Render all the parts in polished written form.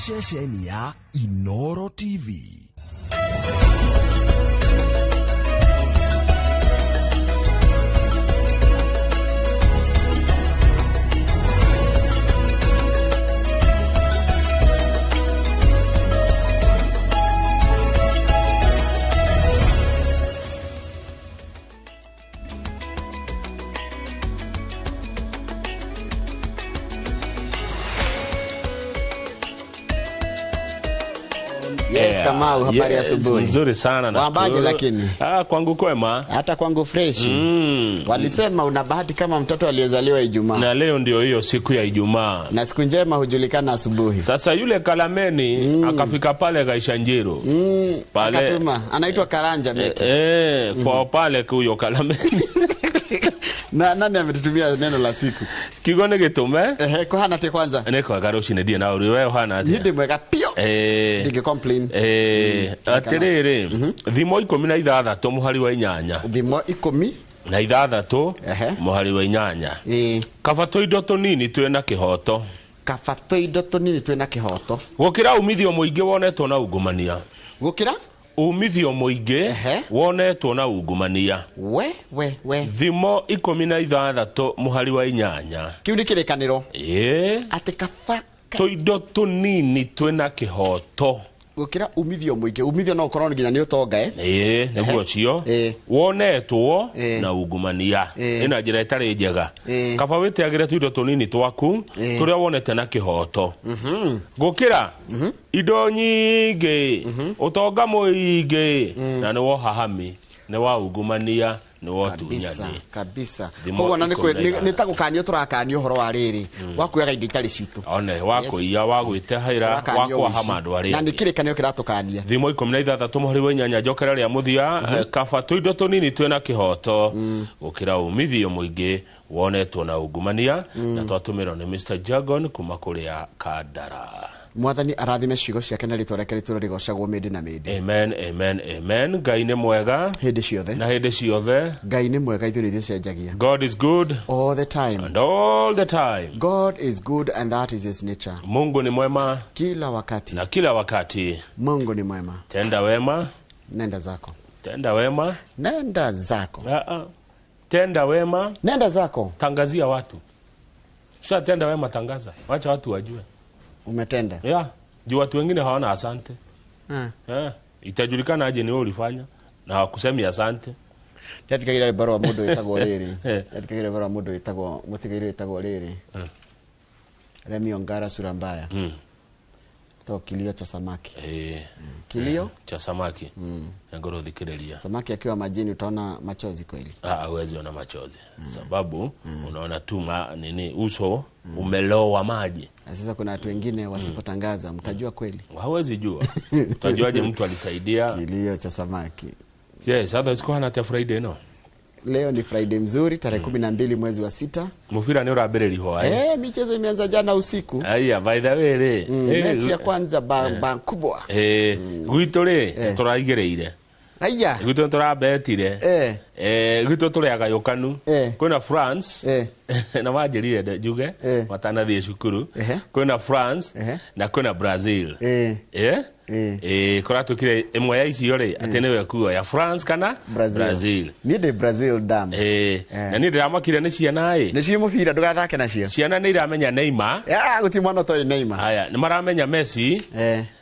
ceceni ya Inoro TV. Yes, Kamau, habari ya asubuhi. Nzuri sana na wabaje lakini. Kwangu kwema. Hata kwangu fresh. Walisema una bahati kama mtoto aliyezaliwa Ijumaa. Na leo ndio hiyo siku ya Ijumaa. Na siku njema hujulikana asubuhi. Sasa yule Kalameni akafika pale Gaishanjiro. Pale akatuma, anaitwa Karanja Meti. Kwa pale huyo Kalameni. Na nani ametutumia neno la siku? Kigone gitume? Kwa hana te kwanza. Neko agarushi ne dia na uriwe hana ati. Hidi mweka pio. Dige complain. Atiriri. Thimo 16 muhari wa inyanya. Thimo 16 muhari wa inyanya. Kafato indo tonini twena kihoto. Kafato indo tonini twena kihoto. Gukira umithio muingi wonetwo na ungumania. Gukira umithio muingi wonetwo na ungumania. We Thimo 16 muhari wa inyanya. Kiu ni kirekaniro. Ate kafa toindo tunini twena kihoto. Gukira umithio muingi, umithio no korona nginya ni utonga neguo cio wonetwo na ungumania ina njira itari njega. Kaba witiagire tuindo tunini twaku turia wonete na kihoto. Gukira indo nyingi utonga muingi na ni wo hahami ni wa ungumania ni wotu nyani kabisa. Koguo na nitagukanio turakanio horo wa riri wakuyaga indo itari citu one wako iya wagwite haira wako hamandu ari na nikirikanio kiratukania. Thimo 16 muhari wa inyanya njokera ria muthia kaba tuindo tunini twena kihoto gukira umithio muingi wonetwo na ungumania na twatumiro ni Mr. Jagon kuma kuria Kandara. Mwathani arathime ciugo ciake na ritwa rĩake rĩtũũre rĩgocagwo mĩndĩ na mĩndĩ. Amen. Ngai nĩ mwega hĩndĩ ciothe na hĩndĩ ciothe. Ngai nĩ mwega, ithuĩ nĩ cenjagia. God is good all the time. And all the time. God is good and that is his nature. Mungu ni mwema kila wakati. Na kila wakati. Mungu ni mwema. Tenda wema. Nenda zako. Tenda wema. Nenda zako. Tenda wema. Nenda zako. Tangazia watu. Sio tenda wema, tangaza. Wacha watu wajue umetenda. Juu watu wengine hawana asante. Itajulikana aje ni wewe ulifanya na kusemi asante. Yatikagira barua mundu itagwo riri. Yatikagira barua mundu itagwo mutigaire itagwo riri. Remi Ongara sura mbaya. To kilio cha samaki. Kilio cha samaki. Ngoro dhikiriria. Samaki akiwa majini utaona machozi kweli? Hawezi ona machozi. Sababu unaona tu nini uso umelowa maji. Sasa kuna watu wengine wasipotangaza mtajua kweli. Hawezi jua. Utajuaje mtu alisaidia? Kilio cha samaki. Yes, hata siku hana Friday no. Leo ni Friday mzuri tarehe 12 mwezi wa 6. Mufira ni urabere ho michezo imeanza jana usiku. By the way mechi ya kwanza ba kubwa. Gwitore turaigereire. Gwito turabetire. Gwito turiaga yokanu. Kwina France na wajerire juge watanathie cukuru. Kwina France na kwina Brazil. Kora tukire emwe ya icio ri atenewe kuo ya France kana Brazil. Ni de Brazil dam. Na ni ndiramakire ni ciana ni cio mubira ndugathake nacio. Ciana ni iramenya Neymar. Guti mwana to Neymar. Haya ni maramenya Messi.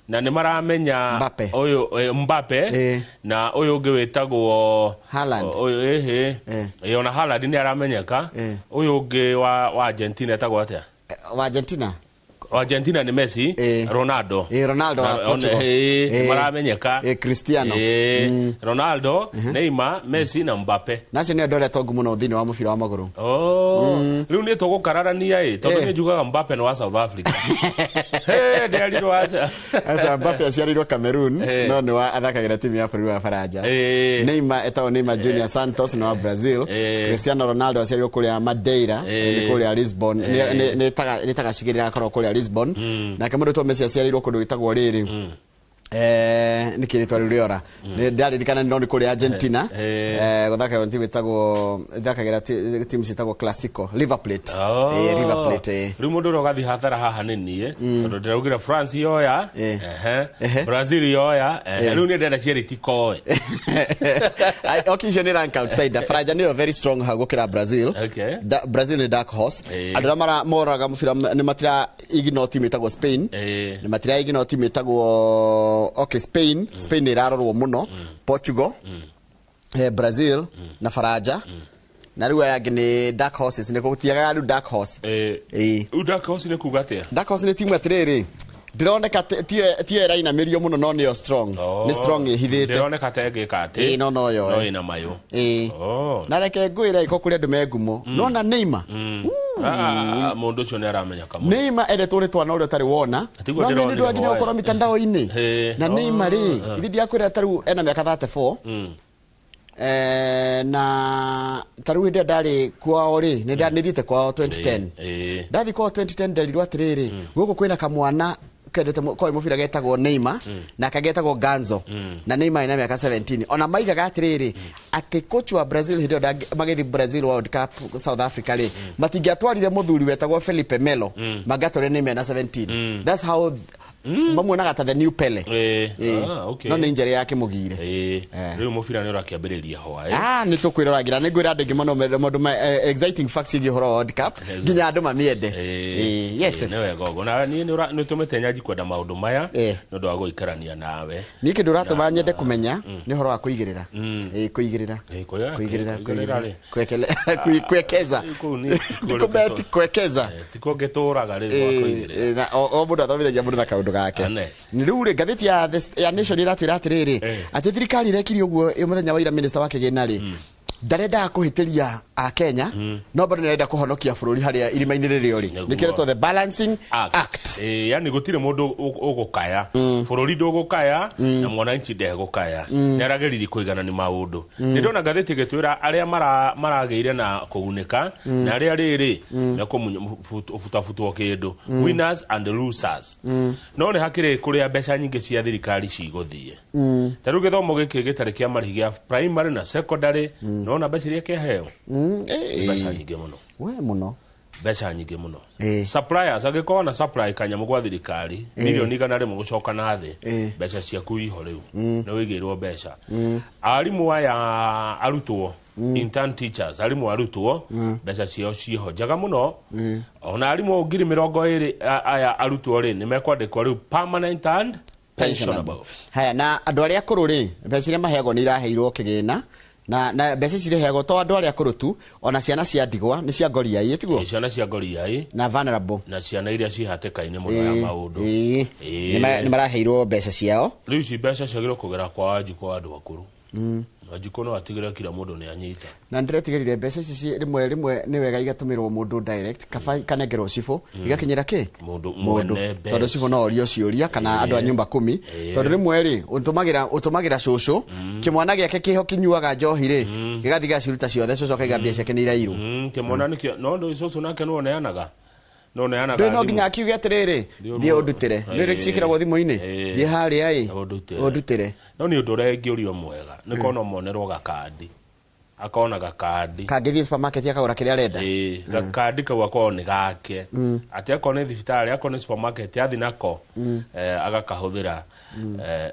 Na ni maramenya uyu Mbappe na uyu ungi wetagwo Haaland. Uyu ona Haaland ni aramenyeka. Uyu ungi wa Argentina etagwo atia? Wa Argentina ni Messi, Ronaldo. Ronaldo wa Portugal. Maramenyeka. Cristiano. Ronaldo, Neymar, Messi na Mbappe. Nacio ni ndore togu muno thini wa mubira wa maguru. Riu ni tugukararania tondu ni njugaga Mbappe ni wa South Africa. Nderirwo acha. Asa Mbappe aciarirwo Cameroon no ni wa athakagira timu ya bũrũri wa Faranja. Neymar etagwo Neymar Junior Santos ni wa Brazil. Cristiano Ronaldo aciarirwo kuria Madeira ni kuria Lisbon. Ni tagacigirira korwo kuria Lisbon. Na kamundu to Messi aciarirwo kundu witagwo riri Niki ritwa riora ndaririkana ndoni kuri Argentina guthaka timu itagwo thakagira timu citagwo Clasico River Plate River Plate rimundu rogathi hathara haha nini tondu ndiragira France yoya Brazil yoya riu ni ndenda charity koe okay je ni rank outsider Franja ni very strong hagukira Brazil Brazil ni dark horse andura mara moraga mufira ni matira igino timu itagwo Spain ni matira igino timu itagwo okay Spain irarorwo muno Portugal Brazil na Faraja na riu yangi ni dark horses ni gutiaga riu dark horse dark horse ni kugatia dark horse ni timu atiriri ndironeka tie raina mirio muno no ni strong ni strong hithite ndironeka tege kate no yo no ina mayo na reke ngwira iko kuri andu megumo no na Neymar mundu cio ni aramenya kamo Neymar eretwo ri twana uri utari wona no ni ndu aginya ukora mitandao ini na Neymar ri ithidi akwira taru ena miaka 34 na taru inde ndari kwao ri ni ndanithite kwao 2010 ndathi kwao 2010 ndarirwo atiriri guku kwina kamwana kedete kwa mufira getagwo Neymar na kagetagwo Ganzo na Neymar ina miaka 17 ona maigaga atiriri ati coach wa Brazil hindo magithi Brazil World Cup South Africa ri matingiatwarire muthuri wetagwo Felipe Melo magatore Neymar na 17 that's how mamuonaga ta the new Pele okay no ninjere yake mugire riu mufira ni urakiambiriria hoa ni tukwiroragira ni ngwira andu ngimono mundu exciting facts igi horo World Cup ginya andu mamiende yes ni wega go na ni tumete nyaji kwenda maundu maya no ndo agoikarania nawe ni kindu ratuma nyende kumenya ni horo wa kuigirira kuekeza dikobeti kuekeza tikogeturaga riu wa kuigirira o mundu athomithagia mundu na kaundu gake ni riu ri gatheti ya Nation iratwira atiriri ati thirikari irekiri uguo muthenya wa ira minister wa kigina ri ndarenda kuhitiria a Kenya no bado ndarenda kuhonokia bururi haria irima-ini ririo ri nikiretwo the balancing act yani gutire mundu ugukaya bururi ndugukaya na mwananchi ndegukaya narageriri kuigana ni maundu ndona gatheti gitwira aria marageire na kugunika na aria riri na kumufutafutwo kindu winners and losers no ni hakire kuria mbeca nyingi cia thirikari ciguthie taru githomo giki gitari kia marigi gia primary na secondary no na mbeca iria keheo mbeca nyingi muno mbeca nyingi muno suppliers agikona na supply kanyamu gwa thirikari milioni igana rimwe gucoka na thi mbeca ciaku iho riu ni wigirwo mbeca arimu aya arutwo intern teachers arimu arutwo mbeca ciao ciho njaga muno ona arimu 20,000 aya arutwo ri ni mekwandikwa riu permanent and pensionable haya na andu aria akuru ri mbeca iria maheagwo ni iraheirwo kigina na mbeca cireheagwo to andu aria akuru tu ona ciana cia ndigwa ni cia ngoriai tiguo ciana cia ngoriai na vulnerable na ciana iria cihatekaine muno ya maundu ni maraheirwo mbeca ciao riu ci mbeca ciagirwo kugera kwa anjiko andu akuru Majiko no atigire kila mundu ni anyita na ndiretigirire mbeca ici rimwe ni wega igatumirwo mundu direct kanengerwo cifo igakinyira ki mundu tondu cifo no orio ciuria kana andu a nyumba 10 tondu rimwe ri utumagira cucu kimwana giake kiho kinyuaga njohi ri gigathiga ciruta ciothe cucu kaiga mbeca kinira iru kimwana ni no ndo cucu nake no neanaga no nginya akiuge atiriri thie undutire ni cikiragwo thimu-ini thie haria i undutire no ni undu urengiurio mwega ni kono monerwo gakandi akona gakandi kangithie supermarket akagura kiria arenda gakandi kau akona ni gake ati akona thibitari akona supermarket athi nako agakahuthira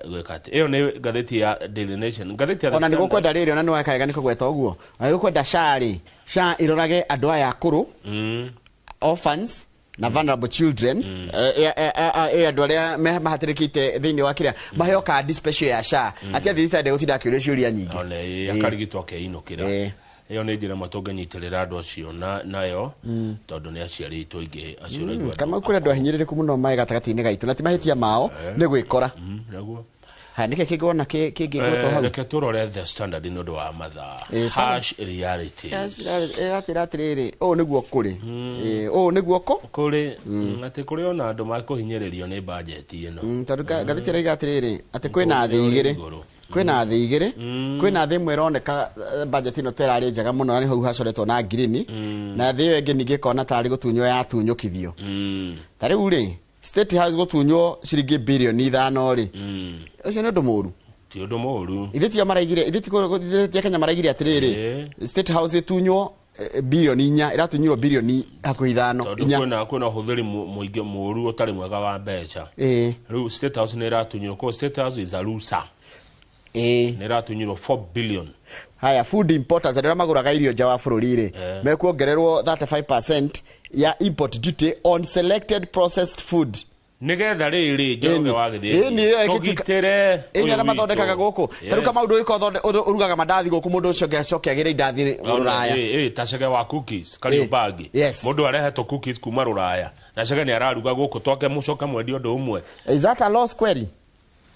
gwekate iyo ni gatheti ya Daily Nation gatheti ya ona ni gukwenda riri ona ni wakaega ni kugweta uguo na gukwenda sha irorage andu aya akuru orphans na vulnerable children andu aria mahatirikite thiini wa kiria maheo card special ya sha ati athirisa de utinda kiuria ciuria nyingi ole akarigitwo ke inukira iyo ni njira matunganyitirira andu acio nayo tondu ni aciaritwo ingi acio raigwa kama kuri andu ahinyiririku muno mai gatagati-ini gaitu na ti mahitia mao ni gwikora naguo nike kigona kingigwetwo hau reke turore The Standard ni undu wa mathaa harsh reality atiriri o niguo kuri o niguo kuri ati kuri ona andu makuhinyiririo ni budget ino tondu gathiti raiga atiriri ati kwina thi igiri kwina thi imwe ironeka budget ino terari njega muno ni hau hacoretwo na green na thi iyo ingi ningi kona tari gutunywo ya tunyukithio tari uri State House gutunyo ciringi bilioni 5 ri ucio ni ndumuru ti undu muru ithiti maraigire ithiti Kenya maraigire atiriri State House itunyo bilioni 4 iratunyirwo bilioni hakuhi 5 kwina huthiri muingi muru utari mwega wa mbeca riu State House ni iratunyirwo ko State House is a loser ni iratunyirwo 4 billion. Haya, food importers adira maguraga irio nja wa bururi ri mekuongererwo 35% ya import duty on selected processed food nigetha riri njoge wagithie tugitire ina mathondekaga guku taruka maundu iko urugaga mandathi guku mundu ucio ngecoke agire indathi ruraya ta cege wa cookies Kariobagi mundu arehetwo cookies kuma ruraya na cege ni araruga guku twoke mucoka mwendio ndu umwe. Is that a loss query?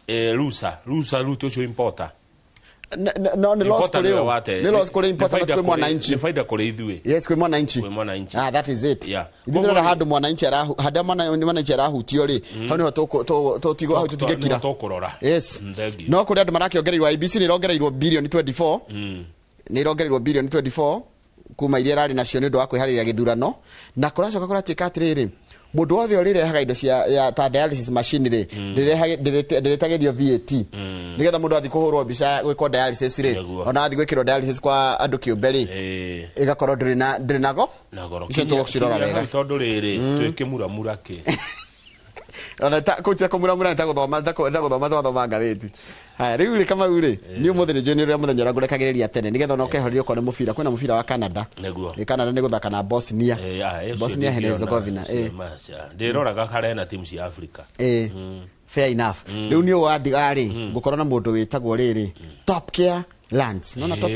Rusa ruto ucio importer no ni loss kule ni loss kule importer kwa mwananchi ni faida kule ithui. Yes, kwa mwananchi that is it. Ithira handu mwananchi arahu hada mwananchi arahutio ri hau ni to tigo hau tutigekira yes no kule andu marakiongereirwo IBC ni rongereirwo billion 24 ni rongereirwo billion 24 kuma iria rari nacio ni ndu wa kwihariria githurano na kuracoka kuratika atiriri mundu wothe urirehaga indo cia ta dialysis machine ri ndiretagirio VAT nigetha mundu athi kuhurwo mbica gwiko dialysis ri ona athi gwikirwo dialysis kwa andu kiumbe ri igakorwo ndiri nago icio tugucirora wega tondu riri twikimura ki ona ta kutia kumura ta guthoma ngatheti. Haya riu ri kama uri ni umuthi ni jeni ria muthenya ragurekagiriria tene nigetha no kehoria ukone mubira kwina mubira wa Canada ni Canada ni guthaka na Bosnia Herzegovina ndiroraga kare na team cia Africa fair enough. Riu ni wadiga gukorwo na mundu witagwo riri Top Care Lands nona Top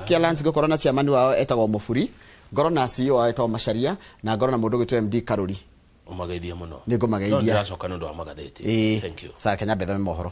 Care Lands gukorwo na chairman wao etagwo Mufuri ngoro na CEO wao etagwo Masharia na ngoro na mundu gwitwo MD Karuri umageithia muno nigo mageithia ndiracoka nundu wa magatheti. Thank you Sara Kenya betho mohoro.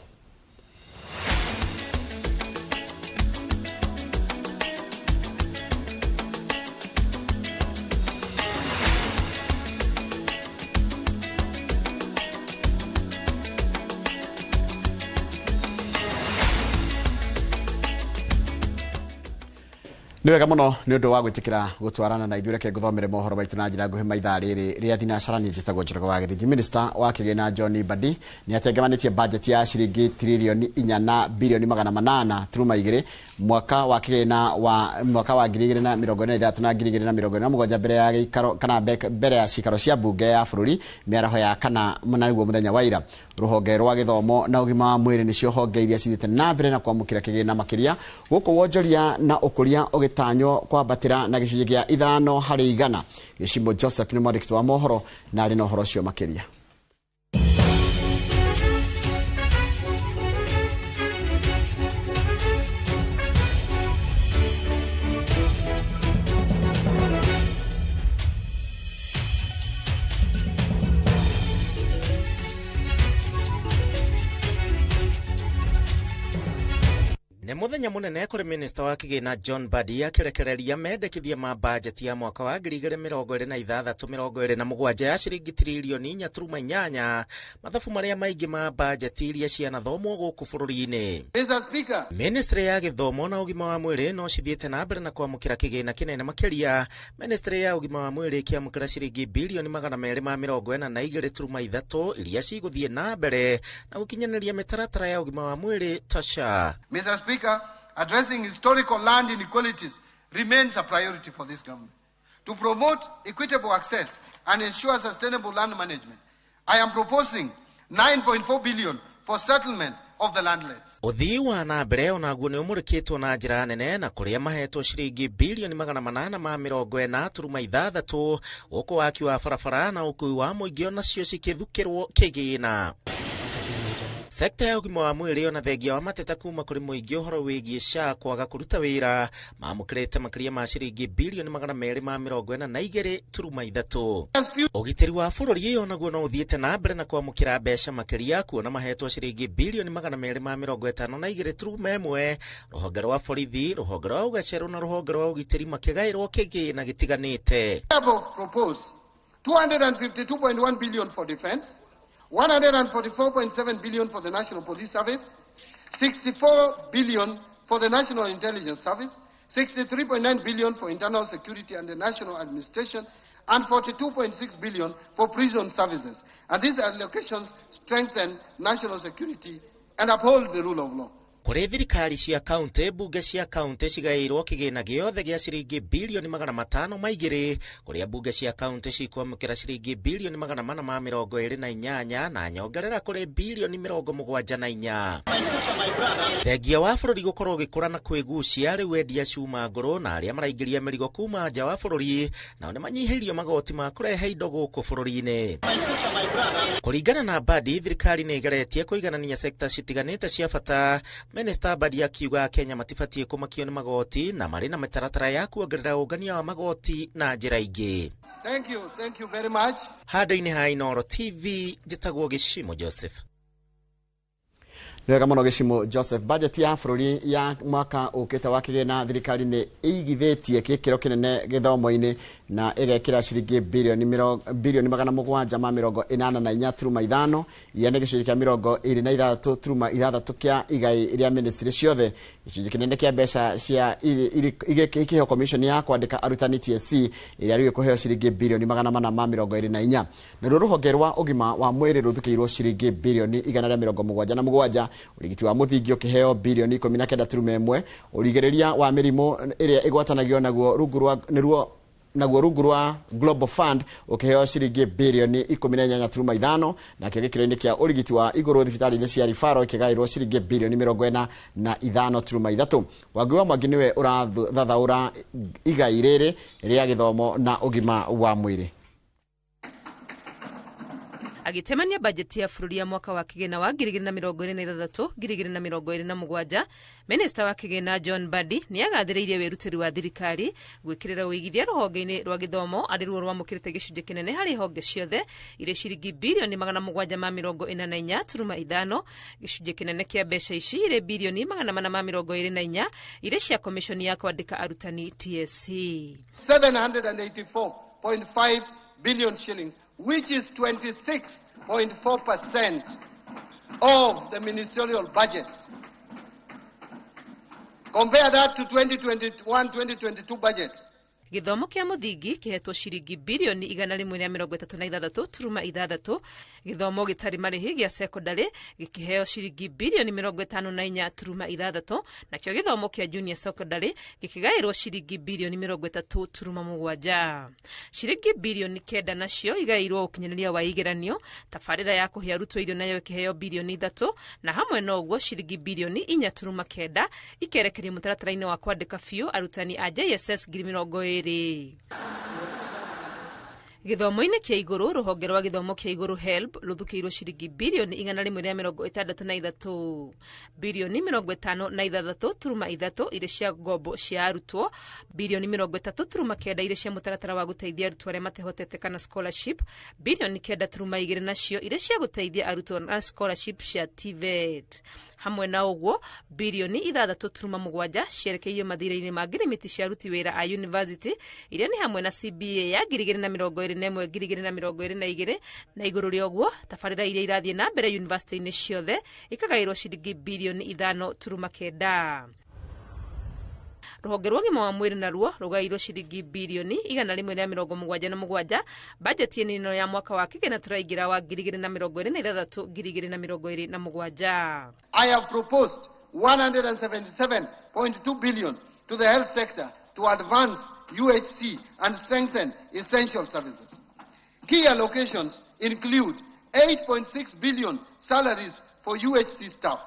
Ni wega muno ni undu wa gwitikira gutwarana na ithure ke guthomere mohoro baitu na njira nguhe maitha riri ria thina carani njitagwo njirego wa githiji. Minister wa kigina John Badi ni atengemanitie budget ya shiringi trilioni 4 na bilioni 800 mwaka wa kigina wa mwaka wa 2023 na 2027 mbere ya gikaro kana mbere ya cikaro cia bunge ya bururi miaraho ya kana munariguo muthenya wa ira ruhonge rwa githomo na ugima wa mwiri nicio honge iria cithite na mbere na kwamukira kigina makiria guku wonjoria na ukuria ugitanyo kwambatira na gicunjĩ gĩa 5 harĩ 100. Gicimbo Joseph ni mwandĩki wa mohoro na arĩ na ũhoro ũcio makiria. Ni muthenya munene kuri minister wa kigina John Badi akirekereria mendekithia ma budget ya mwaka wa 2026-2027 ya shiringi trilioni 4.8 mathabu maria maingi ma budget iria cianathomwo guku bururi-ini. Mr. Speaker, Ministry ya githomo na ugima wa mwiri no cithiite na mbere na kwamukira kigina kinene makiria. Ministry ya ugima wa mwiri kiamukira shiringi bilioni 242.3 iria ciguthie na mbere na gukinyaniria mitaratara ya ugima wa mwiri tasha. Mr. Speaker, addressing historical land inequalities remains a priority for this government. To promote equitable access and ensure sustainable land management, I am proposing 9.4 billion for settlement of the landlords. Uthii wa na mbere onaguo ni umurikitwo na njira nene na kuria mahetwo shiringi bilioni 840.6 guku waki wa barabara na ukui wa muingĩ onacio cikithukirwo kigina. Sekta ya ugima wa mwiri ona thengia wa mateta kuma kuri muingi uhoro wigie SHA kwaga kuruta wira mamukirite makiria ma shiringi bilioni 242.3. Ugitiri wa bururi onaguo no uthiite na mbere na kwamukira mbeca makiria kuona mahetwo shiringi bilioni 252.1 ruhonge rwa borithi ruhonge rwa ugacero na ruhonge rwa ugitiri makigairwo kigina gitiganite. Propose 252.1 billion for defense, 144.7 billion for the National Police Service, 64 billion for the National Intelligence Service, 63.9 billion for internal security and the national administration, and 42.6 billion for prison services. And these allocations strengthen national security and uphold the rule of law. Kuri thirikari cia kaunti, bunge cia kaunti cigairwo kigina giothe gia ciringi bilioni 500 maigiri, kuria bunge cia kaunti cikwamukira ciringi bilioni 428 na nyongerera kuri bilioni 74. Thengia wa bururi gukorwo gikura na kwigucia riu endia cuma nguru na aria maraingiria mirigo kuma nja wa bururi nao nimanyihirio magoti ma kurehe indo guku bururi-ini. Kuringana na Badi, thirikari ni igeretie kuiganania sekta citiganite cia bata. Minister Badi akiuga Kenya matibatie kumakio ni magoti na marĩ na mitaratara ya kuongerera ungania wa magoti na njĩra ingĩ. Thank you very much. Handũ-inĩ ha Inooro TV, njĩtagwo Gĩcimo Joseph. Nĩwega mũno Gĩcimo Joseph. Budget ya bũrũri ya mwaka ũkĩte wa kĩgĩna thirikari nĩ ĩigithĩtie gĩkĩro kĩnene gĩthomo-inĩ na ĩgekĩra ciringi bilioni 784.5 iria nĩ gĩcunjĩ kĩa 23.6 kĩa igai rĩa ministry ciothe. Gĩcunjĩ kĩnene kĩa mbeca cia ikĩheo commission ya kwandĩka arutani TSC iria rĩu kũheo ciringi bilioni 424. Naruo rũhonge rwa ũgima wa mwĩrĩ rũthukĩirwo ciringi bilioni 177. Urigiti wa mũthingi ũkĩheo bilioni 19.1. Ũrigĩrĩria wa mĩrimũ ĩrĩa ĩgwatanagio naguo rungu rwa Global Fund ũkĩheo ciringi bilioni 18.5. nakĩo gĩkĩro-inĩ kĩa ũrigiti wa igũrũ thibitarĩ-inĩ cia referral kĩgaĩrwo ciringi bilioni 45.3. Wangui wa Mwangi nĩwe ũrathathaũra igai rĩrĩ rĩa gĩthomo na ũgima wa mwĩrĩ. Agitemania bajeti ya bũrũri ya mwaka wa kĩgĩna wa 2026-2027, Minister wa kĩgĩna John Badi nĩ agathĩrĩirie wĩrutĩri wa thirikari gwĩkĩrĩra ũigithia rũhonge-inĩ rwa gĩthomo arĩ ruo rwamũkĩrĩte gĩcunjĩ kĩnene harĩ honge ciothe irĩ ciringi bilioni 744.5. Gĩcunjĩ kĩnene kĩa mbeca ici irĩ bilioni 424 irĩ cia commission ya kwandĩka arutani TSC. 784.5 billion shillings, which is 26.4% of the ministerial budgets. Compare that to 2021-2022 budget. Gĩthomo kĩa mũthingi kĩhetwo ciringi bilioni 136.6. Gĩthomo gĩtarĩ marĩhi gĩa secondary gĩkĩheo ciringi bilioni 54.6. Nakĩo gĩthomo kĩa junior secondary gĩkĩgaĩrwo ciringi bilioni 30.7. Ciringi bilioni 9 nacio igaĩrwo ũkinyanĩria wa igeranio. Tabarĩra ya kũhe arutwo irio nayo ĩkĩheo bilioni 3, na hamwe na ũguo ciringi bilioni 4.9 ikerekerio mũtaratara-inĩ wa kwandĩka biũ arutani a JSS 2020. Gĩthomo-inĩ kĩa igũrũ, rũhonge rwa gĩthomo kĩa igũrũ HELB rũthukĩirwo ciringi bilioni 163, bilioni 56.3 irĩ cia ngombo cia arutwo, bilioni 30.9 irĩ cia mũtaratara wa gũteithia arutwo arĩa matehotete kana scholarship, bilioni 9.2 nacio irĩ cia gũteithia arutwo na scholarship cia TVET. Hamwe na ũguo, bilioni 6.7 cierekeirio mathirĩ-inĩ ma ngirimiti cia aruti wĩra a university iria nĩ hamwe na CBA ya 2021-2022, na igũrũ rĩa ũguo tabarĩra iria irathiĩ na mbere university-inĩ ciothe ikagaĩrwo ciringi bilioni 5.9. Rũhonge rwa ũgima wa mwĩrĩ naruo rũgaĩirwo ciringi bilioni 177. Bajeti ĩno ya mwaka wa kĩgĩna tũraingĩra wa 2026-2027. I have proposed 177.2 billion to the health sector to advance UHC and strengthen essential services. Key allocations include 8.6 billion salaries for UHC staff.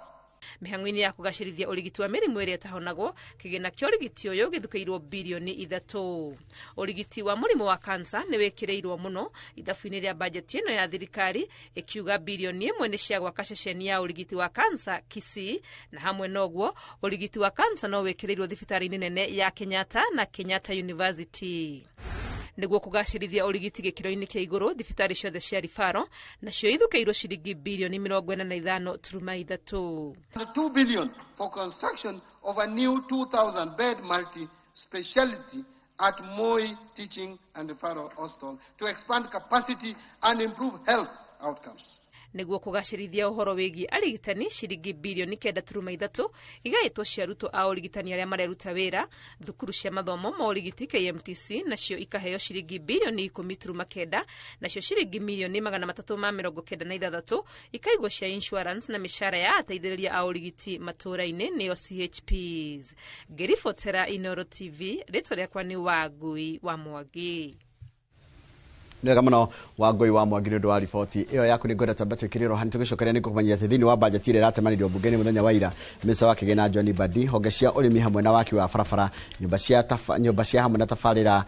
Mĩhang'o-inĩ ya kũgacĩrithia ũrigiti wa mĩrimũ ĩrĩa ĩtahonagwo, kĩgĩna kĩa ũrigiti ũyũ gĩthukĩirwo bilioni 3. Ũrigiti wa mũrimũ wa kansa nĩ wĩkĩrĩirwo mũno ithabu-inĩ rĩa bajeti ĩno ya thirikari, ĩkiuga bilioni 1 nĩ cia gwaka ceceni ya ũrigiti wa kansa Kisii, na hamwe na ũguo ũrigiti wa kansa no wĩkĩrĩirwo thibitarĩ-inĩ nene ya Kenyatta na Kenyatta University. Nĩguo kũgacĩrithia ũrigiti gĩkĩro-inĩ kĩa igũrũ, thibitarĩ ciothe cia referral nacio ithukĩirwo ciringi bilioni 45.3. 2 billion for construction of a new 2,000 bed multi-speciality at Moi Teaching and Referral Hospital to expand capacity and improve health outcomes. niguo kugacirithia uhoro wigi arigitani ciringi bilioni 9.3 igaitwo cia aruto a urigitani aria mareruta wira thukuru cia mathomo ma urigiti KMTC nacio ikaheo ciringi bilioni 10.9 nacio ciringi milioni 396 ikaigwo cia insurance na mishara ya ateithĩrĩria a urigiti matũra-inĩ nĩo CHPs. Ngĩribotera Inoro TV, rĩtwa rĩakwa nĩ Wangui wa Mwangi. Nega muno Wangui wa Mwangi nĩ ũndũ wa riboti ĩyo yaku nĩ ngwenda twambe twĩkĩrĩrwo hani tũgĩcokeria nĩ kũmenya atĩ thĩinĩ wa bajeti ĩrĩa ĩratemanĩrio mbunge-inĩ mũthenya wa ira mĩsa wa kĩgĩna John Mbadi honge cia ũrĩmi hamwe na waki wa barabara nyũmba cia hamwe na tabarĩra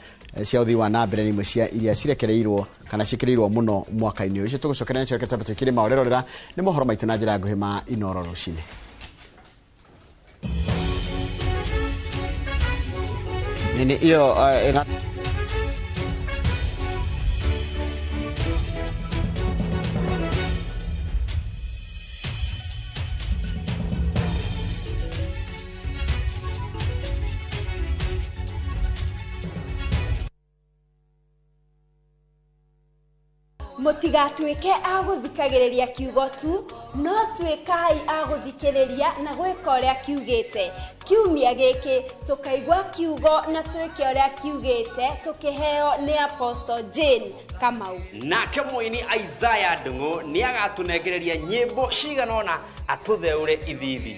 cia ũthii wa na mbere nĩ imwe cia iria cirekereirwo kana ciĩkĩrĩirwo mũno mwaka-inĩ ũyũ. Icio tũgĩcokeria nĩ twambe twĩkĩrĩ maũrerorera nĩ mohoro maitũ na njĩra nguhĩ ma Inoro rũcinĩ. Nini iyo Mutigatuike aguthikagiriria kiugo tu no tuikai aguthikiriria na gwika uria kiugite. Kiumia giki tukaigwa kiugo na twike uria kiugite tukiheo ni Apostle Jane Kamau. Nake muini Isaiah Ndungu ni agatunengereria nyimbo ciganona atutheure ithithi.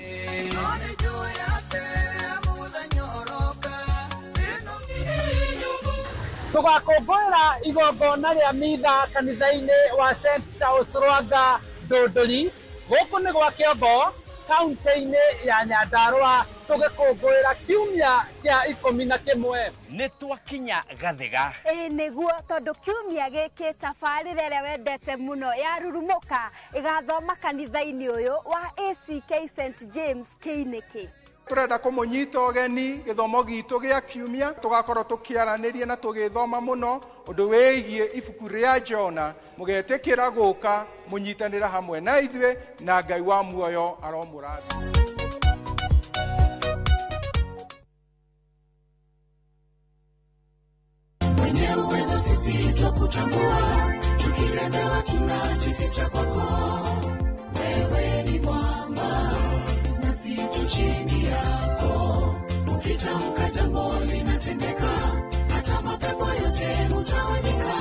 Tugakũngũĩra igongona rĩa mitha kanitha-inĩ wa St. Charles Rwanga Ndũndũri gũkũ nĩ gwa Kĩongo kaunti-inĩ ya Nyandarua tũgĩkũngũĩra kiumia kĩa 11. Nĩ twakinya Gathega. Nĩguo tondũ kiumia gĩkĩ tabarĩra ĩrĩa wendete mũno ya rurumuka ĩgathoma kanitha-inĩ ũyũ wa ACK St. James Kĩinĩkĩ. Turenda kumunyita ogeni githomo gitu gia kiumia tugakorwo tukiaranĩria na tugithoma muno undu wigie ibuku ria Jona mugetikira guka munyitanira hamwe na ithuĩ na Ngai wa muoyo aromurathi. Mwenye uwezo sisi tukutambua tukilemewa tunajificha kwako wewe ni mwamba nasi tu chini yako ukitamka jambo linatendeka hata mapepo yote hutawanyika.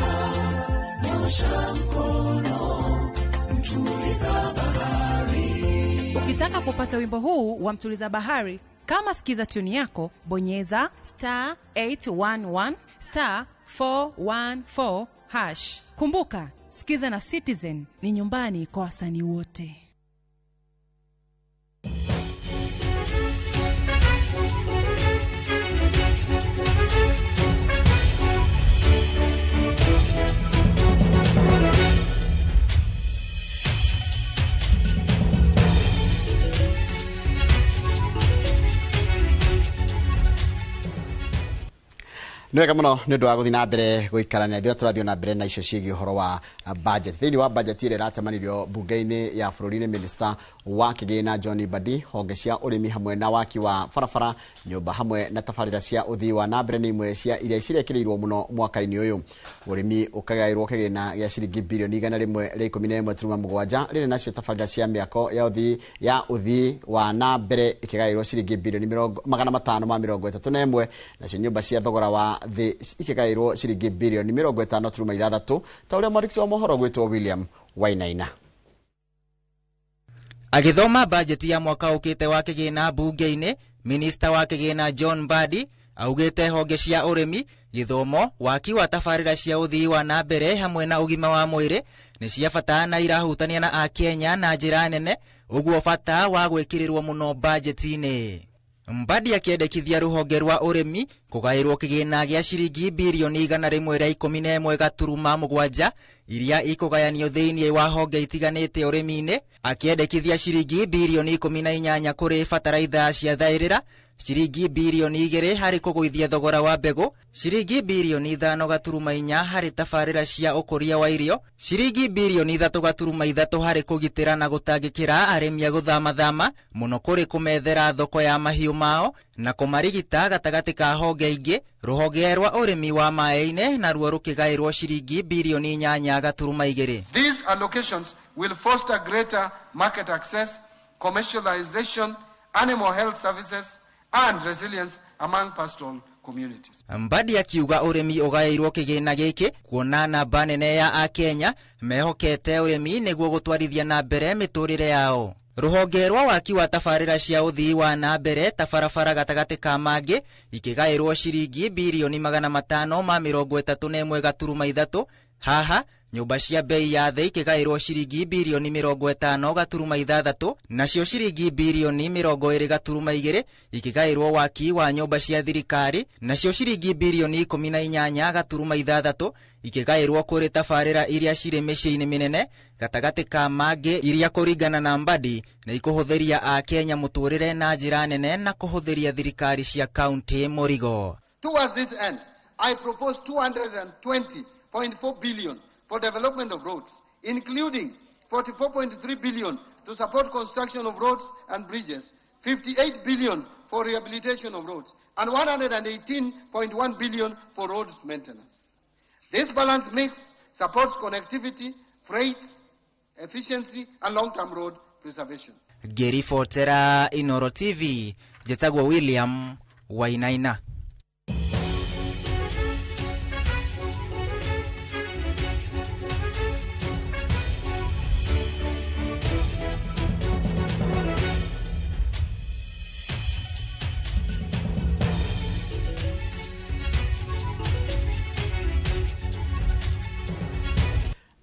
Nyosha mkono mtuliza bahari. Ukitaka kupata wimbo huu wa mtuliza bahari kama sikiza tuni yako bonyeza *811 *414 hash. Kumbuka sikiza na Citizen ni nyumbani kwa wasanii wote. Nwega muno nĩ ũndũ wa gũthiĩ na mbere gũikarania thĩ tũrathiĩ na mbere na icio ciĩgiĩ ũhoro wa budget. Thĩinĩ wa budget ĩrĩa ĩratemanĩrio mbunge-inĩ ya bũrũri-inĩ Minister wa kĩgĩna John Mbadi honge cia ũrĩmi hamwe na waki wa barabara nyũmba hamwe na tabarĩra cia ũthii wa na mbere nĩ imwe cia iria cirekĩrĩirwo mũno mwaka-inĩ ũyũ. Ũrĩmi ũkagaĩrwo kĩgĩna gĩa ciringi bilioni 111.7 rĩrĩ nacio tabarĩra cia mĩako ya ũthii wa na mbere ikĩgaĩrwo ciringi bilioni 531 nacio nyũmba cia thogora wa thĩ ikĩgaĩrwo ciringi bilioni 50.6 ta ũrĩa mwandĩki wa mohoro gwĩtwo William Wainaina. Agĩthoma bajeti ya mwaka ũkĩte wa kĩgĩna mbunge-inĩ, Minister wa kĩgĩna John Mbadi augĩte honge cia ũrĩmi, gĩthomo, waki wa tabarĩra cia ũthii wa na mbere hamwe na ũgima wa mwĩrĩ nĩ cia bata na irahutania na Akenya na njĩra nene, ũguo bata wa gwĩkĩrĩrwo mũno bajeti-inĩ. Mbadi akĩendekithia rũhonge rwa ũrĩmi kũgaĩrwo kĩgĩna gĩa ciringi bilioni 111.7 iria ikũgayanio thĩinĩ wa honge itiganĩte ũrĩmi-inĩ, akĩendekithia ciringi bilioni 18 kũrĩ bataraitha cia thaĩrĩra, ciringi bilioni 2 harĩ kũgũithia thogora wa mbegũ, ciringi bilioni 5.4 harĩ tabarĩra cia ũkũria wa irio, ciringi bilioni 3.3 harĩ kũgitĩra na gũtangĩkĩra arĩmi a gũthamathama mũno kũrĩ kũmethera thoko ya mahiũ mao na kũmarigita gatagatĩ ka honge ingĩ. Rũhonge rwa ũrĩmi wa maĩ-inĩ naruo rũkĩgaĩrwo ciringi bilioni 8.2. These allocations will foster greater market access, commercialization, animal health services, and resilience among pastoral communities. Mbadi akiuga urimi ugairwo kigina giki kuona namba nene ya Akenya mehokete urimi niguo gutwarithia na mbere miturire yao. Ruhonge rwa waki wa tafarira cia uthii wa na mbere tabarabara gatagati ka mangi ikigairwo ciringi bilioni 531.3 haha nyumba cia bei ya thĩ ikigairwo ciringi bilioni 50.6 nacio ciringi bilioni 20.2 ikigairwo waki wa nyumba cia thirikari nacio ciringi bilioni 18.6 ikigairwo kuri tafarira iria ciri mĩciĩ-inĩ minene gatagati ka mangi iria kuringana na Mbadi na ikuhuthiria Akenya muturire na njira nene na kuhuthiria thirikari cia county murigo. Towards this end, I propose 220.4 billion for development of roads, including 44.3 billion to support construction of roads and bridges, 58 billion for rehabilitation of roads, and 118.1 billion for road maintenance. This balance mix supports connectivity, freight, efficiency, and long-term road preservation. Geri Fortera, Inoro TV, Jetagwa William, Wainaina.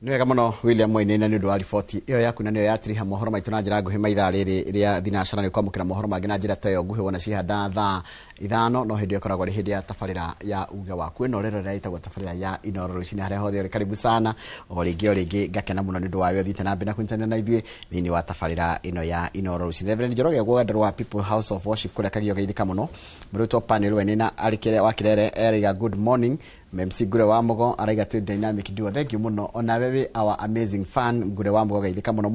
Nwega muno William Mwainina ni ndwari 40 iyo yaku na niyo yatiriha mohoro maitu na njira nguhe maitha riri ria thinacara ni kwamukira mohoro mangi na njira tayo nguhe wona cihanda thaa 5 no hindi ikoragwo ri hindi ya tafarira ya uga waku ino rero raitagwo tafarira ya Inoro rucini haria hothe uri karibu sana o ringi ngakena muno ni ndwayo thite na mbina kuintana na ithuĩ thini wa tafarira ino ya Inoro rucini. Reverend Njoroge gwandro wa People House of Worship kule kagio geithika muno murutwo panel wenina alikire wakirere eriga good morning MC Gure wa Mogo araiga tu dynamic duo. Thank you muno ona wewe our amazing fan Gure wa Mogo gaithika muno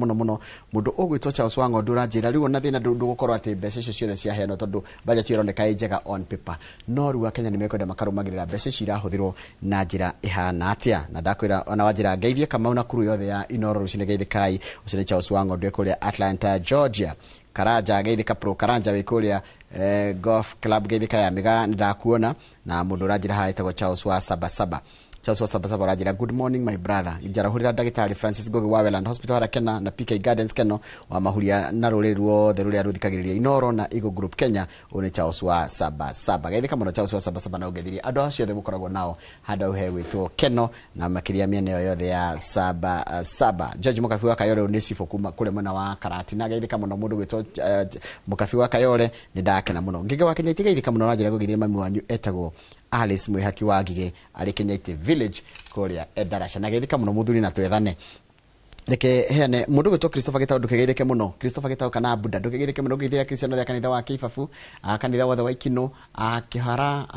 mundu ogwitwo Charles Wango ndura njira riu na thina ndugukorwo ati mbeca icio ciothe cia heano tondu budget ironeka ijega on paper no riu Kenya nimekwenda makarumagirira mbeca ici irahuthirwo na njira ihana atia na ndakwira ona wanjira ngeithie kama na kuru yothe ya Inoro rucine geithikai ucine Charles Wango ndwe kuria Atlanta Georgia Karanja geithika pro Karanja wikuria golf club geithika ya miga ndakuona na mundu rajira haitagwo Charles wa Sabasaba. Charles wa Sabasaba rajira good morning my brother ijarahurira ndagitari Francis Gogi wa Welland Hospital hara Kenya na PK Gardens Keno wa mahuria na rurerwo the ruria ruthikagiriria Inoro na Eagle Group Kenya one Charles wa Sabasaba geithika muno Charles wa Sabasaba na ugethiri andu acio the gukoragwo nao hada uhe witwo Keno na makiria miene yothe ya Sabasaba. George Mukafi wa Kayore ni sifo kuma kule mwana wa Karati na geithika muno mundu witwo Mukafi wa Kayore ni ndakena muno ngige wa Kenya itigeithika muno rajira gugiria mami wanyu etagwo Alice Mwihaki wa Gige ari Kenyaite Village kuria Edarasha na geithika muno muthuri na twethane Deke hene mundu gitwo Christopher Gitau ndukegeireke muno Christopher Gitau kana Buddha ndukegeireke muno githira Kristiano ya kanitha wa Kifafu kanitha wothe wa Ikino Kihara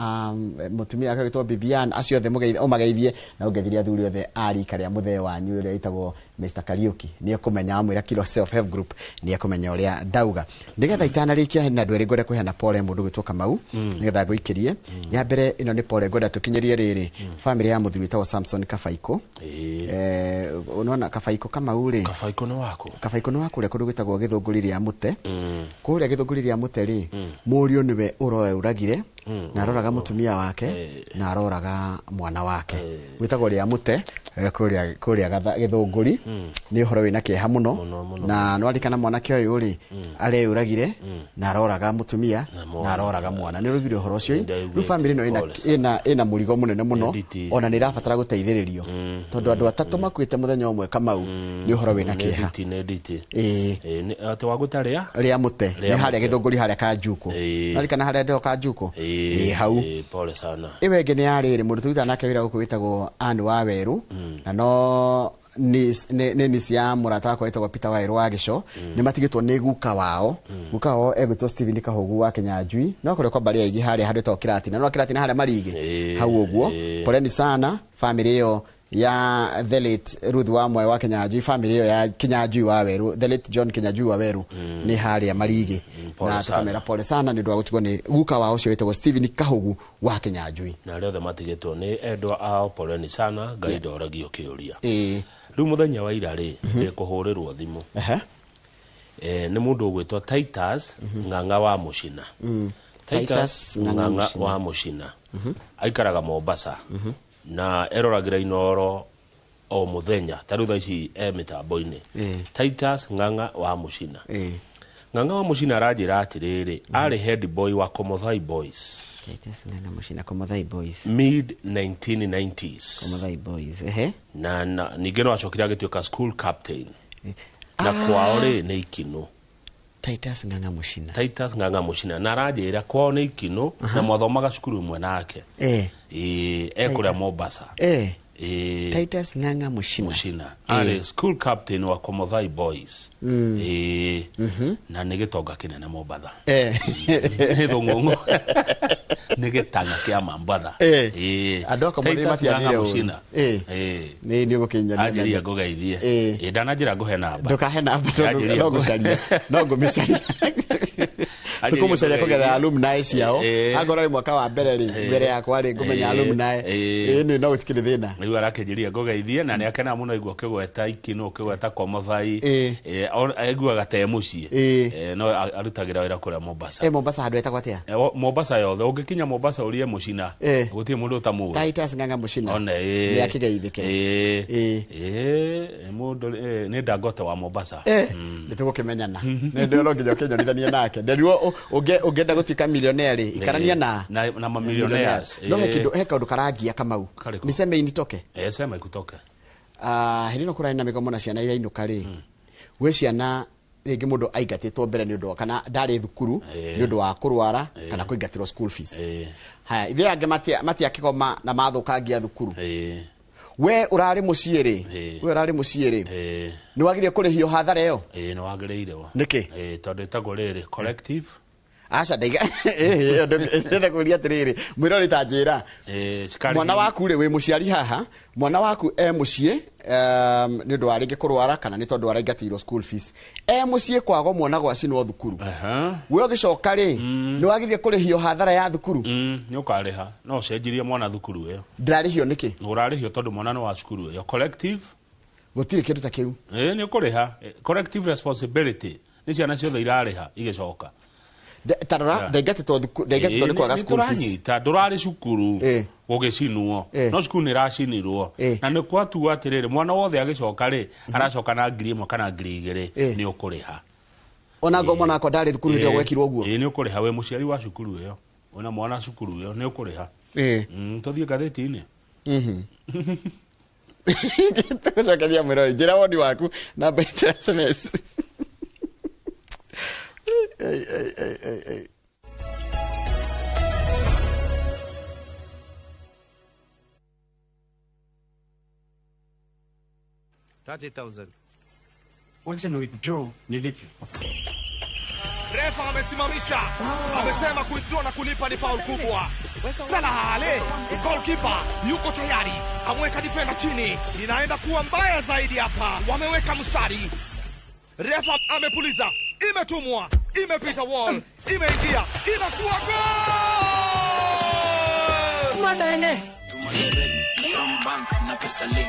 mutumia akagitwo Bibian acio the mugeithie o mageithie na ugethiria athuri othe ari karia muthe wanyu ria itagwo Mr Kariuki ni kumenya amwira kilo self help group ni kumenya uria ndauga ndigetha itana rikia na ndwere ngore kuhena pole mundu gitwo Kamau nigetha guikirie ya mbere ino ni pole ngore tukinyerie riri family ya muthuri tawo Samson Kafaiko unaona Kafaiko Kamau ri Kafaiko no wako ria kundu gwitagwo githunguriria mute kuria githunguriria mute ri murio niwe uragire na aroraga mutumia wake na aroraga mwana wake gwitagwo ria mute kuria githunguri ni uhoro wina kieha muno na no arikana mwana kio uyu ri are uragire na aroraga mutumia na aroraga mwana ni rugire uhoro ucio ru family no ina murigo munene muno ona ni rabatara guteithiririo tondu andu atatu makwite muthenya umwe Kamau ni uhoro wina kieha ati wagutaria ria mute ni haria githunguri haria Kanjuku arikana haria ndo Kanjuku hau pole sana iwenge ni yariri mundu tuita nake wira guku witagwo Andu wa Weru na no ni cia murata wako etagwo Peter Wairu wa Gico ni matigitwo ni guka wao egwitwo Steven Kahugu wa Kenyanjui no kore kwa bari aigi haria handu to Kirati na no Kirati na haria marige hau uguo poleni sana family yo ya the late Ruth Wamwe wa Kinyanjui, family ya Kinyanjui wa Weru, the late John Kinyanjui wa Weru ni hali ya Marigi na tukamera pole sana ni ndwa gutigwo ni guka wa ucio wetagwo Steven Kahugu wa Kinyanjui na leo thematigitwo ni endwa ao pole ni sana gaido ragio kiuria riu muthenya wa ira ri kuhurirwo thimu ni mundu gwitwa Titus Nganga wa Mucina Titus Nganga wa Mucina aikaraga Mombasa na eroragira Inoro o muthenya tarutha ici mitambo-ini Titus Nganga wa Mucina Nganga wa Mucina arajira atiriri ari head boy wa Komothai Boys Titus Nganga Mucina Komothai Boys mid 1990s Komothai Boys na ningeno acokira gituika school captain na kwao ri ni Ikino Titus Nganga Mucina Titus Nganga Mucina na arajira kwao ni Ikino na mwathomaga cukuru imwe nake ekuria Mombasa Titus Nganga Mucina ari school captain wa Komothai Boys na nigitonga kinene Mombasa nithungungu nigitanga kia Mombasa andu akomoni matiagire Mucina ni gukinya ajiria ngugeithie ndanajira nguhe namba ndukahe namba no gucaria no ngumicaria tukumucaria kugerera alumni ciao agora ri mwaka wa mbere ri mbere yakwa ri ngumenya alumni ni no gutikire thina riu arakijiria ngugeithie na ni akena muno igwa kigweta Ikino kigweta Komothai aiguaga te mucii no arutagira wira kuria Mombasa Mombasa handu etagwa atia Mombasa yothe ungikinya Mombasa urie Mucina gutie mundu utamu Titus Nganga Mucina ni akigeithike mundu ni Dangote wa Mombasa nitugukimenyana ni ndio nginya kinyonithanie nake nderuo ungenda gutuika millionaire ikarania na millionaires no he kindu karagia Kamau niseme initoke sema ikutoke hirino kurani na migomo na ciana ira inuka ri we ciana ringi mundu aingatitwo mbere ni undu kana ndari thukuru ni undu wa kurwara kana kuingatirwo school fees haya ithe ange mati akigoma na mathukangia thukuru we urari muciiri we urari muciiri ni wagire kurihio hathara iyo ni wagiriire niki tondu itagwo riri collective acha ndaiga ndenda kuria tiriri mwirori ta njira mwana waku ri we muciari haha mwana waku mucie ni ndu aringe kurwara kana ni tondu araingatirwo school fees mucie kwago mwana gwacinwo thukuru we ugicoka ri ni wagire kurihio hathara ya thukuru ni ukariha no cenjirie mwana thukuru iyo ndarihio niki urarihio tondu mwana no wa cukuru iyo collective gutire kindu ta kiu ni ukuriha collective responsibility ni ciana ciothe irariha igicoka tarora ndengatitwo ni kwaga school fees ndurari cukuru ugicinwo no cukuru ni racinirwo na ni kwatu atiriri mwana wothe agicoka ri aracoka na ngiri imwe kana ngiri igiri ni ukuriha ona ngo mwana ko ndari thukuru ndio gwekirwo guo ni ukuriha we muciari wa cukuru iyo ona mwana cukuru iyo ni ukuriha tuthie gatheti-ini tucokeria mwirori njira woni waku na beta SMS Hey. 30,000. Wacha ni withdraw nilipe. Refa amesimamisha. Amesema kuwithdraw na kulipa ni foul kubwa. Salah Ale, goalkeeper yuko tayari. Amweka defender chini. Inaenda kuwa mbaya zaidi hapa. Wameweka mstari. Refa amepuliza. Imetumwa. Imepita wall. Imeingia. Inakuwa goal! Madene. Tumayere from bank na pesa link.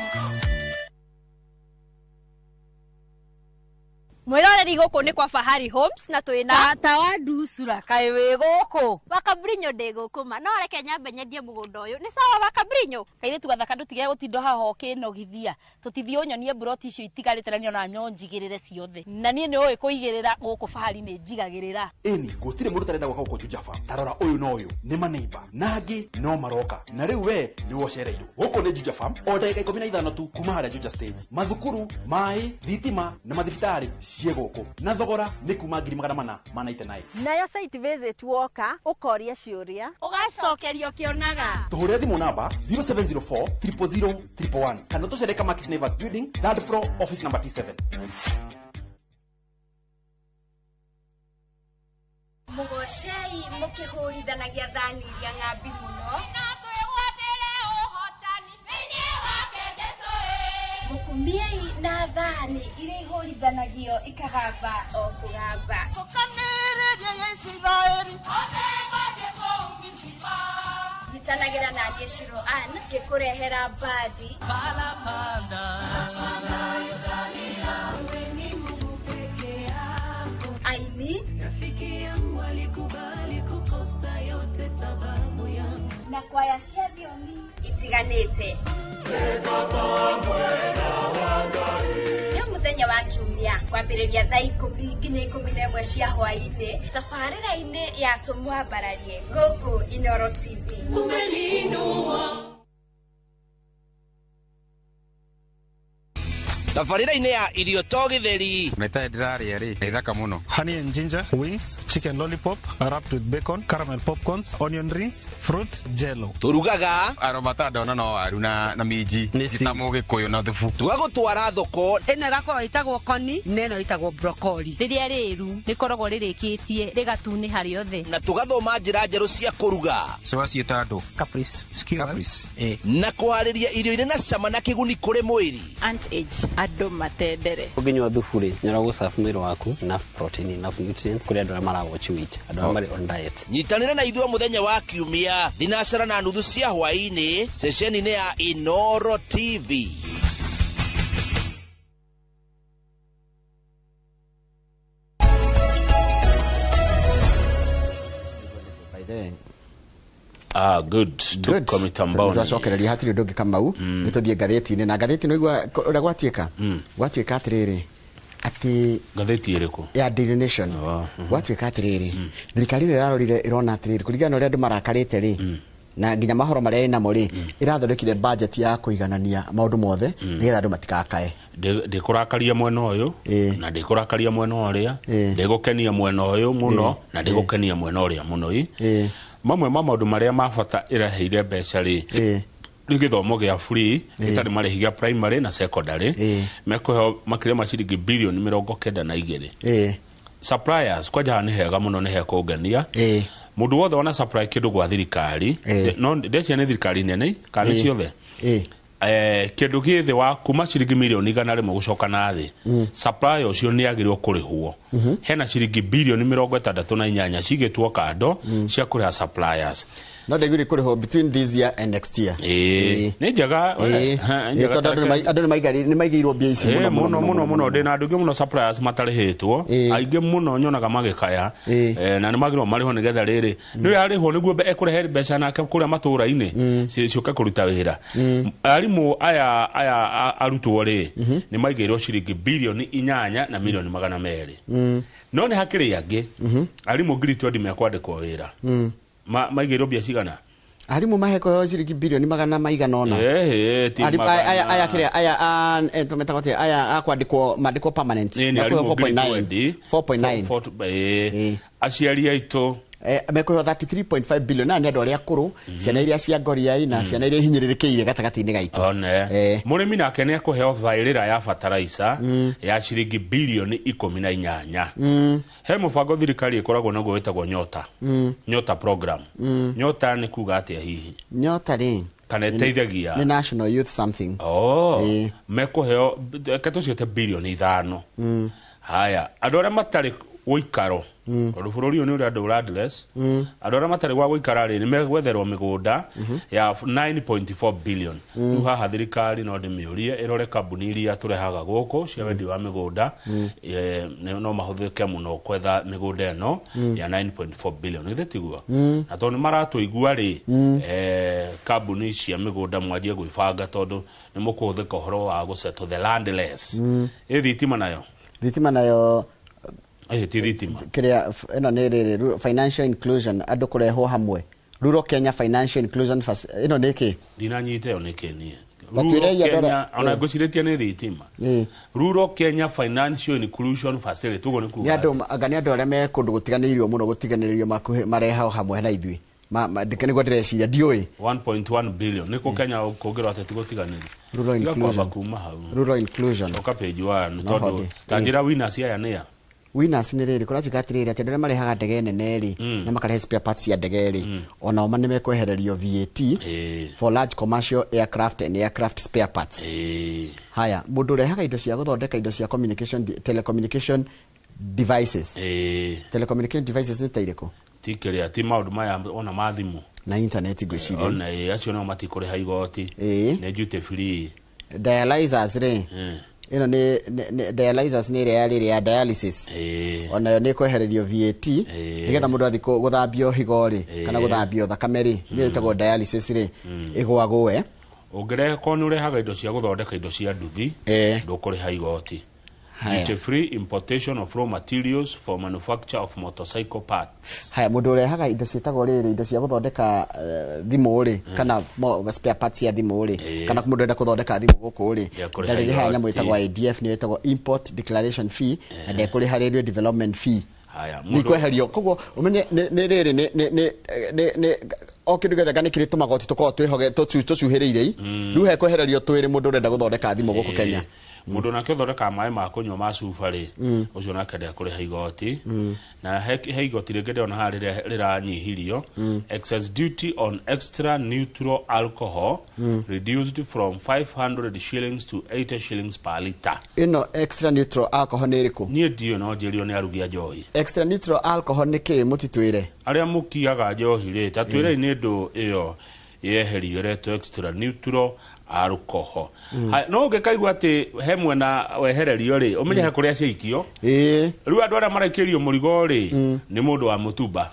Mwiroreri guku ni kwa Fahari Homes na twina tata wa Dusura kai wi guku Bakabrinyo ndi guku ma no reke nyambe nyendie mugunda uyu ni sawa Bakabrinyo kaire tugathaka ndutige gutindo haho kinogithia tutithio nyonie broti icio itigarite na niona nyonjigirire ciothe na nie ni oi kuigirira guku Fahari ni njigagirira ini gutire mundu tarenda gwaka guku Jujafa tarora uyu no uyu ni maneiba nagi no maroka na riu we ni wocereirwo guku ni Jujafa o ndagika 15 tu kuma haria Juja stage mathukuru mai thitima na mathibitari ciegoko na thogora ni kuma 489 nayo site visit woka ukoria ciuria ugacokerio kionaga tuhure thimu namba 0704 000 111 kana tucereka Max Nevers building 3rd floor office number T7 Mugocei mukihuithanagia thani ya ng'ambi muno na twihotire uhotani thĩinĩ wake Jesũ mukumiai na thani iria ihurithanagio ikagamba o kugamba gitanagira na Jeshiro Ann gikurehera badi aini rafiki yangu alikubali kukosa yote sababu yangu na kwaya cia thiomi itiganite yo muthenya wa kiumia kwambĩrĩria thaa 10 nginya 11 cia hwaĩ-inĩ tabarĩra-inĩ ya tũmwambararie gũkũ Inooro TV tabarĩra-inĩ ya irio to gĩtheri naita ndirarĩa rĩ nĩ thaka mũno. Honey and ginger wings, chicken lollipop wrapped with bacon, caramel popcorns, onion rings, fruit jello. turugaga aromata ndona no waru na minji gĩtamo gĩkũyũ na thubu. tugagũtwara thoko ĩno ĩgakorwo ĩtagwo koni na ĩno ĩtagwo broccoli. rĩrĩa rĩru rĩkoragwo rĩrĩkĩtie rĩgatune harĩothe na tugathoma njĩra njerũ cia kũruga ciwaciĩta andũ caprice na kũharĩria irio irĩ na cama na kĩguni kũrĩ mwĩrĩ. Ant age andũ matendere ũngĩnyua thubu rĩ nĩũragũ serve mwĩrĩ waku enough protein enough nutrients kũrĩ andũ arĩa maragwatch weight andũ arĩa marĩ on diet. nyitanĩra na ithuĩ mũthenya wa kiumia thinacara na nuthu cia hwaĩ-inĩ ceceni-inĩ ya Inooro TV. Good. Twacokereria hatirĩ ũndũ ũngĩ Kamau nĩ tũthiĩ ngathĩti-inĩ na ngathĩti no igua ũrĩa gwatuĩka atĩrĩrĩ atĩ ngathĩti ĩrĩkũ ya Daily Nation gwatuĩka atĩrĩrĩ thirikari ĩrarorire ĩrona atĩrĩrĩ kũringana na ũrĩa andũ marakarĩte rĩ na nginya mahoro marĩa ĩnamo rĩ ĩrathondekire budget ya kũiganania maũndũ mothe nĩgetha andũ matikakae. ndĩkũrakaria mwena ũyũ na ndĩkũrakaria mwena ũrĩa ndĩgũkenia mwena ũyũ mũno na ndĩgũkenia mwena ũrĩa mũno mamwe ma maũndũ marĩa mabata ĩraheire mbeca rĩ nĩ gĩthomo gĩa free gĩtarĩ marĩhi gĩa primary na secondary mekũheo makĩria ma ciringi birioni 92. Suppliers kwanja nĩ hega mũno nĩ hekũngania mũndũ wothe wana supply kĩndũ gwa thirikari no ndĩcia nĩ thirikari nene kana ciothe kĩndũ gĩthĩ wa kuma ciringi milioni 100 gũcoka na thĩ supply ũcio nĩ agĩrĩirwo kũrĩhwo hena ciringi birioni 68 cigĩtwo kando cia kũrĩha suppliers no they will kũrĩhwo between this year and next year. Nĩ njega andũ nĩ maigĩirwo mbia ici mũno ndĩ na andũ aingĩ mũno suppliers matarĩhĩtwo aingĩ mũno nyonaga magĩkaya na nĩ magĩrĩirwo marĩhwo nĩgetha rĩrĩ nĩ yarĩhwo nĩguo ekũrehe mbeca nake kũrĩa matũũra-inĩ ciũke kũruta wĩra. Arimũ aya arutwo rĩ nĩ maigĩirwo ciringi birioni 8 na milioni 200 no nĩ hakĩrĩ angĩ arimũ ngiri 20 mekwandĩkwo wĩra maigĩirwo mbia cigana arimũ maheko ciringi birioni 100 ona aya akwandĩkwo permanent 4.9 aciari aitũ mekuo 33.5 billion na nĩ andũ arĩa akũrũ ciana iria cia ngoriai na ciana iria hinyĩrĩrĩkĩire gatagatĩ-inĩ gaitũ. Mũrĩmi nake nĩ ekũheo thaĩrĩra ya fertilizer ya ciringi birioni 18. He mũbango thirikari ĩkoragwo naguo wĩtagwo Nyota program. Nyota nĩ kuga atĩa hihi? Nyota rĩ kana ĩteithagia nĩ national youth something mekũheo ketũciĩte birioni 5. Haya andũ arĩa matarĩ gũikaro tondũ bũrũri ũyũ nĩ ũrĩa andũ ũradress andũ arĩa matarĩ gwa gũikara rĩ nĩ megwetherwo mĩgũnda ya 9.4 billion. Rĩu haha thirikari no ndĩmĩũrie ĩrore kambuni iria tũrehaga gũkũ cia wendi wa mĩgũnda no mahũthĩke mũno kwetha mĩgũnda ĩno ya 9.4 billion githĩ tiguo na tondũ nĩ maratũigua rĩ kambuni cia mĩgũnda mwanjie gwĩbanga tondũ nĩ mũkũhũthĩka ũhoro wa gũsettle the landless. Thitima nayo kĩrĩa ĩno nĩ rĩrĩ financial inclusion andũ kũrehwo hamwe Rural Kenya Financial Inclusion ĩno nĩ kĩ ndinanyite yo nĩ kĩ niĩ Rural Kenya ona ngũcirĩtie nĩ thitima Rural Kenya Financial Inclusion Facility ũguo nĩ kuuga nĩ andũ arĩa me kũndũ gũtiganĩrio mũno gũtiganĩrio mareha hamwe na ithuĩ nĩguo ndĩreciria ndiũĩ 1.1 billion nĩkũ Kenya kũngĩrwo atĩ tigũtiganĩrio rural inclusion oka page 1 tondũ tanjĩra winners aya nĩa winners nĩ rĩrĩ kũratuĩka atĩrĩrĩ atĩ andũ arĩa marehaga ndege nene rĩ na makarehe spare parts cia ndege rĩ onao nĩ mekwehererio VAT for large commercial aircraft and aircraft spare parts. Haya mũndũ ũrehaga indo cia gũthondeka indo cia telecommunication devices. Telecommunication devices nĩ ta irĩkũ? Tikĩrĩa ti maũndũ maya ona ma thimũ na internet ngwĩciria. Ona acio no matikũrĩha igoti nĩ duty free. Dialyzers rĩ ino ni dialyzers ni ĩrĩa ya dialysis onayo nĩ kwehererio VAT nigetha mũndũ athi gũthambio higo rĩ kana gũthambio thakame rĩ nĩ ĩtagwo dialysis rĩ ĩgwagwe. Ũngĩrehe ko nĩ ũrehaga indo cia gũthondeka indo cia nduthi ndũkũrĩha igoti. Duty free importation of raw materials for manufacture of motorcycle parts. Haya mũndũ ũrehaga indo ciĩtagwo rĩrĩ indo cia gũthondeka thimũ rĩ kana spare parts ya thimũ rĩ kana mũndũ enda gũthondeka thimũ gũkũ rĩ ndarĩrĩ haya nyamũ ĩtagwo IDF nĩ ĩtagwo import declaration fee na ndekũrĩha radio development fee. Haya mũndũ kweherio koguo umenye nĩ rĩrĩ nĩ o kĩndũ gĩothe nĩ kĩrĩ tũmagoti tũkorwo twĩhoge tũcuhĩrĩire rĩu he kwehererio twĩrĩ mũndũ ũrenda gũthondeka thimũ gũkũ Kenya. Mũndũ nake ũthondeka maĩ ma kũnyua ma cuba rĩ ũcio nake ndekũrĩha igoti na he igoti rĩngĩ ndĩrona haha rĩranyihirio excess duty on extra neutral alcohol reduced from 500 shillings to 80 shillings per litre. Ino extra neutral alcohol nĩ ĩrĩkũ? Niĩ ndiyo no njĩrio nĩ arugi a njohi. Extra neutral alcohol nĩ kĩ mũtitwĩre? Arĩa mũkiaga njohi rĩ ta twĩre nĩ ndũ ĩyo yeherio retwo extra neutral alcohol. No ũngĩkaigua atĩ he mwena wehererio rĩ ũmenye he kũrĩa ciaikio rĩu andũ arĩa maraikĩrio mũrigo rĩ nĩ mũndũ wa mũtumba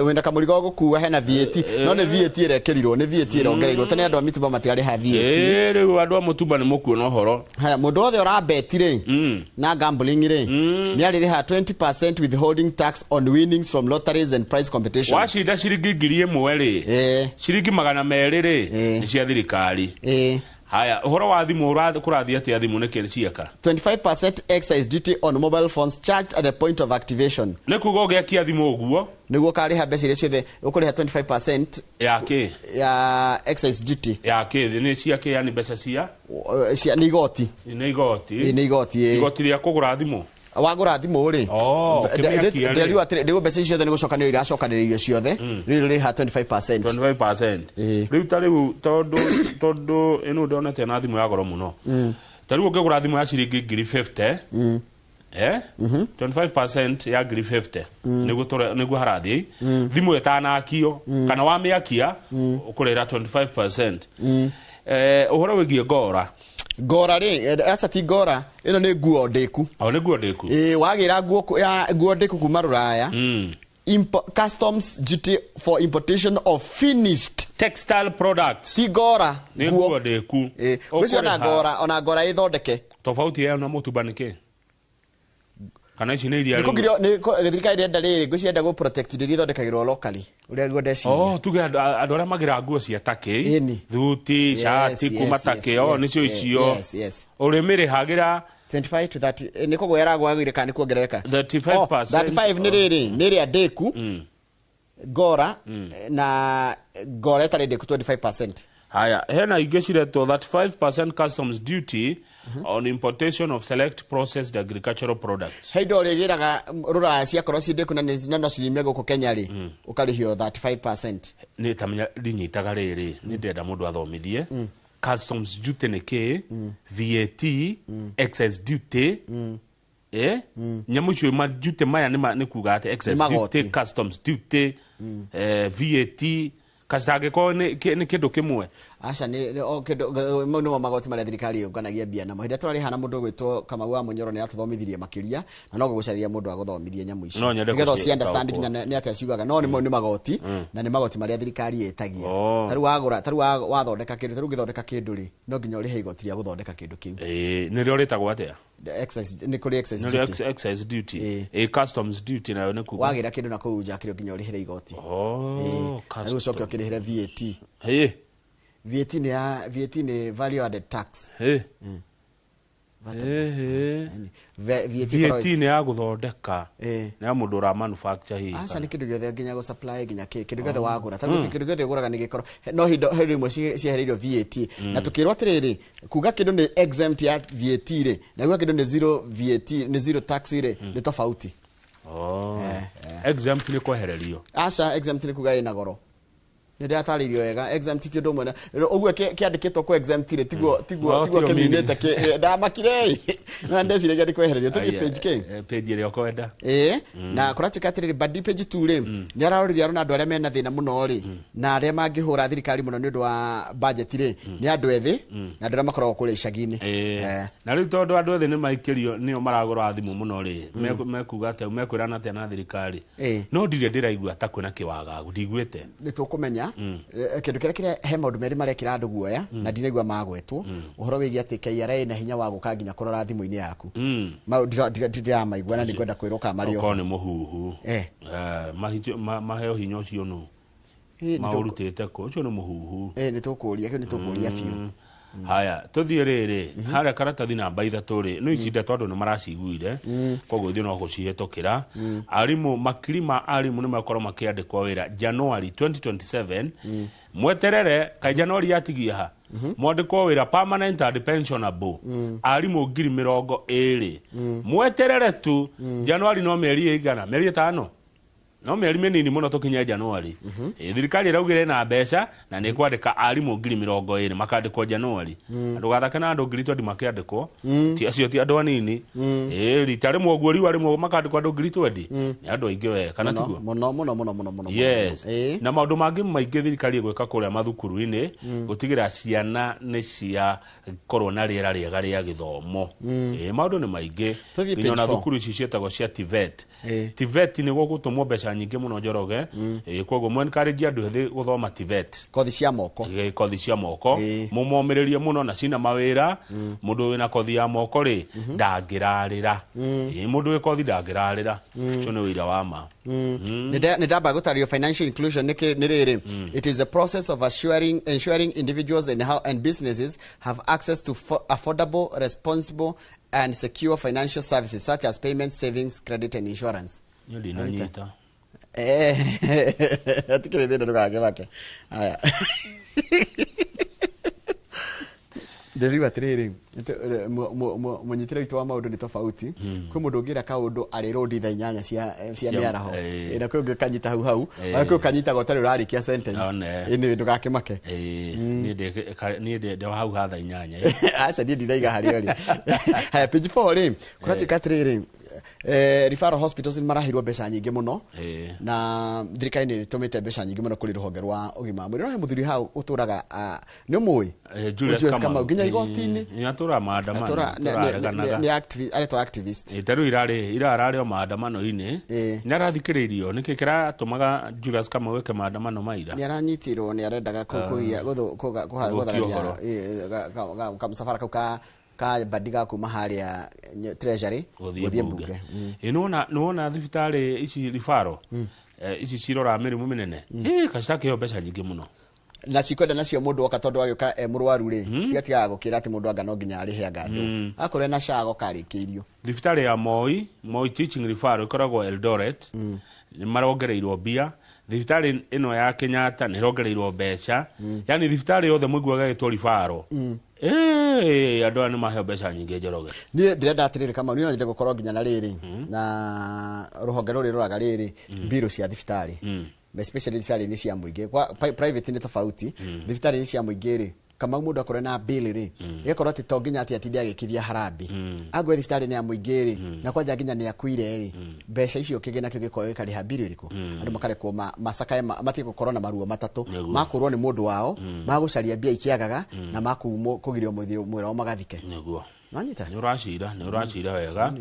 wenda kamũrigo gũkua hena VAT no nĩ VAT ĩrekĩrirwo nĩ VAT ĩrongereirwo tene andũ a mĩtumba matirarĩha VAT. Rĩu andũ a mũtumba nĩ mũkuona ũhoro. Haya mũndũ wothe ũrabeti rĩ na gambling rĩ nĩ arĩrĩha 20% withholding tax on winnings from lotteries and prize competitions. Wacinda ciringi 1,000 rĩ ciringi 200 rĩ ni cia thirikari. Haya uhoro wa thimu kũrathia atĩa thimu nĩ kĩrĩ ciaka 25% excise duty on mobile phones charged at the point of activation. Nĩ kuga ũgĩakia thimu ũguo nĩguo karĩha mbeca iria ciothe ũkũrĩha 25% ya kĩ ya excise duty ya kĩ nĩ ciake yani mbeca cia nĩ igoti nĩ igoti rĩa kũgũra thimu wagũra thimũ rĩ ndĩrĩu mbeca ciothe nĩ gũcokanĩrĩrio iracokanĩrĩrio ciothe rĩrĩha 25%. Rĩu ta rĩu tondũ ĩno ndonete na thimũ ya goro mũno ta rĩu ũngĩgũra thimũ ya ciringi 50 25% ya 50 nĩguo harathiĩ thimũ ĩtanakio kana wamĩakia ũkũrĩra 25%. Ũhoro wĩgiĩ ngora rĩ acha ti ngora ĩno nĩ nguo ndĩku nĩ nguo ndĩku wagĩra nguo ndĩku kuma Rũraya customs duty for importation of finished textile products ti ngora nĩ nguo ndĩku ũcio ona ngora ĩthondeke tofauti yao na mũtumba nĩkĩ kana ici nĩ iria nĩ thirikari ĩrenda rĩrĩ ngwĩcienda gũ protect indo iria ithondekagĩrwo locally ũrĩa guo ndeciria tuge andũ arĩa magira nguo cia Turkey thuti shati kuma Turkey nĩcio icio ũrĩmĩrĩhagĩra 25 to 30 nĩ kũgũra yaragwagĩre kana nĩ kuongerereka 35% 35 nĩ rĩrĩ nĩ rĩa ndĩku ngora na ngora ĩtarĩ ndĩku 25%. Haya hena ingĩ ciretwo 35% customs duty on importation of select processed agricultural products. Heido rĩgĩraga Rũraya ciakorwo ciĩndĩku na no cirimie gũkũ Kenya rĩ ũkarĩhio 35%. Nĩ tamenya ndinyitaga rĩrĩ nĩ ndenda mũndũ athomithie customs duty nĩ kĩ VAT excess duty nyamũ icio ma duty maya nĩ kuga atĩ excess duty customs duty VAT kasitangĩkorwo nĩ kĩndũ kĩmwe aca nĩ kĩndũ no magoti marĩa thirikari yonganagia mbia na mahinda twarĩ hana mũndũ gwĩtwo Kamau wa Mũnyoro nĩ atuthomithirie makĩria na no gũgũcaria mũndũ agũthomithie nyamũ icio nĩgetha ũci understand nĩ atĩa ciugaga no nĩ magoti na nĩ magoti marĩa thirikari ĩtagia tarũ wathondeka kĩndũ tarũ ngĩthondeka kĩndũ rĩ no nginya ũrĩhe igoti rĩa gũthondeka kĩndũ kĩu nĩrĩo rĩtagwo atĩa nĩ kũrĩ excess duty customs duty nayo nĩ kuga wagĩra kĩndũ na kũu nja kĩrĩa nginya ũrĩhĩre igoti rĩu ũcoke ũkĩrĩhĩre VAT VAT nĩ value added tax VAT ni ya guthondeka na mundu ra manufacture hi acha ni kindu giothe nginya go supply nginya kindu giothe wagura ta kindu giothe uguraga ni gikoro no hindo rimwe ciehereirio VAT na tukirwa atiriri kuga kindu ni exempt ya VAT ri na kuga kindu ni zero VAT ni zero tax ri ni tofauti. Exempt ni kwehererio acha exempt ni kuga ina goro ni ndia taririo wega exempt ti ndomwe ogwo kiandikitwo ko exempt ri tigwo keminete ke ndamakire na ndecire gadi kwehererio tuki page ke page iri okwenda na kuratika atiriri badi page 2 ri ni ararori arona andu aria mena thina muno ri na aria mangihura thirikari muno ni ndu wa budget ri ni andu ethi na andu makoragwo kule icagini na riu tondu andu ethi ni maikirio nio maragura thimu muno ri mekuga ate mekwirana ate na thirikari no ndire ndiraigua ta kwina kiwagagu ndigwite ni tukumenya kindu kire he maundu meri marekira andu guoya na ndinaigua magwetwo uhoro wigi ati KRA na hinya wa guka nginya kurora thimu-ini yaku ndira maigua na ni kwenda kwiruka mario ko ni muhuhu maheo hinya ucio nu maurutite ko ucio ni muhuhu ni tukuria fiu haya tuthie riri haria karatathi namba 3 ri no icinda tondu ni maraciguire koguo thio no gucihetokira arimu makirima arimu ni makoro makiandikwa wira January 2027 mweterere ka January yatigia ha mwandikwa wira permanent and pensionable arimu 2020 mweterere tu January no meri igana meri 5 no meri menini muno tukinya January thirikari iraugire na mbeca na ni kwandika arimu 2020 makandikwa January andu gathake na andu 2020 makiandikwo ti acio ti andu anini ritare mwoguo riu arimu makandikwa andu 2020 ni andu aingi we kana tiguo muno yes na maundu mangi maingi thirikari gweka kuria mathukuru-ini gutigira ciana ni cia korwo na riera riega ria githomo maundu ni maingi nginya thukuru ici cietagwo cia TVET TVET ni gugutumwo mbeca nyingi muno Njoroge koguo mwe encourage andu ethi guthoma TVET kothi cia moko mumomererie muno na cina mawira mundu wina kothi ya moko ri ndangirarira mundu wi kothi ndangirarira cio ni wira wa ma ni daba gutario financial inclusion ni riri it is a process of ensuring individuals and businesses have access to affordable, responsible and secure financial services such as payment, savings, credit and insurance. Yodi nanyita. Atikire ndio ndogage bake. Aya. Ndiriwa tiriri munyitira itu wa maundu ni tofauti kwi mundu ngira kaundu ari rodi tha 8 cia miaraho ina kwi ngikanyita hau kwi kanyita gotari urarikia sentence ini ndugakimake ni de hau hatha 8 acha ndiraiga hari ori haya page 4 ri kuratika tiriri referral hospitals marahirwo mbeca nyingi muno na thirikari ni tumite mbeca nyingi muno kuri ruhonge rwa ugima mwiri no muthuri hau uturaga ni mui Julius Kamau nginya igoti-ini ni atura maandamano ni activist itaru irarari o maandamano-ini ni arathikiririo niki kiratumaga Julius Kamau weke maandamano maira ni aranyitirwo ni arendaga kuhathararia kamsafara kau ka badiga kuma haria treasury guthie bunge nuona thibitari ici rifaro ici cirora mirimu minene kashake yo mbeca nyingi muno na cikwenda nacio mundu oka tondu agioka murwaru ri cigatiga gukira ati mundu anga no nginya arihe andu akore na shago karikirio thibitari ya Moi teaching referral ikoragwo Eldoret ni marongereirwo bia thibitari ino ya Kenyatta ni rongereirwo mbeca yani thibitari yothe muiguaga gitwo referral andu ni maheo mbeca nyingi Njoroge ni ndirenda atiriri kama ni nyende gukorwo nginya na riri na ruhonge ruri roraga riri biro cia thibitari especially thibitari ni cia muingi kwa private ni tofauti thibitari ni cia muingi ri kama mundu akore na bill ri ikorwo ati to nginya ati atindi agikithia harambi agwe thibitari ni ya muingi ri na kwanja nginya ni akuire ri mbeca icio kigena kio gikoyo kariha bill iriku andu makarekwo masakae matike gukorwo na maruo matatu makurwo ni mundu wao magucaria bia ikiagaga na makugirio mwira o magathike niguo nanyita ni uracira wega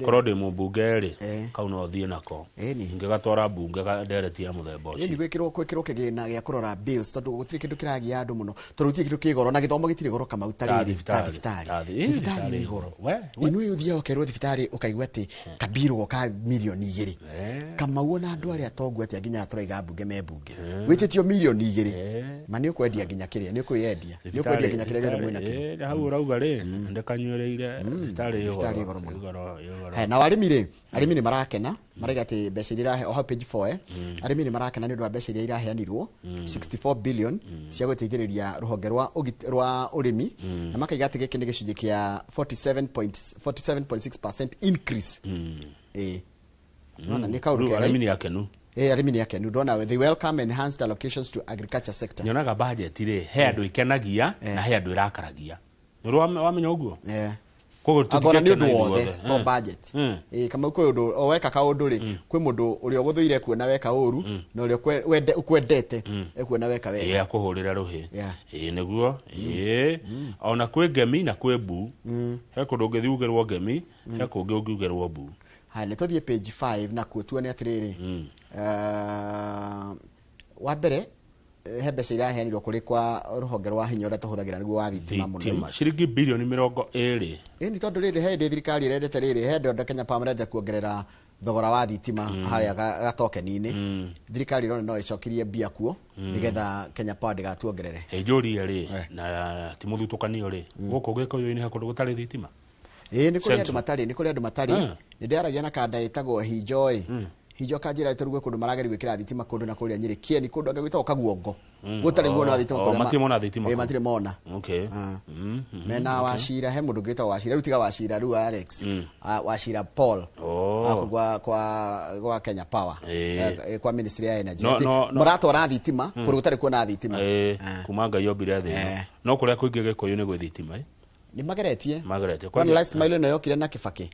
korwo ndi mumbunge ri kau no thie nako ingigatwara bunge ka direct ya muthemba ucio ni gwikirwo kigina gia kurora bills tondu gutiri kindu kiragia andu muno tondu ti kindu kigoro na githomo gitiri goro kama utariri thibitari igoro inu yuthia okerwo thibitari ukaigwa ati kabiru ka milioni 2 kama wona andu aria tongu ati nginya aturaiga bunge mebunge wititio milioni 2 mani ukwendia nginya kiria ni ukwendia nginya kiria githe mwina hau urauga ri ndeka banywereire itari igoro. Na arimi ni marakena marega ati mbeca iria irahe o page 4 arimi ni marakena ni ndo mbeca iria iraheanirwo 64 billion cia guteithĩrĩria ruhonge rwa urimi na makaiga ati giki ni gicunjĩ kia 47.6% increase. Nona ni kauru arimi ni akenu. Arimi ni akenu ndona they welcome enhanced allocations to agriculture sector. Nyonaga budget ri he andu ikenagia na he andu irakaragia. Nuru wamenya uguo? Agora ni undu wothe to budget. Kama uko undu oweka ka undu ri kwi mundu uri oguthuire kuona weka uru na uri ukwendete ekuona weka wega. Akuhurira ruhi. Niguo. Ona kwi ngemi na kwi mbu. He kundu ngithiugerwo ngemi, he kungi ungiugerwo mbu. Ha ni tothie page 5 na kutuone atiriri. Wa mbere he mbeca iraheanirwo kuri kwa ruhonge rwa hinya uria tuhuthagira niguo wa thitima muno ciringi bilioni 20 ni tondu riri he thirikari irendete riri he ndo Kenya Power marenda kuongerera thogora wa thitima haria gatokeni-ini thirikari rone no icokirie mbia kuo nigetha Kenya Power digatuongerere njuri ri na timuthutukanio ri guku gikoyo-ini ha kundu gutari thitima ni kuri andu matari ni ndaragia na kanda itagwo Hijoi hijo kanjira turugue kundu marageri gwikira thitima kundu na kuria Nyeri Kieni kundu angegwita Kaguongo gutari guona thitima kundu matimona thitima matire mona mena washira he mundu gwita washira rutiga washira ru Alex washira Paul kwa Kenya Power kwa Ministry ya Energy muratora thitima kundu gutari kuona thitima kumanga yobire thina no kuria kuingi gikoyo ni gwe thitima ni mageretie kwa last mile no yokire na Kibaki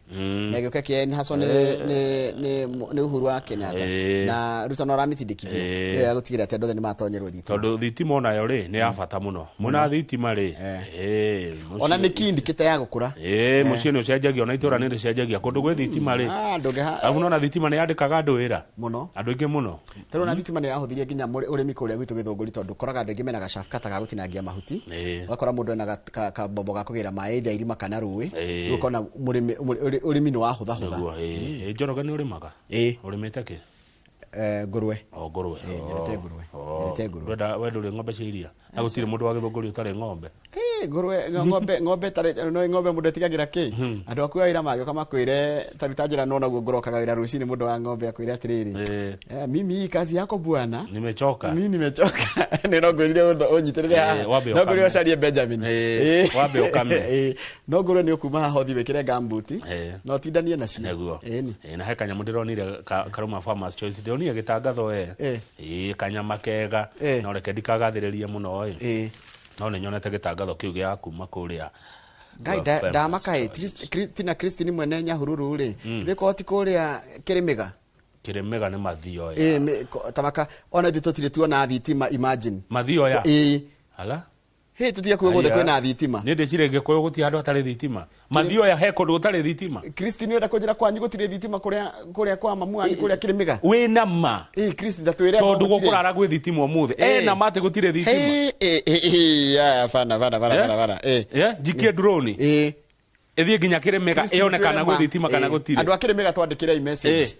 na gyoke ke ni haso ni Uhuru wa Kenyatta na Ruto no ramitindikithia yo yagutigira ate ndothe ni matonyerwo thitima tondu thitima ona yo ri ni ya bata muno muna thitima ri ona ni kindi kite ya gukura mucio ni ucenjagia ona itura ni ricenjagia kundu gwe thitima ri afu no na thitima ni yandikaga andu wira muno andu ingi muno tero na thitima ni yahuthirie nginya urimi kuria gwitu githunguri tondu koraga andu ingi menaga shafkata ga gutinangia mahuti wakora mundu ena ka bobo ga kugira mai ndia irima kana ruwi ukona urimi no ahutha njoroge ni urimaga urimite ki ngurwe ngurwe nyerete ngurwe wenda uri ng'ombe cia iria na gutire mundu wa githunguri utari ng'ombe ng'ombe tare no ng'ombe mundu atigagira ki andu akuwa ira magio kama kwire tabitajira no naguo ngorokaga wira rucini mundu wa ng'ombe akwire atiriri mimi kazi yako bwana nimechoka nino ngurire unyitirire no ngurire ocarie Benjamin wabe ukame no ngurire ni ukuma hothi wekire gambuti no tindanie nacio neguo na he kanyamå ndä ronire karuma Farmers Choice ndionire gä tangatho kanyama kega no reke ndikagathä rä rie må no no nä nyonete gä tangatho kä u gä a kuma kå rä a ngai ndamaka tina Christine mwene Nyahururu ri thikoti kå rä a Kirimiga nä mathio tamaka ona thi tutire tuona thitima imagine mathio ya ala tutia kuo gothe kwena thitima ni ndicire ngikuyo guti andu atari thitima mathio ya he kundu gutari thitima Christine nda kunjira kwanyu gutire thitima kuria kwa mamu ani kuria Kirimiga wina ma Christine ndatwire tondu gukurara gwi thitima umuthe na mate gutire thitima ya fana jikie drone ethie nginya Kirimiga ione kana gwi thitima kana gutire andu Kirimiga twandikire message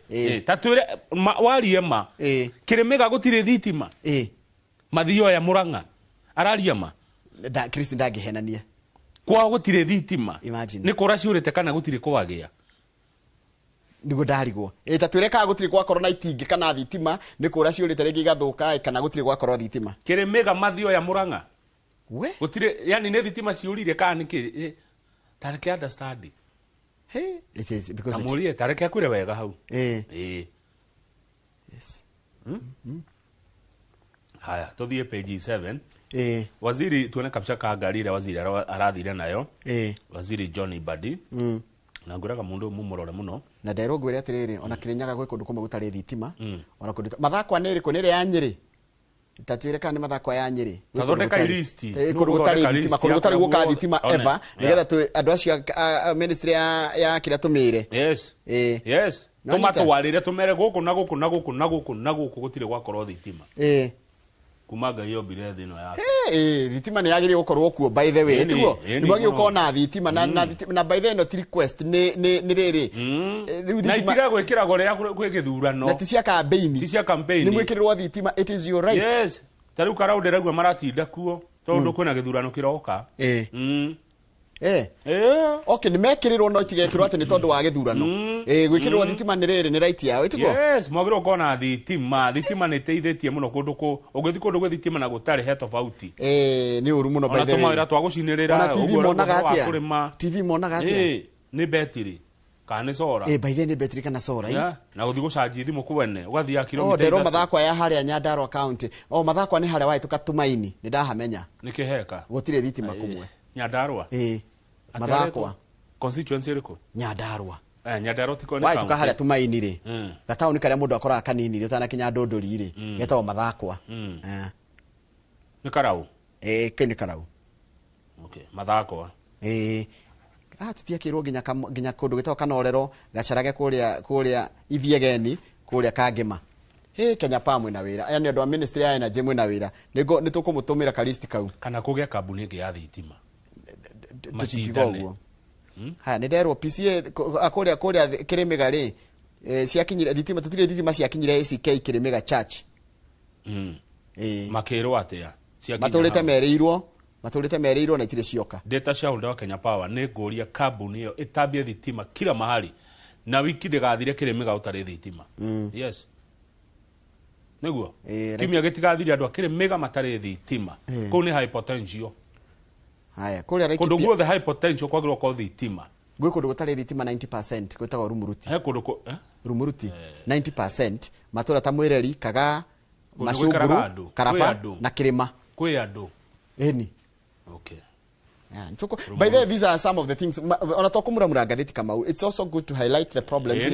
tatwire warie ma Kirimiga gutire thitima mathio ya Murang'a araria ma Christine ndagihenania kwa gutire thitima ni kura ciurite kana gutire kwagia nigo ndarigwo tatwire ka gutire kwa korona itingi kana thitima ni kura ciurite ringi gathuka kana gutire kwa korona thitima Kirimiga mathio ya Murang'a gutire yani ne thitima ciurire kana niki tareke understand it is because amurie tareke akwire wega hau yes haya tuthie page 7 waziri tuone kabisa ka ngari ira waziri arathire nayo waziri John Ibadi na nguraga mundu mumurore muno na ndero ngwire atiriri ona Kirinyaga gwe kundu kumwe gutari thitima ona kundu mathakwa niri kunire ya Nyeri tatwire kana mathakwa ya Nyeri tathondeka list kundu gutari thitima kundu gutari guka thitima ever nigetha tu andu acio ministry ya kira tumire yes tumatwarire tumere guku na guku na guku na guku na guku gutire gwakorwo thitima kumaga hiyo bile thino yake thitima ni yagiri gukorwo kuo by the way tiguo nibagi ukona thitima na by the way not request ni riri na itiga gwikira gore ya gwikithurano na tisia campaign ni mwikirirwo thitima it is your right tariu karaunde ragwa maratinda kuo tondu kwina githurano kiroka Okay, nimekirirwo no tigekirwo ati ni tondu wa githurano. Gwikirwo thitima ni riri ni right yao, itiko? Yes, mwagirwo kona thitima ni teithitie muno kundu ku ugithi kundu gwe thitima na gutari he tofauti. Ni uru muno by the way. Ona twa gucinirira TV monaga atia? TV monaga atia? Ni betiri. Kana sora. By the way ni betiri kana sora. Na guthi gucanji thimu kuwene ugathia kilomita. Ndero mathakwa ya haria Nyandarua county. Mathakwa ni haria waitu Katumaini. Ni ndahamenya. Ni kiheka. Gutire thitima kumwe. Nyandarua. Mathakwa. Constituency riko? Nyandarua. Nyandarua tiko ni county. Waitu kaharia Tumaini ri. Gatauni karia mundu akora kanini ri utana kinya Ndondori ri. Getao mathakwa. Ni Karau. Kini Karau. Okay, mathakwa. Tutiakirwo ginya kundu gitao Kanorero gacarage kuria Ithiegeni kuria Kangema. Kenya Power na wira. Aya ni andu a ministry ya energy mwe na wira. Ni tukumutumira kalisti kau. Kana kugia kabuni ngi ya thitima. Machitiguo. Haya ni nderwo PCA kuria Kirimiga ri. Ciakinyire thitima tutire thitima ciakinyire ACK Kirimiga Church. Makero atia. Maturite mereirwo na itire cioka. Data shareholder wa Kenya Power ni nguria kabuni iyo itambie thitima kila mahali na wiki ndigathire Kirimiga utari thitima. Yes. Neguo. Kimya getigathire andu Kirimiga matari thitima. Ko ni high potential. Haya, kuria Laikipia. Kundu guothe high potential kwagirwo ko thitima. Gwe kundu gutari thitima 90% gwetagwo Rumuruti. Rumuruti 90% matura ta Mwireri, Kaga, Macunguru, Karaba na Kirima. Kwe andu. Okay. By the way, these are some of the things. It's also good to highlight the problems in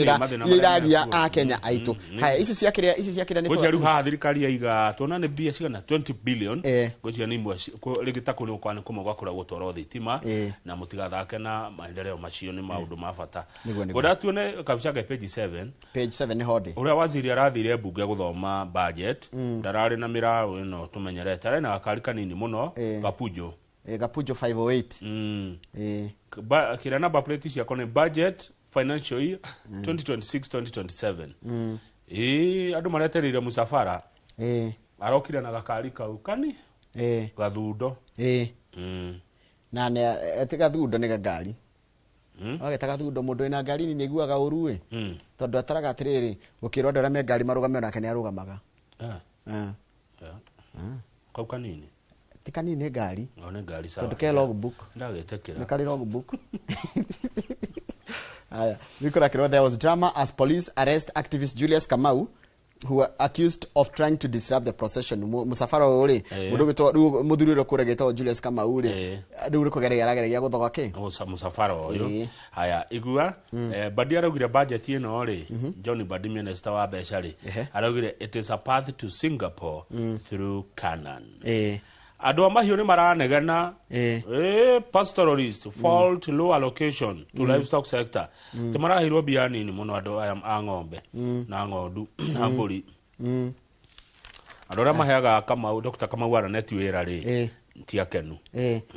Kenya aitu. Hai, isi siakira ni kwa ruha thirikari ya iga tona ne bia cigana 20 billion gocia ni mwa ligita kuni ukwane kuma gwakura gutwara thitima na mutigathake na maendeleo macio ni maundu mabata. Goda tuone kabisa ga page 7. Page 7 ni hodi. Uria waziri arathire bunge guthoma budget ndarari na mirawo ino tumenyerete na akari kanini muno Gapujo. Gapujo 508. Kira namba plate cia kone budget financial year 2026-2027. Andu mareterire musafara. Arokira na gakari kau kani? Gathundo. Na ne gathundo ni gagari. Agetaga thundo mundu ina ngari ni niguaga uru tondu ataraga atiriri gukirwa ndara me ngari marugame nake ni arugamaga. Kau kanini? Tikani ni ngari. One ngari sawa. Tondu ke logbook. Ndagetekera. Ni kali logbook. Aya, Nikora Kiro, there was drama as police arrest activist Julius Kamau, who were accused of trying to disrupt the procession. Musafara uri muthuriro kuregeta Julius Kamau uri nduri kugeregeregeria guthoga ki musafara uyu haya igua Badi arugire budget ino ri John Badi minister wa Beshari arugire it is a path to Singapore through Canaan. Adu amahio ni maranegana pastoralist fault low allocation to livestock sector tumarahirwo biani ni muno adu a ng'ombe na ng'ondu na mburi adora maheaga Kamau Dr. Kamau ara neti wira ri ti akenu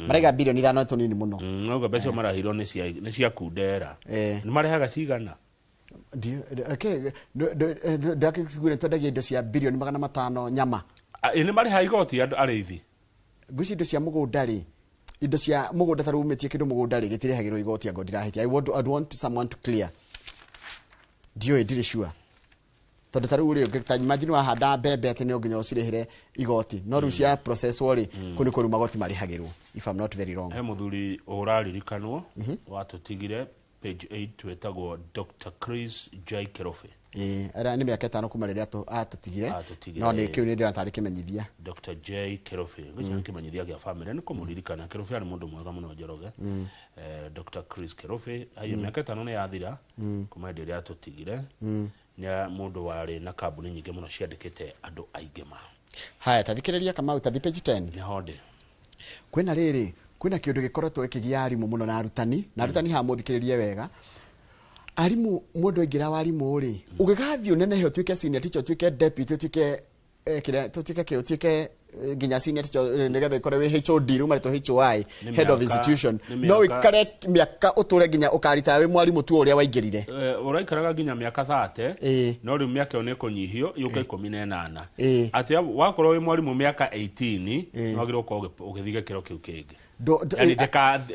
marega bilioni 5 to nini muno ngo beso marahirwo ni cia kundera ni marehaga cigana okay ndakigure tondagio indo cia bilioni 500 nyama ni mareha igoti arithi guci indo cia mugunda ri indo cia mugunda taru umetie kindu mugunda ri gitirehagirwo igoti ango ndirahitia I want someone to clear dio ndire sure tondu taru uri imagine wa handa mbembe ati ni nginya ucirehire igoti no ru cia process wori kuni kuri magoti marihagirwo if I'm not very wrong. He muthuri uraririkanwo watutigire page 8 twetagwo Dr. Chris J. Kerofe. Ara ni miaka 5 kuma riria atutigire no ni kiu ni ndira tari kimenyithia Dr. J. Kerofe nginya kimenyithia gia family ni kumuririkana Kerofe ari mundu mwega muno Njoroge. Dr. Chris Kerofe ayo miaka 5 ni yathira kuma ndiria atutigire ni mundu wari na kabuni nyingi muno ciandikite andu aingĩ ma. Haya tathikiriria Kamau tathi page 10 ni hode kwina riri kwina kiundu gikoretwo ikigia arimu muno na arutani ha muthikiririe wega arimu mundu ingira warimu ri ugigathio nenehe utuike senior teacher utuike deputy utuike utuike ginya senior teacher nigetha ikore we HOD ruma to HOI head of institution no ikare miaka uture ginya ukarita we mwarimu tu uria waingirire uraikaraga ginya miaka 30 no ri miaka one kunyihio yuka 18 ati wakorwo we mwarimu miaka 18 no agirwo ko ugithige kiro kiu kingi yani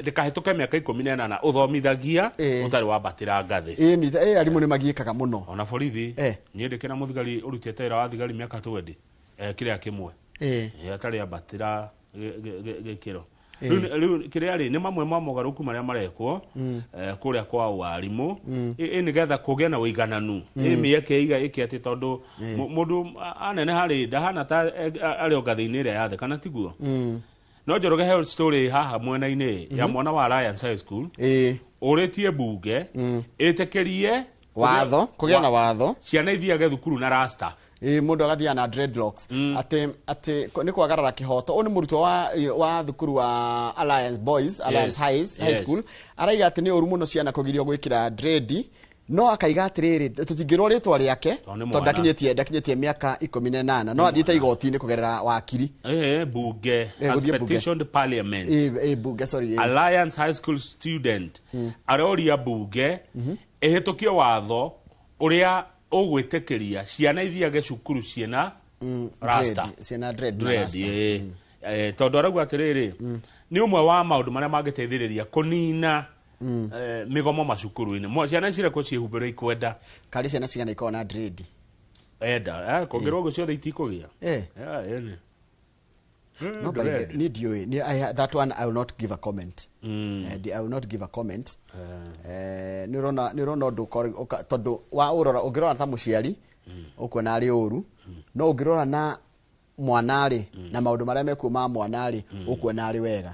ndikahituke miaka 18 uthomithagia utari wambatira ngathi ni arimu ni magiikaga muno ona borithi ni ndikena muthigari urutite wira wa thigari miaka 20 kiria kimwe atari ambatira gikiro riu kiria ri ni mamwe ma mogaruku maria marekwo kuria kwa warimu ni getha kugia na uigananu mieke ikiati tondu mundu anene hari ndahana ta ari ngathi-ini ria yathe kana tiguo no njoroge health story haha mwena-ini ya mwana wa Alliance High School uritie bunge itekerie watho kugia na watho ciana ithiage thukuru na rasta mundu agathia na dreadlocks ati ni kwagarara kihoto oni murutwo wa thukuru wa Alliance Boys Alliance High School araiga ati ni oru muno ciana kugirio gwikira dread no akaiga atiriri tutingirwo ritwa riake tondu ndakinyetie miaka 18 no athiite igoti-ini kugerera wakiri bunge as petitioned parliament bunge sorry Alliance High School student aroria bunge ehitukie watho uria ugwitekeria ciana ithiage cukuru ciena rasta ciena dread tondu arauga atiriri ni umwe wa maundu maria mangiteithiriria kunina migomo macukuru-ini ciana cirekwo ciĩhumbĩre ikwenda kari ciana cigana ikorwo na dread kongerwo ũguo ciothe itikugia no but need you that one I will not give a comment I will not give a comment ni rona ndu tondu wa urora ungirora ta muciari ukuona ari uru no ungirora na mwanari na maundu maria mekuo ma mwanari ukuona ari wega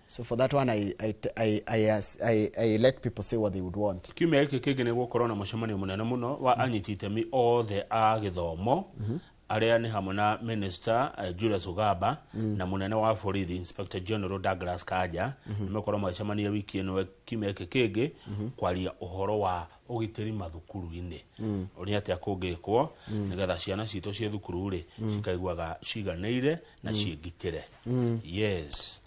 so for that one I let people say what they would want kiumia giki kingi ni gukorwo na mucemanio munene muno wa anyiti itemi othe a githomo aria ni hamwe na Minister Julius Ogamba na munene wa borithi Inspector General Douglas Kanja nimekorwo macemania wiki ino kiumia giki kingi kwaria uhoro wa ugitiri mathukuru-ini uria atia kungikwo nigetha ciana citu cia thukuru ri cikaiguaga ciganeire na ciengitire yes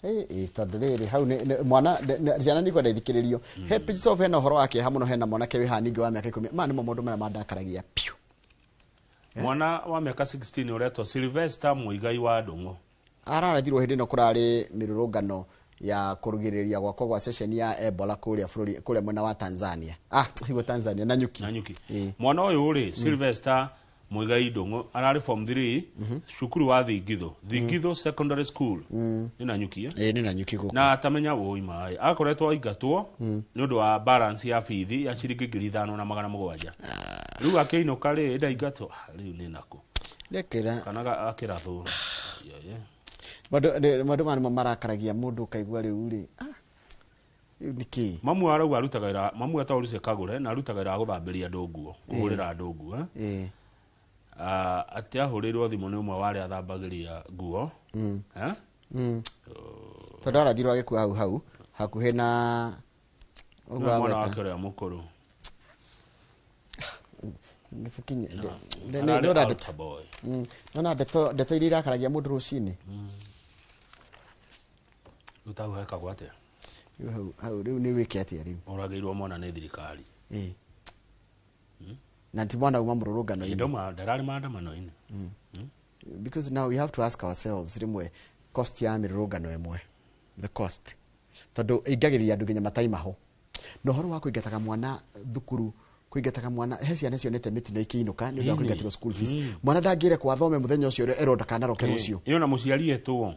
tondu riri hau mwana ciana ni kwenda ithikiririo he page of hena uhoro wake hamuno hena mwanake wi haningi wa miaka 10 ma nimo mundu mara mandakaragia piu mwana wa miaka 16 uretwo Sylvester Muigai wa Ndung'u ararathirwo hindi no kurari mirurungano ya kurugiriria gwakwa gwa session ya Ebola kuria mwena wa Tanzania higo Tanzania Nanyuki mwana uyu ri Sylvester Muigai Ndung'u arari form 3 cukuru wa Thingitho Secondary School ni Nanyuki ni Nanyuki guku na atamenya woima akoretwo aingatwo ni undu wa balance ya fithi ya ciringi 5,700 riu akiinuka ri ndaingatwo riu ni naku lekera kana akirathwo Madu manu marakaragia mundu kaigwa riu ri niki mamu arauga arutaga ira mamu ataurice kagure na arutaga ira guthambiria andu nguo kuhurira andu nguo ati ahurirwo thimu ni umwe wari athambagiria nguo tondu arathirwo agikua hau hakuhe na mwana wake uria mukuru ngikinye no ndeto iria irakaragia mundu rucini utaweka gwate hau riu ni wiki atia riu uragirwo mwana ni thirikari na ti mwana uma mururungano indoma ndarari maandamano-ini because now we have to ask ourselves rimwe cost ya mirurungano emwe the cost tondu ingagiriria andu nginya mataimaho no horo wa kuingataga mwana thukuru kuingataga mwana he ciana cionete mitino ikiinuka ni ndio kuingatirwo school fees mwana ndangire kwa thome muthenya ucio eronda kana roke rucio iyo na muciari etwo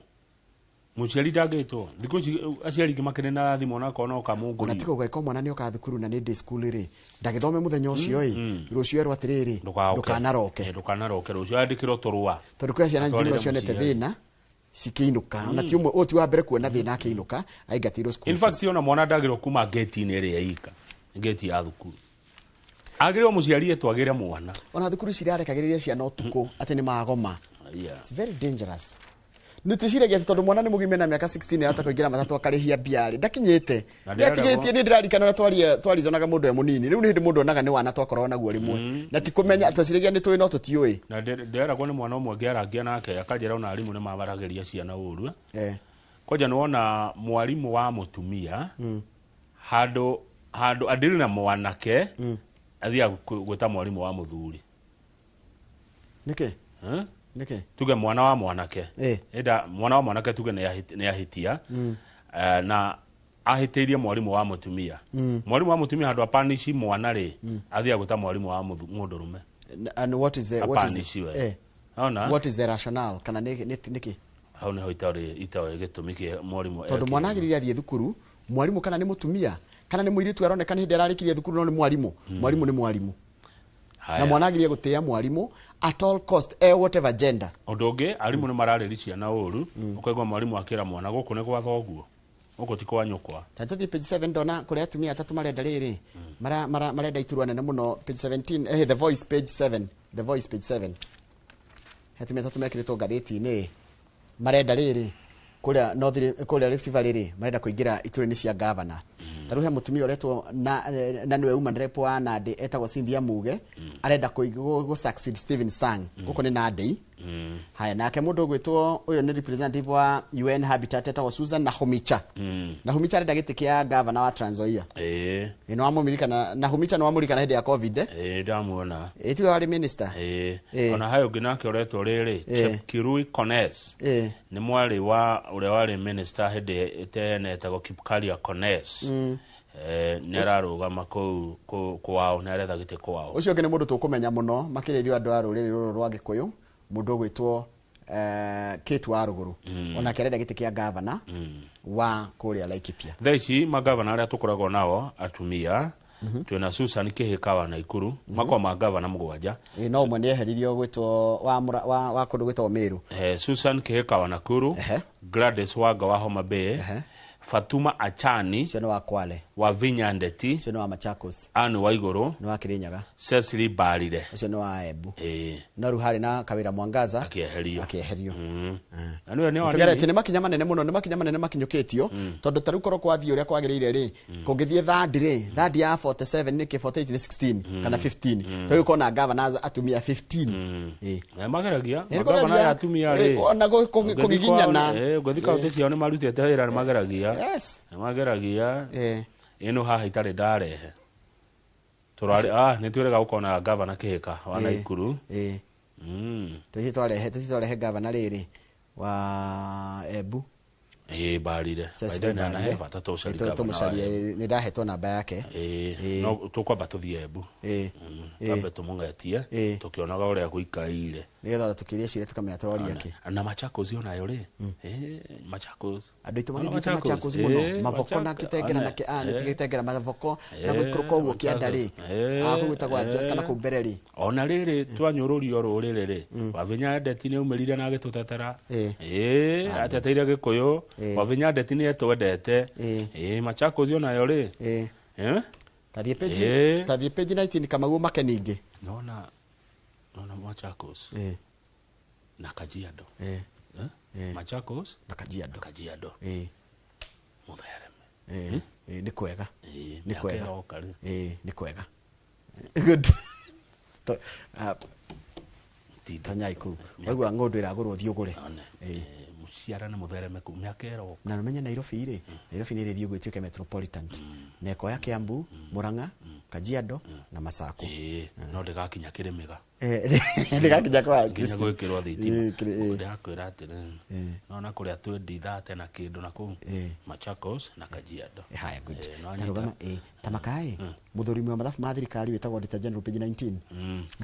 muciari ndangitwo thiko aciari ngimakene na thimo na kona okamungu na tiko gweka mwana ni oka thukuru na ni day school ri ndagithome muthenya ucio rucio erwa atiriri ndukanaroke rucio andikirwo turwa tondu kwa ciana nyingĩ cionete thina cikiinuka na ti umwe oti wa mbere kuona thina akiinuka aingatirwo school in fact ona mwana ndagirwo kuma gate-ini ĩrĩa ika gate ya thukuru agirwo muciari etwagire mwana ona thukuru cirarekagiriria ciana utuku ati ni magoma it's very dangerous nitishiragia tondu mwana ni mugime na miaka 16 hata kuingira matatu akarihia biari ndakinyite ndakinyite ni ndirarikana na twarizonaga mundu e munini riu ni hindi mundu onaga ni wana twakorwo naguo rimwe na ti kumenya twaciragia ni twi no tutiui na nderagwo ni mwana umwe ngiaragia nake akanjira ona arimu ni mabaragiria ciana uru koja ni wona mwarimu wa mutumia handu adili na mwanake athia gwita mwarimu wa muthuri nike nike tuge mwana wa mwanake eda mwana wa mwanake tuge ne yahitia na ahitirie mwalimu wa mutumia mwalimu wa mutumia handu apanishi mwana ri athia guta mwalimu wa mundurume. And what is the what is the rationale kana niki hau ni hoitari gitumike mwalimu tondu mwana agiriria athie thukuru mwalimu kana ni mutumia kana ni muiritu aronekana hindi ararikirie thukuru no ni mwalimu mwalimu ni mwalimu na mwana agiriria gutia mwalimu at all cost whatever gender. Odonge arimu ni marareri ciana uru ukaigwa mwalimu akira mwana guku ni gwa thoguo uko ti kwa nyukwa tatathi page 7 ndona kuria atumia atatu marenda riri marenda iturwa nene muno page 17 the voice page 7 the voice page 7 atumia atatu mekiritwo ngathiti-ini marenda riri kuria kuria Rift Valley marenda kuingira iturwa-ini cia governor taru he mutumia uretwo na niwe woman rep wa Nandi etagwo Cynthia Muge arenda go succeed Stephen Sang guko ni Nandi. Haya nake mundu gwitwo uyu ni representative wa UN Habitat etagwo Susan Nahumicha Nahumicha arenda giti kia governor wa Trans Nzoia ino amumirika na Nahumicha no amurika na hindi ya covid ndamuona etiwe wari minister ona hayo ginake uretwo riri Kirui Kones ni mwari wa uria wari minister hindi etene etagwo Kipkaria Kones nerarugama kwao neretha giti kwao ucio ngene mundu tukumenya muno makirithio andu a ruriri ruru rwa Gikuyu mundu gwitwo Kate wa Ruguru ona kerenda giti kia governor wa kuria Laikipia. Thaici magavana aria tukoragwo nao atumia twina Susan Kihika wa Naikuru mako magavana mugwanja no umwe ni eheririo gwitwo wa kundu gwitwo Meru Susan Kihika wa Nakuru Gladys Wanga wa Homa Bay Fatuma Achani sio wa Kwale wa Vinya Ndeti sio wa Machakos Anu wa Iguru no wa Kirinyaga Cecily Barire sio wa Embu no ruhari na Kawira Mwangaza akieherio anu ni wani tugere makinya manene muno ni makinya manene makinyuketio tondu taru koro kwa thio ria kwagirire ri kungithie thadi ya 47 ni 48 ni 16 kana 15 toyo kona governors atumia 15 mageragia governor ya atumia ri ona kugiginyana guthika uteci ni marutete wira ni mageragia mageragia ino haha itari ndarehe turari ni twirega gukona governor Kihika wa Naikuru tutitwarehe governor riri wa Embu Barire baidana na hefa tumucaria ni ndahetwo namba yake no tukwamba tuthie Embu tambe tumungetie tukionaga uria guikaire nigetha tukiria cire tukamenya turori yake na Machakos yo nayo ri Machakos andu itu magithite Machakos muno mavoko na kitengera na kiani tigitengera mavoko na gwikruka uguo kiandari agwitagwa Jessica na kumbereri ona riri twanyururio ruriri ri Wavinya Ndeti ni umirire na gitutetera ateteire Gikuyu Wavinya Ndeti ni etwendete Machakos yo nayo ri tathie page 19 kama guo makeninge nona Machakos na Kajiado Machakos na Kajiado muthereme ni kwega ni kwega ni kwega good tanyaiku waigua ngondu iragurwo thiugure muciara na muthereme ku miakero na numenya Nairobi ri Nairobi ni ri gwituike metropolitan neko ya Kiambu Murang'a Kajiado na Masako no ndigakinya Kirimiga ndigakinya kwa Kristo gwikirwo thitima ndakwira atiri no na kuria 2030 na kindu na ku Machakos na Kajiado haya good narugama tamakai muthurimi wa mathafu ma thirikari wetagwo Auditor General page 19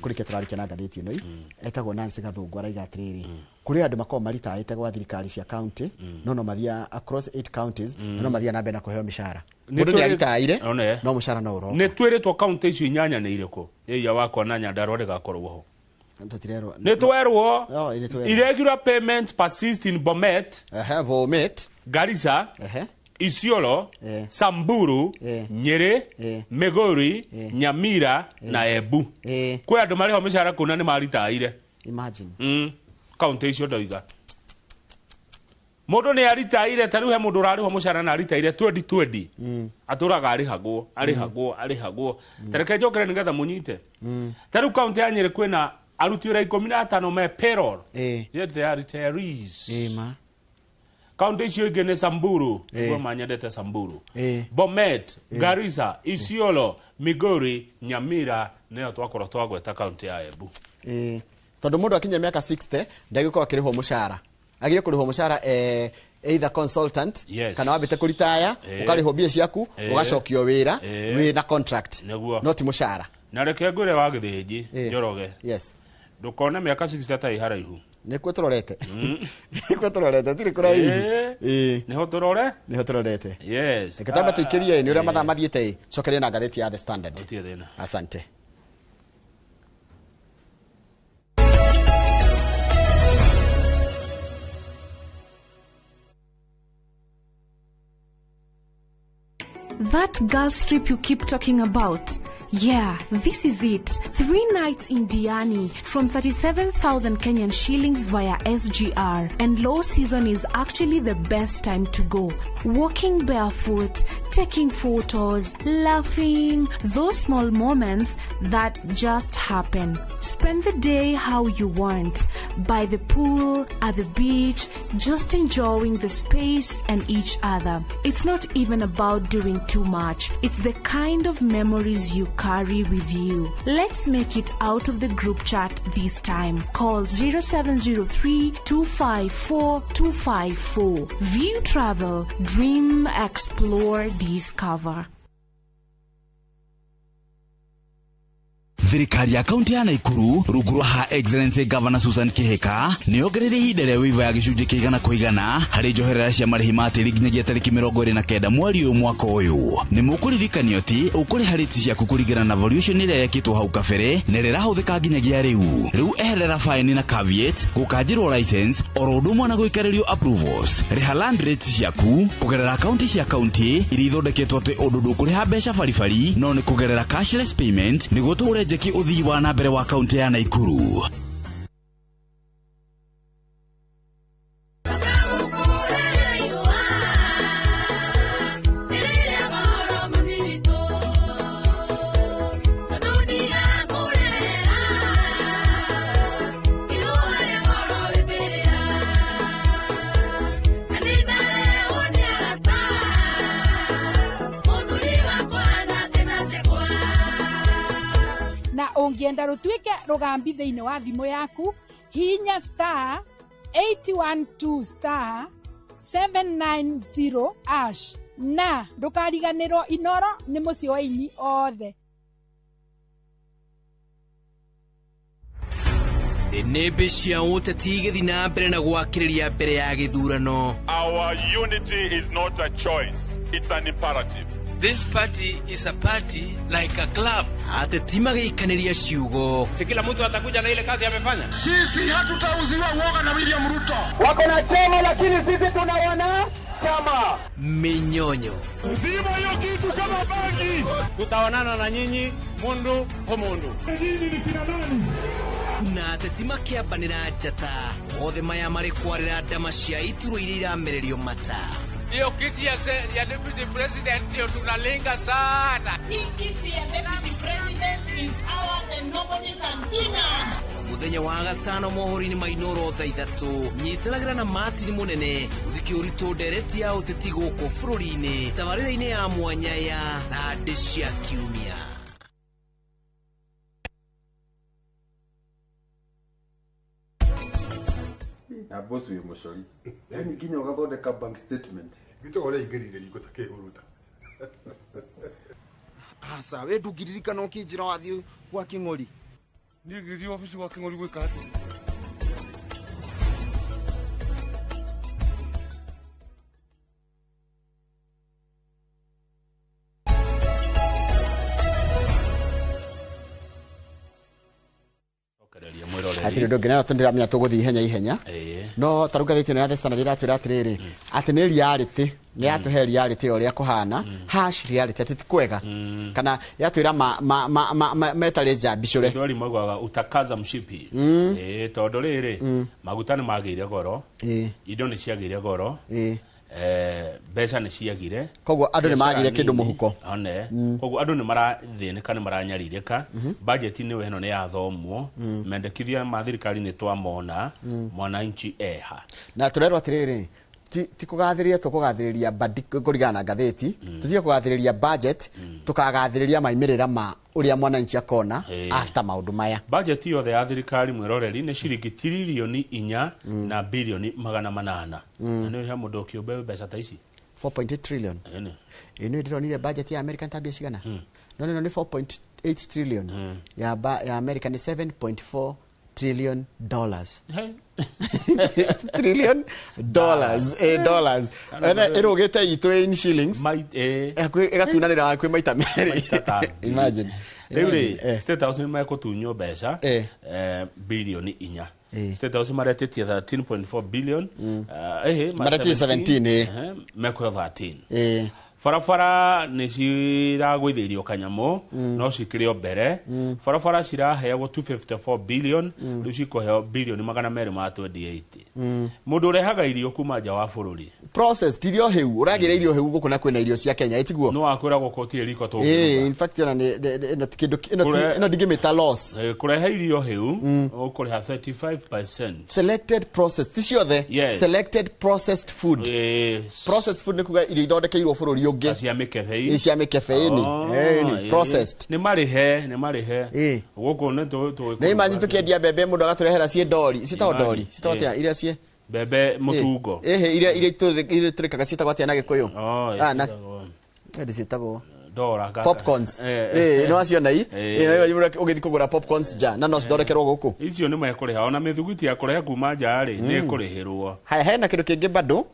kurike turarikia na ngathiti ino etagwo Nancy Gathungu araiga atiriri kuri andu makoma maritaite gwa thirikari cia county no mathia across 8 counties no mathia na mbena kuheo mishara mundu ni aritaire no mushara no uro ne twiritwo county icio inyanya ni iriko ya wakwa na Nyandarua rigakorwo ho ne twerwo irregular payments persist in Bomet Bomet Garissa Isiolo Samburu Nyeri Migori Nyamira na Embu kwe andu mari ho mishara kuna ni maritaire imagine county icio ndoiga mundu ni aritaire taru he mundu rari ho mushara na aritaire 2020 aturaga arihagwo tereke jokere nigetha munyite taru county ya Nyeri kwina aruti ura 15 me payroll yet they are retirees county icio ingi ni Samburu ngo manyendete Samburu Bomet Garissa Isiolo Migori Nyamira ne twakorwo twagweta county ya Embu tondu mundu akinya miaka 60 ndagikwa kirihwo mushara agire kurihwo mushara either consultant kana wabite kuritaya ukari hobie ciaku ugacokio wira wina contract not mushara na reke ngure wa githiji Njoroge ndukona miaka 60 tai haraihu nikuo turorete nikuo turorete tiri kurai niho turore niho turorete yes ekatamba tuikirie ni uria mathaa mathiete cokeria na ngatheti ya The Standard asante. That girls trip you keep talking about. Yeah, this is it. 3 nights in Diani from 37,000 Kenyan shillings via SGR. And low season is actually the best time to go. Walking barefoot, taking photos, laughing, those small moments that just happen. Spend the day how you want. By the pool, at the beach, just enjoying the space and each other. It's not even about doing too much. It's the kind of memories you carry with you. Let's make it out of the group chat this time. Call 0703 254 254. View Travel. Dream, explore, discover. Thirikari ya kaunti ya Naikuru rungu rwa ha Excellency Governor Susan Kihika ni ongereire ihinda rĩa wiva ya gĩcunjĩ kĩigana kũigana harĩ njoherera cia marĩhi ma tĩri nginyagia tarĩki 29 mweri ũyũ mwaka ũyũ. Nĩ mũkũririkanio atĩ ũkũrĩha rĩti ciaku kũringana na valuation ĩrĩa yekĩtwo hau kabere na ĩrĩa ĩrahũthĩka nginyagia rĩu. Rĩu eherera fine na caveat gũkanjĩrwo license oro ũndũ ũmwe na gũikarĩrio approvals. Rĩha land rates ciaku kũgerera akaunti cia kaunti iria ithondeketwo atĩ ũndũ ndũkũrĩha mbeca baribari no nĩ kũgerera cashless payment nĩguo tũrenjeki ũthii wa na mbere wa kaunti ya Naikuru. Ungienda rutuike rugambi thiini wa thimu yaku hinya star 812 star 790 ash na ndukariganirwo Inoro ni muci wa ini othe. Nĩmbe cia ũteti igĩthi na mbere na gwakĩrĩria mbere ya gĩthurano. Our unity is not a choice, it's an imperative. This party is a party like a club. Ateti magĩikanĩria ciugo. Si kila mtu atakuja na ile kazi amefanya. Sisi hatutauziwa uoga na William Ruto. Wako na chama lakini sisi tunawana chama. Minyonyo. Zima hiyo kitu kama bangi. Tutaonana na nyinyi mundu kwa mundu. Nyinyi ni kina nani? Na ateti makĩambanĩra njata. Othe maya marĩ kwarĩra ndama cia iturwa iria iramererio mata. Hiyo kiti ya deputy president ndio tunalenga sana. Hii kiti ya deputy president is ours and nobody can deny. Muthenya wa gatano mohoro-inĩ ma Inoro thaa 3 nyitanagĩra na Martin Munene gũthikia ũritũ ndereti ya ũteti gũkũ bũrũri-inĩ tabarĩra-inĩ ya mwanya ya Randĩ cia Kiumia. Boss we mushori. Yani kinya ugathondeka bank statement. Gito ole igirire igota kehuruta. Asa we ndungirika no kinjira wathi kwa King'ori. Ni ngiri office wa King'ori gwika ati. atiri ndo ngena tondira mya tuguthi ihenya no taruga thiti na The Standard iratwira atiriri ati ni reality ni atuhe reality oria kuhana hash reality ati kwega kana yatwira metale ja bicure ndori magwaga utakaza mshipi tondu riri maguta ni magire goro indo ni ciagire goro mbeca nĩ ciagire koguo andũ nĩ magire kĩndũ mũhuko one koguo andũ nĩ marathĩnĩka nĩ maranyarirĩka budget nĩ weno nĩ yathomwo mendekithia ma thirikari nĩ twamona mwananchi eha na tũrerwo atĩrĩrĩ ti kũgathĩrĩria tũkũgathĩrĩria kũringana na ngathĩti tũtige kũgathĩrĩria budget tũkagathĩrĩria maimĩrĩra ma uria mwananchi akona after maundu maya. Budget yothe ya thirikari mwiroreri ni ciringi trilioni 4 na bilioni 800. Na ni ha mundu kiumbe mbeca ta ici 4.8 trillion. Ino ndironire budget ya America tabia cigana. No ni 4.8 trillion. Ya America ni 7.4 trillion dollars. Trillion dollars. Dollars. Ana irogete itu in shillings. Igatunanira akwe maita meri. Imagine. State House ni maiko tunyo mbeca bilioni 4. State House maretetie 13.4 billion. Maretetie 17 meko 13. Farafara ni ciragwithirio kanyamo no cikirio mbere. Farafara ciraheagwo 254 billion riu cikoheo bilioni 228. Mundu urehaga irio kuma nja wa bururi process tirio heu uragira irio heu gukuna kwina irio cia Kenya itiguo no akwiragwo kotire riko to in fact yana ino kindu ino digimeta loss kureha irio heu ukuriha 35% selected process ticiothe selected processed food processed food nikuga irio ithondekeirwo bururi ungi cia mikefe ni processed ni marihe guku ne to na imanyi tukiendia bebe mundu agaturehera cie dori citodori citotia iria cie bebe mutungo iria turikaga citagwo atia na gikuyu na citagwo dora popcorns no aciona ugithi kugura popcorns ja na no cithondekerwo guku icio ni mekuriha ona mithuguti ya kureha kuma nja ri ni kurihirwo hena kindu kingi bado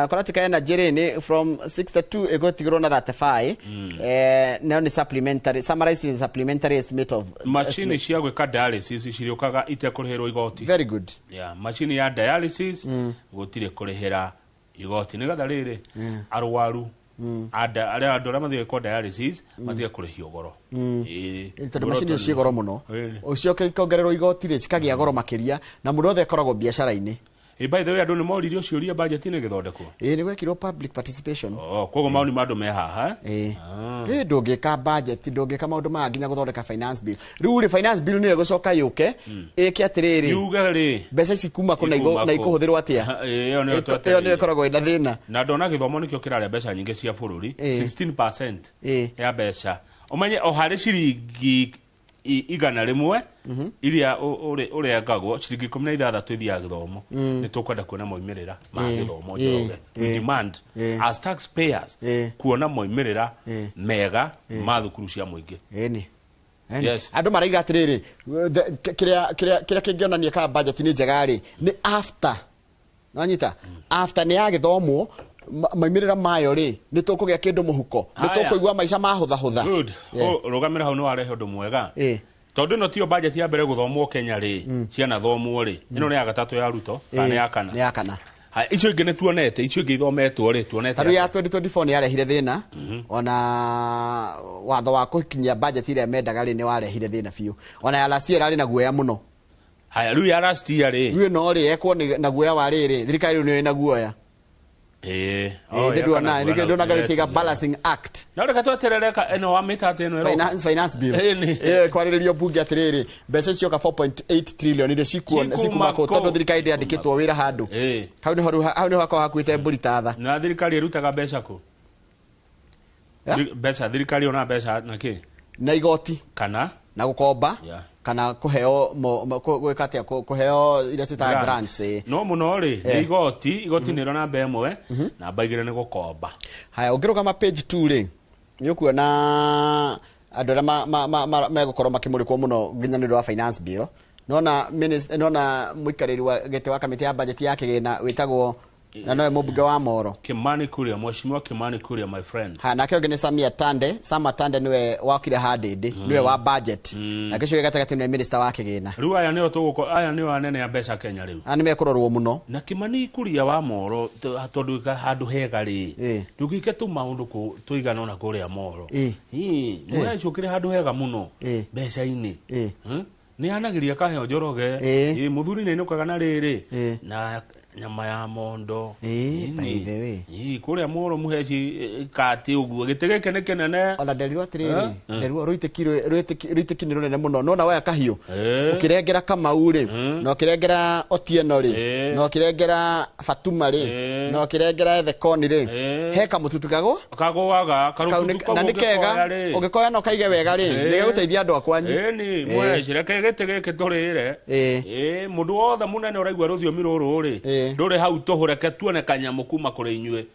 Koratika energy ni from 62 egotigro na 35 now ni supplementary summarizing supplementary estimate of machine cia gwika dialysis ciriokaga ite kurihirwo igoti very good machine ya dialysis gutire kurihira igoti ni gatha riri arwaru aria andu aria mathie kwa dialysis mathie kurihio goro tondu machine cio goro muno ucio kongererwo igoti ri cikagia goro makiria na mundu othe koragwo biashara-ini by the way andu ni moririo ciuria budget ni githondekwo ni gwekirwo public participation kogo mauni mandu me haha ndungika budget ndungika maundu ma nginya guthondeka finance bill riu ri finance bill ni egucoka yuke iki atiriri yuga ri mbeca cikuma kuna na ikuhuthirwo atia iyo ni ikoragwo ina thina na ndona githomo nikio kiraria mbeca nyingi cia bururi 16% ya mbeca umenye o hari ciringi igana rimwe iria urengagwo ciringi 16 ithia githomo ni tukwenda kuona moimirira ma githomo njoroge demand as taxpayers kuona moimirira mega ma thukuru cia muingi yes andu maraiga atiriri kiria kingionania ka budget ni njega ri ni after nanyita after ni ya githomo maimirira mayo ri ni tukugia kindu muhuko ni tukuigwa maica mahutha good rugamira hau ni warehe undu mwega tondu no tio budget ya mbere guthomwo Kenya ri ciana thomwo ri ino ni ya gatatu ya Ruto kana ya kana icio ingi ni tuonete icio ingi ithometwo ri tuonete taru ya 2024 ni yarehire thina ona watho wa kukinyia budget ile mendaga ri ni warehire thina fiu ona ya last year ari na guoya muno haya riu ya last year ri riu no ri ekwo na guoya wa riri thirikari ni ina guoya ndona gatiga balancing act na reka tweterereka eno wa mitatu eno finance bill kwariririo bunge atiriri mbeca cioka 4.8 trillion ire cikuma ko tondu thirikari yandikitwo wira handu hau ni hakwa hakuite mburi tatha na thirikari irutaga mbeca ku mbeca thirikari ona mbeca na ki na igoti kana na gukomba kana kuheo gwikatia kuheo ile tuta grants no muno ri igoti ni rona mbemwe na baigire ni gukomba haya ugiruka ma page 2 ri ni ukuona andu aria megukorwo makimurikwo muno nginya ni wa finance bill nona muikariri wa gete wa kamiti ya budget ya kigina witagwo na noe mubunge wa Moro Kimani Kuria mheshimiwa Kimani Kuria my friend na kio gene Samia Tande niwe wakire hadidi niwe wa budget na kisho gatagati ni minister wa kigina riu aya niyo tuguko aya niyo anene ya mbeca Kenya riu ani mekurorwo muno na Kimani Kuria wa Moro tondu handu hega ri ndugike tu maundu ku tuigana ona kuria Moro mwe chukire handu hega muno mbeca ini ni anagiria kaheo njoroge muthuri ni nukaga na riri na nyama ya mondo by the way kuria moro muheci kati uguo gitege kene kenene ona nderirwo atiriri nderirwo ruite kiniro nene muno nona waya kahiu ukirengera Kamau ri no kirengera Otieno ri no kirengera Fatuma ri no kirengera Thekoni ri he kamututu kagowaga karututu na nikega ugikoya no kaige wega ri nige guteithia andu akwanyu ni mwecire kegete kiturire mundu wothe munene uraigwa ruthiomi ruru ri ndure hau tuhureke tuone kanyamu kuma kuri inyue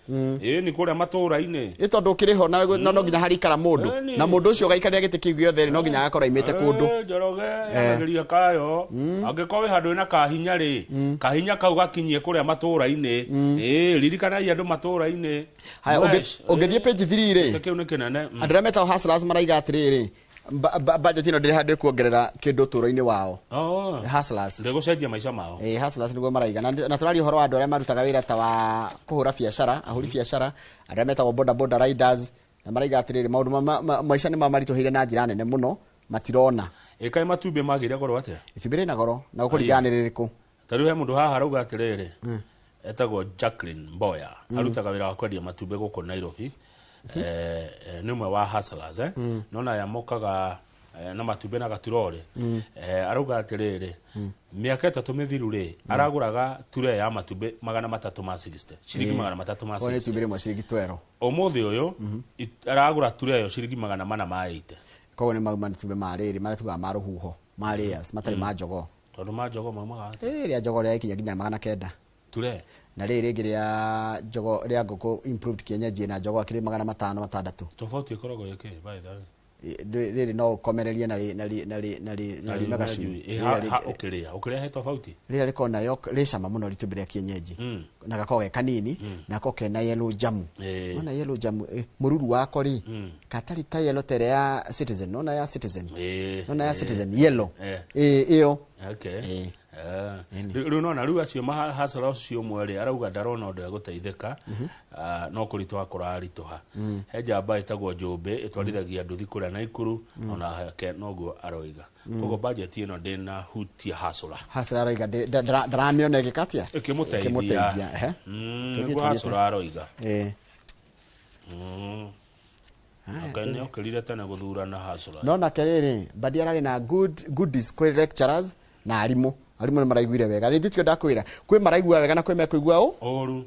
ni kuria matura-ini tondu ukiriho na no nginya harikara mundu na mundu ucio gaikaria giti kiu giothe no nginya agakora imite kundu njoroge yageria kayo angikowe handu na kahinya ri kahinya kau gakinyie kuria matura-ini ririkanai andu matura-ini haya ungithie page 3 ri kiu ni kinene andu aria metao hustlers maraiga atiriri budget ino ndiri handu kuongerera kindu turo-ini wao hustlers ndego cenjia maica mao hustlers niguo maraiga na turari uhoro wa andu aria marutaga wira ta wa kuhura biashara ahuri biashara andu aria metagwo boda riders na maraiga atiriri maundu maica ni mamarituhire na njira nene muno matirona kai matumbe magire goro atia ithibire na goro na ukurigana ririku tariu he mundu haha rauga atiriri etagwo Jacqueline Mboya arutaga wira wa kwendia matumbe guku Nairobi nimwe wa hustlers nona yamokaga na matumbe na gaturore arauga atiriri miaka 3 mithiru ri araguraga ture ya matumbe 360 shiringi 360 one tumbire mo shiringi 12 omuthi uyu aragura ture yo shiringi 480 kogo ni matumbe mariri maratuga maruhuho marias matari majogo tondu majogo mamaga ria jogo ria ikinya ginya 900 ture na riri ria jogo ria ngoko improved kienyeji na jogo akiri 500 tofauti ikorogo yake by the way riri no komereria na megashu ukiria he tofauti riri liko na yo rishama muno ritumbire ya kienyeji na gakoge kanini na koke na yellow jamu ona yellow jamu mururu wako ri katari ta yellow tere ya Citizen nona ya Citizen nona ya Citizen yellow iyo okay riu nona riu acio mahasara ucio mweri arauga ndarona undu aguteithika no kuritwa kurarituha he njamba itagwo Njumbi itwarithagia andu thikura na ikuru ona hake noguo aroiga kogo budget ino ndina hutia hasura aroiga ndaramiona igikatia ikimuteithia niguo hasura aroiga akane okirire tena guthurana hasura nona kerere badi arari na goodies kwe lecturers na arimu ni maraiguire wega ni thitio ndakwira kwi maraigua wega na kwi mekuigua oru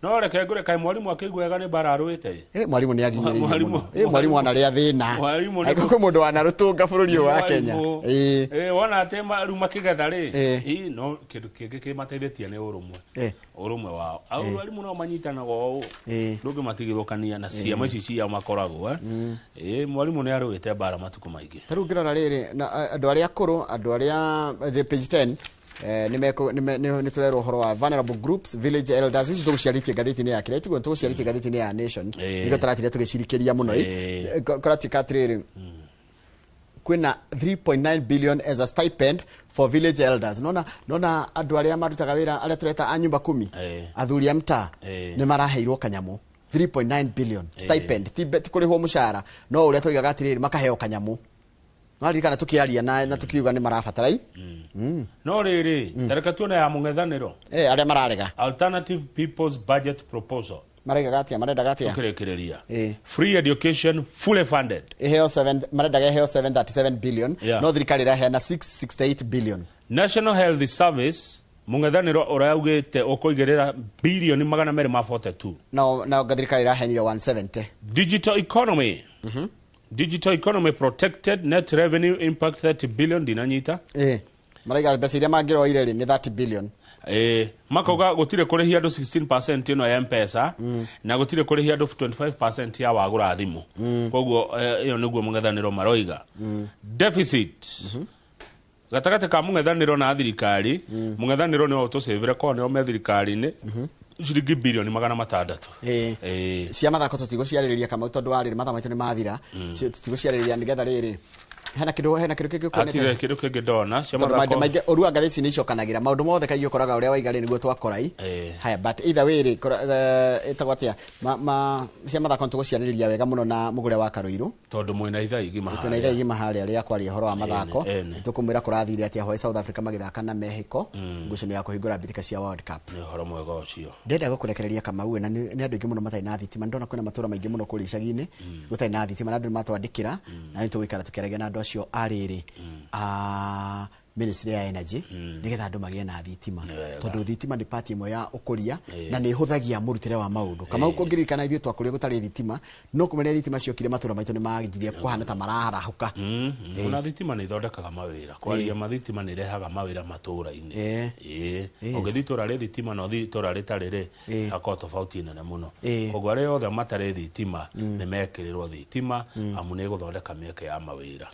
no reke ngure kai mwalimu akigua wega ni bararuite mwalimu ni aginyiririe muno mwalimu anaria thina aiko kwi mundu wanarutunga bururi wa Kenya wona atema ru makigetha ri no kindu kingi kimateithĩtie ni urumwe wao au mwalimu no manyitana go ndungi matigithukania na ciama ici cia makoragwo mwalimu ni aruite bara matuko maingi taru ngirora riri andu aria akuru andu aria the page 10 ni turero horo wa vulnerable groups village elders ici tuguciaritie ngathiti-ini ya kire tiguo tuguciaritie ngathiti-ini ya Nation nigo taratire tugicirikiria muno koratika tiriri kwina 3.9 billion as a stipend for village elders nona andu aria marutaga wira aria tureta a nyumba 10 athuri a mtaa ni maraheirwo kanyamu 3.9 billion stipend ti kurihwo mushara no uria tuigaga atiriri makaheo kanyamu marikana tukiaria na tukiuga ni marabatara no riri tareka tuone ya mung'ethaniro aria mararega alternative people's budget proposal marega gatia marenda gatia ukirekereria free education fully funded heo 7 marenda heo 737 billion no thirikari ra hena 668 billion national health service mung'ethaniro uraugite ukoigerera bilioni 242 na thirikari ra henire 170 digital economy digital economy protected net revenue impact 30 billion dinanyita maraiga pesa iria mangiroire ri ni 30 billion makoga gutire kurihia andu 16% ino ya M-Pesa na gutire kurihia andu 25% ya wagura thimu koguo iyo niguo mung'ethaniro maroiga deficit gatagate ka mung'ethaniro na thirikari mung'ethaniro ni otusevire ko ni o me thirikari-ini shiringi bilioni 600 cia mathako tutiguciaririria kama tondu wariri matha maitu ni mathira tutiguciaririria nigetha riri hena kido kingĩ kuonete atire kido kingĩ ndona cia mathako maingĩ orua ngathĩci nĩ icokanagira maũndũ mothe kaingĩ ũkoraga ũrĩa waiga nĩguo twakorai haya but either way ĩtagwo atĩa cia mathako tũgũciarĩrĩria wega mũno na mũgũre wa Karuiru tondũ mwĩna ithaa igima harĩa twĩna ithaa igima harĩa rĩa kwaria ũhoro wa mathako tũkũmwĩra kũrathire atĩa hoi South Africa magĩthaka na Mexico ngucanio ya kũhingũra mbĩtĩka cia World Cup nĩ ũhoro mwega ũcio ndenda gũkũrekereria Kamau na nĩ andũ aingĩ mũno matarĩ na thitima ndona kwĩna matũra maingĩ mũno kũrĩa icagi-inĩ gũtarĩ na thitima na andũ matwandĩkĩra na nĩ tũgũikara tũkĩaragia na andũ acio arĩrĩ Ministry ya Energy nigetha andũ magĩe na thitima tondũ thitima nĩ part ĩmwe ya ũkũria na nĩ ĩhũthagia mũrutĩre wa maũndũ kama ũkũngĩrĩkana ithuĩ twakũrĩa gũtarĩ thitima no kũmenya thitima ciokire matũra maitũ nĩ magirie kũhana ta maraharahuka ona thitima nĩ ithondekaga mawĩra kwaria mathitima nĩ rehaga mawĩra matũra-inĩ ũngĩthiĩ itũra rĩ thitima no thiĩ itũra rĩtarĩ rĩ hakorwo tofauti nene mũno koguo arĩa othe matarĩ thitima nĩ mekĩrĩrwo thitima amu nĩ gũthondeka mĩeke ya mawĩra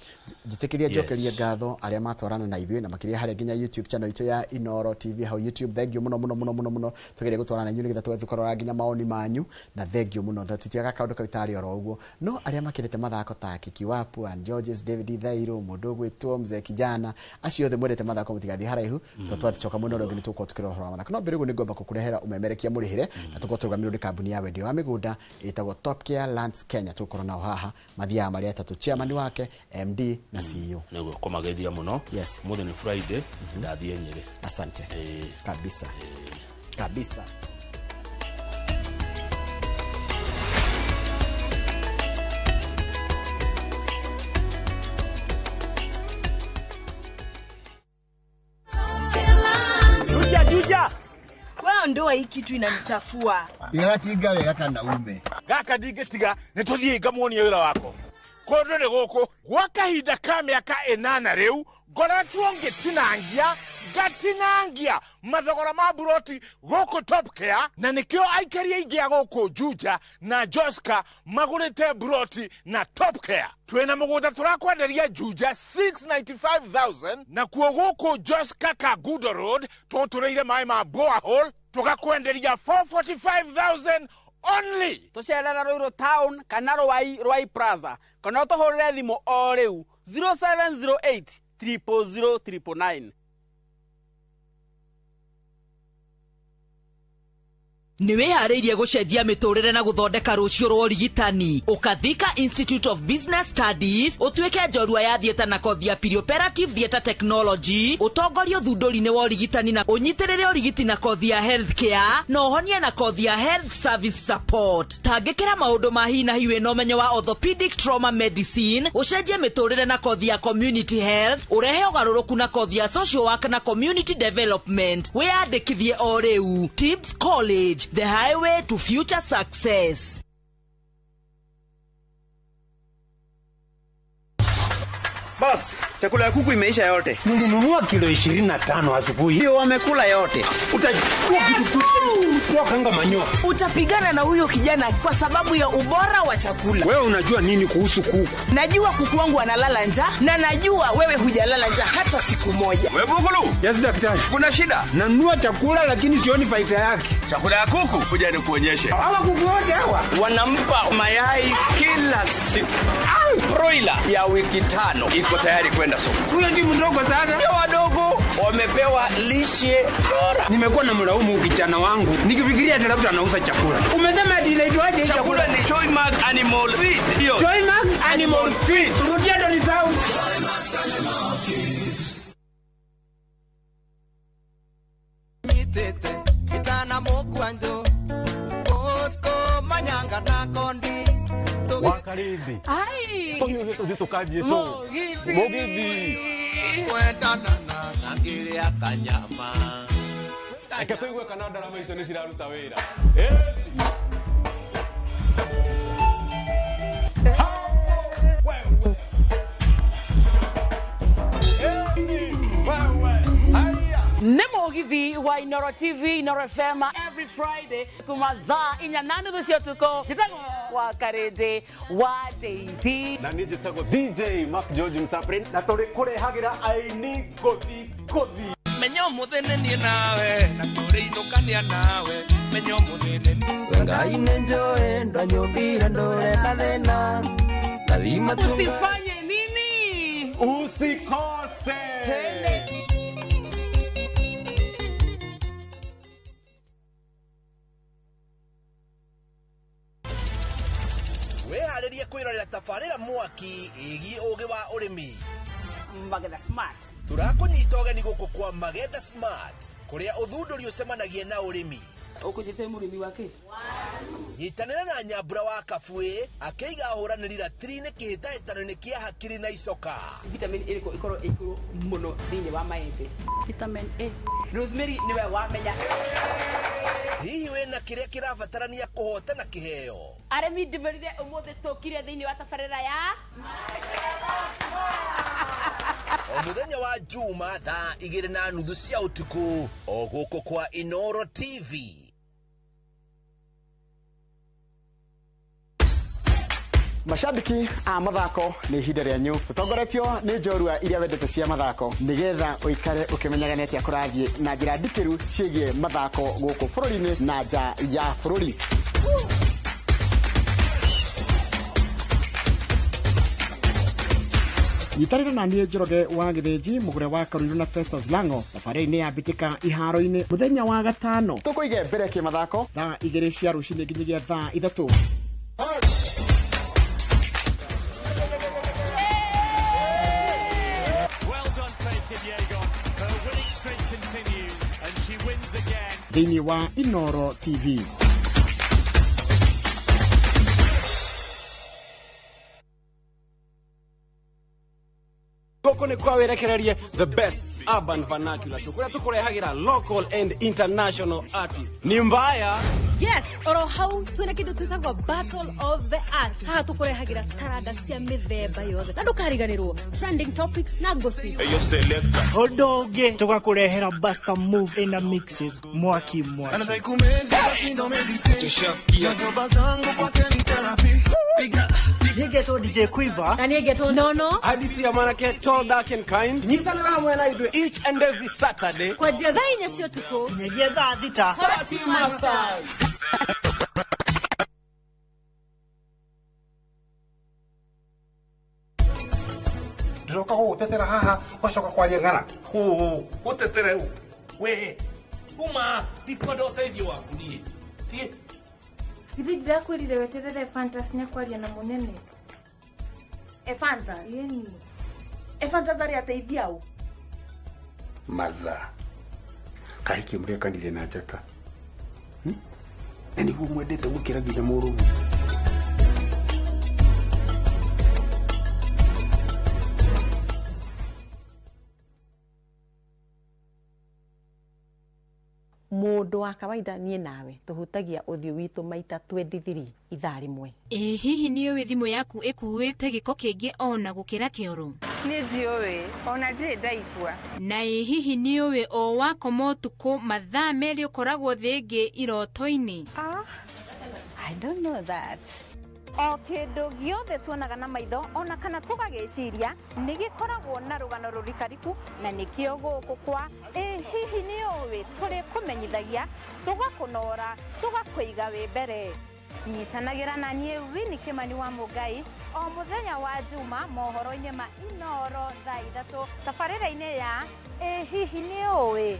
njĩtĩkĩria njokerie ngatho arĩa matwarana na ithuĩ na makĩria harĩa nginya YouTube channel itũ ya Inoro TV hau YouTube thengio mũno tugerie gũtwarana na inyuĩ nĩgetha tũgũkorora nginya maoni manyu na thengio mũno tũtiaga kaũndũ kaitari oro ũguo no arĩa makĩrĩte mathako ta Kikiwapu and Georges David Thairo mũndũ gwĩtwo Mzee Kijana acio othe mwendete mathako mũtigathiĩ haraihu twathicoka mũno rĩngĩ nĩtũkorwo tukĩrora ũhoro wa mathako no mbere ũguo nĩngomba kũkũrehera umemerekia mũrĩhĩre na tũkorwo tũrũgamĩrĩirwo nĩ kambuni ya wendia wa mĩgũnda ĩtagwo Top Care Lands Kenya tũkorwo nao haha mathiaga marĩa atatũ chairman wake MD na CEO nĩguo kũmageithia mũno mũthenya ni Friday ndathie Nyeri asante kabisa kabisa Juja wewe ndoa hii kitu inanitafua igatiga wega kana ume gaka ndigetiga nituthie ngamuonia wira wako kondo ni guku gwa kahinda ka miaka 8 riu ngoretwo ngatinangia mathogora ma buroti guku Top Care na nikio aikari aingi a guku Juja na Joska magurite buroti na Top Care twena mugunda turakwenderia Juja 695,000 na kuo guku Joska Kagudo Road tutureire mai ma borehole tukakwenderia 445,000 only tucerera Ruiru town kana Rwai Plaza kana tuhurire thimo o riu 0708 00009 Niweharĩirie gũcenjia mĩtũrĩre na gũthondeka rũciũ rwa ũrigitani Ukathika Institute of Business Studies utuĩke njorua ya thieta na kothi ya Perioperative Theatre Technology utongorio thundũri-inĩ wa ũrigitani na ũnyitĩrĩre ũrigiti na kothi ya Healthcare na ũhonie na kothi ya Health Service Support tangĩkĩra maũndũ ma hi na hi wĩna ũmenyo wa Orthopedic Trauma Medicine ũcenjie mĩtũrĩre na kothi ya Community Health urehe ũgarũrũku na kothi ya Social Work na Community Development wĩyandĩkithie o rĩu Tibbs College, the highway to future success. Boss, chakula ya kuku imeisha yote. Nilinunua kilo 25 asubuhi. Hiyo wamekula yote. Utachukua kitu kanga manyoa. Utapigana na huyo kijana kwa sababu ya ubora wa chakula. Wewe unajua nini kuhusu kuku? Najua kuku wangu analala njaa na najua wewe hujalala njaa hata siku moja. Wewe Bugulu? Yes daktari. Kuna shida? Nanunua chakula lakini sioni faida yake. Chakula ya kuku kuja nikuonyeshe. Hawa kuku wote hawa wanampa mayai kila siku. Broiler ya wiki 5 iko tayari kwenda soko. Huyo ni mdogo sana. Ni wadogo wamepewa lishe bora. Nimekuwa na mlaumu kijana wangu nikifikiria ati labda anauza chakula. Umesema ati inaitwaje? Chakula ni Joymax Animal Feed. Ndio. Joymax Animal Feed. Rudia ndo ni sawa. Joymax Animal Feed. Nitete kitana mokwanjo. Osko manyanga na kondi. Wakaridi. Ai. Toyo yetu tukaje so. Mogithi. Kwenda na ngiri ya kanyama. Eka tuigwe kana ndarama icio ni ciraruta wira. Nemogithi wa Inoro TV, Inoro FM every Friday kuma thaa 8:30 cia tuko jitagwo wa Karede wa Daisy na nije tago DJ Mark George Msaprin na tuli kurehagira aini kothi menyo muthene nie nawe na tuli inukania nawe menyo muthene ngai nenjoe ndanyobira ndore na thena lazima usifanye nini Usikose. Weharirie kwirorera tafarira mwaki igi ugi wa urimi Magetha Smart. Turakunyita ugeni guku kwa Magetha Smart kuria uthunduri ucemanagie na urimi. Ukujite murimi wake. Nyitanira na Nyambura wa Kabwe akeiga huraniri ratiri-ini kihitahitano-ini kia hakiri na icoka. Vitamin A ikoro muno thiini wa maembe. Vitamin A. Rosemary niwe wamenya. Hihi wena kiria kirabatarania kuhotana kiheo. Aremi ndimerire umuthi tukire thiini wa tabarira ya Omuthenya wa Juma thaa 2:30 cia utuku o guku kwa Inoro TV. Mashabiki a mathako ni ihinda rĩanyu tutongoretio ni njorua iria wendete cia mathako nigetha uikare ukimenyaga neti akurathie na njira ndikiru ciĩgie mathako guku bũrũri-inĩ na nja ya bũrũri. Yitarira na niĩ Njoroge wa Gĩthĩnji mugure wa Karuiru na Festus Lango thabarĩ-inĩ ya mbĩtĩka iharo-inĩ mũthenya wa gatano tũkũige mbere kĩmathako thaa 2 cia rũcinĩ nginyagia thaa 3. Thĩinĩ wa Inoro TV. Goko ni kwa werekererie the best urban vernacular show kuria tukurehagira local and international artists. Ni mbaya. Yes, oro hau twina kindu twitagwo Battle of the Arts. Haha tukurehagira taranda cia mithemba yothe. Na ndukariganirwo trending topics na gossip. Eyo selector. Odoge tugakurehera Buster Move in the mixes mwaki. Nigeto DJ Quiver. Na nigeto Nono. Hadisi ya manake tall, dark and kind. Nyitanira hamwe na idwe each and every Saturday. Kwa jadha inya sio tuko. Nyegia dha dhita. Party Masters. Ndoka gutetera haha ugacoka kwaria ng'ara. Utetere u. We. Uma, ndikwenda uteithio waku nie. Tie. Hivi ndirakwirire weterere Fantas nyakwaria na munene. Fanta, yeni. Fanta zari ateithia u. Matha. Kahiki mrekanire na njata. Nĩ guo mwendete gukira nginya mũrũgu. Mundu wa kawaida nie nawe tuhutagia uthio witu maita 23 ithaa rimwe. Hihi ni owe thimu yaku ikuwite giko kingi ona gukira kioro? Ni ndiwe ona ndire ndaigua. Na hihi ni owe o wakoma utuku mathaa meri ukoragwo thingi iroto-ini? I don't know that. O kindu giothe tuonaga na maitho ona kana tugagiciria ni gikoragwo na rugano rurikariku na nikio guku kwa hihi ni owe turi kumenyithagia tugakunora tugakwiga wi mbere. Nyitanagira na nie Winnie Kimani wa Mugai o muthenya wa Juma mohoro-ini ma Inoro thaa 3 tabarĩra-inĩ ya hihi ni owe.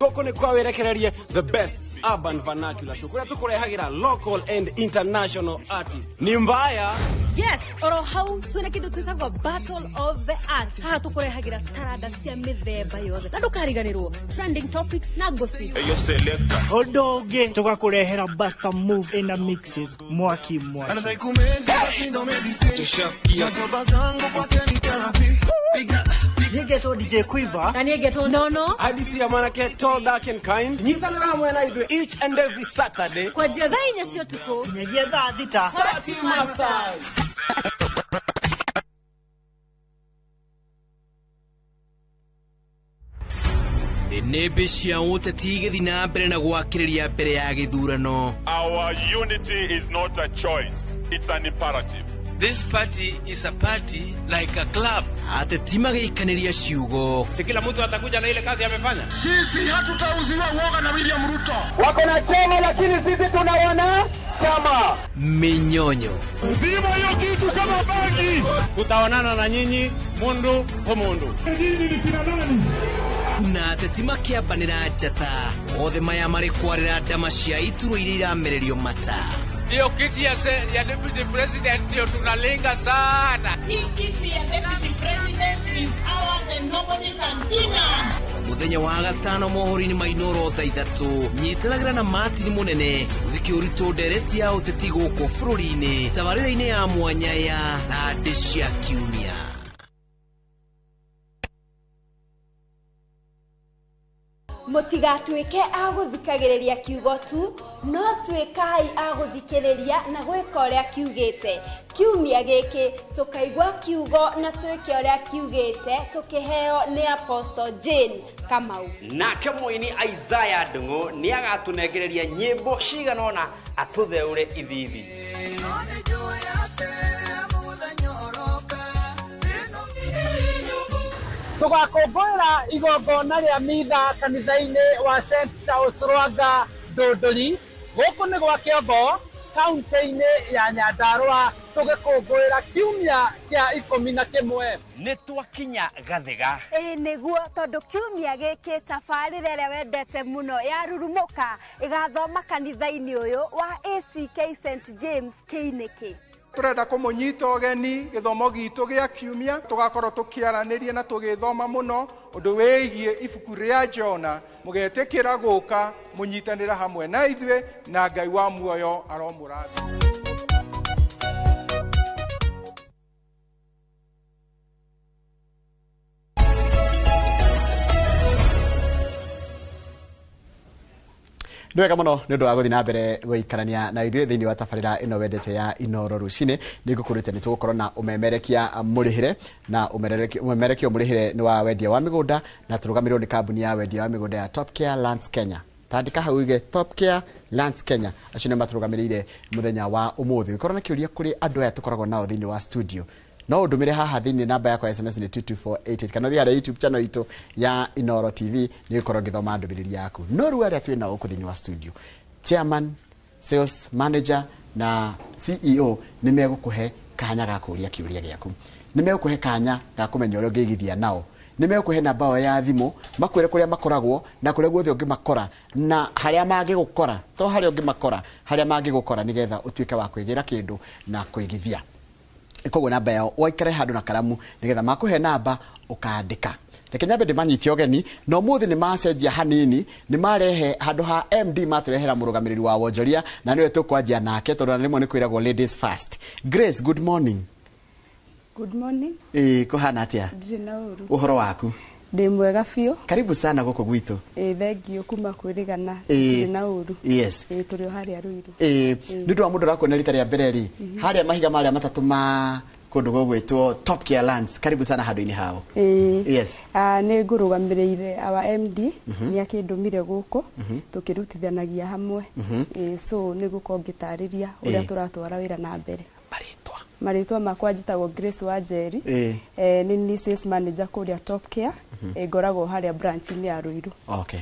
Goko ni kwa werekererie the best urban vernacular show kuria tukurehagira local and international artists. Ni mbaya. Yes, oro hau twina kindu twitagwo Battle of the Arts. Haha tukurehagira taranda cia mithemba yothe. Na ndukariganirwo trending topics na gossip. Eyo selector. Odoge tugakurehera Buster Move in the mixes mwaki. Nigeto DJ Quiver. Na nigeto Nono. Hadisi ya manake tall, dark and kind. Nyitanira hamwe na idwe each and every Saturday. Kwa jadha inya sio tuko. Nyegia dha dhita. Party Masters. Nebe cia uteti igithi na mbere na gwakiriria mbere ya githurano. Our unity is not a choice, it's an imperative. This party is a party like a club. Ateti magikaniria ciugo. Si kila mtu atakuja na ile kazi amefanya. Sisi hatutauziwa uoga na William Ruto. Wako na chama lakini sisi tuna wanachama. nyama. Minyonyo. Zima hiyo kitu kama bagi. Tutaonana na nyinyi mundu kwa mundu. Nyinyi ni kina nani? Na tetima kiambanira njata othe maya mari kwarira ndama cia ituro iria iramererio mata. Hiyo kiti ya deputy president ndio tunalenga sana. Hii kiti ya deputy president is ours and nobody can touch us. Muthenya wa gatano mohori-ini ma Inoro thaa 3 nyitiragira na Martin Munene uthiki uritu ndereti ya uteti guku bururi-ini tabarĩra-inĩ ya mwanya ya Rande cia Kiumia. Mutigatuike aguthikagiriria kiugo tu no tuikai aguthikiriria na gwika uria kiugite. Kiumia giki tukaigwa kiugo na twike uria kiugite tukiheo ni Apostle Jane Kamau. Nake muini Isaiah Ndungu ni agatunengereria nyimbo ciganona atutheure ithithi. Tugakũngũĩra igongona rĩa mitha kanitha-inĩ wa St Charles Rwanga Ndũndũri. Gũkũ nĩ gwa Kĩongo, kaunti-inĩ ya Nyandarũa, tũgĩkũngũĩra kiumia kĩa 11. Nĩ twakinya Gathiga. Nĩguo tondũ kiumia gĩkĩ tabarĩra ĩrĩa wendete mũno ya Rurumuka ĩgathoma kanitha-inĩ ũyũ wa ACK St James Kĩinĩkĩ. Turenda kumunyita ogeni githomo gitu gia kiumia tugakorwo tukiaraniria na tugithoma muno undu wigie ibuku ria Jona mugetikira guka munyitanira hamwe na ithwe na Ngai wa muoyo aromurathi. Ndwega muno nĩ ũndũ wa gũthiĩ na mbere gũikarania na ithuĩ thĩinĩ wa tabarĩra ĩno wendete ya Inoro Rũcinĩ. Nĩngũkũrĩte nĩ tũgũkorwo na ũmemerekia mũrĩhĩre na ũmemerekia mũrĩhĩre nĩ wa wendia wa mĩgũnda na tũrũgamĩrĩrwo nĩ kambuni ya wendia wa mĩgũnda ya Top Care Lands Kenya. Tandĩka hau ige Top Care Lands Kenya, acio nĩ matũrũgamĩrĩire mũthenya wa ũmũthĩ. Gĩkorwo na kĩũria kũrĩ andũ aya tũkoragwo nao thĩinĩ wa studio. No ndumire haha thini namba yakwa SMS ni 22488 kana thia YouTube channel itu ya Inoro TV ni gũkorwo ngĩthoma ndũmĩrĩri yaku. No rĩu arĩa twĩna gũkũ thĩinĩ wa studio, chairman, sales manager na CEO nĩ megũkũhe kanya ga kũria kĩũria gĩaku. Nĩ megũkũhe kanya ga kũmenya ũrĩa ũngĩigithia nao. Nĩ megũkũhe namba yao ya thimũ, makwĩre kũrĩa makoragwo na kũrĩa guothe ũngĩmakora na harĩa mangĩgũkora, to harĩa ũngĩmakora, harĩa mangĩgũkora nĩgetha ũtuĩke wa kwĩgĩra kĩndũ na kwĩgithia. Koguo namba yao waikare handu na karamu nigetha makuhe namba ukandika. Reke nyambe ndĩmanyitie ogeni no mũthĩ nĩ macenjia hanini, nĩ marehe handũ ha MD matũrehera mũrũgamĩrĩri wa wonjoria na nĩwe tũkwanjia nake tondũ na rĩmwe nĩ kwĩragwo ladies first. Grace, good morning. Good morning. Kũhana atĩa? Ndirĩ na ũru. Ũhoro waku? Ndĩ mwega biũ. Karibu sana gũkũ gwitũ. Thengio kuma kwĩrĩgana. Ndirĩ na ũru. Yes. Tũrĩ o harĩa Ruiru. Nĩ ũndũ wa mũndũ arakuona rita rĩa mbere rĩ, harĩa mahiga marĩa matatũ ma kũndũ gũgwĩtwo Top Care Lands. Karibu sana handũ-inĩ hao. Yes. Nĩ ngũrũgamĩrĩire our MD nĩ akĩndũmire gũkũ tũkĩrutithanagia hamwe. So nĩ gũkorwo ngĩtarĩria ũrĩa tũratwara wĩra na mbere. Marĩtwa makwa njĩtagwo Grace Wanjeri. Nĩ sales manager kũrĩa Top Care. Ngoragwo harĩa branch-inĩ ya Ruiru. Okay.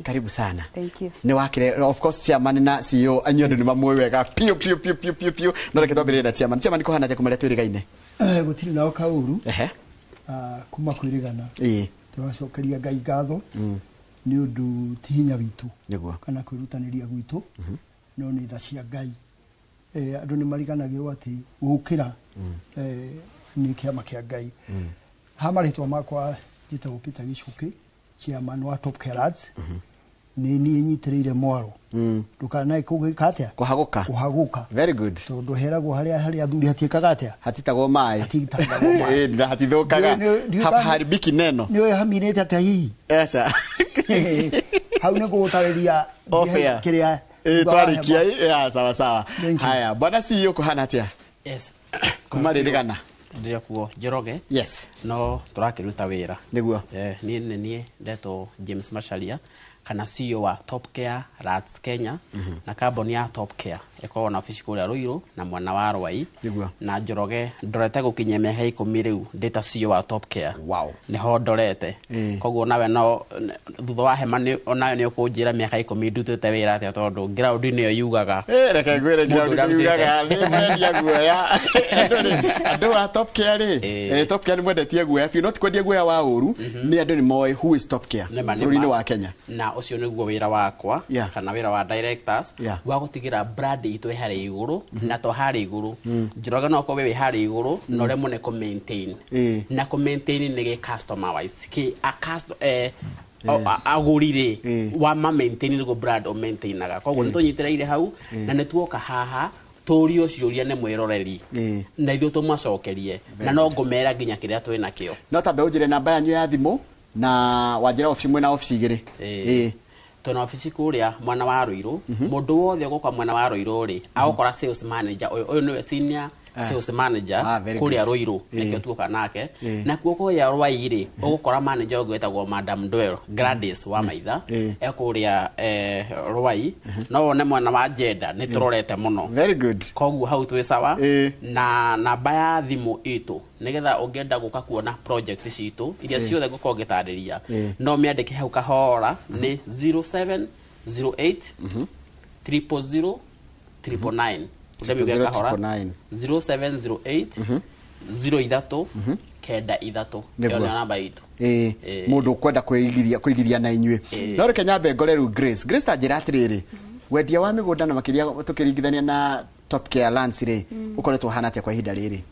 Karibu sana. Thank you. Nĩ wakire of course chairman na CEO anyuĩ nĩ mamũĩ wega piu. No reke twambĩrĩrie na chairman. Chairman kũhana atĩa kuma rĩa twĩrĩgaine? Gũtirĩ nao kaũru. Kuma kwĩrĩgana. Tũracokeria Ngai ngatho nĩ ũndũ ti hinya witũ kana kwĩrutanĩria gwitũ no nĩ tha cia Ngai. Andũ nĩ mariganagĩrwo atĩ gũkĩra nĩ kĩama kĩa Ngai. Ha marĩtwa makwa njĩtagwo Peter Gicuki, chairman wa Top Care Lands. Nĩ niĩ nyitĩrĩire mwaro. Ndũkanae kũgĩka atĩa? Kũhagũka. Very good. Tondũ heragwo harĩa athuri hatiĩkaga atĩa? Hatitagwo maĩ. Na hatithũkaga. Haharibiki neno. Nĩoĩ haminĩte atĩa hihi? Aca. Hau nĩ gũgũtarĩria kĩrĩa twarikia sawa. Haya, bwana CEO kũhana atĩa? Yes. Kuma rĩrĩgana. Ndĩrĩ kuo Njoroge. Yes. No tũrakĩruta wĩra. Nĩguo. Niĩ ndetwo James Macharia kana CEO wa Top Care Lands Kenya na kambuni ya Top Care eko na ofisi kuria Ruiru na mwana wa Rwai na Njoroge ndorete gukinya miaka 10 riu data CEO wa Top Care niho ndorete koguo nawe no thutha wa hema ni onayo ni ukunjira miaka 10 ndutete wira atia tondu ground niyo yugaga reke ngwire ground yugaga ni mwendia guoya andu wa Top Care Top Care ni mwendetie guoya fi not kwendia guoya wa uru ni andu ni moe who is Top Care bururi wa Kenya na ucio niguo wira wakwa kana wira wa directors wa gutigira brand itu hari iguru na to hari iguru Njoroge no ko we hari iguru no remo ne maintain na ko maintain ni customer wise ki a customer agurire wa ma maintain go brand o maintain naga koguo nitonyitira hau na netuoka haha torio ciuria ne mwiroreri na ithu tumacokerie na no ngomera nginya kiria twina kio no tabe ujire namba yanyu ya thimu na wajira ofisi mwe na ofisi igiri tuna ofisi kuria mwana wa Ruiru mundu wothe gukwa mwana wa Ruiru ri agukora sales manager uyu niwe senior sales manager kuria Ruiru nike tuoka nake na kuoko ya Rwai ri ugukora manager gwetagwo Madam Dwell Gladys wa maitha ekuria Rwai no wone mwana wa Jeda ni turorete muno very good koguo hau twi sawa na namba ya thimu itu nigetha ungenda guka kuona project citu iria ciothe guko ngitariria no miandike hau kahora ni 0708 000 999 udemi ugeka kahora 0708 03 kenda ithato yo namba itu mundu kwenda kuigithia na inywe no reke nyambe ngoreru Grace tajira atiriri wendia wa migunda na makiria tukiringithania na Top Care Lands ri ukoretwo hana atia kwa ihinda riri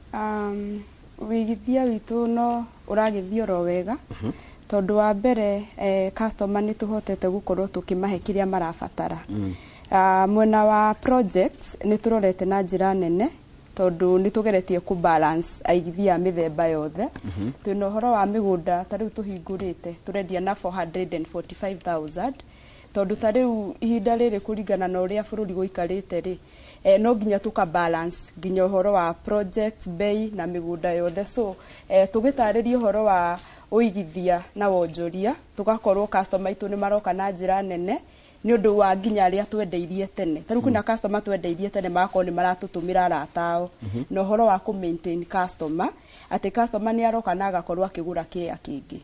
wigithia witu no uragithio ro wega tondu wa mbere customer ni tuhotete gukorwo tukimahe kiria marabatara mwena wa projects ni turorete na njira nene tondu ni tugeretie ku balance aigithia mithemba yothe twina horo wa migunda tariu tuhingurite turendia na 445,000 tondu tariu ihinda riri kuringana na uria bururi guikarite ri no nginya tuka balance nginya horo wa project bei na migunda yothe so tugitariria horo wa uigithia na wonjoria tugakorwo customer itu ni maroka na njira nene ni undu wa nginya aria twendeirie tene tariu kuna customer twendeirie tene makao ni maratutumira ratao no horo wa ku maintain customer ati customer ni aroka na agakorwo akigura kia kingi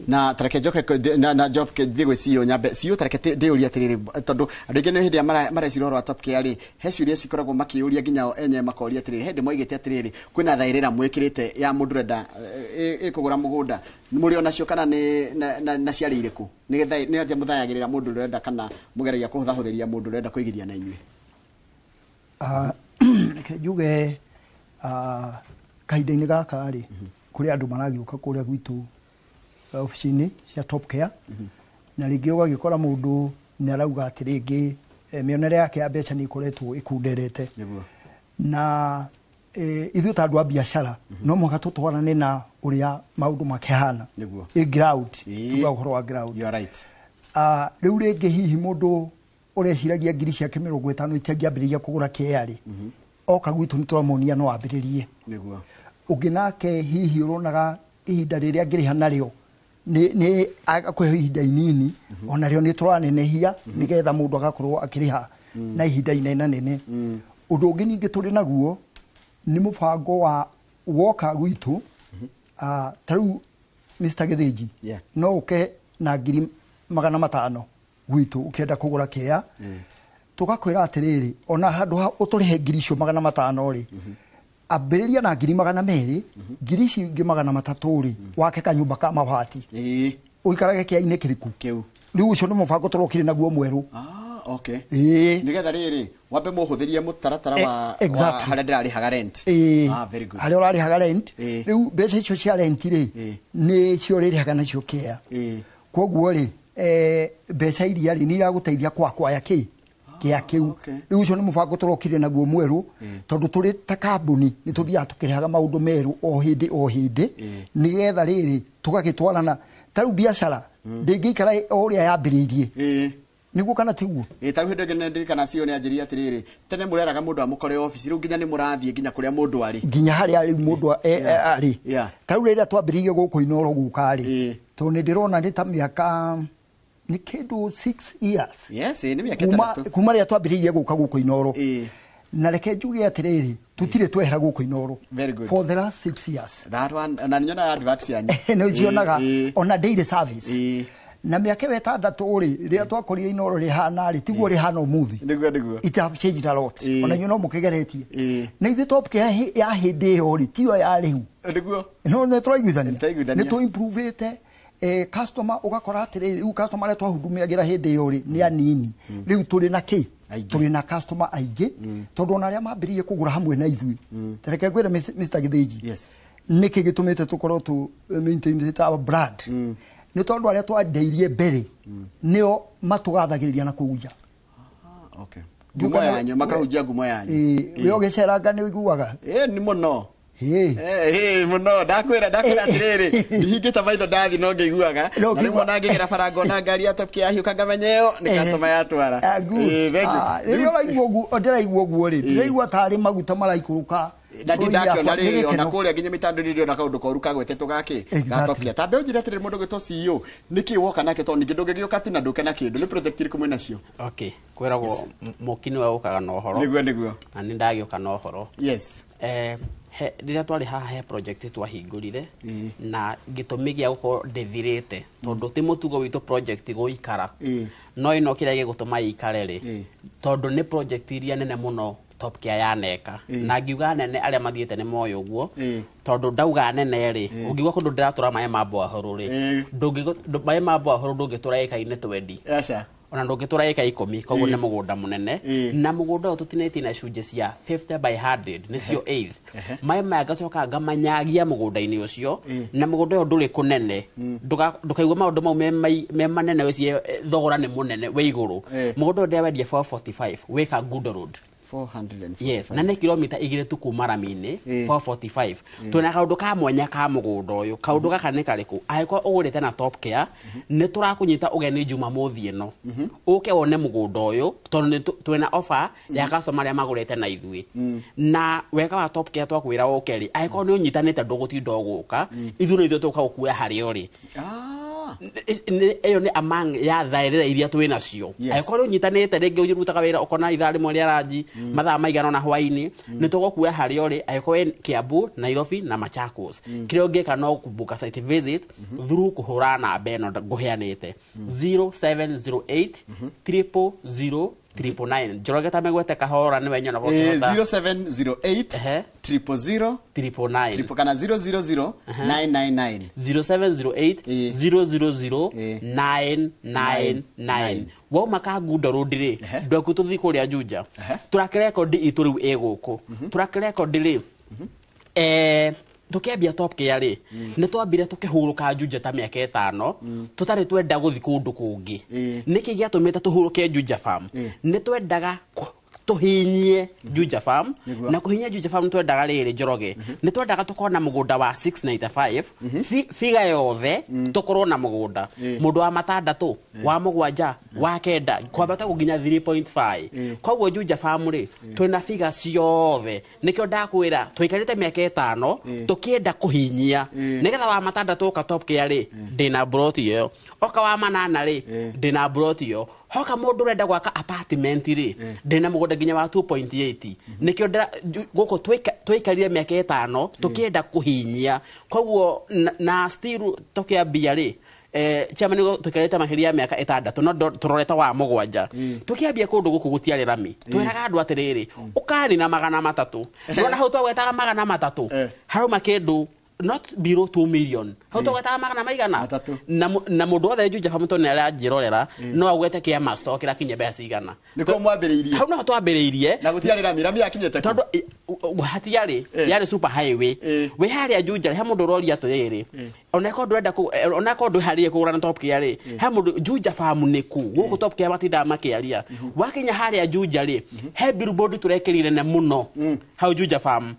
na tareke joke na job ke digo CEO nyambe CEO tareke de uria tiriri tondu andu ngene hindi mara ciroro wa Top Care ri he ciuria cikoragwo makiuria nginya enye makoria tiriri hindi moigete atiriri kwina thairira mwikirite ya mundu renda ikugura mugunda muri ona cio kana ni na ciari iriku ni atia muthayagirira mundu renda kana mugeragia kuhuthahutheria mundu renda kuigithia na inywe ke juge kahinda-ini gaka ri kuri andu maragiuka kuria gwitu ofisini cia Top Care na ringi ugagikora mundu ni arauga atiringi mionere yake ya mbeca ni ikoretwo ikunderete na ithu ta andu a biashara no muka tutwarane na uria maundu makihana ground tuga uhoro wa ground you are right riu ringi hihi mundu ureciragia ngiri ciake 50 itiangiambiriria kugura kiari oka gwitu ni turamonia no ambiririe niguo uginake hihi uronaga ihinda riria ngiriha nario ni akwe ihinda inini ona rio ni turanenehia nigetha mundu agakorwo akiriha na ihinda inene nene undu ungi ningi turi naguo ni mubango wa woka gwitu taru Mr. Githiji no uke na ngiri 500 gwitu ukenda kugura kia tugakwira atiriri ona handu uturihe ngiri icio 500 ri ambiriria na ngiri 200 ngiri ici ingi 300 ri wake kanyumba ka mabati uikarage kia-ini kiriku kiu riu ucio ni mubango turokire naguo mweru okay nigetha riri wambe muhuthirie mutaratara wa haria ndirarihaga rent very good haria urarihaga rent riu mbeca icio cia rent ri ni cio ririhaga nacio kia koguo ri mbeca iria ri ni iraguteithia kwa ya ki kia kiu riu ucio ni mubango turokire naguo mweru tondu turi ta kambuni ni tuthia tukirihaga maundu meru o hindi nigetha riri tugagitwarana taru biashara ndingikara uria yambiririe niguo kana tiguo taru hindi ngene ndirikana cio ni anjiria atiriri tene mureraga mundu amukore office riu nginya ni murathie nginya kuria mundu ari nginya haria ari mundu ari taru riria twambiririe guku inoro guka ari to ni ndirona ni ta miaka ni kindu 6 years. Yes, ni miaka 3. Kuma ria twambiriirie guka guko Inoro. Na reke njuge atiriri tutire twehera guko Inoro. For the last 6 years. That one na nyona advert yanyu. No jionaga on a daily service. Na miaka 6 ri ria twakorire Inoro rihana ri tiguo rihana umuthi. Niguo. It have changed a lot. Ona nyona mukigeretie. Na ithe top ke ya hindi yo ri tiyo ya riu. Niguo. No ne twaiguithania. Ne to improve ite. Customer ugakora atiri riu customer le twahudumiagira hindi yo ri ni anini. Riu turi na ki turi na customer aige tondu ona ria mambiririe kugura hamwe na ithui. Tereke gwira Mr. Githiji. Yes. Niki gitumite tukoro tu maintain our brand. Ni tondu aria twandeirie mbere nio matugathagiriria na kuuja. Okay. Ngumo yanyu makahujia ngumo yanyu. We ogeceranga ni uiguaga. Ni muno. Muno ndakwira atiriri ndihingita maitho ndathi no ngeiguaga na rimwe na ngigera farango na ngari ya top kia hiuka ngamenyeo ni customer yatwara. Rĩrĩa ũraigua ũguo ndĩraigua ũguo rĩ ndĩraigua tarĩ maguta maraikũrũka na ndindakiona rĩ ona kũrĩa nginya mitandũ-inĩ ona kaũndũ koru kagwetetwo gake gatopia tambe ũnjire atĩrĩ mũndũ gwĩtwo CEO nĩkĩ woka nake tondũ ningĩ ndũngĩgĩũka tu na ndũke na kĩndũ nĩ project irĩkũ mwĩ nacio? Okay, kwĩragwo mũkini wa ũkaga na ũhoro nĩguo na nĩ ndagĩũka na ũhoro. Yes. Rĩrĩa twarĩ haha he project twahingũrire na gĩtũmi gĩa gũkorwo ndĩthirĩte tondũ ti mũtugo witũ project gũikara no ĩno kĩrĩa gĩgũtũma ĩikare rĩ tondũ nĩ project iria nene mũno top kia yaneka na ngiuga nene arĩa mathiĩte nĩ moyo ũguo tondũ ndauga nene rĩ ũngĩgwa kũndũ ndĩratũra maĩ ma Mbwahũrũ rĩ maĩ ma Mbwahũrũ ndũngĩtũra ĩka-inĩ 20 aca ona ndũngĩtũra ĩka 10 koguo nĩ mũgũnda mũnene na mũgũnda ũyũ tũtinĩtie na icunjĩ cia 50 by 100 nĩcio 8 maĩ maya ngacoka ngamanyagia mũgũnda-inĩ ũcio na mũgũnda ũyũ ndũrĩ kũnene ndũkaigua maũndũ mau me manene wĩcie thogora nĩ mũnene wĩ igũrũ mũgũnda ũyũ ndĩrawendia 445 wĩka Good Road 445. Yes, na nĩ kilomita 2 tu kuma Rami-inĩ 445. Twĩna kaũndũ ka mwanya ka mũgũnda ũyũ. Kaũndũ gaka nĩ karĩkũ? Angĩkorwo ũgũrĩte na Top Care, nĩ tũrakũnyita ũgeni Jumamothi ĩno. Ũke wone mũgũnda ũyũ tondũ twĩna offer ya customer arĩa magũrĩte na ithuĩ. Na weka wa Top Care twakwĩra ũke rĩ, angĩkorwo nĩ ũnyitanĩte ndũgũtinda ũgũka, ithuĩ nĩ ithuĩ tũgũkuoya harĩa ũrĩ. Eyo nĩ among ya thaĩrĩra iria twĩ nacio. Angĩkorwo ũnyitanĩte rĩngĩ ũrutaga wĩra ũkona ithaa rĩmwe rĩa ranji mathaa maigana na hwaini nĩ tũgũkuoya harĩa ũrĩ angĩkorwo Kiambu, Nairobi na Machakos. Kĩrĩa ũngĩka no kũbuka site visit through kũhũra namba ĩno ngũheanĩte 0708 000 999. Njoroge ta megwete kahora ni wenyona bo 0708 000 999 kana 000 999 0708 000 999. Wao maka Good Road ri ndoku tuthi kuria Juja turake record itu riu eguku turake record ri tukiambia Top Care ri ni twambire tukihuruka Juja ta miaka 5 tutari twenda guthi kundu kungi niki giatumite tuhuruke Juja Farm ni twendaga tuhinyie Juja Farm na kuhinyia Juja Farm twendaga riri Njoroge ni twendaga tukona mugunda wa 695 figa yothe tukorwo na mugunda mundu wa matandatu wa mugwanja wa kenda kwambata kuginya 3.5 koguo Juja Farm ri twina figa ciothe nikio ndakwira twikarite miaka 5 tukienda kuhinyia nigetha wa matandatu ka Top Care ri ndina brought yo oka wa manana ri ndina brought yo hoka mundu renda gwaka apartment ri ndina mugunda ginya wa 2.8 nikio guko twikarire miaka 5 tukienda kuhinyia koguo na still tukiambia ri chama nigo tukareta mahiria miaka 6 no turoreta wa mugwanja tukiambia kundu guku gutiari Rami tweraga andu atiriri ukani na magana 3 nona hau twagwetaga magana 3 haruma kindu not below 2 million hau twagwetaga magana maigana na mundu othe Juja Farm to nera njirorera no agwete kia master kira kinye bea cigana niko mwambiriirie hau no twambiriirie na gutiari Rami yakinyete tondu hatiari yari super highway we haria Juja he mundu roria atiriri onako ndwenda onako ndũharie kũgũra na Top Care ri he mundu Juja Farm niku guku Top Care matinda makiaria wakinya haria Juja ri he billboard turekirire ne muno hau Juja Farm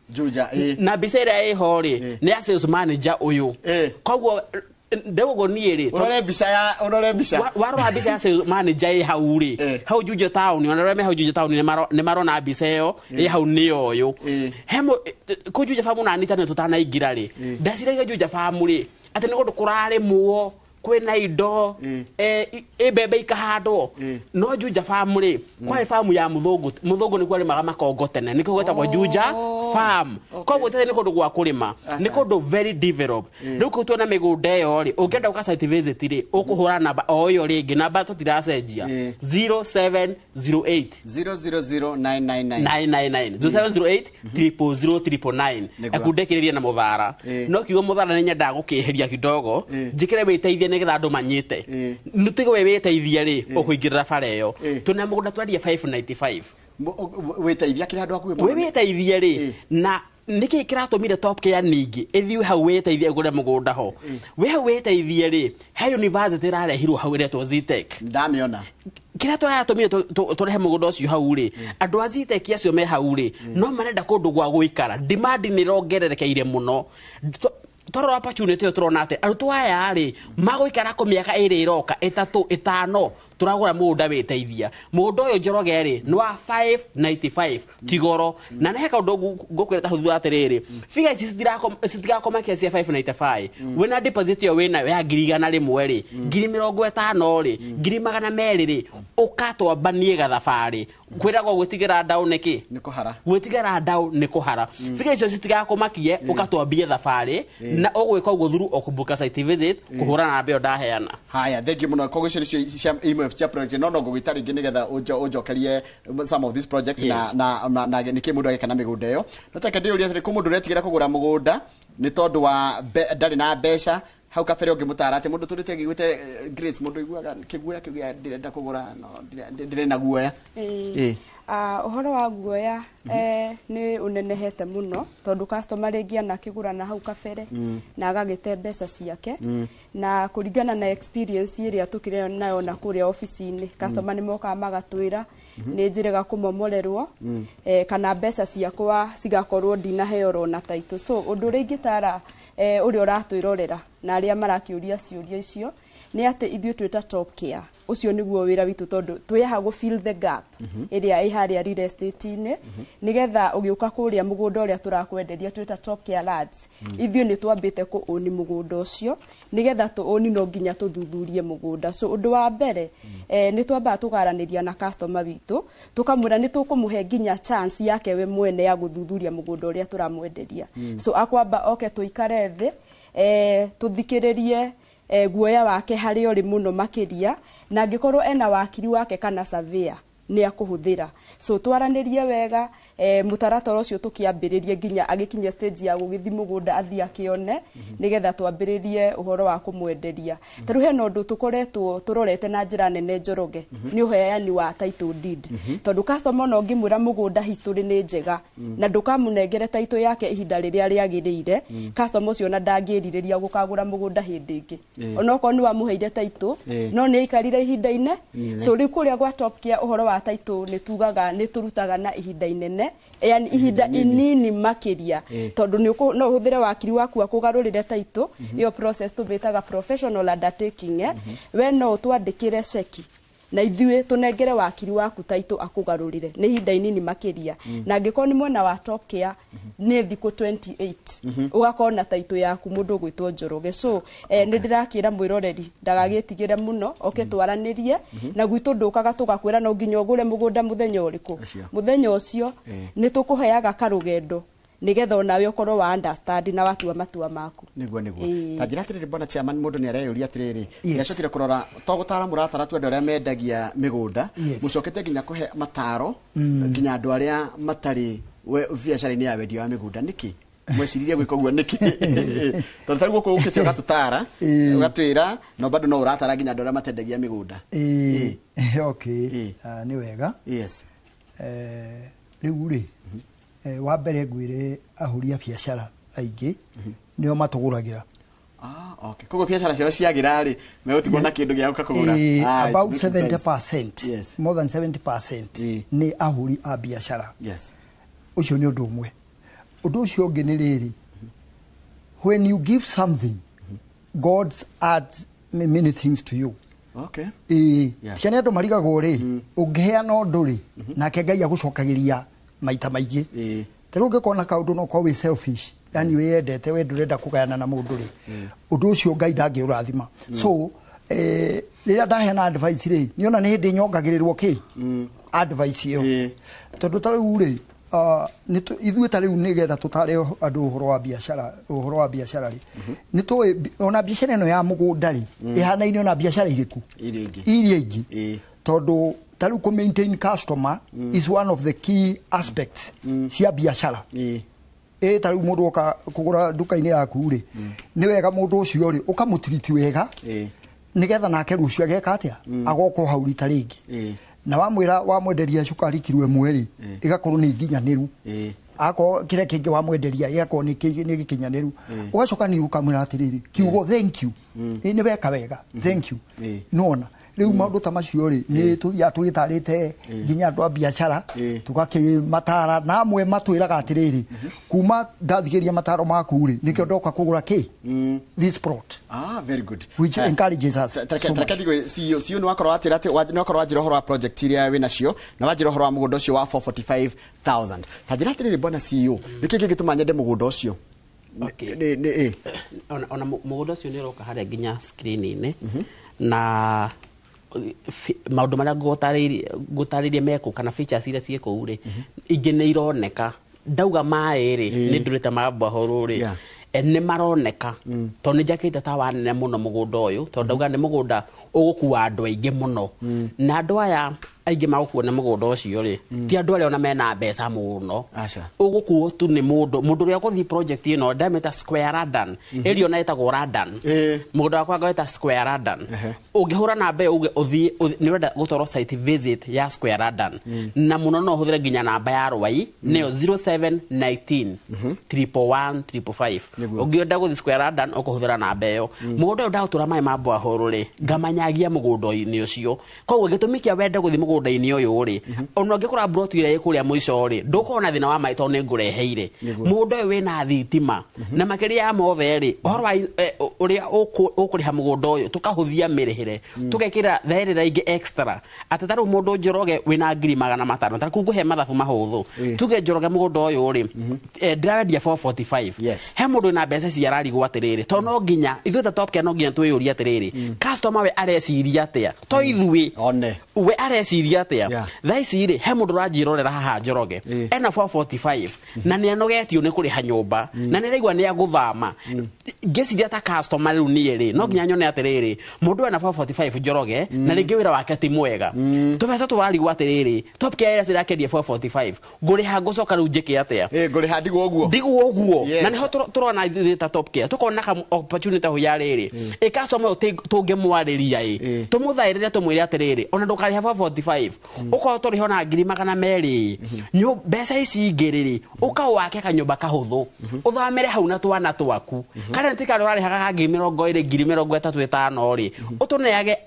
na bisera eho ri ni sales manager uyu koguo ndego niere onore bica waro bica ya sales manager hau ri hau Juja Town onore hau Juja Town ni marona bica yo hau ni oyo hemo ko Juja Farm na anita ne tutana igira ri ndasiraga Juja Farm ri ati ni gundu kurare muo kwena indo bebe ikahandwo no Juja family kwa farm ya muthungu ni kwari maga makongo tene niko gwetagwo Juja farm koguo tete niko ndugwa kurima niko ndo very develop riku tuona migunda yo ri ungenda uka site visit ri ukuhura namba o yo ringi namba tutiracenjia 0708 000999 0708 0000999 akundekireria na muthara no kiugo muthara ni nyenda gukiheria kidogo njikire witeithie nigetha andu manyite nutige we witeithie ri ukuingirira bara yo tuna mugunda twaria 595 witeithia kira andu akuwe we witeithie ri na niki kiratumire top care ningi ithiwe hau witeithie gure mugunda ho we hau witeithie ri he university rarehirwo hau ria to Zitech ndamiona kira turatumire turehe mugunda ucio hau ri andu a Zitech acio me hau ri no marenda kundu gwa guikara demand ni rongererekeire muno toro opportunity turona ate arutwo aya ri magoikara ko miaka iri iroka 3 5 turagura mugunda witeithia mugunda uyu Njoroge ri no 595 tigoro na ne kaundu ngukwireta huthu atiriri figa ici citigakoma kiasi 595 wena deposit yo wena ya ngirigana rimwe ri 50 ri 200 ri ukatwa banie gathabari kwiragwo gwitigira ndau niki nikuhara gwitigira ndau nikuhara figa ici citigakomakie ukatwambie thabari na ogwika ugo thuru okubuka site visit kuhura na mbeo ndaheana haya thank you muno kogo cia imwe cia project no ngugitari ngi nigetha ujokerie some of these projects na niki mundu agekana migunda yo nataka ndio ria ku mundu retigira kugura mugunda ni tondu wa ndari na mbeca hau kabere ungimutara ati mundu turite gigwite Grace mundu iguaga kiguya ndirenda kugura no ndire na guoya uhoro wa guoya ni unenehete muno tondu customer ringi na kigura na hau kabere na agagite mbeca ciake na kuringana na experience iria tukire nayo na kuria office-ini customer ni moka magatwira ni njirega kumomorerwo kana mbeca ciakwa cigakorwo ndinaheo na title so undu ringi tara uri uratwirorera na aria marakiuria ciuria icio ni ate ithuĩ twita top care ucio niguo wira witu tondu twiha go fill the gap iria iharia real estate-ini nigetha ugiuka kuria mugunda uria turakwenderia twita top care lads ithuĩ ni twambite ku oni mugunda ucio nigetha tu oni no nginya tuthuthurie mugunda so undu wa mbere ni twamba tugaraniria na customer witu tukamwira ni tukumuhe nginya chance yake we mwene ya guthuthuria mugunda uria turamwenderia so akwamba oke tuikare thi tuthikiririe guoya wake hari ori muno makiria na ngikorwo ena wakiri wake kana surveyor ni akuhuthira so twaranirie wega mutaratara ucio tukiambiririe nginya agikinya stage ya gugithi mugunda athi akione nigetha twambiririe uhoro wa kumwenderia taru he no ndu tukoretwo turorete na njira nene Njoroge ni uheani wa title deed tondu customer no ngimwira mugunda history ni njega na ndukamunengere title yake ihinda riria riagirire customer ucio na ndangiririria gukagura mugunda hindi ingi onoko ni wamuheire title no ni ikarire ihinda ine so ri kuria gwa top care uhoro wa title ni tugaga ni turutaga na ihinda inene yani ihinda inini makiria tondu no huthire wakiri waku akugarurire title iyo process tubitaga professional undertaking we no twandikire ceki na ithuĩ tunengere wakiri waku title akugarurire ni ihinda inini makiria na ngiko ni mwena wa top care ni thiko 28 ugakona title yaku mundu gwitwo Njoroge so ni ndirakira mwiroreri ndagagitigire muno oke twaranirie na gwitu ndukaga tugakwira no nginya ugure mugunda muthenya uriku muthenya ucio ni tukuheaga karugendo nigetha onawe ukorwo wa understand na watua matua maku niguo tanjira atiriri bona chairman mundu ni areyuria atiriri yacokire kurora to gutara muratara tu andu aria mendagia migunda mucokete nginya kuhe mataro nginya andu aria matari biacara-ini ya wendia wa migunda niki mweciririe gwika guo niki tondu tari guku ukite ugatutara ugatwira no bado no uratara nginya andu aria matendagia migunda okay ni wega yes riu ri wa mbere ngwire ahuria biacara aingi nio matuguragira okay kogo biacara cio ciagira ri megutigwo na kindu gia ukakugura about 70% yes more than 70% ni ahuri a biacara yes ucio ni undu umwe undu ucio ungi ni riri when you give something God adds many things to you okay ciana andu marigagwo ri ungiheana undu ri nake Ngai agucokagiria maita maingi teru ngikona kaundu no kwa we selfish yani weyendete we ndurenda kugayana na mundu ri undu ucio Ngai ndangĩũrathima so rĩrĩa ndaheana advice rĩ niona nĩ hĩndĩ nyongagĩrĩrwo ki advice ĩyo tondu ta rĩu rĩ ithuĩ ta rĩu nĩgetha tũtare andũ ũhoro wa biacara rĩ nĩtũĩ ona biacara ĩno ya mũgũnda rĩ ĩhanaine ona biacara irĩkũ iria ingĩ tondu ta rĩu maintain customer is one of the key aspects cia biacara ta rĩu mũndũ oka kũgũra nduka-inĩ yaku rĩ nĩ wega mũndũ ũcio rĩ ũkamũtiriti wega nigetha nake rũcio ageka atia agoka hau rita rĩngĩ na wamwenderia cukari kilo 1 rĩ igakorwo nĩ nginyanĩru ako kire kingi wamwenderia igakorwo nĩ gikinyanĩru ugacoka ni ukamwĩra atĩrĩrĩ kiugo thank you nĩ weka wega thank you nona rĩu maũndũ ta macio rĩ nĩ tũthia tũgĩtarĩte nginya andũ a biacara tũgakĩmatara na amwe matwĩraga atĩrĩrĩ kuma ndathigĩria mataro maku rĩ nĩkĩo ndoka kũgũra kĩ this plot very good which encourages us trakethigwe CEO no akorwo atĩra atĩ no akorwo ajira horo wa project iria wĩ nacio na wajira horo wa mũgũnda ũcio wa 445,000 tajira atĩrĩrĩ bona CEO nĩkĩ kĩngĩtũma nyende mũgũnda ũcio ona mũgũnda ũcio nĩ ũroka harĩa nginya screen-inĩ na maundu maria ngũtarĩrie meko kana features iria ciĩ kũu rĩ ingĩ nĩ ironeka ndauga maĩ rĩ nĩ ndũrĩte mamba horo rĩ nĩ maroneka tondũ nĩ njakĩte tawa nene mũno mũgũnda ũyũ tondũ ndauga nĩ mũgũnda ũgũkua andũ aingĩ mũno na andũ aya aingĩ magũkuo nĩ mũgũnda ũcio rĩ ti andũ arĩa ona mena mbeca mũno ũgũkuo tu nĩ mũndũ ũrĩa ũgũthiĩ project ĩno ndamĩta Square Radan area ona ĩtagwo Radan mũgũnda wakwa ngawĩta Square Radan ũngĩhũra namba uge ũthiĩ nĩ ũrenda gũtwarwo site visit ya Square Radan na mũno no ũhũthĩre nginya namba ya rwai nĩyo 0719 111 ũngĩenda gũthiĩ Square Radan ũkũhũthĩra namba ĩyo mũgũnda ũyũ ndagũtũra maĩ ma mbwahũrũ rĩ ngamanyagia mũgũnda-inĩ ũcio koguo gĩtũmi kĩa wende gũthiĩ mũgũnda-inĩ ũyũ rĩ ona ũngĩkora broti ĩrĩa ĩkũrĩa mũico rĩ ndũkorwo na thĩna wa maĩ tondũ nĩ ngũreheire mũgũnda ũyũ wĩna thitima na makĩria ya mothe rĩ ũhoro wa ũrĩa ũkũrĩha mũgũnda ũyũ tũkahũthia mĩrĩhĩre tũgekĩra thaĩrĩra ingĩ extra atĩ ta rĩu mũndũ Njoroge wĩna 500,000 ta rĩu ngũhe mathabu mahũthũ tuge Njoroge mũgũnda ũyũ rĩ ndĩrawendia 445 he mũndũ wĩna mbeca ici ararigwo atĩrĩrĩ tondũ no nginya ithuĩ ta Top Care no nginya twĩyũrie atĩrĩrĩ customer we areciria atĩa to ithuĩ we areciria atĩa thaa ici rĩ he mũndũ ũranjĩrorera haha Njoroge ena 445 na nĩ anogetio nĩ kũrĩha nyũmba na nĩ raigua nĩ agũthama ngĩciria ta customer rĩu niĩ rĩ no nginya nyone atĩrĩrĩ mũndũ ena 445 Njoroge na rĩngĩ wĩra wake ti mwega tũbeca tũrarigwo atĩrĩrĩ Top Care ĩrĩa cirakendia 445 ngũrĩha ngũcoka rĩu njĩke atĩa ngũrĩha ndigwo ũguo na nĩho tũrona ithuĩ ta Top Care tũkona ka opportunity ho ya rĩrĩ customer tũngĩmwarĩria tũmũthaĩrĩre tũmwĩre atĩrĩrĩ ona ndũkarĩha 445 uko tũrĩho na 200 mbeca ici ingĩrĩ ũkawake kanyũmba kahũthũ ũthamĩre hau na twana twaku kana ntikare ũrarĩhaga 20,000 rĩ ũtũneage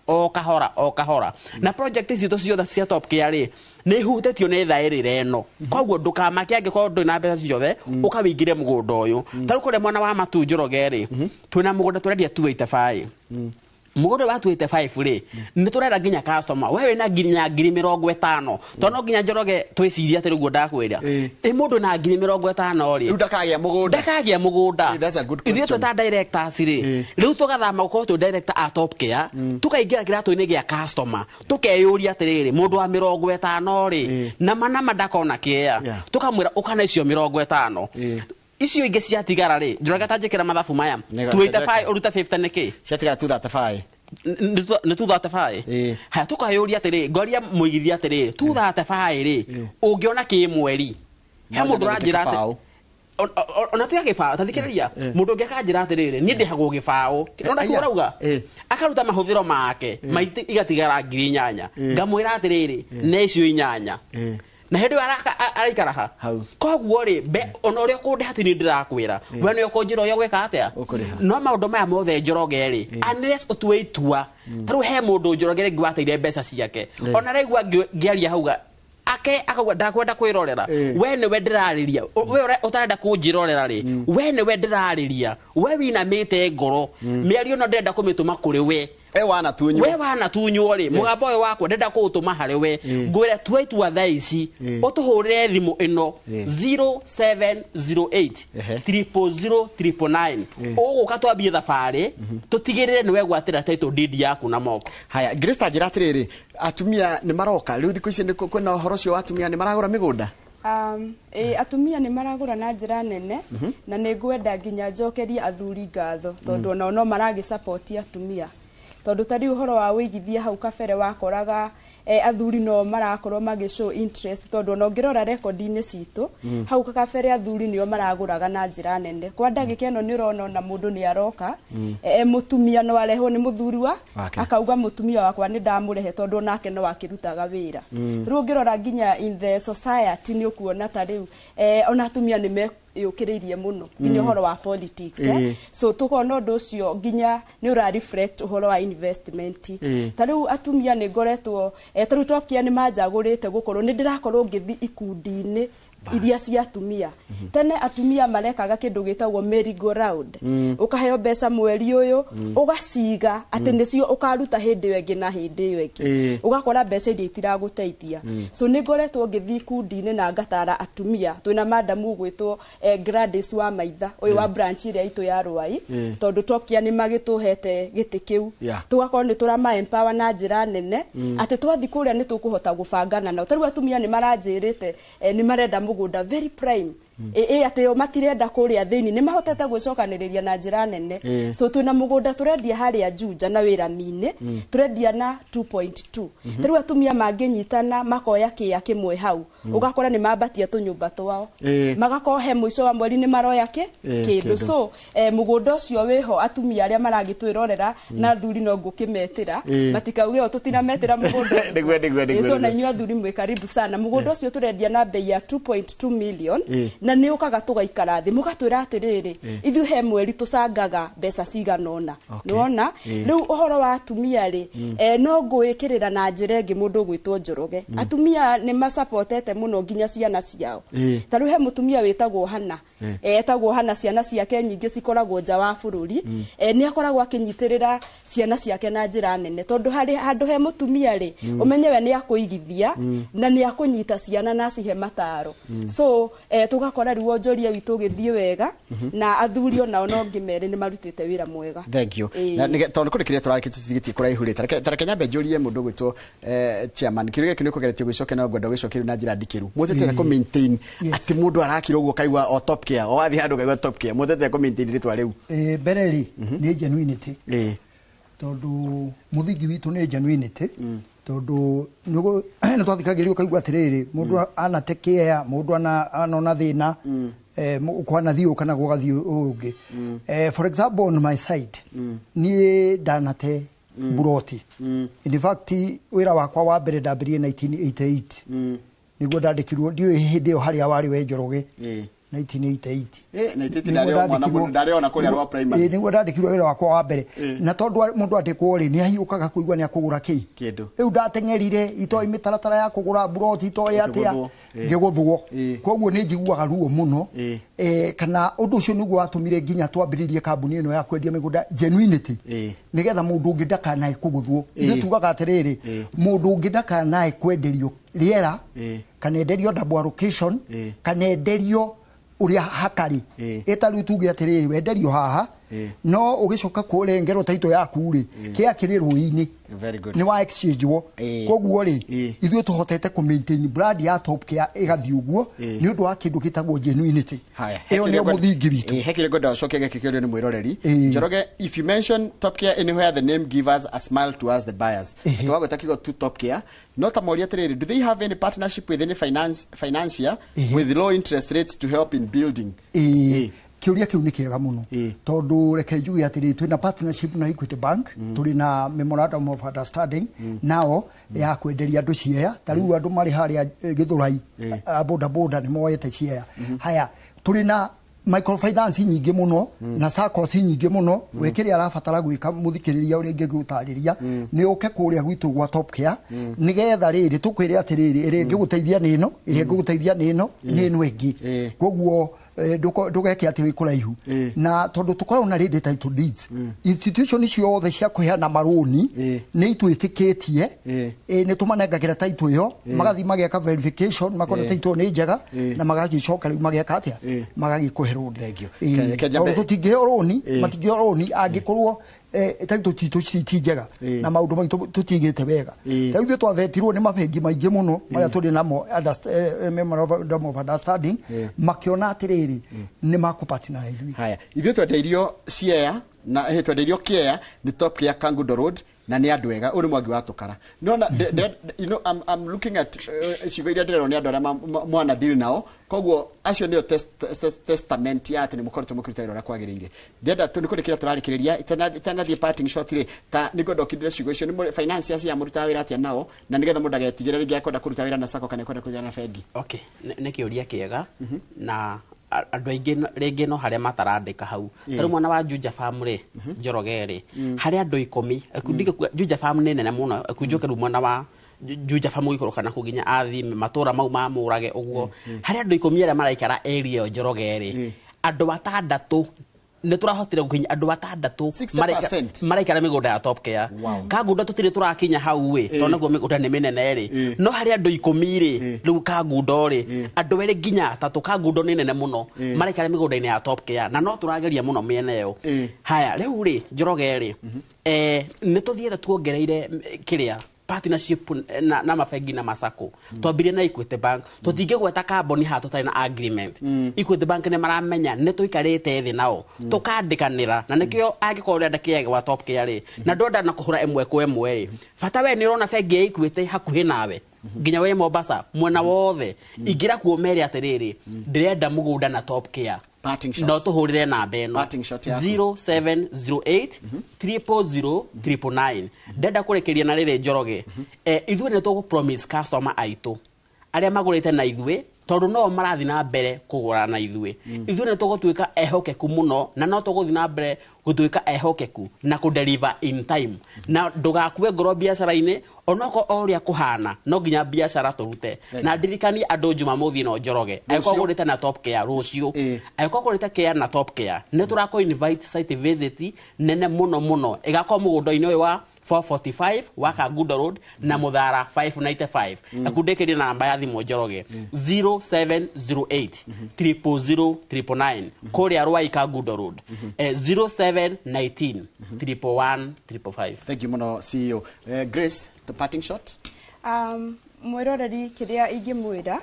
o kahora na project ici ciothe cia Top Care rĩ nĩ ihutĩtio nĩ thaĩrĩra ĩno koguo ndũkamake angĩkorwo ndũrĩ na mbeca ciothe ũkawĩingĩre mũgũnda ũyũ ta rĩu kũrĩa mwena wa Matu Njoroge rĩ twĩna mũgũnda tũrendia 285 mũgũnda wa 285 rĩ nĩ tũrenda nginya customer we wĩna nginya 50,000 tondũ nginya Njoroge twĩciria atĩ rĩu ndakwĩra mũndũ na 50,000 rĩ rĩu ndakagĩa mũgũnda ithuĩ twĩta directors rĩ rĩu tũgathama gũkorwo twĩ director a Top Care tũkaingĩra kĩratũ-inĩ gĩa customer tũkeyũria atĩrĩrĩ mũndũ wa 50 rĩ na manama ndakona kĩea tũkamwĩra ũkana icio 50 icio ingĩ ciatigara rĩ Njoroge tanjĩkĩra mathabu maya 285 ũruta 50 nĩkĩ ciatigara 235 nĩ 235 haya tũkayũria atĩrĩ ngoria mũigithia atĩrĩ 235 rĩ ũngĩona kĩmweri he mũndũ ũranjĩra atĩ ona tiga gĩbaũ ta thikĩrĩria mũndũ ũngĩ akanjĩra atĩrĩrĩ niĩ ndĩhagwo gĩbaũ ona kĩu ũrauga akaruta mahũthĩro make maitĩ igatigara 8,000 ngamwĩra atĩrĩrĩ nĩ icio 8 na hĩndĩ araikara ha koguo rĩ ona ũrĩa ũkũndĩha atĩ nĩ ndĩrakwĩra we nĩ ũkũnjĩra ũrĩa gwĩka atĩa no maũndũ maya mothe Njoroge rĩ unless ũtue itua ta rĩu he mũndũ Njoroge rĩngĩ wateire mbeca ciake ona raigua ngĩaria hauga akauga ndakwenda kwĩrorera we nĩwe ndĩrarĩria we ũtarenda kũnjĩrorera rĩ we nĩwe ndĩrarĩria we winamĩte ngoro mĩario no ndĩrenda kũmĩtũma kũrĩ we we wana tunywo ri mugambo uyu wakwa ndenda kuutuma hari we ngwire twaitua thaa ici utuhurire thimu ino 0708 000 uguka twambie thabari tutigirire niwe gwatira title deed yaku na moko. Haya, Grace njira atiriri, atumia ni maroka riu thiku ici ni kwina uhoro cio atumia ni maragura migunda? Atumia ni maragura na njira nene na ni ngwenda nginya njokeria athuri ngatho tondu no maragi support atumia tondu tari uhoro wa wigithia hau kabere wakoraga athuri no marakorwo magishow interest tondu no ngirora record-ini citu hau kabere athuri nio maraguraga na njira nene kwa ndagika eno ni urona na mundu ni aroka mutumia no arehwo ni muthuri wa akauga mutumia wakwa ni ndamurehe tondu nake no akirutaga wira riu ngirora nginya in the society ni ukuona tariu ona atumia ni me yukiririe muno nginya uhoro wa politics so tukona undu ucio nginya ni ura reflect uhoro wa investment tariu atumia ni ngoretwo tariu tokia ni manjagurite gukorwo ni ndirakorwo ngithi ikundi-ini iria cia atumia tene atumia marekaga kindu gitagwo merry go round ukaheo mbeca mweri uyu ugaciga ati nicio ukaruta hindi wengi na hindi wengi ugakora mbeca iria itiraguteithia so ni ngoretwo ngithi ikundi-ini na ngatara atumia twina madam ugwitwo Gladys wa Maitha uyu wa branch iria itu ya Ruai tondu tokia ni magituhete giti kiu tugakorwo ni turama empower na njira nene ati twathi kuria ni tukuhota gubangana na tariu atumia ni maranjirite ni marenda mugunda very prime ate o matirenda kuria thini ni mahotete gwicokaniriria na njira nene so twina mugunda turendia haria Juja na wira mine turendia na 2.2 tariu atumia manginyitana makoya kia kimwe hau ugakora ni mabatia tunyumba twao magakorwo he mwico wa mweri ni maroya kindu so mugunda ucio wiho atumia aria maragitwirorera na thuri no ngukimetira matikauge o tutinametira mugunda so na inyu athuri mwe karibu sana mugunda ucio turendia na bei ya 2.2 million na ni ukaga tugaikara thi mugatwira atiriri ithu he mweri tucangaga mbeca ciganona niwona riu uhoro wa atumia ri no ngwikirira na njira ingi mundu gwitwo Njoroge atumia ni masupportete muno nginya ciana ciao tariu he mutumia witagwo Hana etagwo Hana ciana ciake nyingi cikoragwo nja wa bururi ni akoragwo akinyitirira ciana ciake na njira nene tondu hari handu he mutumia ri umenyewe ni akuigithia na ni akunyita ciana na cihe mataro so tugakora riwo njoria witu githie wega na athuri ona no ngimere ni marutite wira mwega. Thank you. Na tondu kuri kiria turareke tucigitie kuraihu ri tareke nyambe njorie mundu gwitwo chairman kiruge kinu kugeretie gwicoke na gwenda gwicokeru na njira ndikiru mutete ko maintain ati mundu arakira uguo kaigwa o top care o athi handu kaigwa top care mutete ko maintain ritwa riu bereri ni genuinity tondu muthingi witu ni genuinity tondu nugo na twathikagirio kaigwa atiriri mundu anatekea mundu anona thina ukwana thio kana gugathio ungi for example on my side ni danate buroti in fact wira wakwa wa mbere ndambirie 1988 niguo ndandikirwo ndio hindi yo haria wari we Njoroge 1988 na itete ndario na kuri arwa primary niguo ndandikirwo wira wakwa wa mbere na tondu mundu andikwo ri ni ahiukaga kuigwa ni akugura kindu riu ndatengerire itoi mitaratara ya kugura buroti itoi atia ngiguthwo koguo ni njiguaga ruo muno kana undu ucio niguo watumire nginya twambiririe kambuni ino ya kwendia migunda genuinity nigetha mundu ungi ndakanae kuguthwo ithu tugaga atiriri mundu ungi ndakanae kwenderio riera kana enderio double allocation kana enderio uria hakari etaru tuge atiriri wenderio haha no ugicoka kurengerwo taito yaku ri kia kirirwo ini ni wa exchange wo koguo ri ithuĩ tuhotete ku maintain brand ya top care igathi uguo ni undu wa kindu kitagwo genuinity iyo ni muthingi witu hekire ngoda coke gikikio ni mwiroreri Njoroge if you mention top care anywhere the name give us a smile to us the buyers twagweta kigo to top care not amoria atiriri do they have any partnership with any financier with low interest rates to help in building kiuria kiu ni kiega muno tondu reke njuge atiri twina partnership na Equity Bank turi na memorandum of understanding nao ya kwenderia andu ciea tariu andu mari haria Githurai boda boda ni moyete ciea haya turi na microfinance nyingi muno na SACCOs nyingi muno wekiri arabatara gwika muthikiriria uri ngi gutariria ni uke kuria gwitu gwa top care nigetha riri tukwire atiriri iri ngi guteithia nino iri ngi guteithia nino nino ingi koguo ndugeke ati wikura ihu na tondu tukorwo na ready title deeds institution icio othe cia kuheana maroni ni itwitikitie ni tumanengagira title iyo magathi mageka verification makona title ni njega na magagicoka riu mageka atia magagikuhe roni tondu tutingiheo roni matingiheo roni angikorwo title ti njega na maundu maitu tutigite wega ithuĩ twavetirwo ni mabengi maingi muno maria turi namo memorandum of understanding makiona atiriri ni makupatana na ithuĩ haya ithuĩ twendeirio Siaya na twendeirio Kiea ni top Kiea Kangundo Road na ni andu wega uri mwangi watukara nona you know I'm looking at cigoiria ndirero ni andu aria mwana deal nao koguo acio nio testament ya ati ni mukorete mukirita irora kwagiriire ndenda tu nikuri kira turarikiriria itanathie parting shot ri ta nigodo kidire cigo icio ni finance ya muruta wira atia nao na nigetha mundu agetigire ringi akwenda kuruta wira na sako kana kwenda kujana na bengi okay ni kiuria kiega na andu aingi ringi no haria matarandika hau tari mwana wa Juja family Njorogere haria andu 10 akundike Juja family nene muno akunjoke mwana wa Juja family ikoroka na kuginya athi matura mau ma murage uguo haria andu 10 aria maraikara area Njorogere andu 6 ne turahotire gukinya andu 6 maraikara migunda ya top care Kangundo tutire turakinya hau we to naguo migunda ni minene ri no hari andu 10 ri riu Kangundo ri andu wele ginya 3 Kangundo ni nene muno maraikara migunda-ini ya top care na no turageria muno miene yo haya riu ri Njorogere ne tuthiete tuongereire kiria partnership na mabengi na masako twambirie na Equity Bank tutingigweta kamboni ha tutari na agreement Equity Bank ne maramenya ne tuikarite thi nao tukandikanira na nikio agikorwo ndakiege wa top care ri na ndoda na kuhura emwe kwa emwe ri fata we ni rona bengi ya Equity hakuhi nawe nginya we Mombasa mwena wothe ingira kuomere atiriri ndirenda mugunda na top care no tuhurire namba eno 0708 300 999 ndenda kurekeria na rire Njoroge ithuĩ ne tugu promise customer aitu aria magurite na ithuĩ tondu no marathi na mbere kugura na ithuĩ ne tugutuika ehokeku muno na no tuguthi na mbere gutuika ehokeku na ku deliver in time na ndugakue ngoro biacara-ini onoko oria kuhana no nginya biacara turute na ndirikani andu Jumamothi no Njoroge aikogurite na top care rucio aikogurite care na top care ne turako invite site visit nene muno igakwa mugundo-ini uyu wa 445 wa Kangundo Road na Muthara 595 akundekeria na namba ya thimu Njoroge 0708 300 999 kuria rwa Kangundo Road 0719 111 555. Thank you muno CEO Grace, the parting shot. Mwiroreri kiria ingimwira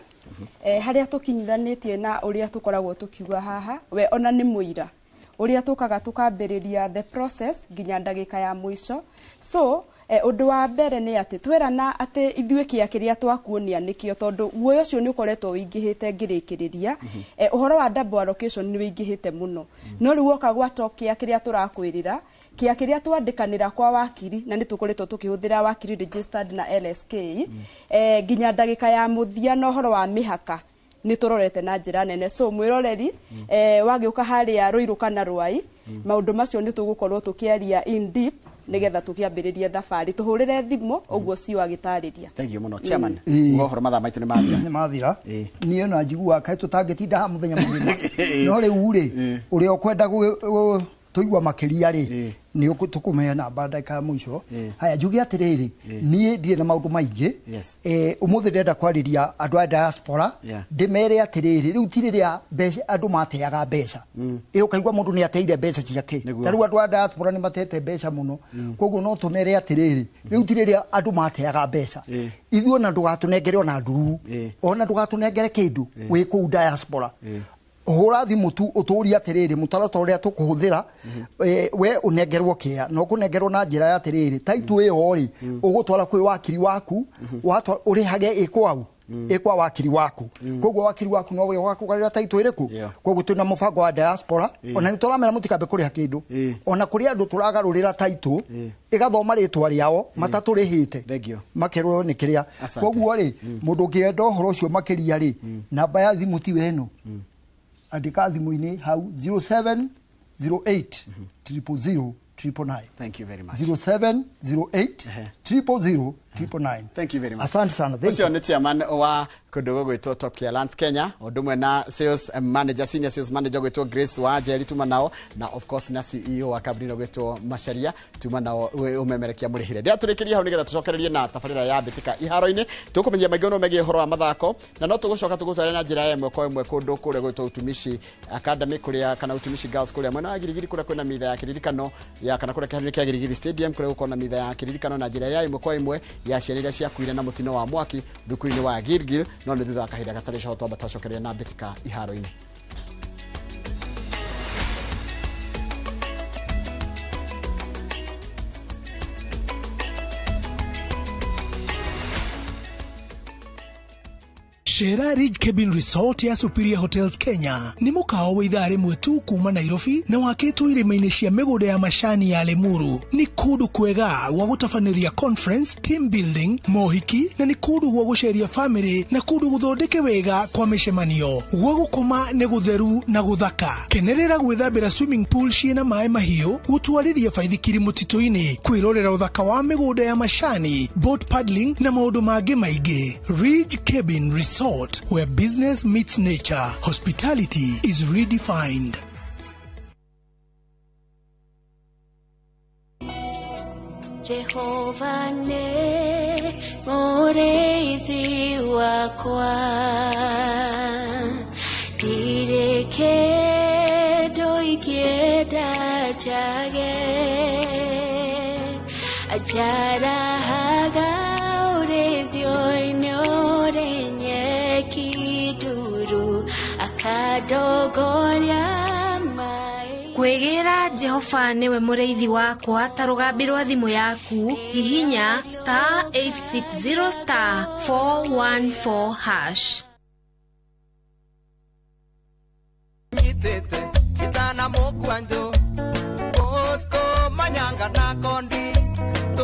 haria tukinyithanitie na uria tukoragwo tukiuga haha we ona ni muira uria tukaga tukambiriria the process ginya ndagika ya mwisho so undu wa mbere ni ati twerana ati ithuĩ kiria twakuonia nikio tondu guoyo cio ni ukoretwo wingihite ngirikiriria uhoro wa double allocation ni wingihite muno no riu woka gwa top kiria turakwirira kiria twandikanira kwa wakiri na nitukoretwo tukihuthira wakiri registered na LSK ginya ndagika ya muthia no horo wa mihaka ni turorete na njira nene so mwiroreri wagiuka haria Ruiru kana Rwai maundu macio ni tugukorwo tukiaria in deep nigetha tukiambiriria thabari tuhurire thimu uguo cio agitariria. Thank you muno chairman ngohoro matha maitu ni mathira ni ona njigua kai tutangetinda ha muthenya mugima no riu ri uria ukwenda tuigwa makiria ri ni tukumeya na bandaka ya mwisho haya njugi atiriri nie ndire na maundu maingi umuthi ndenda kwariria andu a diaspora ndimere atiriri riu tiriria mbeca andu mateaga mbeca ukaigwa mundu ni ateire mbeca ciake tariu andu a diaspora ni matete mbeca muno koguo no tumere atiriri riu tiriria andu mateaga mbeca ithuĩ ona ndugatunengere ona nduru ona ndugatunengere kindu wi ku diaspora hora thimu tu uturia atiriri mutarata uria tukuhuthira we unengerwo kia no kunengerwo na njira ya atiriri taitu iyo ri ugutwara kwi wakiri waku watwa urihage ikwau ikwa wakiri waku koguo wakiri waku no we wakugarira taitu iriku koguo tuna mubango wa diaspora ona nituramera mutikambe kuriha kindu ona kuri andu turagarurira taitu igathoma ritwa riao mataturihite makerwo ni kiria koguo ri mundu ngienda horo ucio makiria ri namba ya thimu ti weno andika thimu-ini hau 0708 000 999. Thank you very much. 0708 000 999. Thank you very much. Asante sana. Ucio ni chairman wa kundu gwitwo Top Care Lands Kenya, odumwe na sales manager, senior sales manager gwitwo Grace wa Jeri tuma nao, na of course na CEO wa kabini gwitwo Masharia tuma nao umemerekia murihire. Ndia turikiria hau nigetha tucokererie na tabarira ya bitika iharo-ini tukumenyia maigano megie horo wa mathako, na no tugucoka tugutware na njira ĩmwe kwa ĩmwe kundu kure gwitwo Utumishi Academy kuria kana Utumishi Girls kuria mwena wa Girigiri kuria kwina mitha ya kiririkano ya kana kuria kihanire kia Girigiri Stadium kuria gukona mitha ya kiririkano na njira ya ĩmwe kwa ĩmwe ya ciana cia kuire na mutino wa mwaki thukuru-ini wa Girigiri, no nĩ thutha wa kahinda gatarĩ coto batacokereria na bitika iharo-ini. Shera Ridge Cabin Resort ya Superior Hotels Kenya ni mukao wa idhaa rimwe tu kuma Nairobi na wakitwo irima-ini cia migunda ya macani ya Limuru. Ni kundu kwega wa gutafaniria conference, team building, mohiki, na ni kundu gwa guceria family na kundu guthondeke wega kwa micemanio. Gwa gukoma ni gutheru na guthaka. Kenerera gwithambira swimming pool ciina mai mahiu, gutwarithia baithikiri mutito-ini, kwirorera uthaka wa migunda ya macani, boat paddling na maundu mangi maingi. Ridge Cabin Resort, where business meets nature, hospitality is redefined. Jehovah ne moreithi wakwa, direke doikieda jage, ajara haga urethio inyore kiduru akadogoria mai. Kwegira Jehova niwe mureithi wakwa, ta rugambi rwa thimu yaku hihinya *860*414#. Nyitete kitana mokwanjo Bosco manyanga na kondi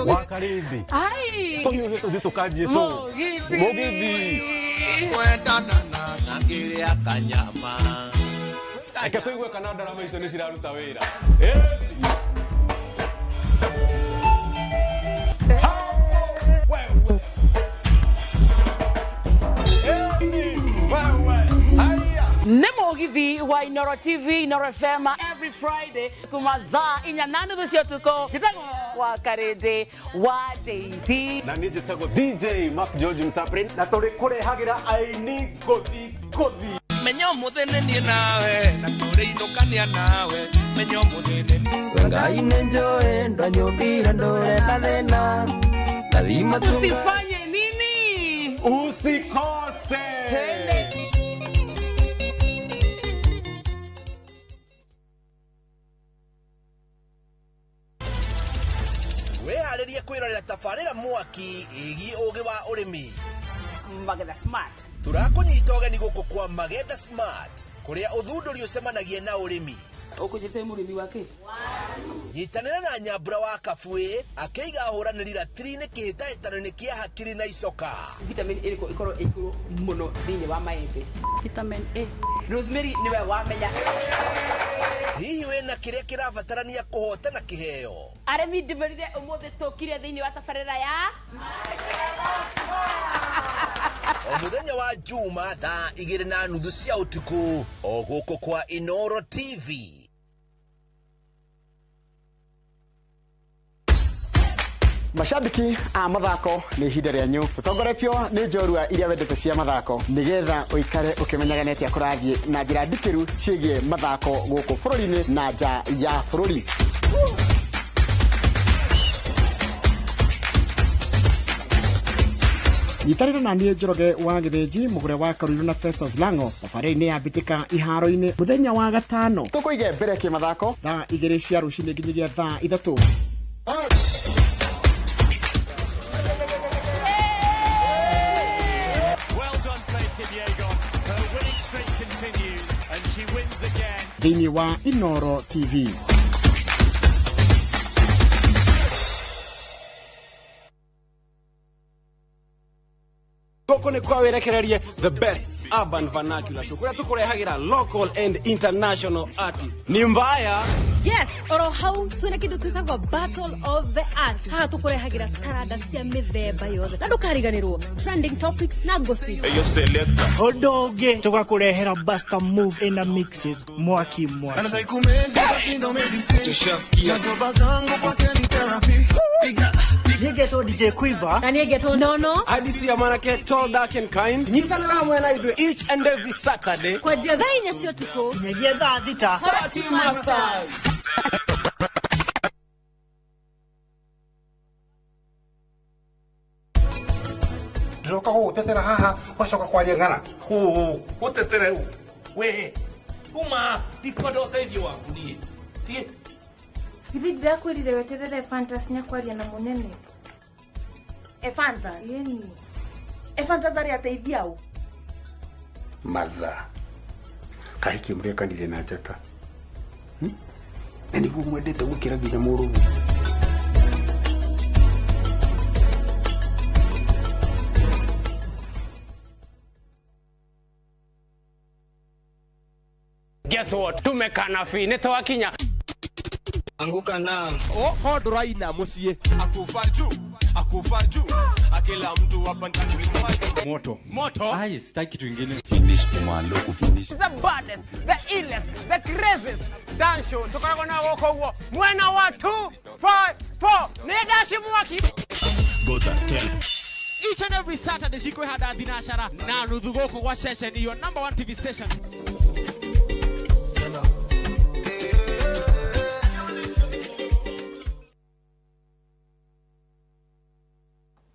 Wakarindi. Ai. Toyo tuthi tukajie so. Mogithi. Kwenda na ngiri ya kanyama. Eke tuigwe kana ndarama icio ni ciraruta wira. Nemogithi wa Inoro TV, Inoro FM every Friday kuma thaa 8:30 cia tuko kitagwo wa Karede wa Deithi na nije tago DJ Mark George Msaprin na turi kurehagira aini kothi menyo muthene ni nawe na turi indukania nawe menyo muthene ngai nenjoe ndanyobira ndore na thena lazima usifanye nini usikose weharirie kwirorera tabarira mwaki igi ugi wa urimi Magetha Smart. Turakunyita ugeni guku kwa Magetha Smart kuria uthunduri ucemanagie na urimi. Ukujete murimi wake. Nyitanira na Nyambura wa Kabui akeiga huraniri ratiri-ini kihitahitano-ini kia hakiri na icoka. Vitamin A ikoro iguru muno thiini wa maembe. Vitamin A. Rosemary niwe wamenya. Hihi wena kiria kirabatarania kuhotana kiheo. Aremi ndimerire umuthi tukire thiini wa tabarira ya Omuthenya wa Juma thaa 2:30 cia utuku o guku kwa Inoro TV. Mashabiki a mathako ni ihinda rĩanyu tutongoretio nĩ njorua iria wendete cia mathako nigetha uikare ukimenyaga neti akurathie na njira ndikiru ciĩgie mathako gũkũ bũrũri-inĩ na nja ya bũrũri. Yitarira na niĩ Njoroge wa Gĩthĩnji mũgũre wa Karũirũ na Festus Lango thabarĩ-inĩ ya mbĩtĩka iharo-inĩ mũthenya wa gatano tũkũige mbere kĩmathako thaa 2 cia rũcinĩ nginyagia thaa 3. Thĩinĩ wa Inoro TV. Goko ni kwa werekererie the best urban vernacular show kuria tukurehagira local and international artists. Ni mbaya. Yes, oro hau twina kindu twitagwo Battle of the Arts. Haha tukurehagira taranda cia mithemba yothe. Na ndukariganirwo trending topics na gossip. Eyo selector. Hodonge tugakurehera Buster Move in the mixes. Mwaki. Nigeto DJ Quiver. Na nigeto Nono. Hadisi ya manake tall, dark and kind. Nyitanira mwena idwe each and every Saturday. Kwa jadha inyasio tuko. Nyedha dhita. Party Masters. Ndoka ho tetera haha washoka kwa ngana. Utetere u. We. Uma dikodo uteithio waku ni. Tie. Hivi ndakwirire weterere fantasy nyakwaria na munene. Fanta yeni. Fanta zari ateithia u. Madha. Kariki mrekanire na njata. Nani guo mwendete gukira nginya murugu. Guess what? Tumekana fi netawakinya. Anguka na. Oh, hoduraina musie. Akufarju. Akila mtu hapa ndani. Moto. Ai, sitaki kitu kingine. Finish kumalo kufinish. The baddest, the illest, the craziest dance show. Tukana na woko huo. Mwena wa 254. Nedashi mwaki. Go that tell. Each and every Saturday shikwe hada dinashara na nudhugoko kwa session your number 1 TV station.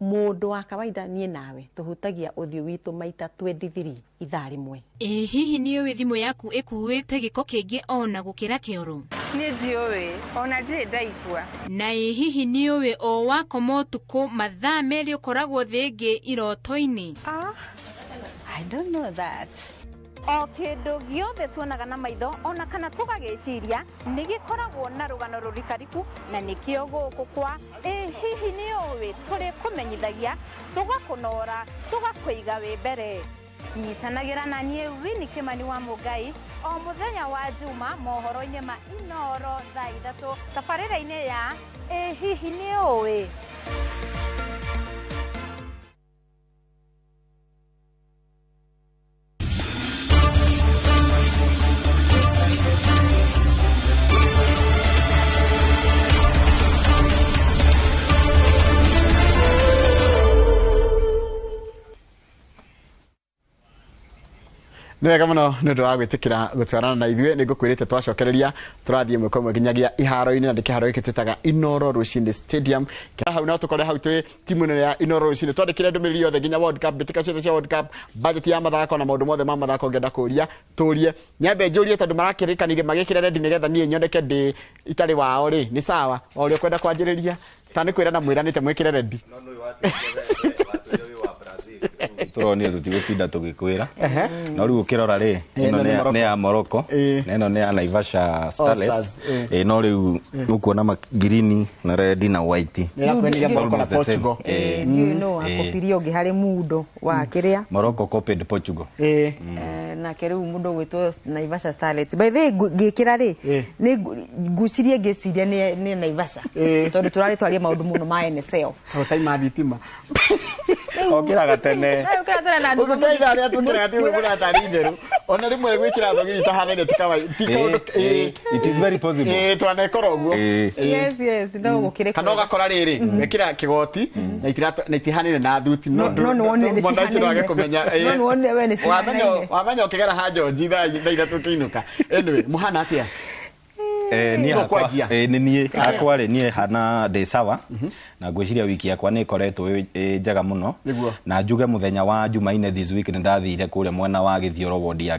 Mundu wa kawaida nie nawe tuhutagia uthio witu maita 23 ithaa rimwe. Hihi niyo we thimu yaku ikuwite giko kingi ona gukira kioro? Ni ndiwe ona ndire ndaigua. Na hihi niyo we o wako motuko mathaa meri ukoragwo thingi iroto-ini? I don't know that. O kindu giothe tuonaga na maitho ona kana tugagiciria nigikoragwo na rugano rurikariku na nikio guku kwa hihi ni uwi turi kumenyithagia tugakunora tugakwiga wi mbere. Nyitanagira na nie Winnie Kimani wa Mugai o muthenya wa Juma mohoro-ini ma Inoro thaa 3 tabarĩra-inĩ ya hihi ni uwi. Nega muno nundu wa gwitikira gutwarana na ithue ni ngukwirite twacokereria turathie mwe kwa mwe nginyagia iharo-ini na ndikiharo iki twitaga Inoro Rushine Stadium hau na tukore hau twi timu nene ya Inoro Rushine twandikire ndumiriri yothe nginya World Cup bitika ciothe cia World Cup budget ya mathako na maundu mothe ma mathako ngenda kuria turie nyambe njurie tondu marakirikanire magikire ready nigetha nie nyondeke ndi itari wao ri ni sawa o ri kwenda kwanjiriria tani kwira na mwiranite mwikire ready turoni tutigotinda tugikwira no riu ukirora ri ino ne ya Morocco na ino ne ya Naivasha Starlets no riu ukuona green na red na white ni Morocco na Portugal you know akofirio gi hari mundo wa kiria Morocco copied Portugal na keriu mundo gwitwo Naivasha Starlets by the gikira ri ni gucirie giciria ni Naivasha tondu turari twaria maundu muno ma NSL o time aditima okira gatene ukutaida ari atukira ati ugura tari njeru ona rimwe gwikira thogi tahanene tikawa it is very possible twane koroguo yes ndo gukire kana ugakora riri wekira kigoti na itirato na itihanene na thuti no wone ni mwandachi wage kumenya no wone we ni wamenya ukigera hajo jitha ithatu kinuka anyway muhana atia ni akwa ni akwa ri ni hana de sawa na gwiciria wiki yakwa ni koretwo njaga muno na njuge muthenya wa Jumaine this week ndathire kuria mwena wa Githioro ward ya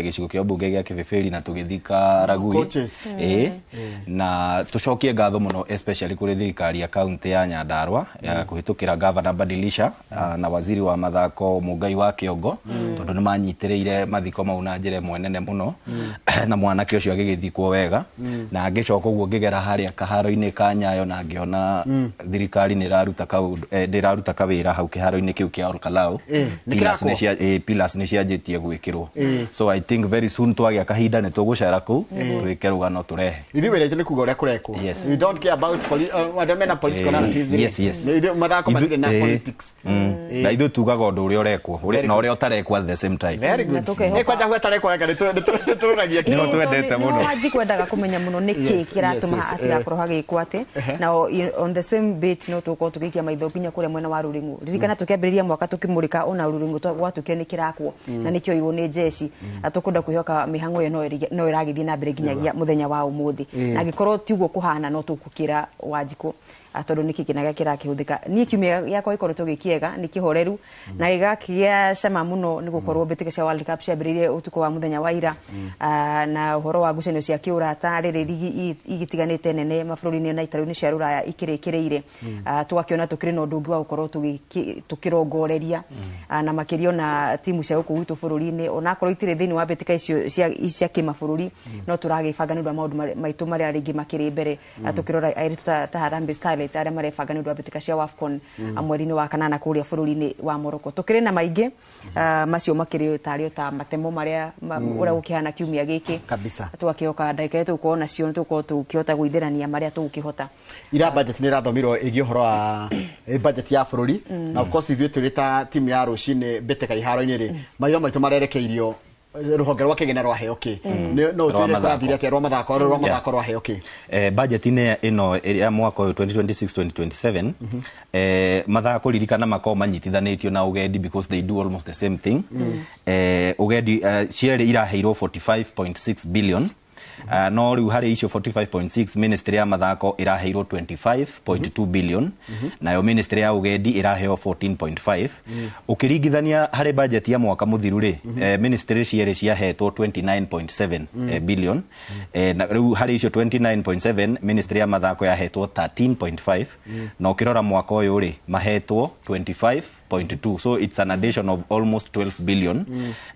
gicigo kia bunge gia Kibibiri na tugithika Ragui na tucokie ngatho muno especially kuri thirikari ya county ya Nyandarua ya kuhitukira governor Badilisha na waziri wa mathako Mugai wa Kiongo tondu ni manyitiriire mathiko mau na njire mwenene muno na mwanake ucio agigithikwo wega njega na ngicoka uguo ngigera haria kaharo-ini ka Nyayo na ngiona thirikari ni iraruta kawira hau kiharo-ini kiu kia Olkalau pillars ni cianjitie gwikirwo so I think very soon twagia kahinda ni tugucera ku twike rugano turehe ithi wira ni kuga uria kurekwo you don't care about political narratives mathako matire na politics na ithu tugaga undu uria urekwo na uria utarekwo at the same time very good kwanja gwetarekwo reka ni tururagia kino twendete muno waji kwendaga kumenya muno niki kiratuma atigakorwo hagikwo ati na on the same bit no tuko tugikia maitho kinya kuria mwena wa Ruringu ririkana tukiambiriria mwaka tukimurika ona Ruringu gwatukire ni kirakwo na nikio irwo ni jeshi atukunda kwihoka mihango yo no iragithie na mbere nginyagia muthenya wa umuthi na gikorwo tiguo kuhana no tukukira Wanjiku atondo niki kinaga kirakihuthika ni kiumia yakwa ikoretwo gikiega ni kihoreru na igakia cama muno ni gukorwo mbitika cia World Cup ciambiririe utuko wa muthenya wa ira na uhoro wa ngucanio cia kiurata riri igitiganite nene mabũrũri-inĩ na itaro-inĩ cia Rũraya ikirikireire tugakiona tukiri na undu wa gukorwo tukirongoreria na makirio na timu cia guku witu bũrũri-inĩ ona korwo itire thini wa mbitika icio cia kimabũrũri no turagibanga ni ndu maundu maitu maria ringi makiri mbere tukirora airitu ta Harambee Starlets aria marebanga ni ndu wa mbitika cia AFCON mweri-ini wa kanana kuria bũrũri-inĩ wa Morocco tukiri na maingi macio makiri tario ta matemo maria uria gukihana kiumia giki kabisa twakioka ndagika tukuona cio tuko tukihota guitherania maria tugukihota ira budget ni rathomirwo igi horo wa budget ya bũrũri na of course ithuĩ tũrĩ ta timu ya rũcinĩ mbĩtĩka iharo-inĩ ri mayo maitũ marerekeirio ruhonge rwa kigena rwa heoki no twire kurathire ati rwa mathako rwa heoki budget ino ya mwaka 2026-2027 mathako ririkana makao manyitithanitio na ugendi because they do almost the same thing ugendi ciere iraheirwo 45.6 billion no riu hari icio 45.6 ministry ya mathako iraheirwo 25.2 billion nayo ministry ya ugendi iraheo 14.5 ukiringithania hari budget ya mwaka muthiru ri ministry ciere ciahetwo 29.7 billion na riu hari icio 29.7 ministry ya mathako yahetwo 13.5 na ukirora mwaka uyu ri mahetwo 25.2 so it's an addition of almost 12 billion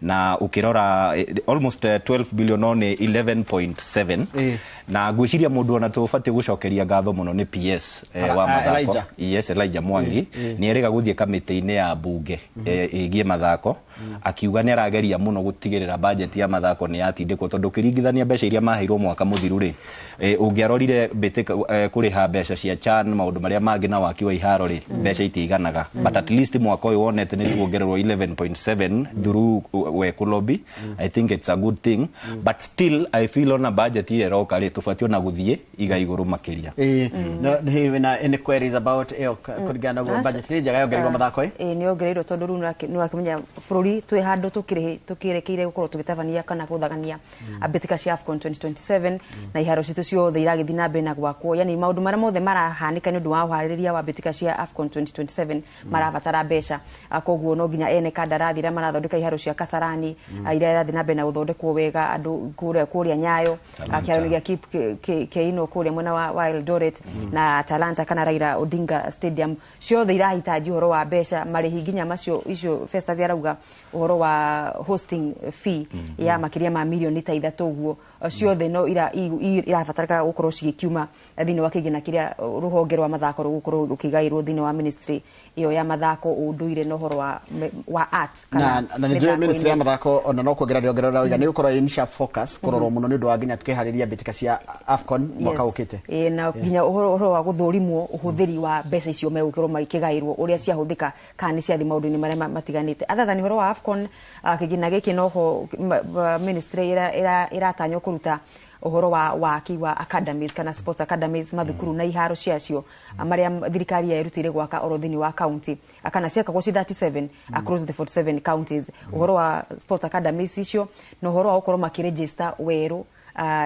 na ukirora almost 12 billion on 11.7 na gwiciria mundu ona tufati gucokeria ngatho muno ni PS wa mathako Elijah Mwangi ni erega guthie kamiti-ini ya bunge igie mathako akiuga ni arageria muno gutigirira budget ya mathako ni yatindikwo tondu kiringithania mbeca iria maheirwo mwaka muthiru ri ungiarorire mbitika kuriha mbeca cia CHAN maundu maria mangi na waki wa iharo ri mbeca itiganaga but at least mwaka uyu wonete ni tuongererwo 11.7 through weku lobby I think it's a good thing but still I feel on a budget ile roka ri tufatio na guthie iga iguru makiria na any queries about kurigana go budget ri jaga yongererwo mathako ni ongereirwo tondu ru ni wakimenya bũrũri twi handu tukirekeire gukorwo tugitabania kana guthagania mbitika cia AFCON 2027 na iharo citu ciothe iragithi na mbere na gwakwo yani maundu maria mothe marahanika ni undu wa uhaririria wa mbitika cia AFCON 2027 marabatara mbeca koguo no nginya ene kandarathi ria marathondeka iharo cia Kasarani iria irathi na mbere na guthondekwo wega andu kuria Nyayo kiaro gia Keino kuria mwena wa Eldoret na Talanta kana Raila Odinga Stadium ciothe irahitaji uhoro wa mbeca marihi nginya macio icio Festus yarauga uhoro wa hosting fee ya makiria ma milioni ta 3 guo ciothe no irabatarika gukorwo cigikiuma thini wa kigina kiria ruhonge rwa mathako rugukorwo rukigairwo thini wa ministry iyo ya mathako unduire no horo wa arts kana na ndio ministry ya mathako ona no kuongerera ongerera wiga ni gukorwo in sharp focus kurorwo muno ni undu wa nginya tukihariria mbitika cia AFCON mwaka ukite na nginya uhoro wa guthurimwo uhuthiri wa mbeca icio megukirwo makigairwo uria ciahuthika kana ni ciathi maundu-ini maria matiganite athani horo wa AFCON kigina giki noho ministry iratanyo kuruta uhoro wa waki wa academies kana sports academies mathukuru na iharo ciacio maria thirikari yarutire gwaka orothini wa county akana ciaka go 37 across the 47 counties uhoro wa sports academies icio no uhoro wa ukorwo makiregister weru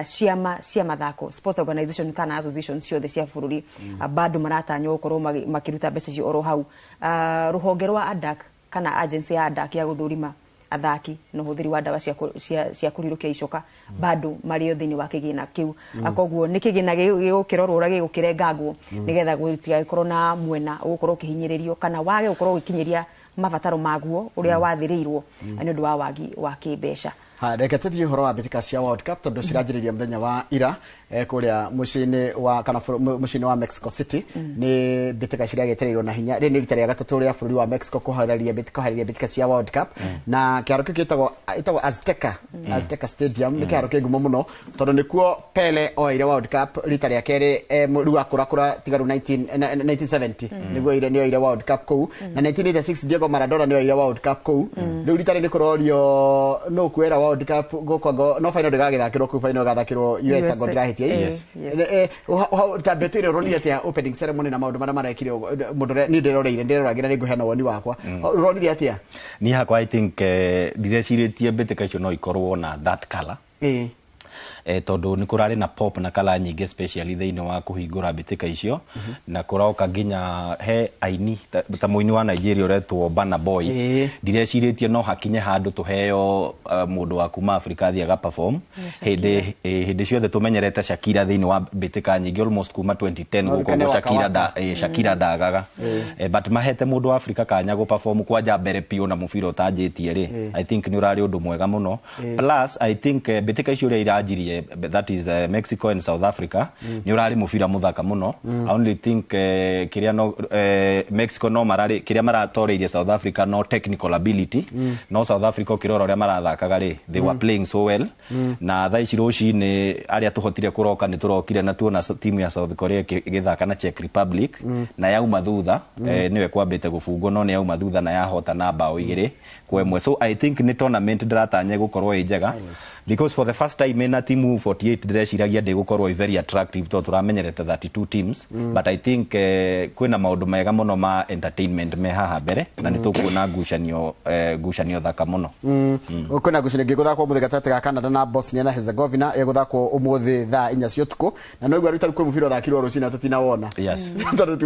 ciama mathako sports organization kana association ciothe cia bũrũri bado maratanyo ukorwo makiruta mbeca cio oro hau ruhonge rwa ADAK kana agency ya ADAK ya guthurima athaki no huthiri wa dawa cia kurirukia icoka bado mario thini wa kigina kiu akoguo ni kigina gigukirorwo ura gigukirengagwo nigetha gutiga ikorwo na mwena ugukorwo kihinyiririo kana wage ukorwo gikinyiria mabataro maguo uria wathiriirwo ni undu wa wagi wa kimbeca. Reke tuthie horo wa mbitika cia World Cup tondu ciranjiriria muthenya wa ira kuria mucini wa kana mucini wa Mexico City ni mbitika ciragetereirwo na hinya ri rita ria gatatu ria bururi wa Mexico kuhararia mbitika cia World Cup na kiaro kitagwo Azteca Stadium ni kiaro kingumo muno tondu nikuo Pele oire World Cup rita ria keri riu akura tigaru 1970 niguo ire ni oire World Cup kou na 1986 Diego Maradona ni oire World Cup kou riu rita ri kurorio no kwera World Cup gukwago no final gagathakirwo ku final gathakirwo US ngo ndirahitia tabetire ronire tia opening ceremony na maundu mara marekire mundu ni ndiroreire ndiroragira ni nguhena woni wakwa ronire atia ni hakwa I think direciretie mbitika icio no ikorwo na that color tondu ni kurari na pop na kala nyingi especially thiini wa kuhingura mbitika icio na kuroka nginya he aini ta muini wa Nigeria uretwo Burna Boy ndireciretie no hakinye handu tuheo mundu wa kuma Africa thia ga perform hindi ciothe tumenyerete Shakira thiini wa mbitika nyingi almost kuma 2010 guko Shakira ndagaga but mahete mundu wa Africa kanya go perform kwanja mbere pio na mubira utanjitie ri I think ni urari undu mwega muno plus I think mbitika icio ria irajirie that is Mexico and South Africa ni urari mubira muthaka muno I only think kiria no Mexico no marari kiria maratoreirie South Africa no technical ability no South Africa kiroro ria marathakaga ri they were playing so well na thaici ruci ni aria tuhotire kuroka ni turokire na tuona timu ya South Korea githaka na Czech Republic na yauma thutha niwe kwambite gubungwo no ni yauma thutha na yahota na bao 2-1 so I think ni tournament ndiratanye gukorwo njega because for the first time in a team 48 ndreciragia ndi gukorwo very attractive to turamenyerete 32 teams but I think kwina maundu mega muno ma entertainment me haha mbere na nitukuona ngucanio thaka muno kwina ngucanio ngiguthakwo muthi gatete ga Canada na Bosnia na Herzegovina iguthakwo umuthi thaa 4 cia utuku na no igwa rita kwi mubira uthakirwo rucina tutinawona tondu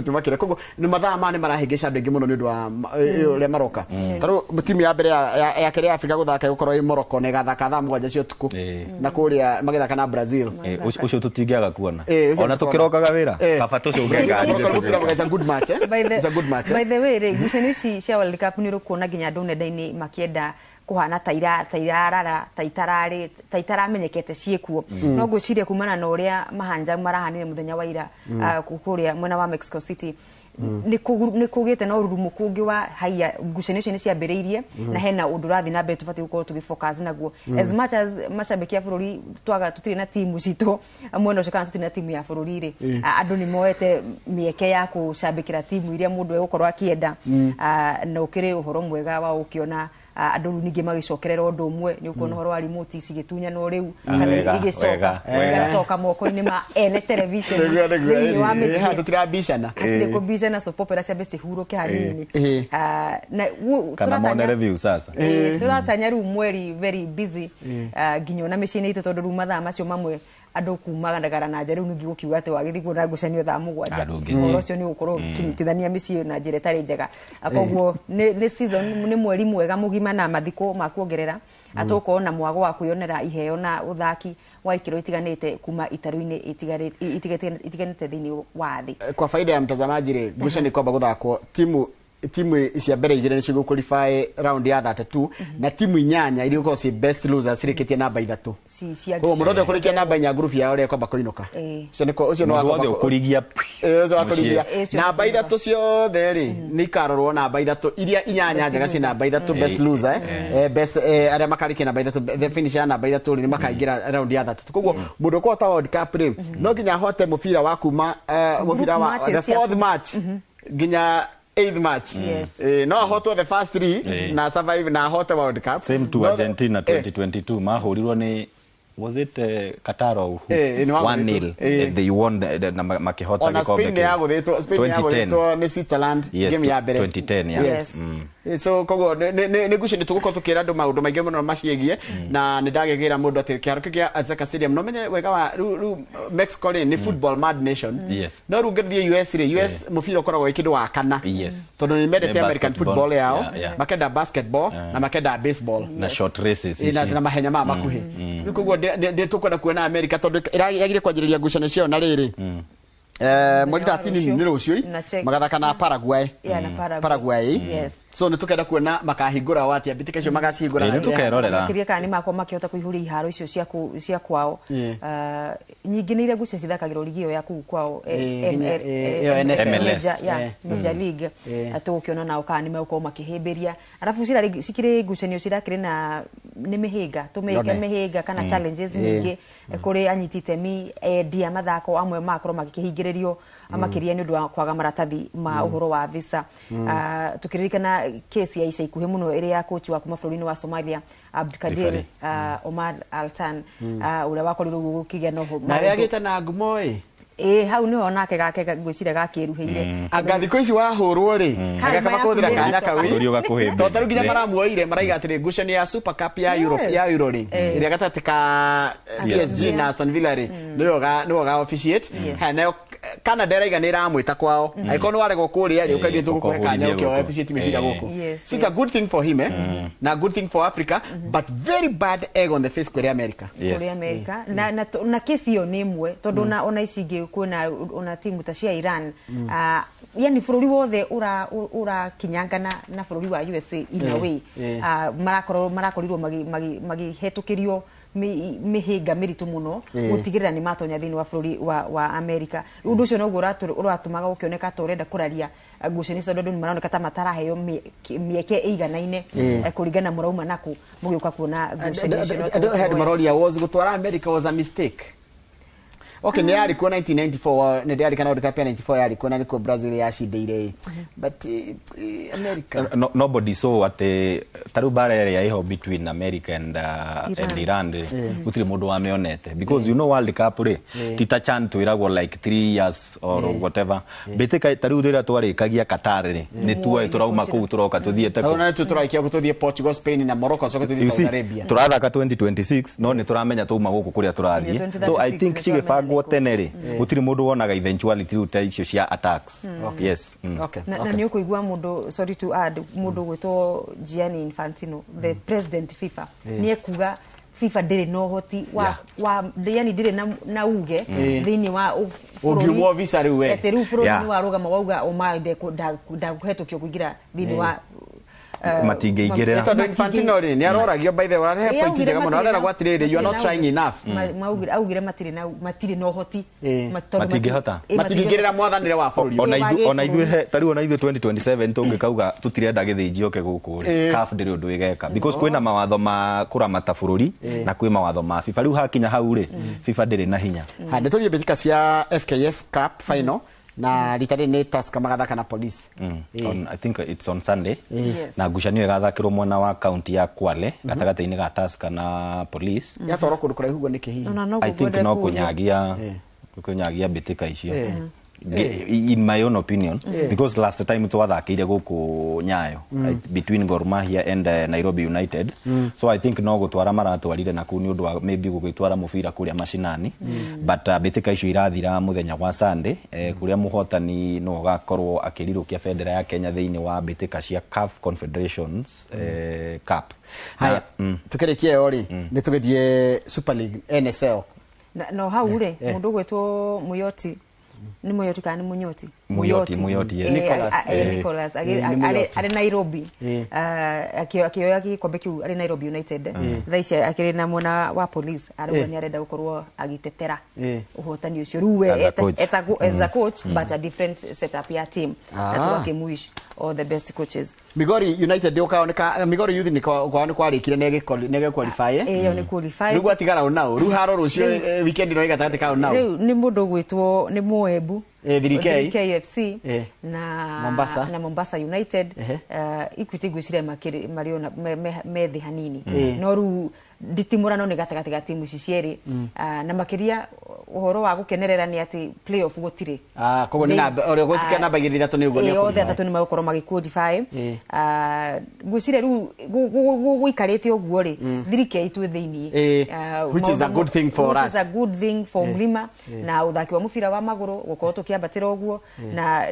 tuma kire koguo ni mathaa mane marahingisha andu ingi muno ni undu wa ule maroka taru timu ya mbere ya kere Africa guthaka gukorwo Morocco ne gathaka thaa 7 cia utuku na kuria magithaka na Brazil ucio tutingiaga kuona ona tukirokaga wira baba tucio ungenga it's a good match it's a good match by the way ngucanio ici cia World Cup ni rukuona nginya andu nenda-ini makienda kuhana taitaramenyekete ciekuo no ngwiciria kumana na uria mahanja marahanire muthenya wa ira kuria mwena wa Mexico City ni kugite na ururumu kungi wa haya ngucanio ni ciambiriirie na hena undu rathi na mbere tubati gukorwo tugifocus naguo as much as mashabiki ya bururi twaga tutire na timu citu mwena ucio kana tutire na timu ya bururi ri andu ni moete mieke ya kushabikira timu iria mundu egukorwo akienda na ukiri uhoro mwega wa ukiona andu ningi magicokerera undu umwe ni ukuona horo wa remote cigitunya no riu kana igicoka moko-ini ma ene television ni wa mesi tutirabishana na soap opera cia besi huruke hanini na kana mone review sasa turatanya riu mweri very busy nginyo na mecini itu tondu ru mathaa macio mamwe andu kumagandagara na njari ngi gukiuga ati wagithigwo na ngucanio thaa 7 oro cio ni ukorwo kinyitithania micii na njira tari njega akoguo ni season ni mweri mwega mugima na mathiko ma kuongerera atoko na mwago wa kuyonera iheo na uthaki wa ikiro itiganite kuma itaru-ini itiganite thini wa thi kwa faida ya mtazamaji ri ngucanio kwamba guthakwo timu cia mbere igire ni cigo qualify round ya 32 na timu inyanya iria uko si best losers rikitie namba 3 kwa murodo kurikia namba nya group ya ore kwamba koinoka ucio no wako ukurigia namba 3 ciothe ri ni karorwo namba 3 iria inyanya njaga ci namba 3 best loser best aria makarikia namba 3 the finish ya namba 3 ni makaingira round ya 3 koguo mundu ko ta World Cup ri no nginya hote mubira wa kuma mubira wa the fourth match nginya 8th match no hoto the first 3 na survive na hoto World Cup same to Argentina 2022 mahurirwo ni was it Qatar or 1-0 they won the makihota the Spain ya guthitwo ni Switzerland game ya mbere 2010 yes so kogo ne gushini tuguko tukira andu maundu maingi muno maciegie na nindagegira mundu ati kiaro kia Azteca Stadium no menye wega wa Mexico ni football mad nation no rungirie US mufira ukoragwo ikindu wa kana tondu ni mendete American football yao makenda basketball na makenda baseball na short races na mahenya ma makuhi kogo ndi tukwenda kuona America tondu iragire kwanjiriria ngucanio cio na riri mweri 13 ni rucio magathaka na Paraguay. Paraguay. Yes. So ni tukenda kuona makahingura wati abitika icio magacihingura. Ni tukerorera. Kiria kana makwa makihota kuihuria iharo icio cia kwao. Nyingi ni ire gucia cithakagirwo ligi yo ya kuu kwao. MLS. Major League. Atukiona nao kana nimeuko makihimbiria. Arafu cikire gucenio cirakire na ni mihinga tumeke mihinga kana challenges nyingi kuri anyitite mi dia mathako amwe makoro makihingiririo amakiria ni ndu wa kwaga maratathi ma uhoro wa visa. Tukiririkana kesi ya ica ikuhe muno iri ya coach wa kuma bũrũri-inĩ wa Somalia Abdikadir Omar Altan uria wakorirwo gukigia no na yagite na ngumo hau niho nake gake ngwicira gakiruheire anga thiko ici wahurwo ri aga kama kuthira kanya kawi totaru ginya maramuoire maraiga atiri ngucanio ya Super Cup ya Europe ya Euro ri iria gatatika PSG na Aston Villa ri niyo ga officiate nayo Canada raiga ni ramwita kwao aikono warego kuria ri ukaje tukuhe kanya ukio officiate mibira guku so it's a good thing for him na good thing for Africa but very bad egg on the face kwa America na kesi yo ni imwe tondu ona icingi kuna ona timu ta cia Iran yani bũrũri wothe ura kinyangana na bũrũri wa USA in a way marakorirwo magihetukirio mihinga miritu muno gutigirira ni matonya thini wa bũrũri wa America undu ucio noguo uratumaga ukioneka ta urenda kuraria ngucanio cio ndondu maroneka ta mataraheo mieke iganaine kuringana murauma naku mugiuka kuona ngucanio cio head maroria was gutwara America was a mistake. Okay, ni yari kwa 1994 ni yari kana World Cup 94 yari kwa niko Brazil yashindeire but America nobody saw at tarubara ya iho between America and Iran utiri mundu wa meonete because you know World Cup ri tita chan twiragwo like 3 years or whatever beteka tarudira twarikagia Qatar ri ni tuwe turauma ku turoka tuthiete ko na turaikia tuthie Portugal, Spain na Morocco soka tuthie Saudi Arabia turathaka 2026 no ni turamenya tuuma guku kuria turathie so I think chigefagwo tenere utiri mundu wonaga eventuality ruta icio cia attacks yes na ni ukuigua mundu sorry to add mundu gwetwo Gianni Infantino the president FIFA ni ekuga FIFA ndiri no hoti wa yani ndiri na uge thini wa ungiumwo visa riwe eteru bũrũri wa rugama wauga omalde ndaguhetũkio kuingira thini wa matingeigerera tondu Infantino ri ni aroragio by the way arahe point njega muno arera gwatirire you are not trying enough augire matire no hoti matingigerera mwathanire wa bũrũri ona ithuĩ tari ona ithuĩ 2027 tungikauga tutirenda githĩnjio ke guku CAF ndiri undu igeka because kwina mawatho ma kuramata bũrũri na kwĩ mawatho ma FIFA riu hakinya hau ri FIFA ndiri na hinya hande tuthie mbitika cia FKF Cup final na ritari ni Tusker magathaka na Police I think it's on Sunday na ngucanio igathakirwo mwena wa county ya Kwale gatagata-ini ga Tusker na Police yatoro kundu kuraihu niki hihi I think no kunyagia mbitika icio in my own opinion because last time twathakire guku Nyayo between Gor Mahia and Nairobi United so I think no gutwara maratwarire na kuni undu maybe gugitwara mubira kuria mashinani but bitika icio irathira muthenya wa Sunday kuria muhotani no gakorwo akirirukia federa ya Kenya thiini wa bitika cia CAF Confederations Cup haya tukirekie ori ni tugithie Super League NSL no hau ri mundu gwetwo Muyoti ni Muyoti kana Munyoti Muyoti yes Nicholas ari Nairobi akioya gikombe kiu ari Nairobi United thaici akiri na mwana wa Police arauga ni arenda gukorwo agitetera uhotani ucio ruwe as a coach but a different setup ya team atuwakimuish all the best coaches Migori United ukaoneka Migori Youth ni kwarikire nege qualify ni qualify rugo atigara unao ruharo rucio weekend no igatagati ka unao ni mundu gwitwo ni Moebu 3K FC na Mombasa United Equity gwicire mariona methi hanini no ru nditimurano ni gatagati ga timu cicieri na makiria uhoro wa gukenerera ni ati playoff gutire kogo ni na ore gutike na bagiri thatu ni ugo ni othe thatu ni magukoro magiqualify gwicire ru guikarite oguo ri 3K itwe thiini which is a good thing for us it's a good thing for Mlima na uthaki wa mufira wa maguru gukorwo tukiambatira oguo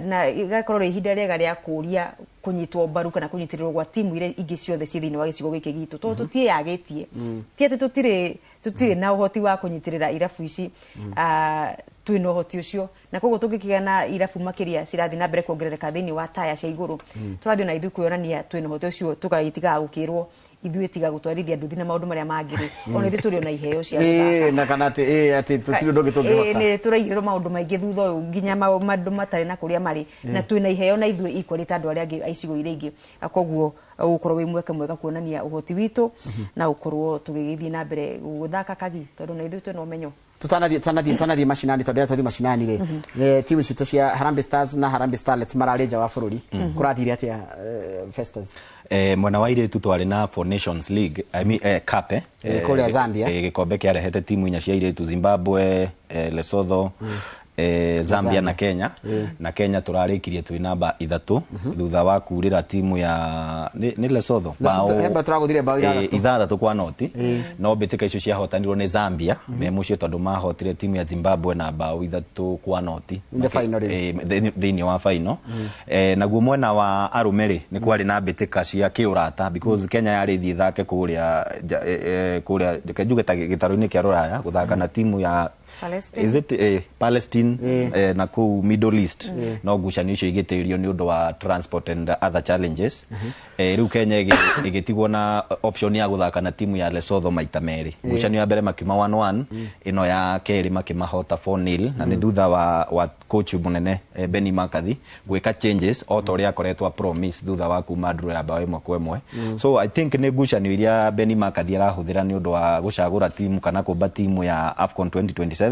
na igakorwo ihinda riega ria kuria kunyitwo mbaru kana kunyitirirwo gwa timu ile ingi ciothe ci thiini wa gicigo giki gitu to tutiagitie tiete tutire na uhoti wa kunyitirira irafu ici twina hoti ucio na koguo tungikigana na irabu makiria cirathi na mbere kuongerereka thiini wa taya cia iguru turathi na ithu kuonania twina hoti ucio tugaitiga gukirwo ithuĩ tiga gutwarithia nduthi na maundu maria mangiri ona ithuĩ turi na iheo cia na kana ati tutire ndogi tungihota ni turaigirwo maundu maingi thutha uyu nginya maundu matari na kuria mari na twina iheo na ithuĩ equally ta andu aria angi aicigo iria ingi koguo ukorwo wi mweke mwega kuonania uhoti witu na ukorwo tugigithie na mbere guthaka kagi tondu na ithuĩ twina umenyo tutanathie mashinani tondu tuthi mashinani ri timu citu cia Harambee Stars na Harambee Starlets mararĩja wa bururi kurathire atia Festus mwena wa iretu twari na Four Nations League I mean cup kuria Zambia gikombe kiarehete timu inya cia iretu Zimbabwe Lesotho Zambia na Kenya na Kenya turarikirie twi namba 3 thutha wa kurira timu ya ni Lesotho bao turaguthire bao 6 kwa noti no bitika icio cia hotanirwo ni Zambia me mucio tondu mahotire timu ya Zimbabwe na bao 3 kwa noti thiini wa final naguo mwena wa arumeri ni kwari na bitika cia kiurata because Kenya yari thi thake kuria kajuge ta gitaru-ini kia Ruraya guthaka na timu ya Palestine. Is it Palestine na ku Middle East no gucanio icio igitirio ni undu wa transport and other challenges riu Kenya igitigwo na option ya guthaka na timu ya Lesotho maita meri gucanio ya mbere makima 1-1 ino ya keri makimahota 4-0 na ni thutha wa coach munene Benny McCarthy gwika changes otoria akoretwa promise thutha wa kuma draw ya bao 1-1 so I think ni gucanio iria Benny McCarthy arahuthira ni undu wa gucagura timu kana kumba timu ya AFCON 2027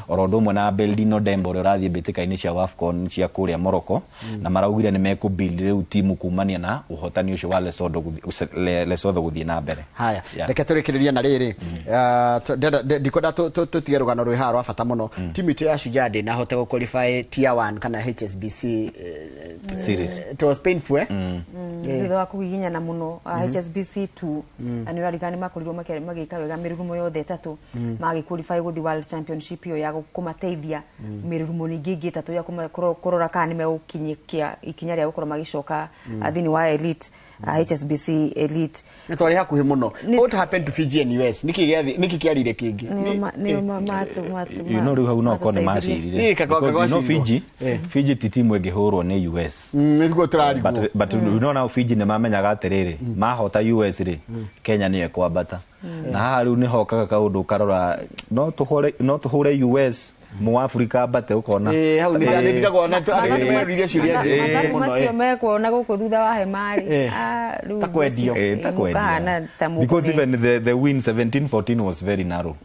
orondo mwana Beldino Dembo urathie bitika-ini cia AFCON cia kuria Morocco na maraugire ni mekubuild riu timu kumania na uhotani ucio wa Lesotho guthie na mbere haya reke turikiriria na riri ndikwenda tutige rugano rwi haro afata muno timu itu ya Shujaa na hote go qualify tier 1 kana HSBC series it was painful thutha wa kugiginya na muno HSBC 2 ani warigani makorirwo magika wega mirurumo yothe 3 magi qualify guthi World Championship yo ya kumateithia mirurumo ningi ingi 3 ya kurora kana ni megukinyikia ikinya ria gukora magicoka thini wa elite HSBC elite twari hakuhi muno what happened to Fiji and US niki kiarire kingi ni matu you know riu hau no kone macirire Fiji titimu ingihurwo ni US niguo turarigwo but you know now Fiji ni mamenyaga atiriri mahota US ri Kenya ni ekwambata na haha riu ni hokaga kaundu karora no tuhure US mu Africa bate ukona hau ni ndigagwo na aririe ciuria ngi macio mekuona guku thutha wa hemari riu takwendio because even the win 17-14 was very narrow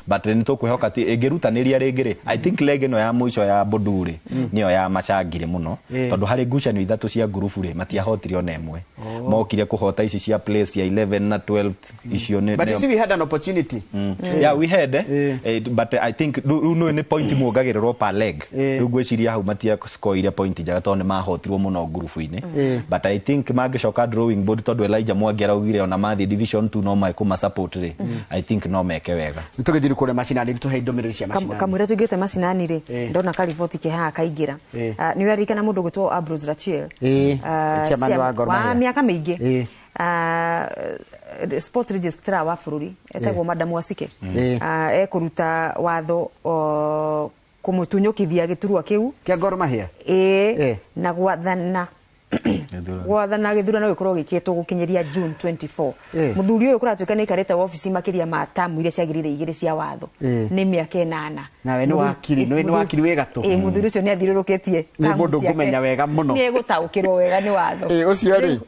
but nito kwihoka ti ingirutaniria ringiri I think lege no ya muico ya Boduri niyo ya macangire muno tondu hari ngucanio ithatu cia gurubu ri matiahotire ona emwe mokire kuhota ici cia place ya 11 na 12 icio ne but we had an opportunity yeah we had but I think no ni point muongagirwo per leg ngwiciria hau matia score point jaga tondu mahotirwo muno gurubu-ini but I think magicoka drawing board tondu Elijah Mwangi araugire ona mathi division 2 no mai kuma support ri I think no meke wega nitugithiri kure mashinani tuhe ndomereri cia mashinani kamwira tugite mashinani ri ndona kariboti ke haha kaingira ni warikana mundu gutwo Ambrose Rachiel chairman wa Gor Mahia wa miaka mingi sport registrar wa bururi etagwo Madam Wasike ekuruta watho kumutunyukithia giturwa kiu kia Gor Mahia na gwathana gwathana githurano gikorwo gikitwo gukinyeria June 24 muthuri uyu kuratuika ni kareta wa ofisi makiria ma tamu iria ciagirire igiri cia watho ni miaka 8 nawe ni wakiri wega tu muthuri ucio ni athirurukitie ni mundu ngumenya wega muno ni gutaukirwo wega ni watho ucio ri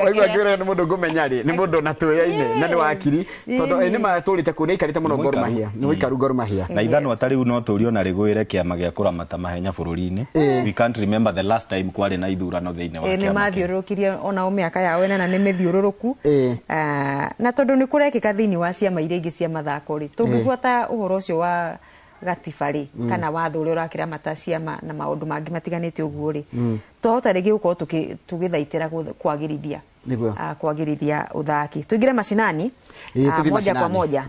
waigua ngira ni mundu ngumenya ri ni mundu na tuyaine na ni wakiri tondu ni maturite ku ni ikarite muno Gor Mahia ni wikaru Gor Mahia na ithano atari no turio na rigwire kiama gia kuramata mahenya bururi-ini we can't remember the last time kwari na ithurano thiini wa kiama ni mathiururukirie ona miaka yawe na ni mithiururuku na tondu ni kurekika thiini wa ciama iria ingi cia mathako ri tungifuata uhoro ucio wa gatibari kana watho uria urakira mataciama na maundu mangi matiganite uguo ri tuhota rigi gukorwo tugithaitira kwagirithia kwagirithia uthaki. Tuingire mashinani moja kwa moja.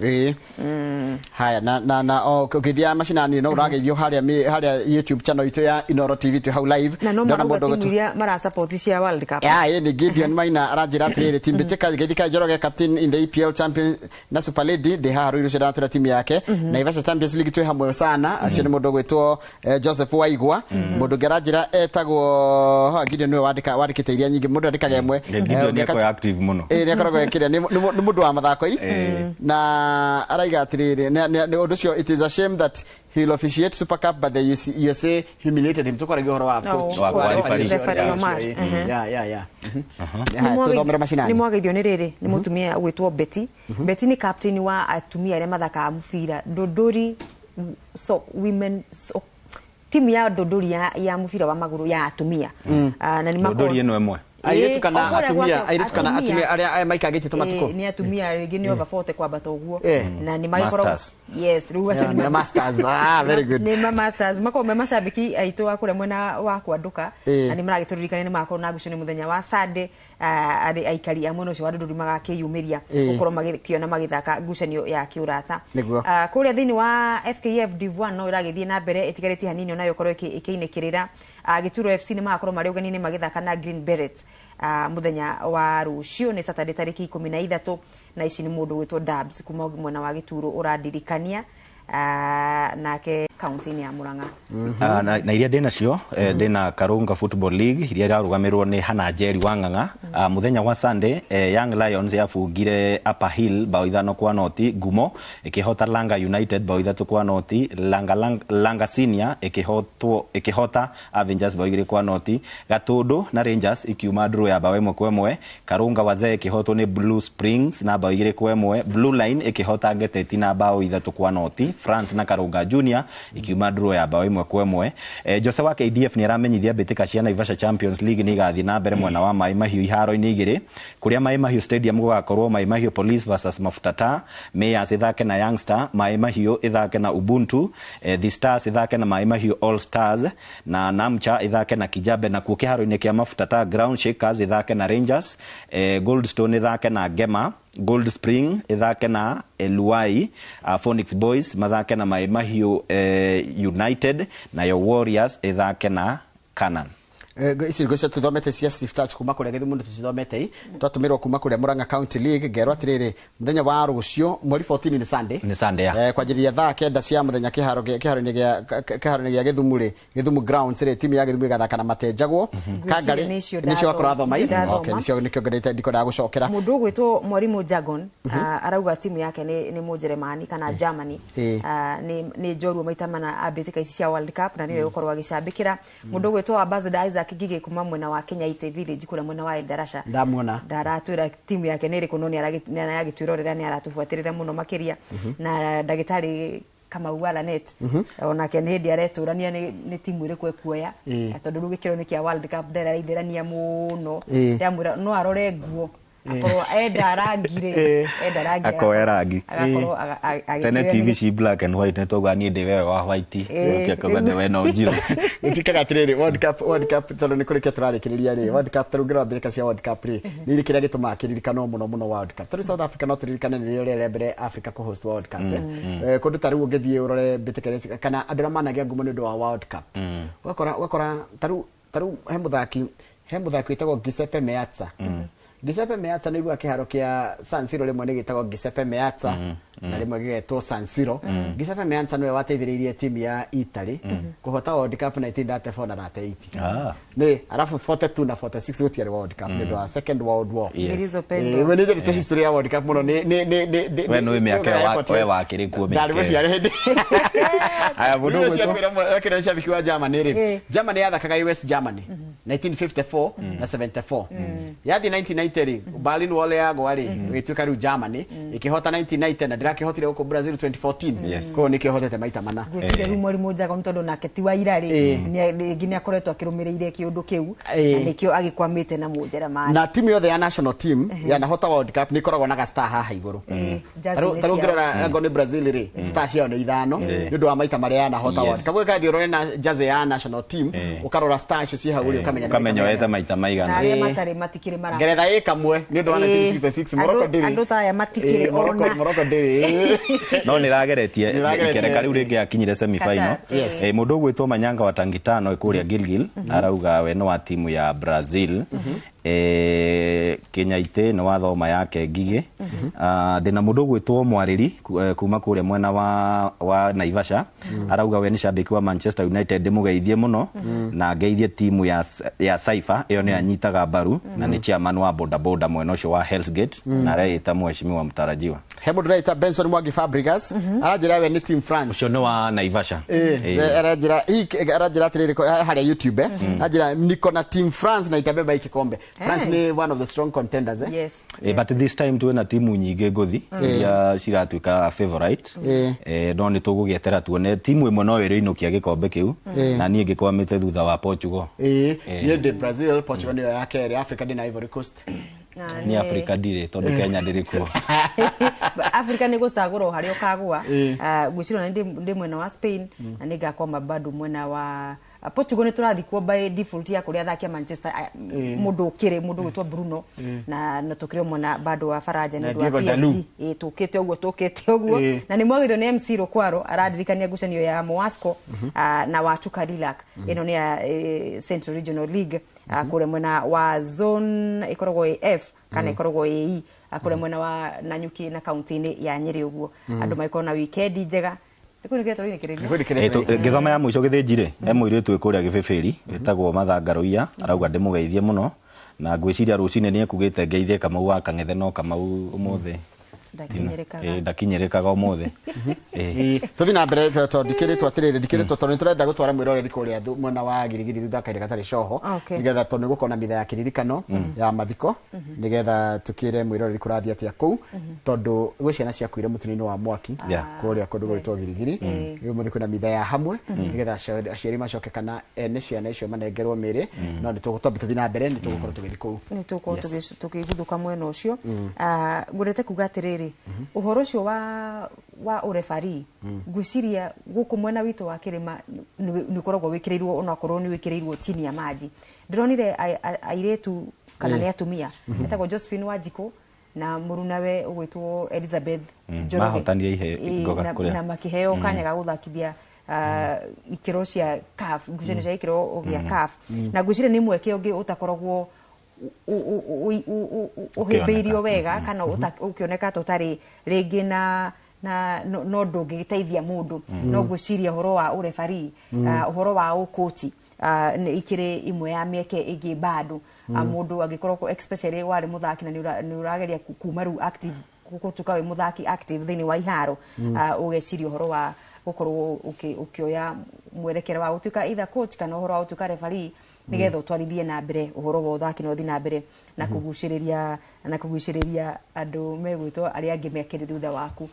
Haya na ukithia mashinani no urageithio haria YouTube channel itu ya Inoro TV tu how live na no mundu timu mara support cia World Cup. Ni Gideon Maina arajira atiriri timu Betika githika Njoroge captain in the EPL champion na Super League de haru ile shida na timu yake na Ivasha Champions League tu hamwe sana acio ni mundu gwitwo Joseph Waigwa mundu garajira etagwo Gideon no wandikite iria nyingi mundu andikaga imwe Gideon yako active muno ni akoragwo ekire ni mundu wa mathako na araiga atiriri ni undu cio it is a shame that he'll officiate Super Cup but the USA humiliated him tukoragio horo wapo ni mwageithio ni riri ni mutumia gwitwo Betty. Betty ni captain wa atumia aria mathaka mubira Dodori women timu ya Dodori ya mubira wa maguru ya atumia na ni makoro Dodori eno emwe airetu kana atumia aria maikagite tomatuko ni atumia ringi ni over 40 kwa batoguo na ni maikoro yes ruwa ni masters very good ni masters mako mashabiki aito wa kule mwena wa kwanduka na ni maragiturikana ni makoro na gucio ni muthenya wa Sunday ari aikari amwe no cio Dodori magakiyumiria gukorwo magikiona magithaka ngucanio ya kiurata kuria thini wa FKF Div1 no iragithie na mbere itigariti hanini nayo korwo ikiinekirira Gituro FC ni magakorwo mari ugenini magithaka na Green Berets muthenya wa rucio ni Saturday tariki 13 na ici ni mundu gwitwo Dabs kuma mwena wa Gituro uradirikania nake county ya Muranga na iria ndina cio ndina Karunga Football League iria irarugamirwo ni Hana Jerry Wanganga muthenya wa Sunday Young Lions yafungire Upper Hill bao 5 kwa noti Gumo ikihota Langa United bao 3 kwa noti Langa Senior ikihota Avengers bao 2 kwa noti Gatundu na Rangers ikiuma draw ya bao 1 kwa 1 Karunga Wazee ikihotwo ni Blue Springs na bao 2 kwa 1 Blue Line ikihota Ngeteti na bao 3 kwa noti France na Karunga Junior ikiuma draw ya bao 1 kwa 1 Jose wa KDF ni aramenyithia Betika cia Ivasha Champions League ni gathi na mbere mwena wa Mai Mahiu iharo-ini igiri kuria Mai Mahiu Stadium gugakorwo Mai Mahiu Police versus Mafutata Mayors ithake na Youngster Mai Mahiu ithake na Ubuntu The Stars ithake na Mai Mahiu All Stars na Namcha ithake na Kijabe na kuke haro-ini kia Mafutata Ground Shakers ithake na Rangers Goldstone ithake na Gema Gold Spring ithake na Luai Phoenix Boys mathake na Mai Mahiu United na Warriors ithake na Canan ici ngocia tuthomete cia Steve Touch kuma kuria Githumu tuthomete twatumirwo kuma kuria Muranga County League ngerwa atiriri muthenya wa rucio mweri 14 ni Sunday kwanjiriria thaa 9 cia muthenya kiharo-ini gia Githumu Githumu Grounds timu ya Githumu igathaka na Matenjagwo Kangari nicio akora thoma nicio nikio ngerete ndiko da gucokera mundu gwitwo Mwarimu Jagon arauga timu yake ni Mujeremani kana Germany ni njorua maita mana abetika ici cia World Cup na niyo yukorwa gicambikira mundu gwitwo Ambassador Isaac Gige kuma mwena wa Kenya Ite Village kula mwena wa Eldarasha ndamwona ndaratwira timu yake niri kuno ni aragitwira rira ni aratufuatirira muno makiria na ndagitari kama uwala net ona ke ni diaresturania ni timu iri kwekuoya tondu rugikiro ni kia World Cup ndera itherania muno ndamwira no arore nguo akoro enda rangire akoya rangi tene TV ci black and white netoga ni ndewe wa white ukikaga ndewe no njiro utikaga tiriri World Cup tondu ni kurikia turarikiriria ri World Cup tarugira Betika cia World Cup ri ni rikira gituma kiririkano muno World Cup tari South Africa no turirikane ni rire mbere Africa ko host World Cup kundu taru ungithie urore Betika kana andura managia ngumo ni wa World Cup wakora taru he muthaki witagwo Giuseppe Meazza Giuseppe Meazza ni gwa kiharo kia San Siro rimwe ni gitagwo Giuseppe Meazza na rimwe gigetwo San Siro Giuseppe Meazza niwe wateithiririe timu ya Italy kuhota World Cup 1934 na 38 ni alafu 42 na 46 gutiari World Cup ni wa Second World War zilizopendwa when the history ya World Cup muno ni we no miaka wa kiri kuo ndari muciari hindi aya budu akira shabiki wa Germany ri Germany yathakaga US Germany 1954 na 74 yathi 1990 Berlin Wall ya gwari wituka ru Germany ikihota 1990 na ndirakihotire uko Brazil 2014 ko nikihotete maita mana gucire ru Mwarimu Jagon tondu nake ti wa irari ni ngine akoretwo akirumireire kiundu kiu na nikio agikwamite na Mujeremani na timu yothe ya national team yanahota World Cup nikoragwo na star haha iguru tarungirora ngo ni Brazil ri star cio ni 5 ni ndu ndu wa maita maria yana hota World Cup kathi urone na jersey ya national team ukarora stars cio ciha uri ukamenya wete maita maigana na aria matari matikire mara Ngeretha ikamwe ni ndu wa 1966 Morocco ndiri andu ta ya matikire ona Morocco ndiri no ni rageretie ikereka riu ringi akinyire semi final mundu gwitwo Manyanga wa Tangitano ikuria Gilgil arauga we no wa timu ya Brazil Kenyaite no wathoma yake Ngigi ndina mundu gwitwo Mwariri kuma kuria mwena wa Naivasha arauga we ni shabiki wa Manchester United mugeithie muno na ngeithie timu ya Saifa iyo ni anyitaga baru na ni chairman wa boda boda mwena ucio wa Hell's Gate na reita mheshimiwa mtarajiwa Hemu director Benson Mwangi Fabregas arajira we ni team France ucio ni wa Naivasha arajira atiriri haria YouTube arajira niko na team France na itabeba ikikombe France ni one of the strong contenders yes but this time tuwe na timu nyingi guthi ya ciratuika favorite no ni tugugietera tuone timu imwe no iriinukia gikombe kiu na nie ngikwamite thutha wa Portugal ye de Brazil Portugal ni yake Africa ni Ivory Coast ni Africa dire tondu Kenya ndiri kuo Africa ni gucagura hari ukagua gwiciro na ndi mwena wa Spain na ningakoma bado mwena wa Portugal ni turathikwo by default ya kuria thakia Manchester mundu gwitwa Bruno na tukire mwena bado wa Faraja na wa PSG tukite uguo na ni mwagithio ni MC Rokwaro aradirikania ngucanio ya Moasco na watu Cadillac ino ni ya Central Regional League kure mwena wa zone ikoragwo F kana ikoragwo AE kure mwena wa Nanyuki na county ya Nyeri uguo andu maiko na weekend njega githoma ya mwisho githinjire emwiritu ikuria gibibiri etagwo Mathangaruia arauga ndimugeithie muno na ngwiciria rucine ni ekugite ngeithie Kamau wa Kang'ethe no Kamau umuthi ndakinyerekaga umuthi tuthi na mbere tondikiritwo atiriri ndikiritwo tondu turenda gutwara mwiroreri kuria mwena wa Girigiri thutha kaire gatari coho nigetha tondu gukona mitha ya kiririkano ya mathiko nigetha tukire mwiroreri kurathia atia kuu tondu gwe ciana ciakuire mutini-ini wa mwaki kuria kundu gwitwo Girigiri riu muthi kwina mitha ya hamwe nigetha aciari macoke kana ene ciana icio manengerwo miri no ni tugutombi tuthi na mbere ni tugukorwo tugithi kuu ni tugukorwo tukiguthuka mwena ucio ngurete kuga atiriri uhoro ucio wa urefari nguciria guku mwena witu wa Kirima ni koragwo wikirirwo ona korwo ni wikirirwo chini ya maji ndironire airetu kana ni atumia etagwo Josephine Wanjiku na murunawe ugwitwo Elizabeth Njoroge mahotanirie ihe ngoga kuria na makiheo kanya ga guthakithia ikiro cia CAF ngucanio cia ikiro gia CAF na nguciria ni mweke ungi utakoragwo uhimbiirio wega kana ukioneka tutari ringi na no ndungiteithia mundu no gwiciria horo wa urefari horo wa ukochi ni ikire imwe ya mieke igi bado mundu agikorwo especially wari muthaki na ni urageria kuma ru active gukutuka we muthaki active thini wa iharo ugeciria horo wa gukorwo ukioya mwerekero wa gutuka either coach kana horo wa gutuka referee nigetha utwarithie na mbere uhoro wa uthaki no thi na mbere na kuguciriria andu megwitwo aria angi mekire thutha waku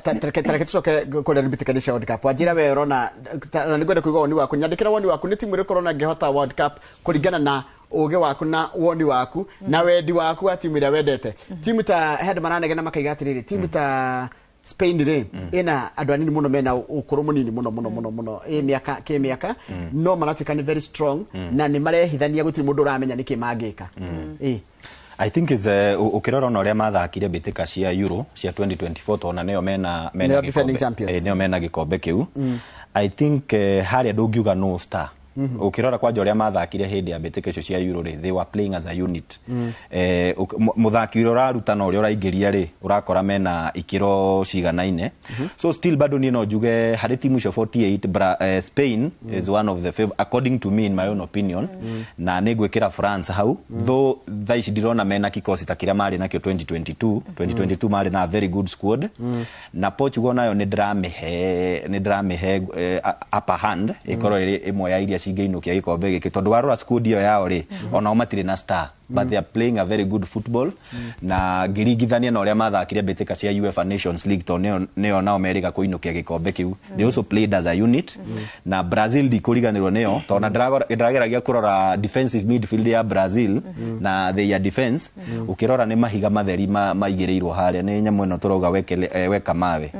tareke tucoke kuria ribitikanisha World Cup ajira we rona na nigwenda kuiga woni waku nyandikira woni waku ni timu iri korona ngehota World Cup kuringana na uge waku na woni waku na wendi waku wa timu ira wendete timu ta head mananege na makaiga atiriri timu ta Spain re ina andu anini muno mena ukuru munini muno miaka no maratika ni very strong na ni marehithania gutiri mundu uramenya niki mangika I think is ukirora no ria mathakire bitika cia Euro cia 2024 tona neo mena defending champions neo mena gikombe kiu I think haria ndungiuga no star ukirora kwa joria mathakire hindi ya bitika icio cia Euro they were playing as a unit muthaki ura ruta no uri uraingiria ri urakora mena ikiro ciganaine so still bado ni no juge hari timu icio 48 Spain is one of the favorite according to me in my own opinion na nigwikira France hau though thaici dirona mena kikosi takiria mari nakio 2022 mari na very good squad na Portugal nayo ni drame upper hand ikoro iri imwe ya iria cingeinukia gikombe giki tondu warora squad iyo yao ri ona matire na star but they are playing a very good football na ngirigithania na uria mathakire mbitika cia UEFA Nations League to neo na America kuinukia gikombe kiu they also played as a unit na Brazil dikuriganirwo neo to na ndrageragia kurora defensive midfield ya Brazil na their defense ukirora ni mahiga matheri maigireirwo haria ni nyamu ino turoga weka mawe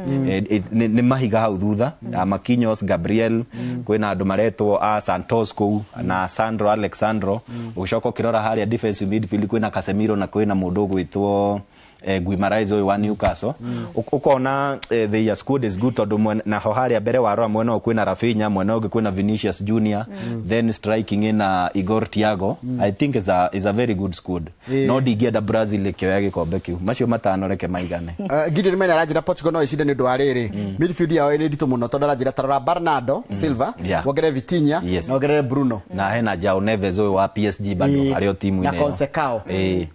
ni mahiga hau thutha Marquinhos, Gabriel kwina andu maretwo Santos kou na Sandro Alexandro ucoka kirora haria defensive midfield kwina Casemiro na kwina mundu gwitwo Guimaraes wa Newcastle ukona the squad is good tondu na haria mbere warora mwena kwina Rafinha mwena ungi kwina Vinicius Junior then striking in Igor Thiago I think is a very good squad no dingienda Brazil kioya gikombe kiu macio matano reke maigane Gideon Mena rajira Portugal no icinde ni ndu ariri midfield yao ni ndito muno tondu rajira tarora Bernardo Silva wogere Vitinha na wogere Bruno na hena Joao Neves wa PSG bado alio timu ine na Consecao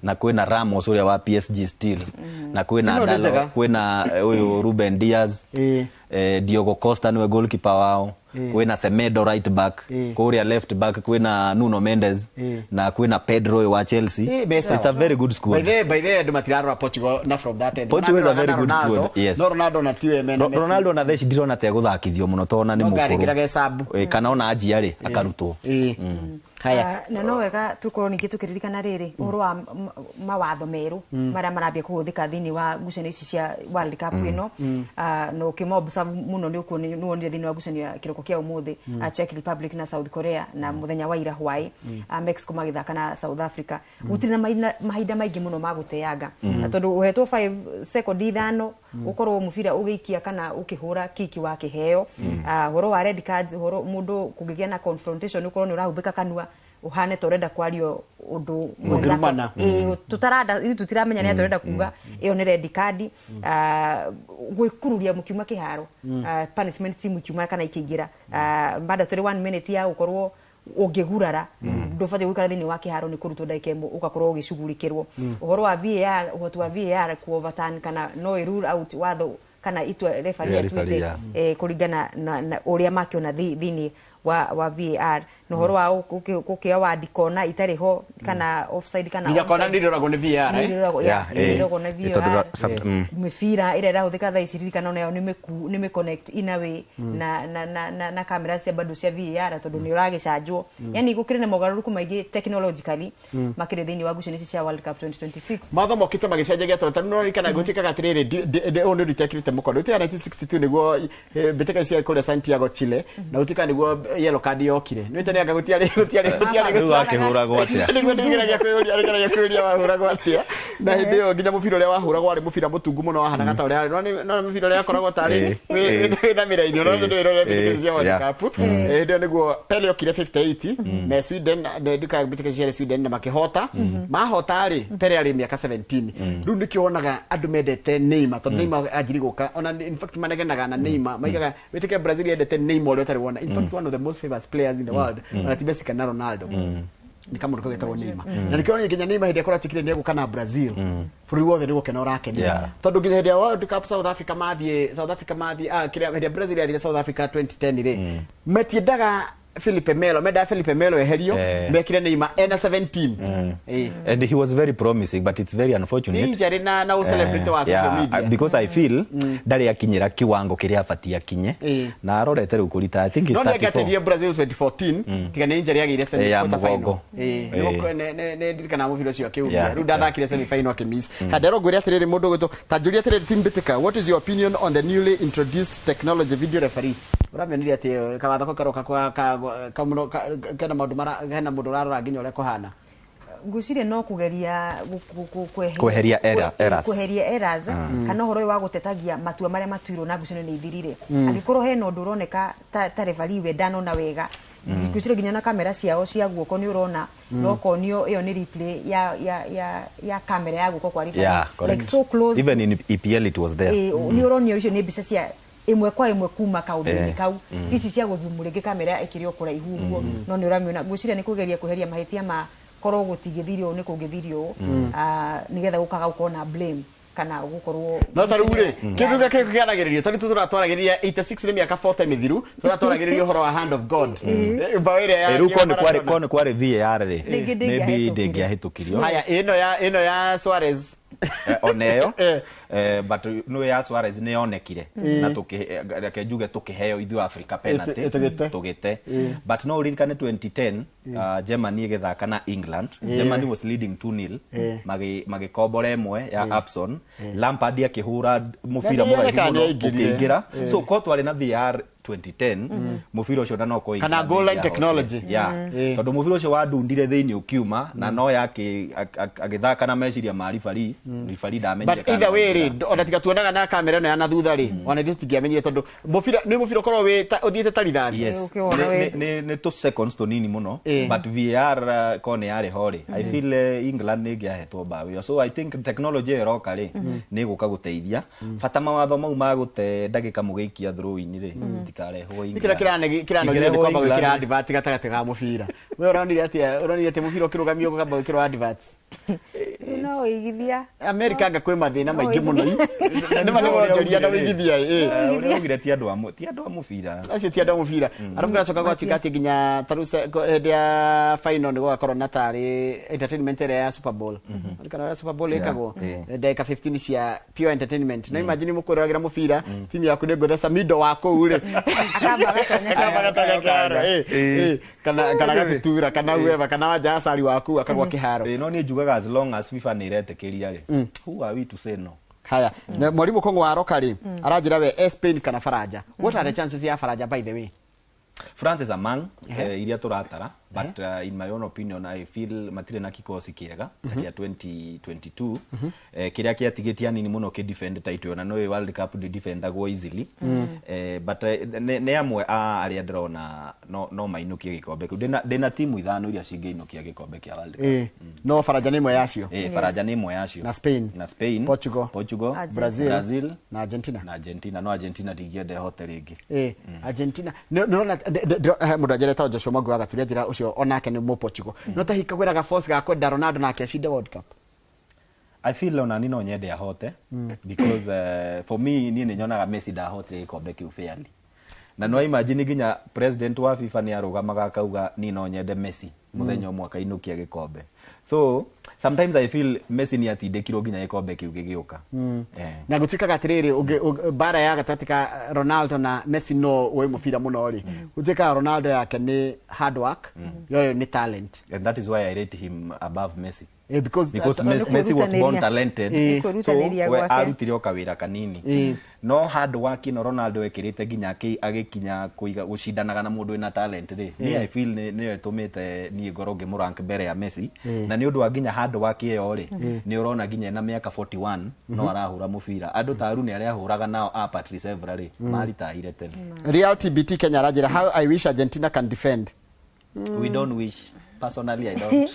na kwina Ramos ule wa PSG still na kwina huyo Ruben Diaz Diogo Costa ni goalkeeper wao kwina Semedo right back Korea left back kwina Nuno Mendes na kwina Pedro wa Chelsea it's a very good squad by the do matiraro Portugal na from that end Portugal is a very good squad yes no Ronaldo na tiwe Messi Ronaldo na theci ndirona te guthakithio muno tona ni mukuru kana ona ajiari akarutwo haya na no wega tukorwo ningi tukiririkana riri uhoro wa mawatho meru maria marambia kuhuthika thini wa ngucanio ici cia World Cup ino no kimobsa muno ni ukuonire thini wa ngucanio ya kiroko kia umuthi Czech Republic na South Korea na muthenya wa ira hwai Mexico magithaka na South Africa gutiri na mahinda maingi muno maguteanga tondu uhetwo 5 second ithano ukorwo mubira ugiikia kana ukihura kiki wa kiheo uhoro wa red cards uhoro mundu kugigia na confrontation ukorwo ni urahumbika kanua uhane torenda kwario undu mwenzako tutarada ili tutiramenya ni torenda kuga iyo ni red card gwikururia mukiuma kiharo punishment team kiuma kana ikigira bada 1 minute ya ukorwo ungigurara ndufate gwikara thini wa kiharo ni kurutwo ndaikemo ugakorwo ugicugurikirwo uhoro wa VAR uhoro wa VAR ku overturn kana no rule out watho kana itwa referee atwite kuringana na uria makiona thini wa VAR no horo wa ukio wa dikona itariho kana offside kana ya kona ndiroragwo ni VAR ndiroragwo na VAR mifira ire rahuthika thaa ici kana nayo ni connect ina we na camera cia bado cia VAR tondu ni uragicajwo yani gukire na mogaruruku maingi technologically makire thini wa ngucanio cia World Cup 2026 matho mokite magicenjagia tondu no rikana gutika gatiriri only ritekirite mukono utia 1962 niguo bitika cia kule Santiago Chile na utika niguo yellow card yokire nwite nanga gutiari akihuragwo atia nigeragia kwĩũria wahuragwo atia na hindi yo nginya mubira ũrĩa wahuragwo arĩ mubira mũtungu mũno wahanaga ta ũrĩa no mubira ũrĩa akoragwo tarĩ na mĩraini no ndio ĩrĩa World Cup hindi niguo Pele yokire 58 na Sweden ndika bitika cia Sweden na makihota mahota rĩ Pele arĩ miaka 17 rĩu nikionaga andũ mendete Neymar tondũ Neymar ajiri guka ona in fact manegenaga na Neymar maigaga witike Brazil yendete Neymar ũrĩa ũtarĩ wona in fact one of the most famous players in the world wanatibesika na Ronaldo ni kama ndiko getagwo Neymar na nikiona nginya Neymar hindi akora tikire ni gukana Brazil buri wothe ni gukena urakenia tondu nginya hindi ya World Cup South Africa mathie kire hindi Brazil yathire South Africa 2010 ri metiendaga Felipe Melo eherio mekire Neymar ena 17 and he was very promising but it's very unfortunate injury na celebrity wa social media because I feel ndari akinyira kiwango kiria afatia kinye na arorete ru kurita I think he's 34 no Brazil 2014 tigane injury yagire semi final ne ndikana mu video cio akiuga ru ndathakire semi final akimiss hadero gwire atiriri mundu gwito tajuri atiriri team bitika what is your opinion on the newly introduced technology video referee uramenire ati kawathako karoka kwa kamuno kana maundu mara hena mundu rarora nginya ure kohana ngucire no kugeria kweheria errors kana horo wa gutetagia matua maria matuirwo na ngucire ni ithirire agikorwo hena undu uroneka ta referee we ndanona wega ngucire nginya na kamera ciao cia guoko ni urona no konio iyo ni replay ya kamera ya guoko kwa referee like so close even in EPL it was there ni uronio icio ni mbica cia imwe kwa imwe kuma kaundu-ini kau ici cia guthumurige kamera ikirio kuraihu uguo no ni uramiona nguciria ni kugeria kweheria mahitia ma korwo gutigithirio ni kungithirio nigetha gukaga ukona blame kana gukorwo no tarure kindu gake kiganagiririo tari turatwaragiria 86 ni miaka 40 mithiru turatwaragiria horo wa hand of God bawire ya ruko ni kware VAR ri maybe ndingiahitukirio haya ino ya Suarez oneyo but no ya Suarez ne onekire na tukijuge tukiheo ithu Africa penalty tugite but no ririkane 2010 Germany igithaka na England Germany was leading 2-0 magikombora imwe ya Upson Lampard akihura mufira muraihu ukiingira so ko twari na VR 2010 mufira ucio no ko kana goal line technology tondu mufira ucio wadundire thiini ukiuma na no yake agithaka na meciria ma rifari damenya but either way ona tiga tuonaga na kamera no yana thutha ri ona tutigiamenyire tondu mufira ni mufira korwo we uthiete taridhani ni 2 seconds to nini muno but VR kone yari hori I feel England ni giahetwo bawe so I think technology iroka ri ni guka guteithia fata mawatho mau magute ndagika mugikia throw in ri tikarehwo England kirane kwamba gwikira advert gatagate ga mufira we uronire atia mufira ukirugamio gukamba gwikirwa advert no igithia America nga kwe mathina maingi muno ni manonjoria na wigithia ugire ti andu a mufira acio ti andu a mufira aramugira coka gwatika ati ginya taruse ya final ni gwakorwo na tari entertainment ya Super Bowl kana Super Bowl ikago ndeka 15 cia pure entertainment no imagine mukwiragira mufira timu yaku ni gothesa middle wako ure akamba gatanya kana gatutura kana whoever kana wajasari waku akagwa kiharo no ni njugaga as long as FIFA ni retekeria ri who are we to say no haya na mwalimu Kongo wa Roka ri aranjira we Spain kana Faraja what are the chances ya Faraja by the way France is among iria turatara but in my own opinion I feel matire na kikosi kiega ya 2022 kiria kiatigitia nini muno ki defend title na no World Cup di defend go easily but ne amwe aria ndrona no mainukie gikombe ndina timu ithano iria cingeinukia gikombe kia World Cup no Faraja ni imwe yacio Faraja ni imwe yacio na Spain Portugal Brazil na Argentina no Argentina tigiende hotel ringi Argentina no mundu ajereta Joshua Magwa gaturia njira ucio onake ni mo Portugal no ta hikagwira ga force ga kwenda Ronaldo na akashinde World Cup I feel ona ni no nyende ahote because for me ni nyonaga Messi da hote gikombe kiu fairly na no imagine ginya president wa FIFA ni arugamaga kauga ni no nyende Messi muthenya mwaka inukia gikombe so sometimes I feel Messi ni atindekirwo ginya gikombe kiu gigiuka na gutikaga atiriri bara ya gatatika Ronaldo na Messi no we mufira muno ri gutikaga Ronaldo yake ni hard work yoyo ni talent and that is why I rate him above Messi because Messi was born talented so we arutire okawira kanini no hard work no Ronaldo ekirite ginya agikinya kuiga gushindanaga na mundu ina talent ri ni I feel ni etumite ni ngoro ngimurank mbere ya Messi na ni undu wa ginya hard work iyo ri ni urona ginya na miaka 41 no arahura mufira andu taru ni aria huraga nao Patrice Evra ri maritahire tene Real TBT Kenya rajira how I wish Argentina can defend we don't wish personally I don't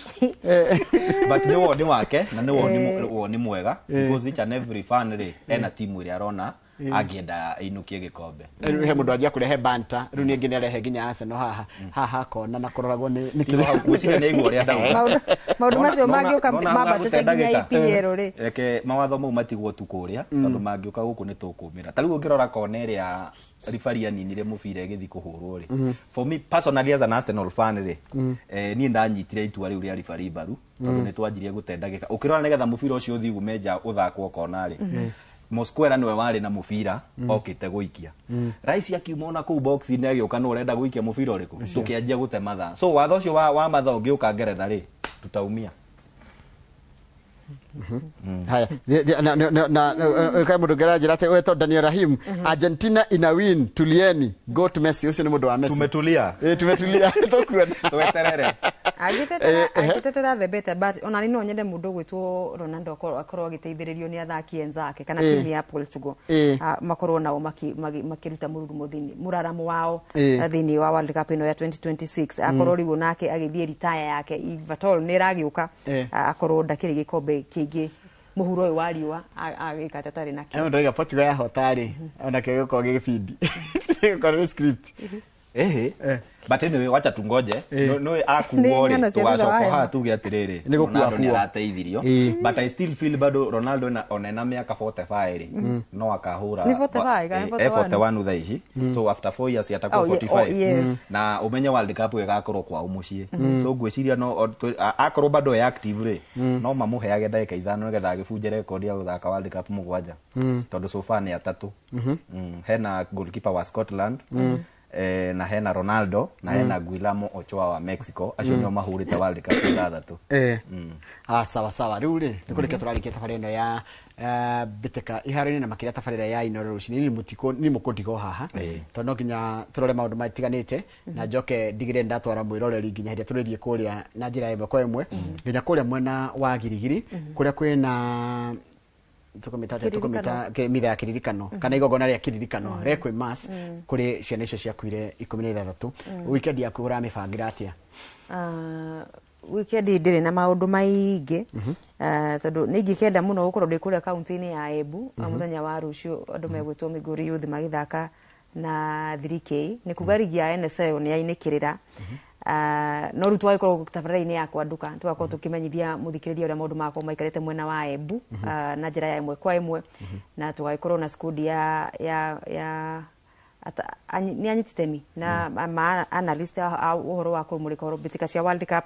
but no woni wake na no woni mwega because each and every fan ri ena timu ri arona agienda inukie gikombe he mundu ajia kurehe banta ru ni ngi nerehe ginya Arsenal haha kona na kuroragwo ni gwicira ni igwo ria ndago maundu macio mangiuka mabatete ginya IPL ri reke mawatho mau matigwo tu kuria tondu mangiuka guku ni tukumira tariu ungirora kona ria rifaria ninire mufira githi kuhurwo ri for me personally as an Arsenal fan ri ni ndanyitire itua riu ria rifari baru tondu ni twanjirie gutendagika ukirora nigetha mufira ucio uthi gumeja uthakwo kona ri Mosquera niwe wari na mufira okite guikia Rice akiumona ku box ni agioka no urenda guikia mufira uriku tukianjia gute matha so watho ucio wa matha ungiuka Ngeretha ri tutaumia haya na kama mundu gerajira ate weto Daniel Rahim Argentina ina win tulieni go to Messi ucio ni mundu wa Messi tumetulia tukuona tweterere agitetera the better but ona ni no nyende mundu gwitwo Ronaldo akorwo agiteithiririo ni athaki enzake kana timu ya Portugal makorwo nao makiruta mururumo thini muraramu wao thini wa World Cup ino ya 2026 akorwo rigo nake agithie retire yake Ivatol ni ragiuka akorwo ndakiri gikombe kingi muhuro uyu wa riwa agikata na kio ndio Portugal ya hotari ona kego gifindi kwa script But anyway, wacha tungoje. No akuore tugacoka tuge atiriri. Ronaldo ni arateithirio. But I still feel bado Ronaldo onena miaka 45 no akahura. Ni 45 thaici. So after 4 years atakuwa 45. Na umenye World Cup igakorwo kwa umucie. So gwiciria no akorwo bado ya active ri. No mamuheage ndagika 5 nigetha agibunje record ya guthaka World Cup 7. Tondu so far ni 3. Hena goalkeeper wa Scotland. Na hena Ronaldo na hena Guillermo Ochoa wa Mexico acio nyo mahurite World Cup 6. Sawa riu ri nikurike turarikia tabarino ya biteka iharini na makiria tabarira ya Inooro rucini ni mukundigo haha tondu nginya turore maundu matiganite na njoke ndigire ndatwara mwiroreri nginya hiria turithie kuria na njira imwe kwa imwe nginya kuria mwena wa Girigiri kuria kwina tukomita mitha ya kiririkano kana igogona ria kiririkano rekwe mass kuri ciana icio ciakuire 16 weekend yaku uramibangira atia? Weekend ndire na maundu maingi tondu ningikenda muno gukorwo ndi kuria county-ini ya Embu muthenya wa rucio andu megwitwo Migori Youth magithaka na 3K ni kuga ligi ya NSL ni ainikirira no rutu waikoro tabarira-ini yakwa nduka tugakorwo tukimenyithia muthikiriria uria maundu makwa maikarite mwena wa Embu na njira ya imwe kwa imwe na tugaikorwo na squad ya ni anyititemi na analyst uhoro wa kumurika horo bitika cia World Cup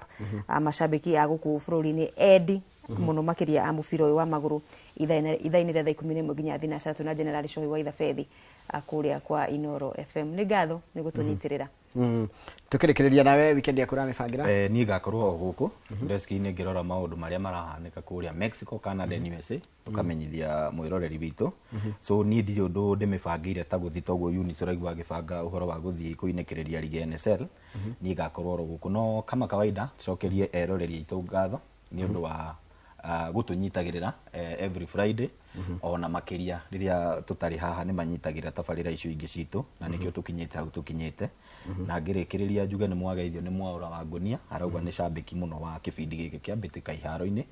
mashabiki a guku bururi-ini edi muno makiria a mubira uyu wa maguru ithaini ria 11 nginya thina na General Show wa Ithafethi akuria kwa Inooro FM ni ngatho ni gutunyitirira tukirikiria nawe weekend yaku uramibangira? Ni gakorwo guku deski-ini ngirora maundu maria marahanika kuria Mexico, Canada, USA tukamenyithia mwiroreri witu. So ni ndi undu ndimibangire ta guthi toguo Eunice uraigua agibanga uhoro wa guthi kuinekiriria ligi NSL. Ni gakorwo guku no kama kawaida tucokerie eroreri itu ngatho ni undu wa gutunyitagirira every Friday ona makiria riria tutari haha ni manyitagirira tabarira icio ingi citu na nikio tukinyite hau tukinyite na ngirikiriria njuge ni mwageithio ni Mwaura wa Ngonia arauga ni shabiki muno wa kibindi giki kia bitika iharo-ini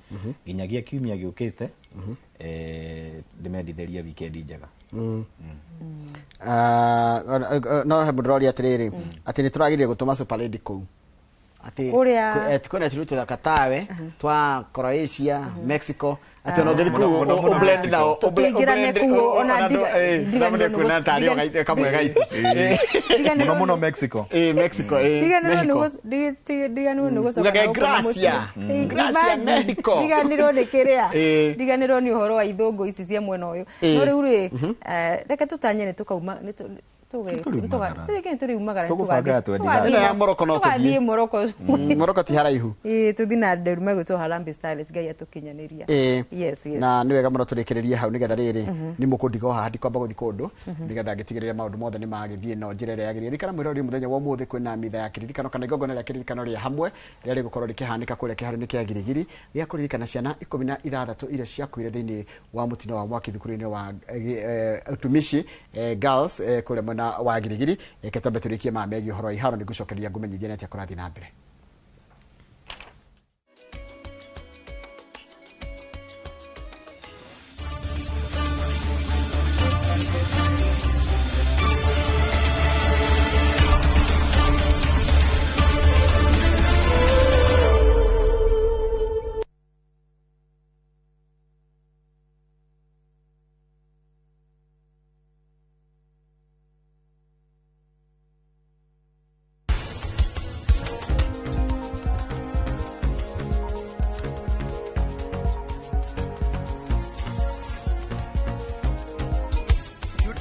nginyagia kiumia giukite ndimendithiria weekend njega. No he mudrori atiriri ati ni turagirie gutuma Super League kou ati tukona turutu da Katawe twa Croatia Mexico ati no ngiri ku blend na tuigirane ku ona digane kuna tario gaite kamwe gaite muno Mexico Mexico digane no go so gracia Mexico digane ro ne kiria digane ro ni uhoro wa ithungu ici cia mwena uyu no riu ri reke tutanyene tukauma Morocco ti haraihu tuthina nderu megwitwo Harambee Stars gai atukinyaniria na ni wega muno turikiririe hau nigetha riri ni mukundigo haha ndikwamba guthi kundu nigetha ngitigirira maundu mothe ni magithie no njira ria yagirire kana mwirori muthenya wa umuthi kwina mitha ya kiririkano kana igogona ria kiririkano ria hamwe ria rigukorwo rikihanika kuria kiharo-ini kia Girigiri ria kuririkana ciana 16 iria ciakuire thiini wa mutino wa mwaki thukuru-ini wa utumishi girls kuria mwena wa Girigiri ketombe turikie mamegi uhoro iharo ni gucokeria ngumenyithia netia kurathi na mbere.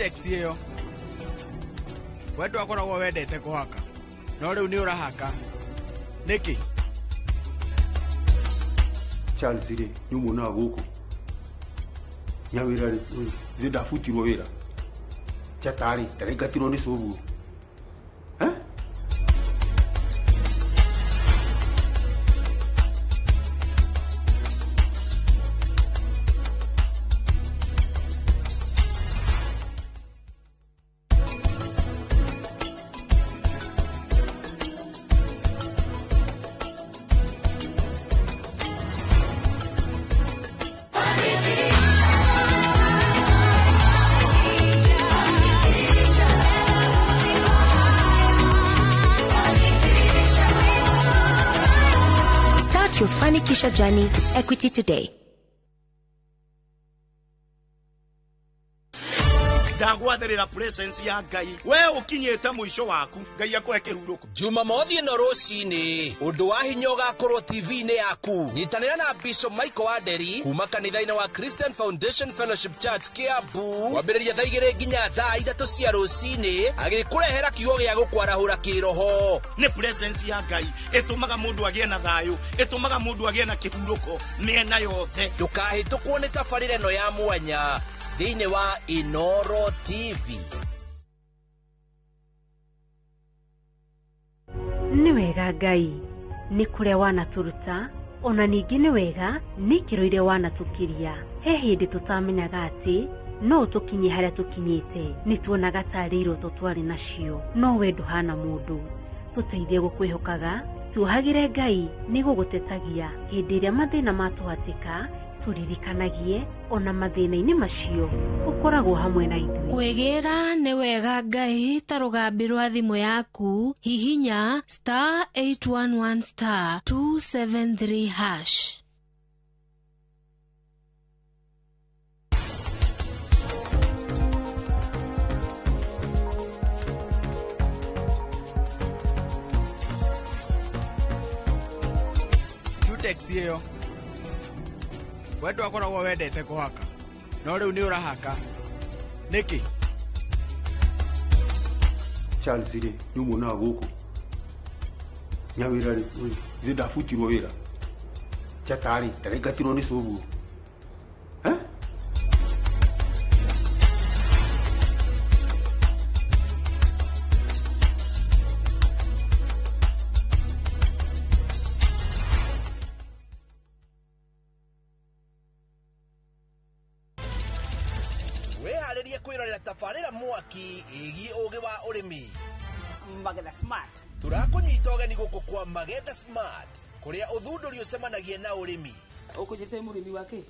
Taxi yo wetu akoragwo wendete kuhaka no riu ni urahaka niki Charles ri nyumuna guku nyawira ri ndafutirwo wira chatari ndaringatirwo ni cugu Fanikisha Journey, Equity Today. ndagwatherera presence ya Ngai we ukinyete mwisho waku Ngai akweke huruko Jumamothi no rucini undu wa hinya ugakorwo TV-ini yaku nyitanira na Bishop Michael Waderi kuma kanitha-ini wa Christian Foundation Fellowship Church Kiambu wambiriria thaa 2 nginya thaa 3 cia rucini agikurehera kiugo gia gukwarahura kiroho ni presence ya Ngai etumaga mundu agie na thayu etumaga mundu agie na kihuruko miena yothe ndukahitukwo ni tabarĩra ĩno ya mwanya thĩinĩ wa Inoro TV. Nĩ wega Ngai nĩ kũrĩa wanatũruta ona ningĩ nĩ wega nĩ kĩro iria wanatũkiria he hĩndĩ tũtamenyaga atĩ no tũkinye harĩa tũkinyĩte nĩ tuonaga tarĩ iroto twarĩ nacio no we ndũhana mũndũ tũteithie gũkwĩhokaga tuohagĩre Ngai nĩ gũgũtetagia hĩndĩ ĩrĩa mathĩna matũhatĩka turirikanagie ona mathĩna-inĩ macio ũkoragwo hamwe na ithuĩ. Kwĩgĩra nĩ wega Ngai ta rũgambi rwa thimũ yaku hihinya *811*273#. Tutex iyo wedo akoragwo wendete kuhaka no riu ni urahaka niki Charles ri nyumu na guku nyawira ri zida futirwo wira chatari ndaregatiro ni sobu tabarĩra mwaki ĩgiĩ ũgĩ wa ũrĩmi Magetha Smart tũrakũnyita ũgeni gũkũ kwa Magetha Smart kũrĩa ũthundũri ũcemanagia na ũrĩmi ũkũnjĩte mũrĩmi wake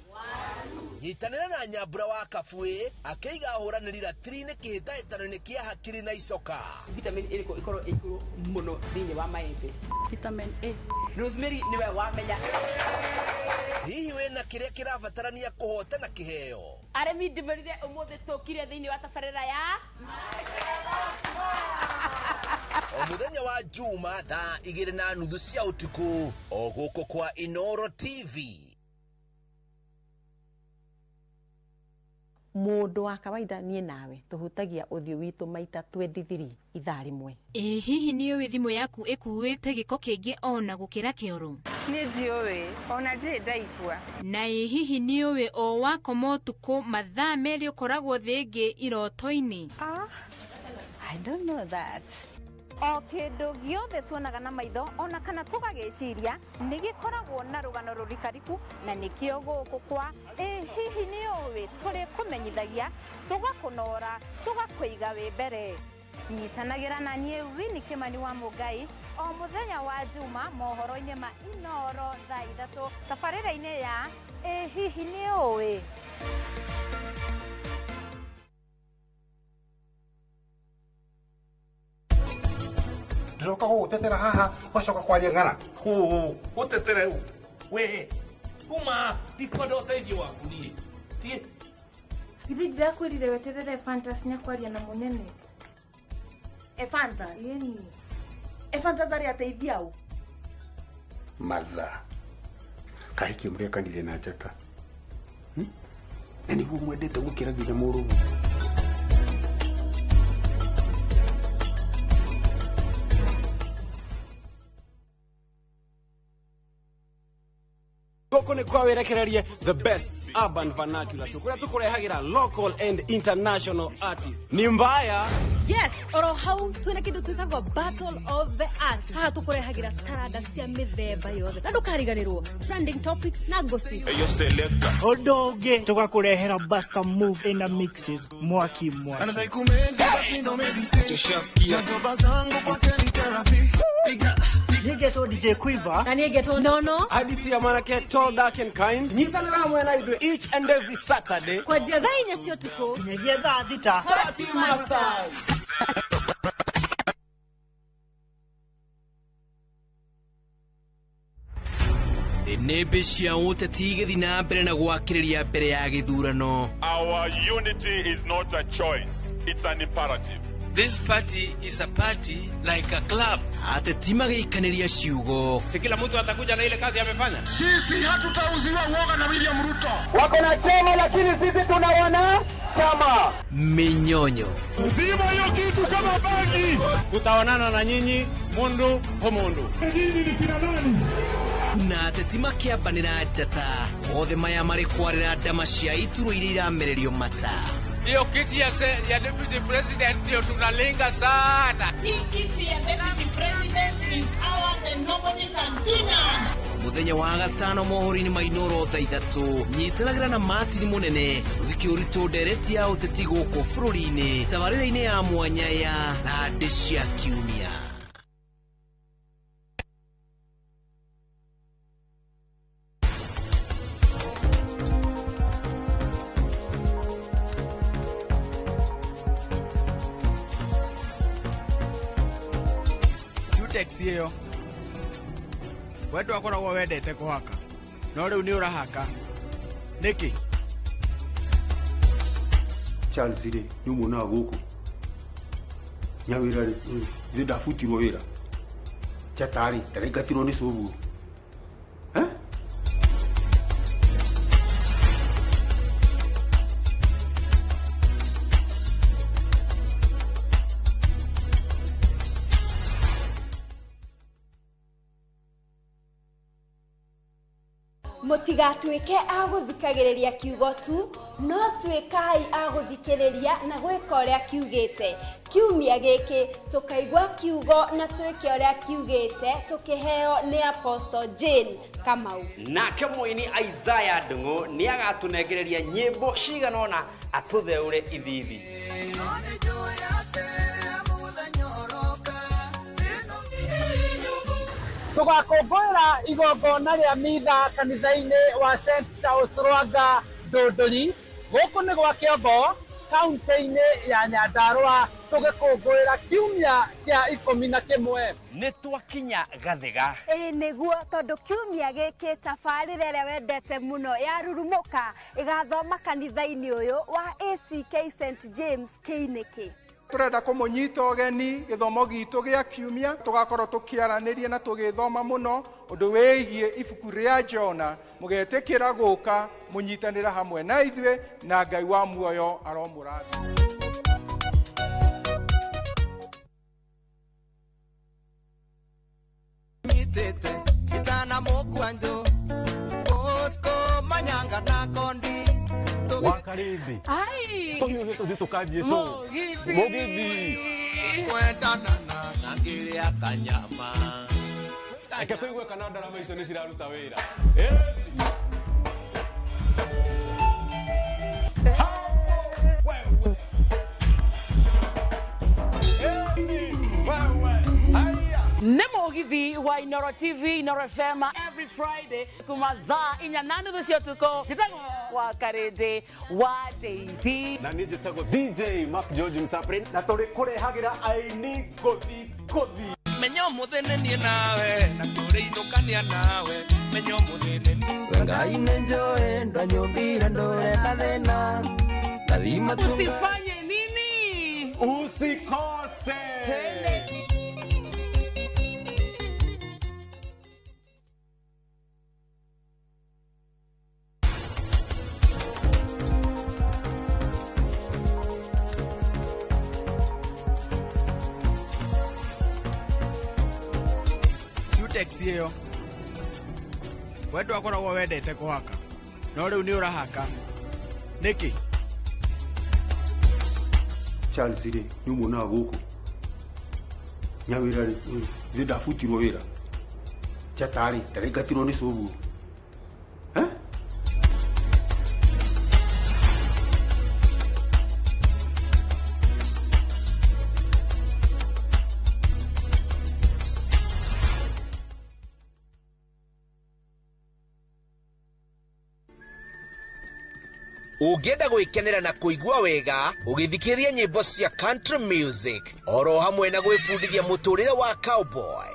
nyitanĩra na Nyambura wa Kabuĩ akĩiga hũranĩri ratiri-inĩ kĩhĩtahĩtano-inĩ kĩa hakiri na icoka vitamin ĩrĩkũ ĩkorwo ĩkũrũ mũno thĩinĩ wa maembe vitamin A Rosemary niwe wamenya hihi wĩna kĩrĩa kĩrabatarania kũhotana kĩheo arĩmi ndĩmerire ũmũthĩ tũkire thĩinĩ wa tabarĩra ya o mũthenya wa Juma thaa 2:30 cia ũtukũ o gũkũ kwa Inoro TV. Mũndũ wa kawaida niĩ nawe tũhutagia ũthiũ witũ maita 23 ithaa rĩmwe. Hihi nĩ ũĩ thimũ yaku ĩkuĩte gĩko kĩngĩ ona gũkĩra kĩoro? Nĩ ndiũĩ ona ndirĩ ndaigua. Na hihi nĩ ũĩ o wakoma ũtukũ mathaa merĩ ũkoragwo thĩ ĩngĩ iroto-inĩ? I don't know that. O kĩndũ gĩothe tuonaga na maitho ona kana tũgagĩciria nĩ gĩkoragwo na rũgano rũrikariku na nĩkĩo gũkũ kwa hihi nĩ ũĩ tũrĩ kũmenyithagia tũgakũnora tũgakũiga wĩ mbere. Nyitanagĩra na niĩ Winnie Kimani wa Mũngai o mũthenya wa Juma mohoro-inĩ ma Inoro thaa 3 tabarĩra-inĩ ya hihi nĩ ũĩ. Ndoka gutetera haha wacoka kwaria ng'ara utetere u we uma ndikwenda uteithio waku nie tie Hivi ndirakwirire weterere Fantas nyakwaria na munene. Fanta yeni. Fanta zari ateithia u. Martha kariki mrekanire na njata niguo mwendete gukira nginya mũrũmu Goko ni kwa werekererie the best urban vernacular show kuria tukurehagira local and international artists. Ni mbaya? Yes, oro hau twina kindu twitagwo Battle of the Arts. Haha tukurehagira taranda cia mithemba yothe. Na ndukariganirwo trending topics na gossip. Eyo selector. Odonge tugakurehera Buster Move in the mixes mwaki mwaki. Nigeto DJ Quiver na nigeto Nono Hadisi ya Manake Tall Dark and Kind. Nyitanira hamwe na idwe each and every Saturday kwa jia thaa 4 cia utuku nyegia thaa 6 Party Masters. The nĩmbĩ cia ũteti igĩthi na mbere na gwakĩrĩria mbere ya gĩthurano. Our unity is not a choice, it's an imperative. This party is a party like a club. Ateti magĩikanĩria ciugo. Si kila mtu atakuja na ile kazi amefanya. Sisi hatutauziwa uoga na William Ruto. Wako na chama lakini sisi tuna wana chama. Minyonyo. Uzima hiyo kitu kama bangi. Tutaonana na nyinyi mundu kwa mundu. Nyinyi ni kina nani? Na ateti makĩambanĩra njata. Othe maya marĩ kwarĩra ndama cia iturwa iria iramererio mata. Hiyo kiti ya deputy president ndio tunalenga sana. Hii kiti ya deputy president is ours and nobody can deny. Muthenya wa gatano mohoro-inĩ ma Inooro thaa 3 nyitanagĩra na Martin Munene ũthikĩ ũritũ ndereti ya ũteti gũkũ bũrũri-inĩ tabarĩra-inĩ ya mwanya ya Ndĩ cia Kiumia. Text hiyo wetu akoragwo wendete kuhaka no riu ni urahaka niki Charles ri ni muna guku nyawira ri ndida futirwo wira chatari ndaregatirwo ni subu Mũtigatuĩke agũthikagĩrĩria kiugo tu, no tuĩkai agũthikĩrĩria na gwĩka ũrĩa kiugĩte. Kiumia gĩkĩ tũkaigua kiugo na twĩke ũrĩa kiugĩte, tũkĩheo nĩ Apostle Jane Kamau. Nake mũini Isaiah Ndung'u nĩ agatũnengereria nyĩmbo cigana ũna atũtheũre ithithi. Tugakũngũĩra igongona rĩa mitha kanitha-inĩ wa St. Charles Rwanga Ndũndũri gũkũ nĩ gwa Kĩongo kaunti-inĩ ya Nyandarua tũgĩkũngũĩra kiumia kĩa 11. Nĩ twakinya Gathega. Nĩguo tondũ kiumia gĩkĩ tabarĩra ĩrĩa wendete mũno ya Rurumũka ĩgathoma kanitha-inĩ ũyũ wa ACK St. James Kĩinĩkĩ. Turenda kumunyita ogeni githomo gitu gia kiumia tugakorwo tukiaraniria na tugithoma muno undu wigie ibuku ria Jona mugetikira guka munyitanira hamwe na ithwe na Ngai wa muoyo aromurathi. Nyitete itana mokwanjo Bosco manyanga na kondi Wakarindi. Ai. Toyo to dito kaje so. Mogibi. Kwenda na ngiri ya kanyama. Eke toigwe kana ndarama icio ni ciraruta wira. Nemo githi wa Inooro TV, Inooro FM every Friday kuma thaa 8 cia tuko njitagwo wa Karende wa Deithi na ni njitagwo DJ Mark George Msaprin na turi kurehagira aini kothi menyo muthene nie nawe na turi indukania nawe menyo muthene Ngai nenjoe ndanyumbira ndorenda thena lazima usifanye nini usikose text hiyo wetu akoragwo wendete kuhaka no riu ni urahaka niki Charles ri ni muna guku nyawira ri ndida futirwo wira chatari ndaregatirwo ni subu Ungĩenda gwĩkenera na kũigua wega ũgĩthikĩrĩria nyĩmbo cia country music oro hamwe na gwĩbundithia mũtũrĩre wa cowboy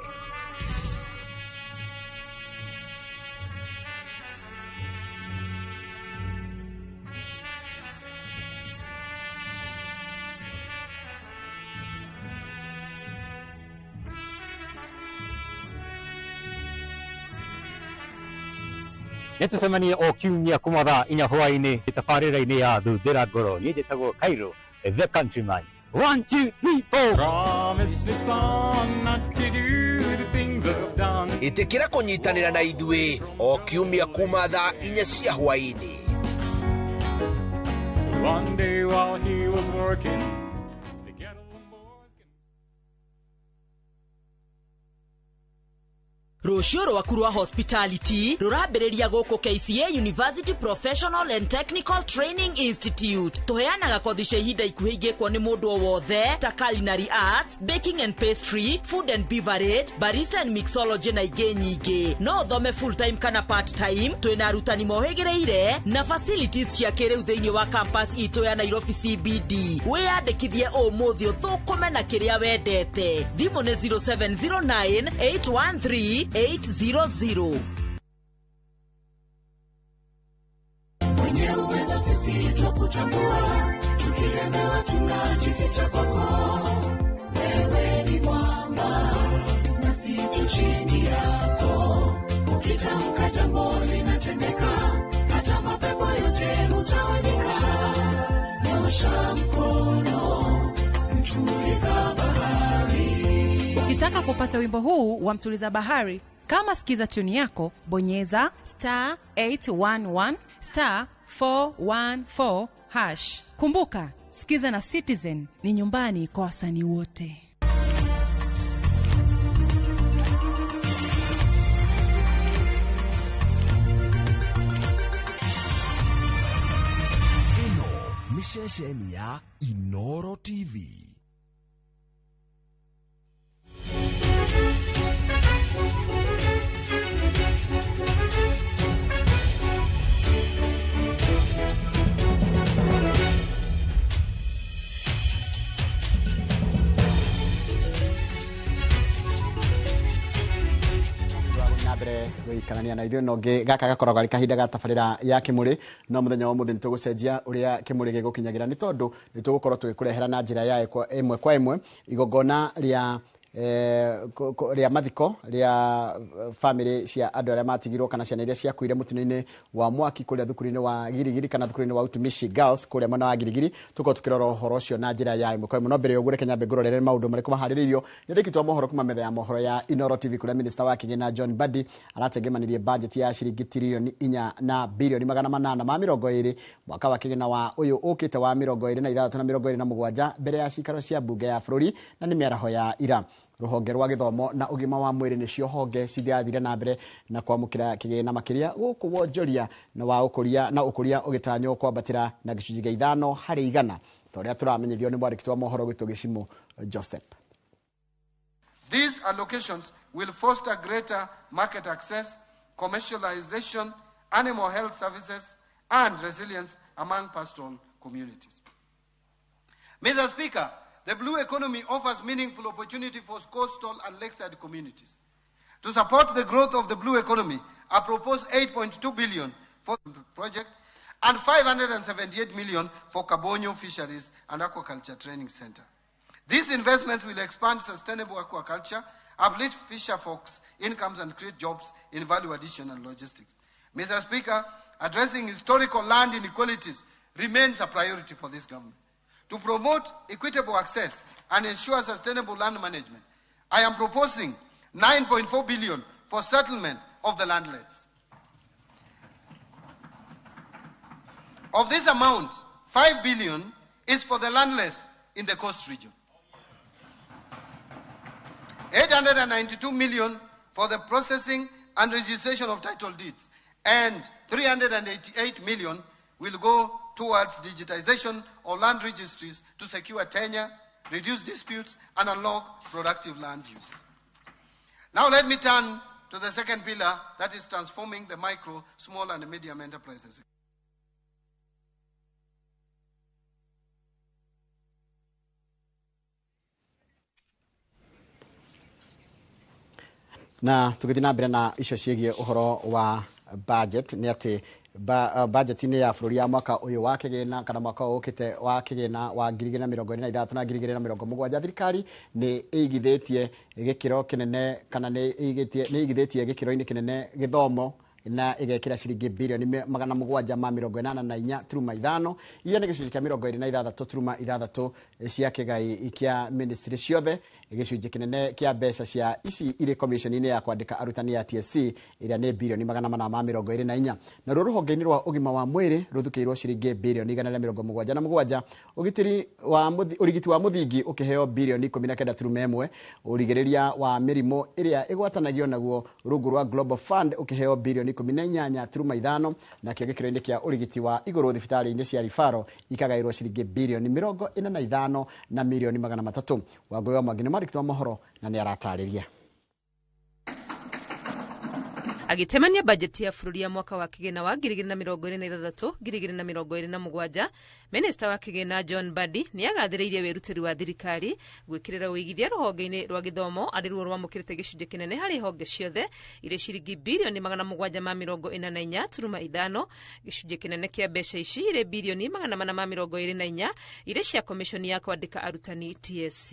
Nitucemanie o kiumia kuma thaa 4 hwaĩ-inĩ tabarĩra-inĩ ya Thuthĩra Ngoro. Niĩ njĩtagwo Cairo, the countryman. 1, 2, 3, 4. Promise me, son, not to do the things I've done. Itikira kunyitanira na idwe o kiumia kuma thaa 4 cia hwaĩ-inĩ. One day while he was working, Rũciũ rwaku rwa hospitality rũrambĩrĩria gũkũ KCA University Professional and Technical Training Institute. Tũheanaga kothi cia ihinda ikuhĩ ingĩkwo nĩ mũndũ o wothe ta culinary arts, baking and pastry, food and beverage, barista and mixology na ingĩ nyingĩ. No ũthome full time kana part time. Twĩna arutani mohĩgĩrĩire na facilities cia kĩrĩu thĩinĩ wa campus itũ ya Nairobi CBD. Wĩyandĩkithie ũmũthĩ ũthũkũme na kĩrĩa wendete. Thimũ nĩ 0709 813 800. Mwenye uwezo sisi twakutambua, tukilemewa tunajificha kwako. Wewe ni mwamba, nasi tu chini yako. Ukitamka jambo linatendeka, hata mapepo yote hutawanyika. Nyosha mkono, mtuliza bahari. Ukitaka kupata wimbo huu wa Mtuliza Bahari, kama sikiza tuni yako, bonyeza *811 *414 #. Kumbuka, sikiza na Citizen ni nyumbani kwa wasanii wote. Ino ni shesheni ya Inoro TV. Kanania na ithuĩ nonge gaka gakoragwo arĩ kahinda ga tabarĩra ya Kĩmũrĩ, no mũthenya wa mũthĩ nĩtũgũcenjia ũrĩa Kĩmũrĩ gĩgũkinyagĩra nĩ tondũ nĩtũgũkorwo tũgĩkũrehera na njĩra ya ĩmwe kwa ĩmwe igongona rĩa mathiko rĩa family cia andũ arĩa matigirwo kana ciana iria ciakuire mũtino-inĩ wa mwaki kũrĩa thukuru-inĩ wa Girigiri kana thukuru-inĩ wa Utumishi Girls kũrĩa mwena wa Girigiri. Tũkorwo tũkĩrora ũhoro ũcio na njĩra ya ĩmwe kwa ĩmwe. No mbere ya ũguo reke nyambe ngũrorere maũndũ marĩkũ maharĩrĩirio nĩ ndĩkĩtwa mohoro kuma metha ya mohoro ya Inoro TV kũrĩa minister wa Kĩgĩna John Mbadi aratengemanirie budget ya ciringi tirilioni 4 na bilioni 820 mwaka wa Kĩgĩna wa ũyũ ũkĩte wa 2026 na 2027 mbere ya cikaro cia bunge ya bũrũri na nĩ mĩaraho ya ira. Rũhonge rwa gĩthomo na ũgima wa mwĩrĩ nĩcio honge cithiathire na mbere na kwamũkĩra kĩgĩna makĩria gũkũ wonjoria na wa ũkũria ũgĩtanywo kwambatĩra na gĩcunjĩ gĩa 5 harĩ 100 ta ũrĩa tũramenyithio nĩ mwandĩki wa mohoro gwitũ Gĩcimo Joseph. These allocations will foster greater market access, commercialization, animal health services and resilience among pastoral communities. Mr. Speaker, the blue economy offers meaningful opportunity for coastal and lakeside communities. To support the growth of the blue economy, I propose 8.2 billion for the project and 578 million for Kabonyo Fisheries and Aquaculture Training Center. These investments will expand sustainable aquaculture, uplift fisher folks' incomes and create jobs in value addition and logistics. Mr. Speaker, addressing historical land inequalities remains a priority for this government. To promote equitable access and ensure sustainable land management, I am proposing 9.4 billion for settlement of the landless. Of this amount, 5 billion is for the landless in the coast region. 892 million for the processing and registration of title deeds, and 388 million will go towards digitization of land registries to secure tenure, reduce disputes, and unlock productive land use. Now let me turn to the second pillar, that is transforming the micro, small, and medium enterprises. Na tugĩthiĩ na mbere na icio ciĩgiĩ ũhoro wa budget nĩ atĩ budget-inĩ ya bũrũri ya mwaka ũyũ wa kĩgĩna kana mwaka ũyũ ũkĩte wa kĩgĩna wa 2023 na 2027 thirikari nĩ ĩigithĩtie gĩkĩro kĩnene kana nĩ ĩigithĩtie gĩkĩro-inĩ kĩnene gĩthomo na igekira ciringi birioni 784.5 iria ni gicunjĩ kĩa 26.6 cia kĩgai kĩa ministry ciothe. Gicunjĩ kinene kĩa mbeca cia ici ire commission-inĩ ya kwandĩka arutani ya TSC iria ni birioni 424. Na rũhonge-inĩ rwa ũgima wa mwĩrĩ rũthukĩirwo ciringi birioni 177. Ũrigiti wa mũthingi ũkĩheo birioni 19.1. Ũrigĩrĩria wa mĩrimũ ĩrĩa ĩgwatanagio naguo rungu rwa Global Fund ũkĩheo birioni 18.5. na kĩo gĩkĩro-inĩ kĩa ũrigiti wa igũrũ thibitarĩ-inĩ cia rifaro ikagaĩrwo ciringi birioni 45 na milioni 300. Wangũi wa Mwangi nĩ mwandĩki wa mohoro na nĩ aratarĩria. Agitemania bajeti ya bũrũri ya mwaka wa kĩgĩna wa 2026-2027, Minister wa kĩgĩna John Mbadi nĩ agathĩrĩirie wĩrutĩri wa thirikari gwĩkĩrĩra ũigithia rũhonge-inĩ rwa gĩthomo arĩ ruo rwamũkĩrĩte gĩcunjĩ kĩnene harĩ honge ciothe irĩ ciringi birioni 744.5. Gĩcunjĩ kĩnene kĩa mbeca ici irĩ birioni 424 irĩ cia komishoni ya kwandĩka arutani TSC.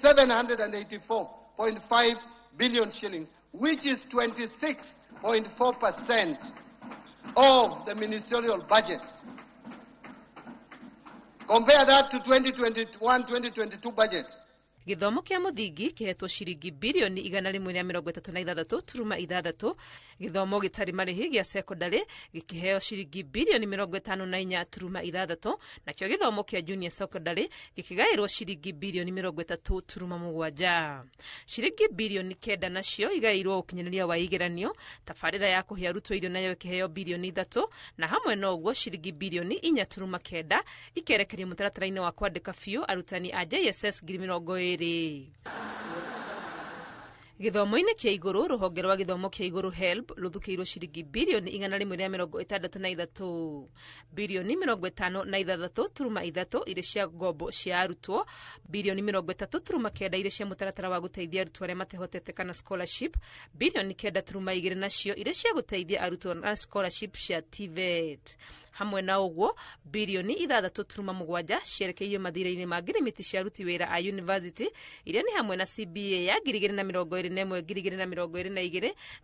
784.5 billion shillings, which is 26.4% of the ministerial budgets. Compare that to 2021-2022 budgets. Gĩthomo kĩa mũthingi kĩhetwo ciringi birioni 136.6. Gĩthomo gĩtarĩ marĩhi gĩa secondary gĩkĩheo ciringi birioni 54.6. Nakĩo gĩthomo kĩa junior secondary gĩkĩgaĩrwo ciringi birioni 30.7. Ciringi birioni 9 nacio igaĩirwo ũkinyanĩria wa igeranio. Tabarĩra ya kũhe arutwo irio nayo ĩkĩheo birioni 3, na hamwe na ũguo ciringi birioni 4.9 ikerekerio mũtaratara-inĩ wa kwandĩka biũ arutani a JSS 2020. Gĩthomo-inĩ kĩa igũrũ, rũhonge rwa gĩthomo kĩa igũrũ HELB rũthukĩirwo ciringi birioni 163, birioni 56.3 irĩ cia ngombo cia arutwo, birioni 30.9 irĩ cia mũtaratara wa gũteithia arutwo arĩa matehotete kana scholarship, birioni 9.2 nacio irĩ cia gũteithia arutwo na scholarship cia TVET. Hamwe na ũguo, birioni 6.7 cierekeirio mathirĩ-inĩ ma ngirimiti cia aruti wĩra a university iria ni hamwe na CBA ya 2021-2022,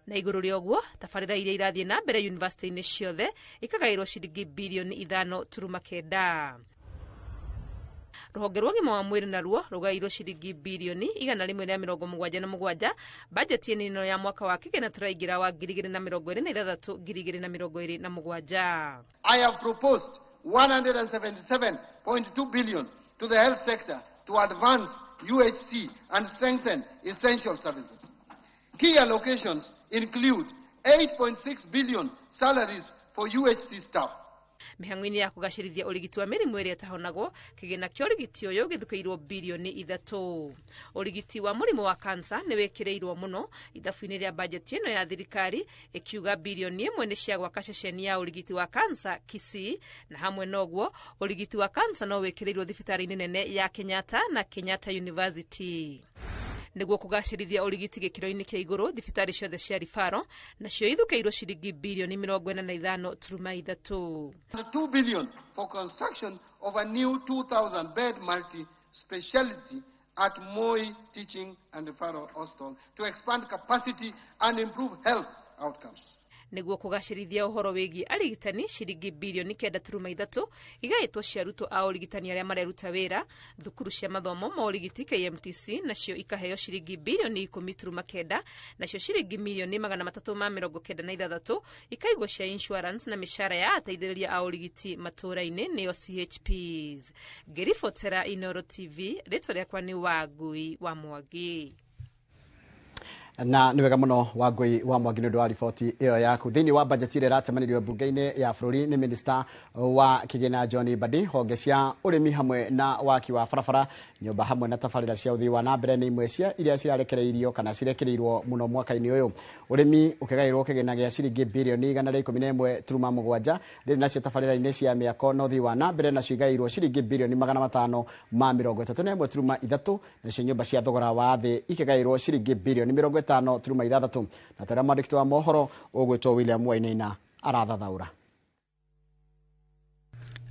na igũrũ rĩa ũguo tabarĩra iria irathiĩ na mbere university-inĩ ciothe ikagaĩrwo ciringi birioni 5.9. Rũhonge rwa ũgima wa mwĩrĩ naruo rũgaĩirwo ciringi birioni 177 bajeti ĩno ya mwaka wa kĩgĩna tũraingĩra wa 2026-2027. I have proposed 177.2 billion to the health sector to advance UHC and strengthen essential services. Key allocations include 8.6 billion salaries for UHC staff. Mĩhang'o-inĩ ya kũgacĩrithia ũrigiti wa mĩrimũ ĩrĩa ĩtahonagwo, kĩgĩna kĩa ũrigiti ũyũ gĩthukĩirwo birioni 3. Ũrigiti wa mũrimũ wa kansa nĩ wĩkĩrĩirwo mũno ithabu-inĩ rĩa bajeti ĩno ya thirikari, ĩkiuga birioni 1 nĩ cia gwaka ceceni ya ũrigiti wa kansa Kisii, na hamwe na ũguo ũrigiti wa kansa no wĩkĩrĩirwo thibitarĩ-inĩ nene ya Kenyatta na Kenyatta University. Nĩguo kũgacĩrithia ũrigiti gĩkĩro-inĩ kĩa igũrũ, thibitarĩ ciothe cia rifaro nacio ithukĩirwo ciringi birioni 45.3. 2 billion for construction of a new 2,000 bed multi-speciality at Moi Teaching and Referral Hospital to expand capacity and improve health outcomes. Nĩguo kũgacĩrithia ũhoro wĩgiĩ arigitani, ciringi birioni 9.3 igaĩtwo cia arutwo a ũrigitani arĩa mareruta wĩra thukuru cia mathomo ma ũrigiti KMTC, nacio ikaheo ciringi birioni 10.9, nacio ciringi milioni 396 ikaigwo cia insurance na mĩcara ya ateithĩrĩria a ũrigiti matũũra-inĩ nĩyo CHPs. Ngĩribotera Inooro TV, rĩtwa rĩakwa nĩ Wangũi wa Mwangi. Na nĩ wega mũno Wangũi wa Mwangi nĩ ũndũ wa riboti ĩyo yaku. Thĩinĩ wa bajeti ĩrĩa ĩratemanĩrio mbunge-inĩ ya bũrũri nĩ Minister wa kĩgĩna John Mbadi, honge cia ũrĩmi hamwe na waki wa barabara, nyũmba hamwe na tabarĩra cia ũthii wa na mbere nĩ imwe cia iria cirarekereirio kana cirekereirio mũno mwaka-inĩ ũyũ. Ũrĩmi ũkĩgaĩrwo kĩgĩna gĩa ciringi birioni 111.7, rĩrĩ nacio tabarĩra-inĩ cia mĩako na ũthii wa na mbere nacio igaĩirwo ciringi birioni 531.3, nacio nyũmba cia thogora wa thĩ ikĩgaĩirwo ciringi birioni 5.6. Na tarĩa mwandĩki wa mohoro ũgwĩtwo William Wainaina arathathaũra.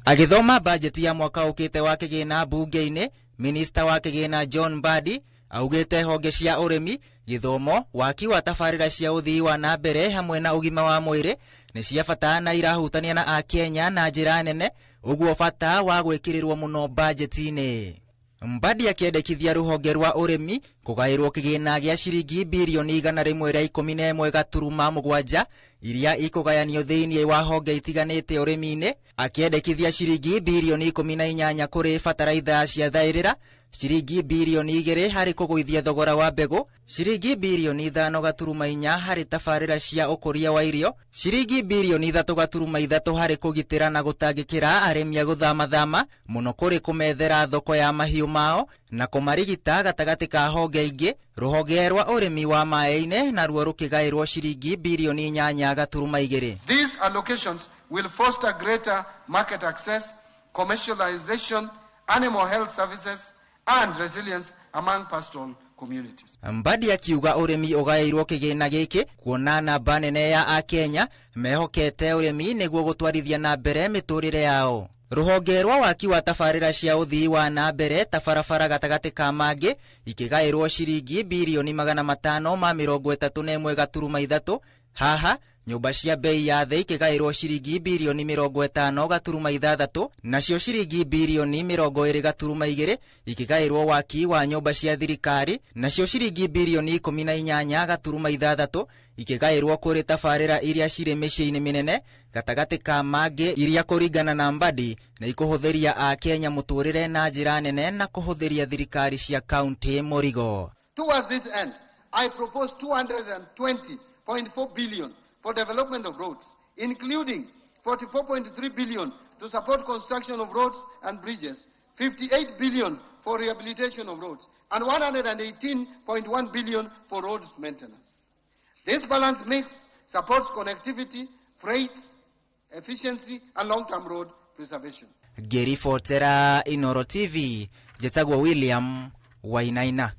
Agĩthoma bajeti ya mwaka ũkĩte wa kĩgĩna mbunge-inĩ, Minister wa kĩgĩna John Mbadi augite honge cia urimi, githomo, waki wa tabarĩra cia uthii wa na mbere hamwe na ugima wa mwĩrĩ ni cia bata na irahutania na Akenya na njĩra nene, uguo bata wa gwĩkĩrĩrwo mũno bajeti-inĩ. Mbadi akĩendekithia rũhonge rwa urimi kugaĩrwo kĩgĩna gĩa ciringi birioni 111.7 iria ikugayanio thĩinĩ wa honge itiganĩte urimi-inĩ, akĩendekithia ciringi birioni 18 kũrĩ bataraitha cia thaĩrĩra, ciringi birioni 2 harĩ kũgũithia thogora wa mbegũ, ciringi birioni 5.4 harĩ tabarĩra cia ũkũria wa irio, ciringi birioni 3.3 harĩ kũgitĩra na gũtangĩkĩra arĩmi a gũthamathama mũno kũrĩ kũmethera thoko ya mahiũ mao na kũmarigita gatagatĩ ka honge ingĩ. Rũhonge rwa ũrĩmi wa maĩ-inĩ naruo rũkĩgaĩrwo ciringi birioni 8.2. These allocations will foster greater market access, commercialization, animal health services, and resilience among pastoral communities. Mbadi akiuga urimi ugaĩrwo kĩgĩna gĩkĩ kuona namba nene ya Akenya mehokete urimi nĩguo gũtwarithia na mbere mĩtũrĩre yao. Rũhonge rwa waki wa tabarĩra cia uthii wa na mbere ta barabara gatagatĩ ka mangĩ ikĩgaĩrwo ciringi birioni 531.3. Haha nyũmba cia bei ya thĩ ikĩgaĩrwo ciringi birioni 50.6, nacio ciringi birioni 20.2 ikĩgaĩrwo waki wa nyũmba cia thirikari, nacio ciringi birioni 18.6 ikĩgaĩrwo kũrĩ tabarĩra iria cirĩ mĩciĩ-inĩ mĩnene gatagatĩ ka mangĩ iria kũringana na Mbadi na ikũhũthĩria Akenya mũtũrĩre na njĩra nene na kũhũthĩria thirikari cia kaunti mũrigo. Towards this end, I propose 220.4 billion for development of roads, including 44.3 billion to support construction of roads and bridges, 58 billion for rehabilitation of roads, and 118.1 billion for road maintenance. This balance mix supports connectivity, freight, efficiency, and long-term road preservation. Geri Fortera, Inoro TV, Jetagwa William Wainaina.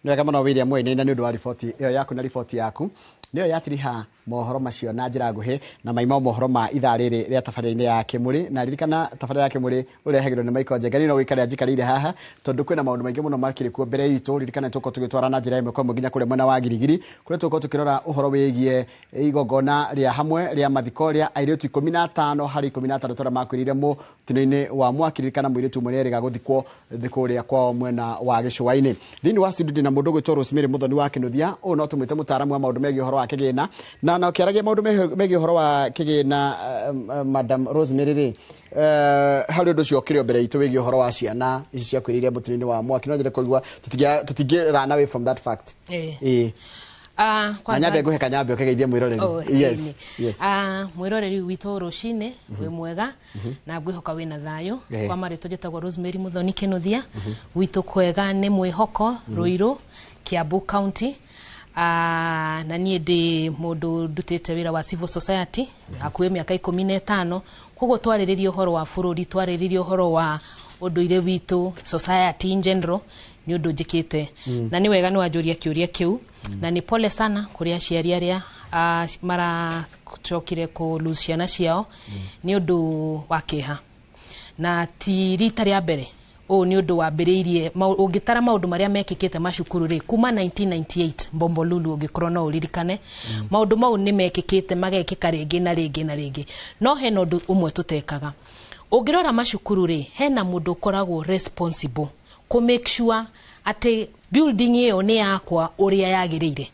Nĩ kama no William Wainaina nĩ ũndũ wa riboti ĩyo yaku na riboti yaku nĩyo yatiriha mohoro macio na njĩra nguhĩ na maima mohoro ma ithaa rĩrĩ rĩa tabarĩra-inĩ ya Kĩmũrĩ, na ririkana tabarĩra ya Kĩmũrĩ ũrehagĩrwo nĩ Michael Njeng'eni no gũikarĩra njikarĩire haha tondũ kwĩna maũndũ maingĩ mũno makĩrĩ kuo mbere itũ. Ririkana tũko tũgĩtwara na njĩra ĩmwe kwa ĩmwe nginya kũrĩa mwena wa Girigiri kũrĩa tũko tũkĩrora ũhoro wĩgiĩ igongona rĩa hamwe rĩa mathiko rĩa airĩtu 15 harĩ 15 tũrĩa makwĩrĩire mũtino-inĩ wa mwaki. Ririkana mũirĩtu ũmwe nĩerĩga gũthikwo thikũ rĩa kwao mwena wa Gĩcũa-inĩ. Thĩinĩ wa studio na mũndũ gwĩtwo Rosemary Muthoni wa Kĩnuthia, ũũ no tũmwĩte mũtaaramu wa maũndũ megiĩ ũhoro wa kĩgĩna na ũkĩaragia maũndũ megiĩ ũhoro wa kĩgĩna. Madam Rosemary rĩ, harĩ ũndũ ũcio ũkĩrĩ mbere itũ wĩgiĩ ũhoro wa ciana ici cia kwĩrĩire mũtino-inĩ wa mwaki, no njĩre kũigua tũtingĩ run away from that fact. Kanyambe nguhe kanyambe ũkĩgeithia mwĩroreri. Yes. Mwĩroreri witũ rũcinĩ wĩ mwega na ngwĩhoka wĩna thayũ. Kwa marĩtwa njĩtagwo Rosemary Muthoni Kĩnuthia, witũ kwega nĩ mwĩhoko Ruiru, Kiambu County. Na niĩ ndĩ mũndũ ndutĩte wĩra wa civil society hakuhĩ mĩaka 15, koguo twarĩrĩria ũhoro wa bũrũri, twarĩrĩria ũhoro wa ũndũire witũ, society in general nĩ ũndũ njĩkĩte. Na nĩ wega nĩ wanjũria kĩũria kĩu na nĩ pole sana kũrĩ aciari arĩa maracokire kũ lose ciana ciao nĩ ũndũ wa kĩeha, na ti rita rĩa mbere. Nĩ ũndũ wambĩrĩirie ũngĩtara maũndũ marĩa mekĩkĩte macukuru rĩ kuma 1998 Bombolulu ũngĩkorwo no ũririkane. Maũndũ mau nĩ mekĩkĩte magekĩka rĩngĩ na rĩngĩ na rĩngĩ, no hena ũndũ ũmwe tũtekaga. Ũngĩrora macukuru rĩ, hena mũndũ ũkoragwo responsible kũ make sure atĩ building ĩyo nĩ yakwa ũrĩa yagĩrĩire.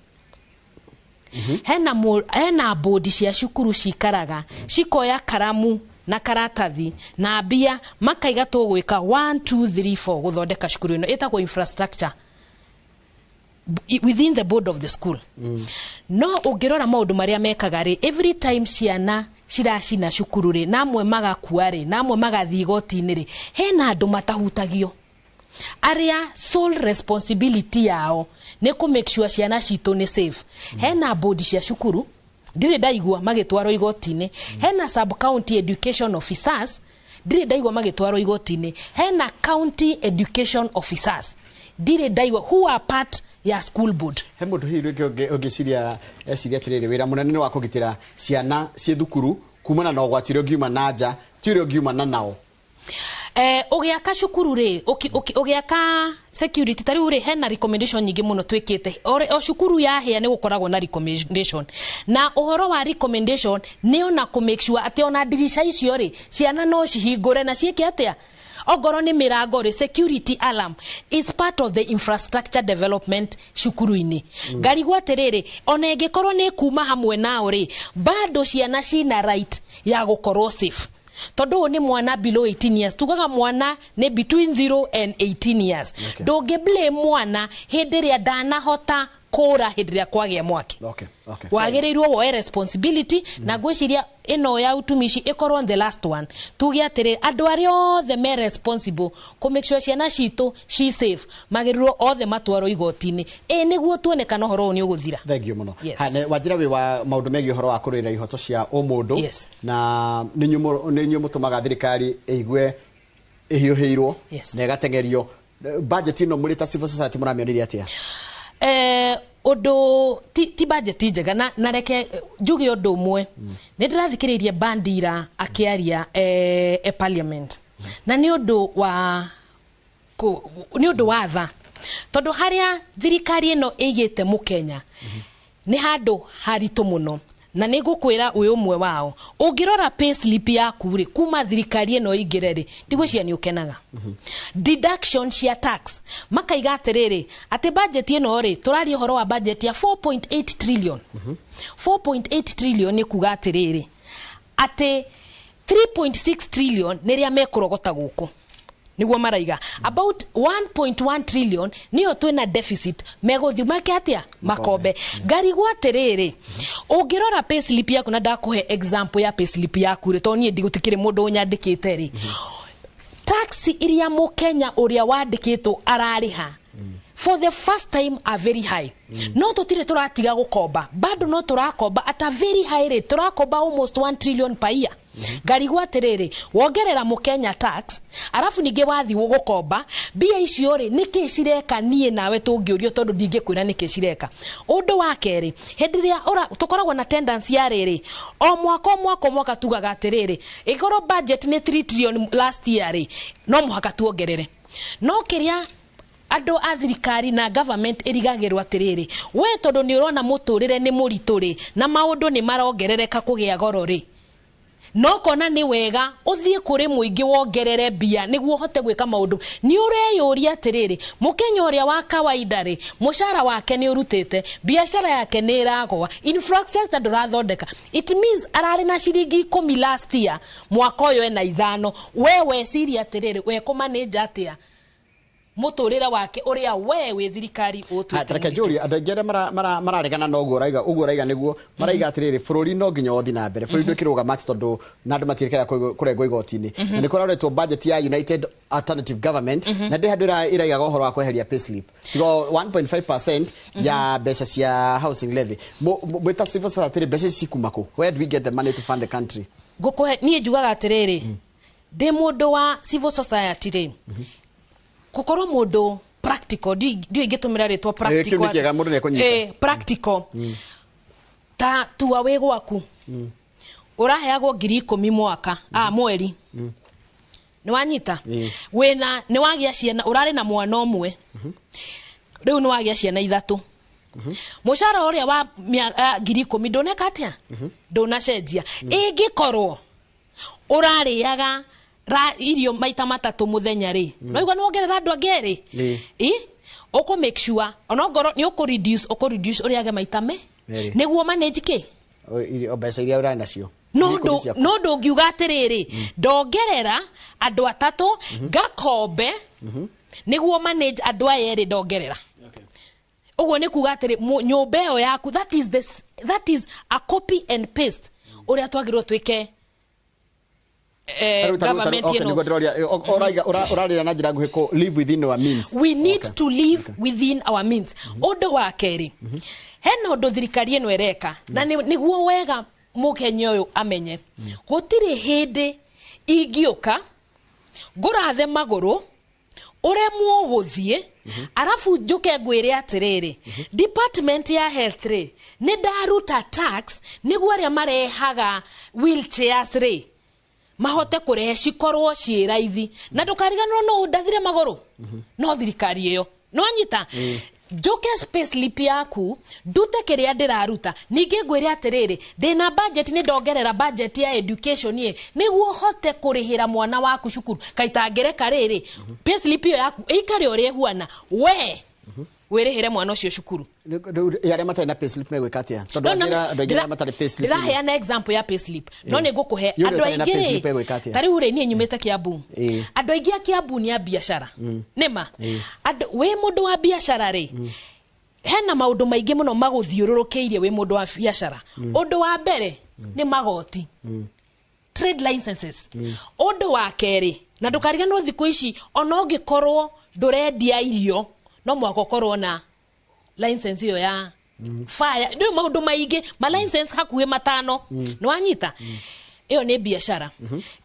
Hena board cia cukuru cikaraga cikoya karamu na karatathi na mbia makaiga tũgwĩka 1 2 3 4 gũthondeka cukuru ĩno ĩtagwo infrastructure within the board of the school. No ũngĩrora maũndũ marĩa mekaga rĩ, every time ciana ciracina cukuru rĩ, namwe magakua rĩ, namwe magathiĩ igoti-inĩ rĩ, hena andũ matahutagio arĩa sole responsibility yao nĩ kũ make sure ciana citũ nĩ safe. Hena board cia cukuru ndirĩ ndaigua magĩtwarwo igoti-inĩ. Hena sub county education officers ndirĩ ndaigua magĩtwarwo igoti-inĩ. Hena county education officers ndirĩ ndaigua who are part ya school board. He mũndũ hihi ũngĩciria eciria atĩrĩrĩ wĩra mũnene nĩ wa kũgitĩra ciana ciĩ thukuru kumana na ũgwati ũrĩa ũngiuma na nja ti ũrĩa ũngiuma na nao. Ugiaka cukuru ri ugiaka security tari uri hena recommendation nyingi muno twikite o cukuru ya hia ni gukoragwo na recommendation na uhoro wa recommendation ni ona ku make sure ati ona dirisha icio ri ciana no cihingure na cieke atia ogoro ni mirango ri security alarm is part of the infrastructure development cukuru-ini ngarigwa atiriri ona ingikorwo ni kuma hamwe nao ri bado ciana cina right ya gukorwo safe todo ni mwana below 18 years tugaga mwana ne between 0 and 18 years doge blame mwana henderia dana hota kora henderia kwagia mwaki wagereirwo woe responsibility na gwiciria ino ya utumishi ikorwo on the last one tugia atiri andu ari othe me responsible ku make sure ciana citu she safe magerirwo othe matwaro igotini niguo tuone kana horo ni uguthira thank you muno hane wajira wi wa maundu megi horo wa kurira ihoto cia umundu na ninyu mutumaga thirikari igwe ihioheirwo na igatengerio budget ino muri ta civil society muramioniria atia odo ti budget njega na reke njugi odo umwe ni ndirathikiririe bandira akiaria parliament na ni odo wa tha tondu haria thirikari ino igite mukenya ni handu haritu muno na nigukwira uyu umwe wao ungirora pay slip yaku ri kuma thirikari ino igireri ndigwiciria ni ukenaga deduction cia tax makaiga atiriri ati budget ino ri turari horo wa budget ya 4.8 trillion 4.8 trillion ni kuga atiriri ati 3.6 trillion ni ria mekurogota guku niguo maraiga about 1.1 trillion niyo twina deficit megothi make atia makombe ngari gwatiriri ungirora pay slip yaku na ndakuhe example ya pay slip yaku ri to nie ndigutikire mundu unyandikite ri tax iria mukenya uria wandikitwo arariha for the first time are very high no tutire turatiga gukomba bado no turakomba at a very high rate turakomba almost 1 trillion per year ngari gwatiriri wongerera mukenya tax arafu ninge wathi gukomba bia icio ri niki cireka nie nawe tungiurio tondu ndingikwira niki cireka undu wa keri hendiria tukoragwo na tendency ya riri o mwaka tugaga atiriri igoro budget ni 3 trillion last year ri no muhaka tuongerere no kiria ando a thirikari na government irigagirwo atiriri we tondu ni urona muturire ni murituri na maundu ni marongerereka kugia goro ri no kona ni wega uthie kuri muingi wongerere bia niguo hote gwika maundu ni ureyuria atiriri mukenya uria wa kawaida ri mushara wake ni urutite biashara yake ni iragwa infrastructure ndurathondeka it means arari na shiringi 10 last year mwaka uyu ena 5 wewe siria atiriri we kumanage atia muturira wake uria we we thirikari utwite atareke juri andagere mararegana no guraiga niguo maraiga atiriri bururi no nginya othi na mbere bururi ndukiruga mati tondu nandu matirikira kurengwo igotini na nikoraretwo budget ya United Alternative Government na ndihadura iraiga gohoro wa kweheria payslip tigo 1.5% ya beca cia housing levy mwita civil society beca cikumako where do we get the money to fund the country gukohe nie njugaga atiriri de mundu wa civil society ri kokoro mundu practical dio igitumira ritwa practical practical ta tuwa we gwaku uraheagwo 10,000 mwaka mweri ni wanyita wena ni wagia ciana urari na mwana omwe riu ni wagia ciana 3 mushara uria wa 10,000 ndoneka atia ndonacenjia ingikorwo urariaga irio maita 3 muthenya ri no igwa nongerera andu angeri uko make sure onongoro ni uko reduce uriage maita me niguo manage ki obesa iria urana cio no ndungiuga atiriri ndongerera andu 3 ngakombe niguo manage andu ayeri ndongerera uguo ni kuga atiri nyumba yo yaku that is a copy and paste uria twagirwo twike government live within our means. We need to live within our means. Odo wa keri hena odo thirikari eno ereka na niguo wega mukenya uyu amenye gutiri hindi ingioka ngurathe maguru uremwo guthie arafu njuke ngwire atiriri department ya health ri ni ndaruta tax niguo aria marehaga wheelchairs ri mahote kurehe cikorwo ciĩ raithi na ndukariganwo no ndathire magoro no thirikari iyo no anyita njoke payslip yaku ndute kiria ndiraruta ninge ngwire atiriri ndina budget ni ndongerera budget ya education ye niguo hote kurihira mwana waku cukuru kaita ngereka riri payslip iyo yaku ikare uri huana we wirihire mwana ucio cukuru yare matari na payslip megwika atia tondu ngira matari payslip ndirahe na example ya payslip no nigukuhe andu aingire tari ure nie nyumite Kiambu andu aingi a Kiambu ni a biashara nima andu we mundu wa biashara ri hena maundu maingi muno maguthiururukiirie we mundu wa biashara undu wa mbere ni magoti trade licenses undu wa keri na ndukariganwo thiku ici ona ungikorwo ndurendia irio no mwako korwo na license iyo ya fire ndio maundu maingi ma license hakuhe matano no anyita iyo ni biashara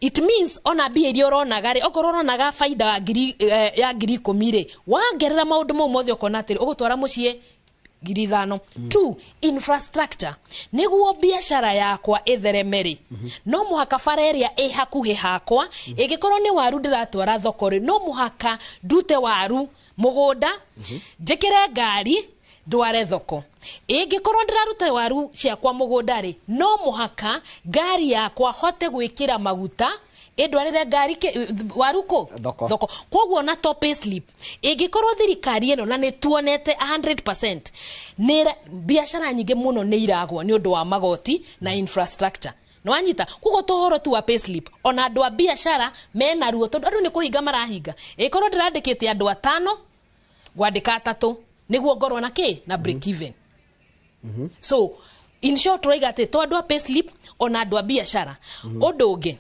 it means ona bia irio ronaga ri okorwo naga faida ya ngiri 10 wangerera maundu mau mothe ukona atiri ugutwara mucie 5,000 2 infrastructure niguo biashara yakwa itheremeri no muhaka fareria i hakuhi hakwa igikorwo ni waru ndiratwara thokori no muhaka ndute waru mugunda njikire ngari ndware thoko ingikorwo ndiraruta waru ciakwa mugunda ri no muhaka ngari yakwa hote gwikira maguta edwarire ngari waruko thoko kwoguo na top payslip ingikorwo thirikari eno na nituonete 100% ni biashara nyingi muno ni iragwa ni undu wa magoti na infrastructure no anyita kugo tohoro tu wa payslip ona andu a biashara mena ruo tondu andu ni kuhinga marahinga ikorwo ndirandikite andu 5 gwandika 3 niguo ngorwo na ki na break even so in short roigate to andu a payslip ona andu a biashara undu ungi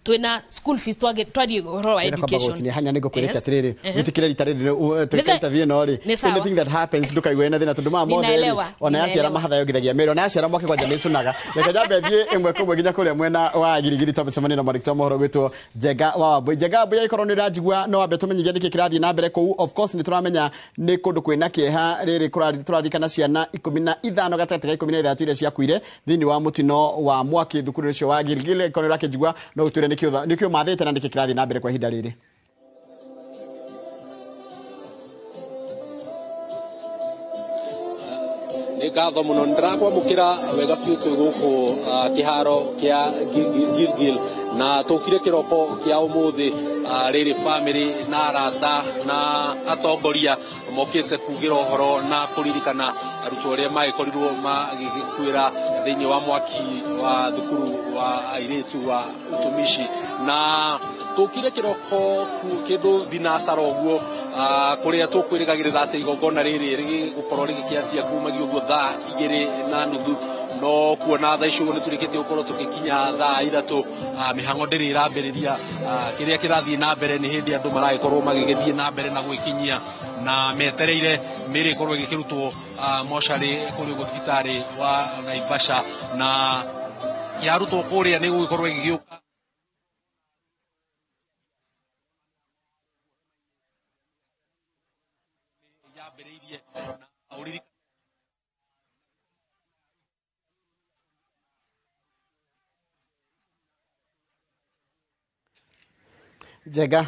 twina school fees twadi roa education ni hanya nego kwireka atiriri witikire ritariri tukitaviye no ri anything that happens ndukaigwe na thina tondu ma mothe ona yaciara mahatha yogithagia mero na yaciara mwake kwanja nicunaga reke jambe thie imwe kumwe ginya kuria mwena wa girigiri tobetsomani na marikto mohoro gwitwo Njega wa Wambui Njega buya ikorwo ni rajigwa no ambe tumenyige niki kirathi na mbere ku of course ni turamenya ni kundu kwina kieha riri turarikana ciana 15 gatete ga 13 iria ciakuire thini wa mutino wa mwaki thukuru cio wa girigiri ikorwo rakijigwa no uture nikio mathete na ndikikirathi na mbere kwa ihinda riri ni ngatho muno ndirakwamukira wega biu twi guku kiharo kia Gilgil na tukire kiroko kia umuthi riri family na arata na atongoria mokite kugira uhoro na kuririkana arutwo aria magikorirwo magikuira thiini wa mwaki wa thukuru wa airetu wa utumishi na tukire kiroko kindu thinasara uguo kuria tukwirigagirira ati igongona riri rigukorwo rigikiantia kumagia uguo thaa 2:30 no kuona thaa icio ni turikite gukorwo tukikinya thaa 3 mihango ndiri irambiriria kiria kirathie na mbere ni hindi andu maragikorwo magigithie na mbere na gwikinyia na metereire miri korwo igikirutwo moshari kuri gutibitari wa Naivasha na yarutwo kuria ni gukorwo igiuka yambiririe na uriri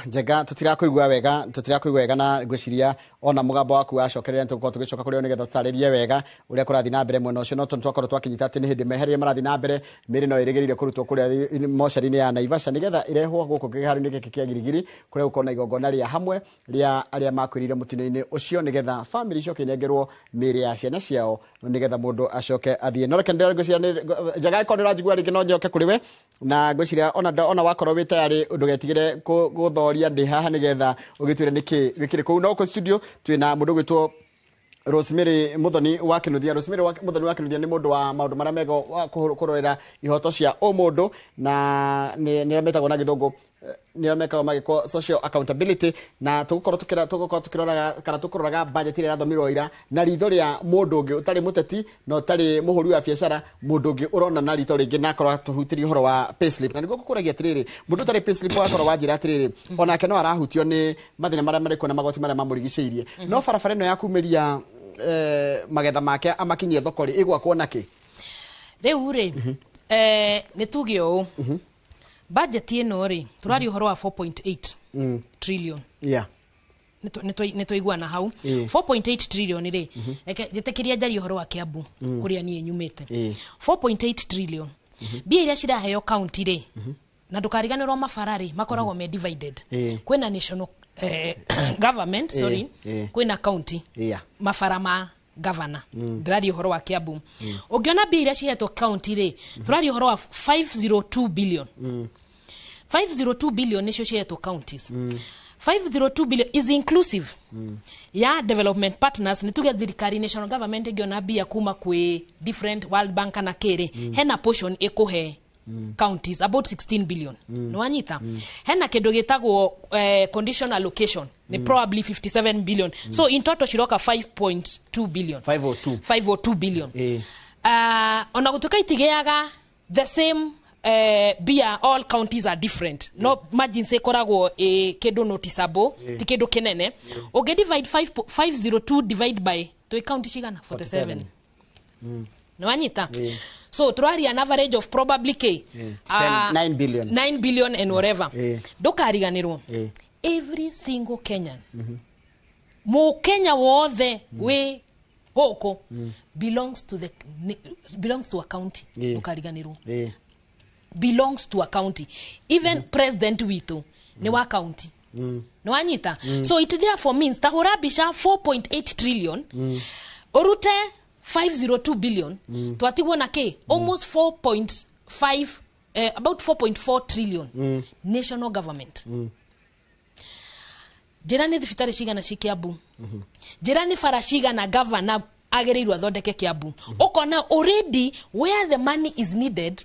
Njega tutirakuigwa wega na ngwiciria ona mugambo waku wacokerera ntuko tugicoka kuri nigetha tutaririe wega uria kurathi na mbere mwena ucio no twakorwo twakinyita ati ni hindi meherie marathi na mbere miri no irigirire kurutwo kuria moshari-ini ya Naivasha nigetha irehwo guku kiharo-ini giki kia Girigiri kuria gukona igongona ria hamwe ria aria makwirire mutino-ini ucio nigetha family icio kinengerwo miri ya ciana ciao nigetha mundu acoke athie no reke ndere ngwiciria Njega ikorwo rajigwa ringi no njoke kuri we na ngwiciria ona wakorwo wi tayari ndugetigire guthoria ndi haha nigetha ugitwire niki wikire ku no ko studio twina mundu gwitwo Rosemary Muthoni wa Kinuthia. Rosemary Muthoni wa Kinuthia ni mundu wa maundu maria mega kurorera ihoto cia o mundu na ni metagwo na githungu ni ameka magiko social accountability na tugukorwo tukiroraga kana tukuroraga budget ira rathomirwo ira na ritho ria mundu ungi utari muteti no utari muhuri wa biashara mundu ungi urona na ritho ringi na korwa tuhutirie horo wa payslip na niguo gukuragia atiriri mundu utari payslip wakorwo wajira atiriri onake no arahutio ni mathina maria mariko na magoti maria mamurigiceirie no barabara ino ya kumeria magetha make amakinyie thokori igwa kuona ki riu ri ni tuge o budget ino ri turari uhoro wa 4.8 trillion yeah nitwaigua na hau 4.8 trillion ri reke jetekiria njari uhoro wa Kiambu kuria nie nyumite 4.8 trillion bia iria ciraheo county ri na ndukariganirwo mafarari makoragwo me divided kwina national government sorry kwina county mafarama governor ndari uhoro wa Kiambu ungiona bia iria cihetwo county ri turari uhoro wa 502 billion 502 billion nicio cihetwo counties 502 billion is inclusive ya development partners nituge thirikari national government igiona bia kuma kwi different World Bank na kere hena portion ikuhe counties about 16 billion no wanyita hena kindu gitagwo conditional allocation ni probably 57 billion so in total shiroka 5.2 billion 502 billion ona gutuka itigeaga the same bia all counties are different no margin se koragwo kindu noticeable ti kindu kinene uge divide 502 divide by to county shigana 47 no wanyita so turari an average of probably 9 billion and whatever ndukariganirwo every single Kenyan mo Kenya wothe we hoko belongs to a county ndukariganirwo belongs to a county even president witu ni wa county no anyita so it therefore means tahura bisha 4.8 trillion orute 502 billion twatigwo na ke almost 4.5 about 4.4 trillion national government jirani thifitari shigana Kiambu jirani farashiga na governor agereirwa thondeke Kiambu ukona already where the money is needed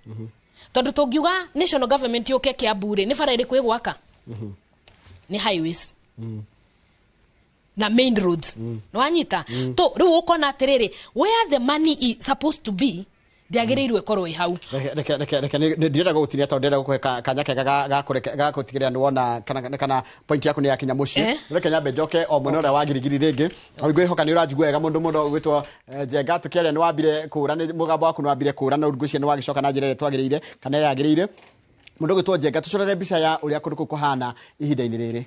tondu tungiuga national government yoke Kiambu ri ni fara iri kwi gwaka ni highways na main roads no anyita to riu ukona atiriri where the money is supposed to be ndiagereirwe korwo ihau reke ndirenda gugutiria tondu ndenda gukuhe kanya kega ga gutigiria ni wona kana point yaku ni yakinya muci reke nyambe njoke o mwena uria wa girigiri ringi ngwihoka ni uranjigua wega mundu gwitwo Njenga tukiaria ni wambire kura ni mugambo waku ni wambire kura na urungu cio ni wagicoka na njira twagiriire kana yagiriire mundu gwitwo Njenga tucorere mbica ya uria kundu kuhana ihinda-ini riri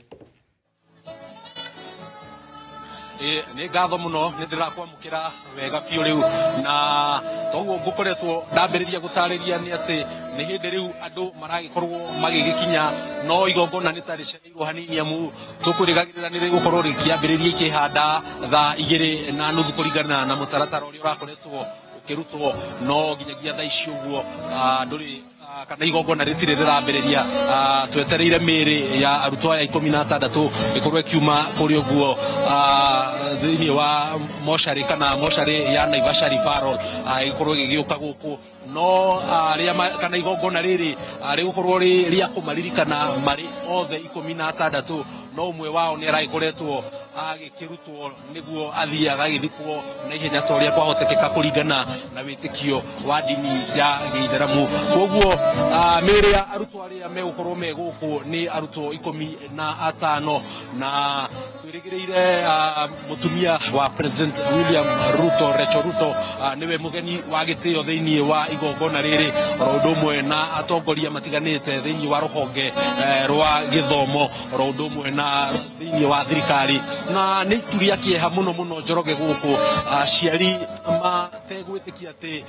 ni ngatho muno ni ndirakwamukira wega biu riu na toguo ngukoretwo ndambiriria gutariria ni ati ni hindi riu andu maragikorwo magigikinya no igongona ni taricereirwo hanini amu tukurigagirira ni rigukorwo rikiambiriria ikihanda thaa 2:30 kuringana na mutaratara uria urakoretwo ukirutwo no nginyagia thaa icio guo nduri kana igongona ritire rirambiriria twetereire miri ya arutwo ya 16 ikorwe kiuma kuri oguo thini wa moshari kana moshari ya Naivasha referral ikorwe gigiuka guku no ria kana igongona riri rigukorwo ria kumaririkana mari othe 16 no umwe wao ni araikoretwo agikirutwo niguo athiaga githikwo na ihenya toria kwahotekeka kuringana na witikio wa dini ya Giitheramu koguo miri ya arutwo aria megukorwo me guku ni arutwo 15 na twirigireire mutumia wa President William Ruto Rachel Ruto niwe mugeni wa gitio thiini wa igongona riri rodumwe na atongoria matiganite thiini wa ruhonge rwa githomo rodumwe na thiini wa thirikari na ni turia kieha muno Njoroge guku ciari mategwitikia ati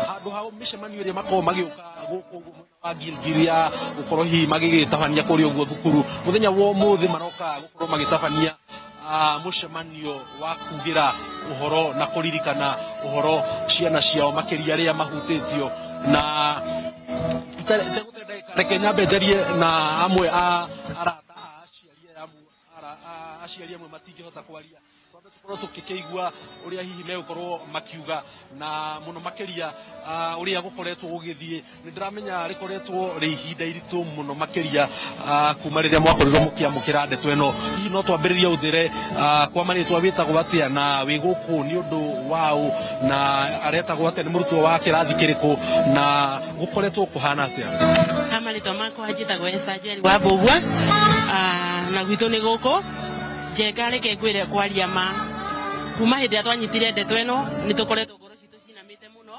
handu ha mishemanio iria mako magiuka guku agilgiria gukorwo hi magigitabania kuri oguo thukuru muthenya wo muthi maroka gukorwo magitabania mushemanio wa kugira uhoro na kuririkana uhoro ciana ciao makiria ria mahutitio na reke nyambe njarie na amwe arata aciari amwe matingihota kwaria tukorwo tukikeigua uria hihi megukorwo makiuga na muno makiria uria gukoretwo gugithie ni ndiramenya rikoretwo ri ihinda iritu muno makiria kuma riria mwakorirwo mukiamukira ndeto eno hihi no twambiriria unjire kwa maritwa witagwo atia na wi guku ni undu wao na aretagwo atia ni murutwo wa kirathi kiriku na gukoretwo kuhana atia amaritwa makwa njitagwo Esther wa Bogwa na gwitu ni guku Njenga reke ngwire kwaria ma kuma hindi atwanyitire ndeto eno ni tukoretwo ngoro citu cinamite muno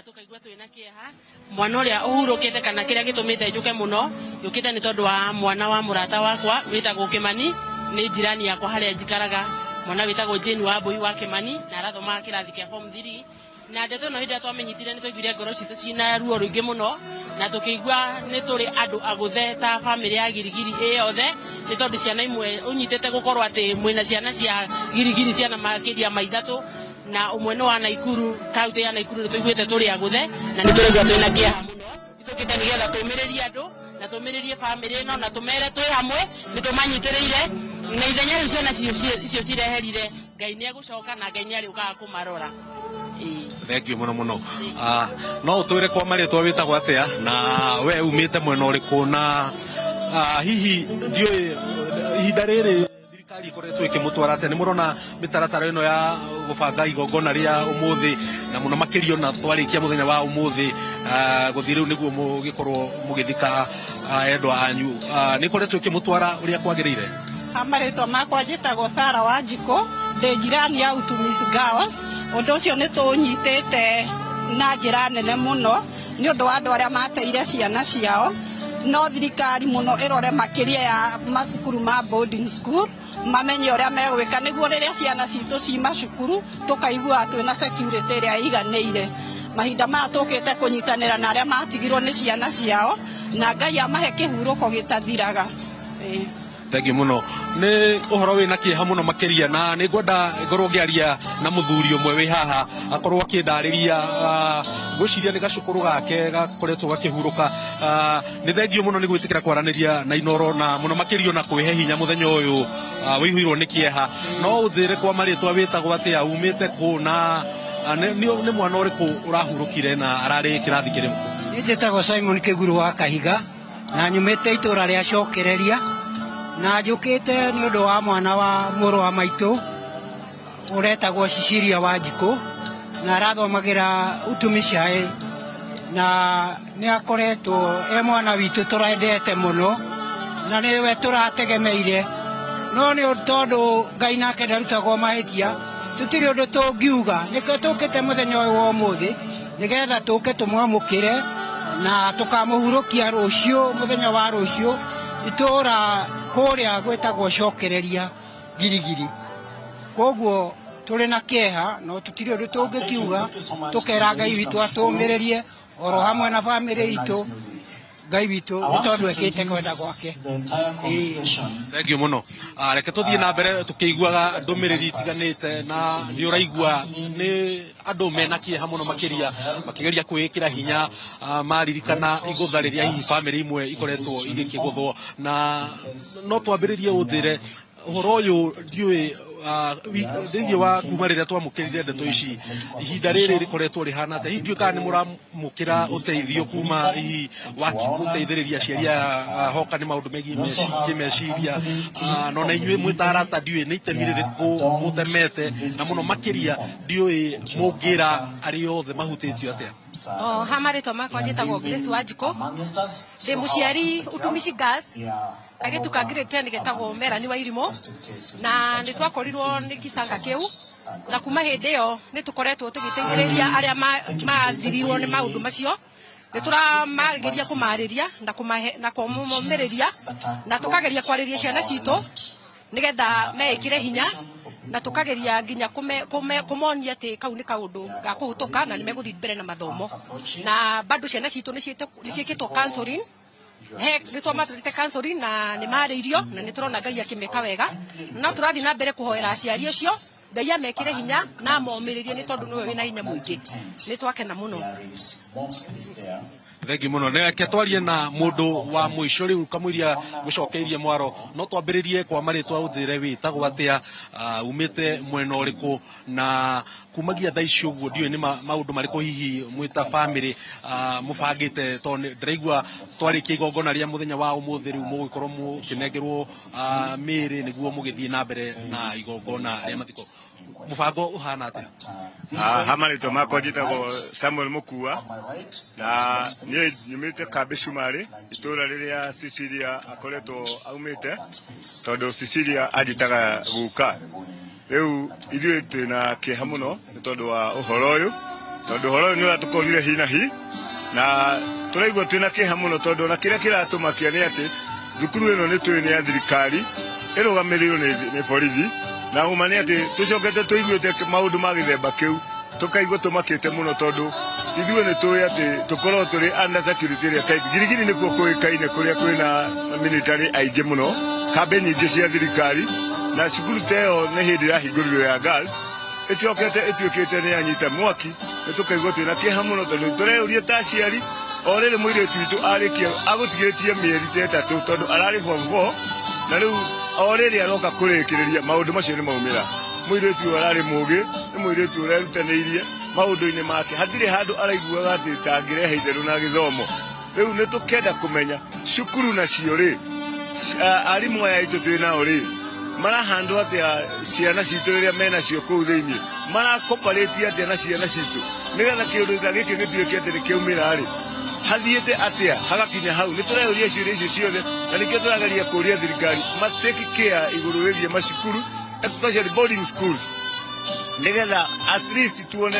na tukaigua twina kieha mwana uria uhurukite kana kiria gitumite njuke muno yukite ni tondu wa mwana wa murata wakwa witagwo Kimani ni jirani yakwa haria njikaraga mwana witagwo Jane wa Mbui wa Kimani na arathoma kirathi kia form 3 na ndeto no hinde twamenyitire ni twaiguire ngoro citu cina ruo ruingi muno na tukigua ni turi andu aguthe ta family ya Girigiri yothe ni tondu ciana imwe unyitete gukorwo ati mwina ciana cia Girigiri ciana makiria maithatu na umwe no wa Naikuru kaunti ya Naikuru tuiguite turi aguthe na ni turi gwatwina kieha muno itukite nigetha tumiririe andu na tumiririe family no na tumere twi hamwe ni tumanyitiriire na ithenya ciana icio cireherire Ngai ni egucoka na Ngai ni ariukaga kumarora. Thank you muno. No utwire kwa maritwa witagwo atia na we umite mwena uriku na hihi ndioi ihinda riri thirikari ikoretwo ikimutwara atia ni murona mitaratara ino ya gubanga igongona ria umuthi na muno makirio na twarikia muthenya wa umuthi guthii riu niguo mugikorwo mugithika endwa anyu ni koretwo ikimutwara uria kwagirire. Amaritwa makwa njitagwo Sara Wanjiko ndi jirani ya Utumishi Girls undu ucio ni tunyitite na njira nene muno ni undu wa andu aria mateire ciana ciao no thirikari muno irore makiria ya masukuru ma boarding school mamenye uria megwika niguo riria ciana citu ci macukuru tukaigua twina security iria iganire mahinda ma tukite kunyitanira na aria matigirwo ni ciana ciao na Ngai amahe kihuruko gitathiraga. Thank you muno. Ni uhoro wina kieha muno makiria na ni ngwenda ngorwo ngiaria na muthuri umwe wi haha akorwo akindariria gwiciria ni gacukuru gake gakoretwo gakihuruka ni thengio muno ni gwitikira kwaraniria na Inoro na muno makirio na kwihe hinya muthenya uyu wihuirwo ni kieha no unjire kwa maritwa witagwo atia umite ku na ni mwana uriku urahurukire na arari kirathi kirimu. Njitagwo Simon Kiguru wa Kahiga na nyumite itura ria cokereria na njukite ni undu wa mwana wa muru wa maitu uretagwo Cecilia Wanjiko na arathomagira Utumishi na ni akoretwo mwana witu turendete muno na niwe turategemeire no ni tondu Ngai nake ndarutagwo mahitia tutiri undu tungiuga niko tukite muthenya wa umuthi nigetha tuke tumwamukire na tukamuhurukia rucio muthenya wa rucio itura kuria gwetagwo cokereria Girigiri koguo turi na kieha no tutiri undu tungikiuga tukera Ngai witu atumiririe oro hamwe na family itu Ngai witu tondu ekite kwenda gwake. Thank you muno. Reke tuthie na mbere tukiiguaga ndumiriri itiganite na ni uraigua ni andu mena kieha muno makiria makigeria kwikira hinya maririkana igutha riria hihi family imwe ikoretwo igikiguthwo na no twambiririe unjire uhoro uyu ndiui thĩinĩ wa kuma rĩrĩa twamũkĩrire ndeto ici ihinda rĩrĩ rĩkoretwo rĩhana atĩa hihi ndiũĩ kana nĩ mũramũkĩra ũteithio kuma hihi wa gũteithĩrĩria aciari hoka nĩ maũndũ megiĩ kĩmeciria no na inyuĩ mwĩ ta arata ndiũĩ nĩ itemi rĩrĩkũ mũtemete na mũno makĩria ndiũĩ mũngĩra arĩa othe mahutĩtio atĩa. Ha marĩtwa makwa njĩtagwo Grace Wanjiko ndĩ mũciari Utumishi Girls kagetu ka grade 10 getagwo Merani wa Irimo na nĩ twakorirwo nĩ kisanga kĩu na kuma hĩndĩ ĩyo nĩ tũkoretwo tũgĩteithĩrĩria arĩa mathirirwo nĩ maũndũ macio nĩ tũramageria kũmarĩria na kũmũmĩrĩria na tũkageria kwarĩria ciana citũ nigetha meĩkĩre hinya na tũkageria nginya kũmonia atĩ kau nĩ kaũndũ ga kũhũtũka na nĩ megũthiĩ mbere na mathomo na bado ciana citũ nĩ ciĩkĩtwo counseling nĩ twamatũrĩte counseling na nĩ marĩirio na nĩ tũrona Ngai akĩmeka wega no tũrathiĩ na mbere kũhoera aciari acio Ngai amekĩre hinya na momĩrĩrie nĩ tondũ nĩwe wĩna hinya mũingĩ nĩ twakena mũno. Thengi muno neke twarie na mundu wa mwisho riu kamwiria gucokeirie mwaro no twambiririe kwa maritwa unjire witagwo atia umite mwena uriku na kumagia tha icio guo ndiwe ni maundu mariku hihi mwita family mubangite to ndiraigua twarikie igongona ria muthenya wa umuthi riu mugikorwo mukinengerwo miri niguo mugithie na mbere na igongona ria mathiko mubango uhana atia. Hamarĩtwa makwa njĩtagwo Samuel Mukua na niĩ nyumĩte Kambi Cumari itũra rĩrĩa Cecilia akoretwo aumĩte tondũ Cecilia anjĩtaga guka rĩu ithuĩ twĩna kĩeha mũno nĩ tondũ wa ũhoro ũyũ tondu horo ni uratukorire hi na hi na turaigua twina kiha muno tondu na kiria kiratumakia ni ati thukuru ino ni twi ni ya thirikari irugamirirwo ni borithi na umani ati tucokete tuiguite maundu ma githemba kiu tukaigua tumakite muno tondu ithuĩ nĩ tũĩ atĩ tũkorwo tũrĩ under security ĩrĩa tight. Girigiri nĩkuo kũĩkaine kũrĩa kwĩna military aingĩ mũno, kambe nyingĩ cia thirikari, na cukuru ta ĩyo nĩ hĩndĩ ĩrahingũrirwo ya girls ĩcokete ĩtuĩkĩte nĩ yanyita mwaki. Nĩ tũkaigua twĩna kĩeha mũno tondũ tũreyũria ta aciari o rĩrĩ mũirĩtu witũ arĩkia agũtigĩtie mĩeri ta 3 tondũ ararĩ form 4 na rĩu o rĩrĩ aroka kũrĩkĩrĩria maũndũ macio nĩ maumĩra. Mũirĩtu ũyũ ararĩ mũũgĩ, nĩ mũirĩtu ũrerutanĩirie maundu-inĩ make, hatirĩ handũ araiguaga atĩ tangĩrehe itherũ na gĩthomo. Rĩu nĩ tũkenda kũmenya cukuru nacio rĩ, arimũ aya aitũ twĩ nao rĩ, marahandwo atĩa ciana citũ rĩrĩa menacio kũu thĩinĩ, marakoparĩti atĩa na ciana citũ nĩgetha kĩũndũ ta gĩkĩ gĩtuĩke atĩ nĩ kĩaumĩra rĩ, hathiĩte atĩa hagakinya hau. Nĩ tũreyũria ciũria icio ciothe na nĩkĩo tũrageria kũũria thirikari matake care igũrũ wĩgiĩ macukuru, especially boarding schools, nĩgetha at least tuone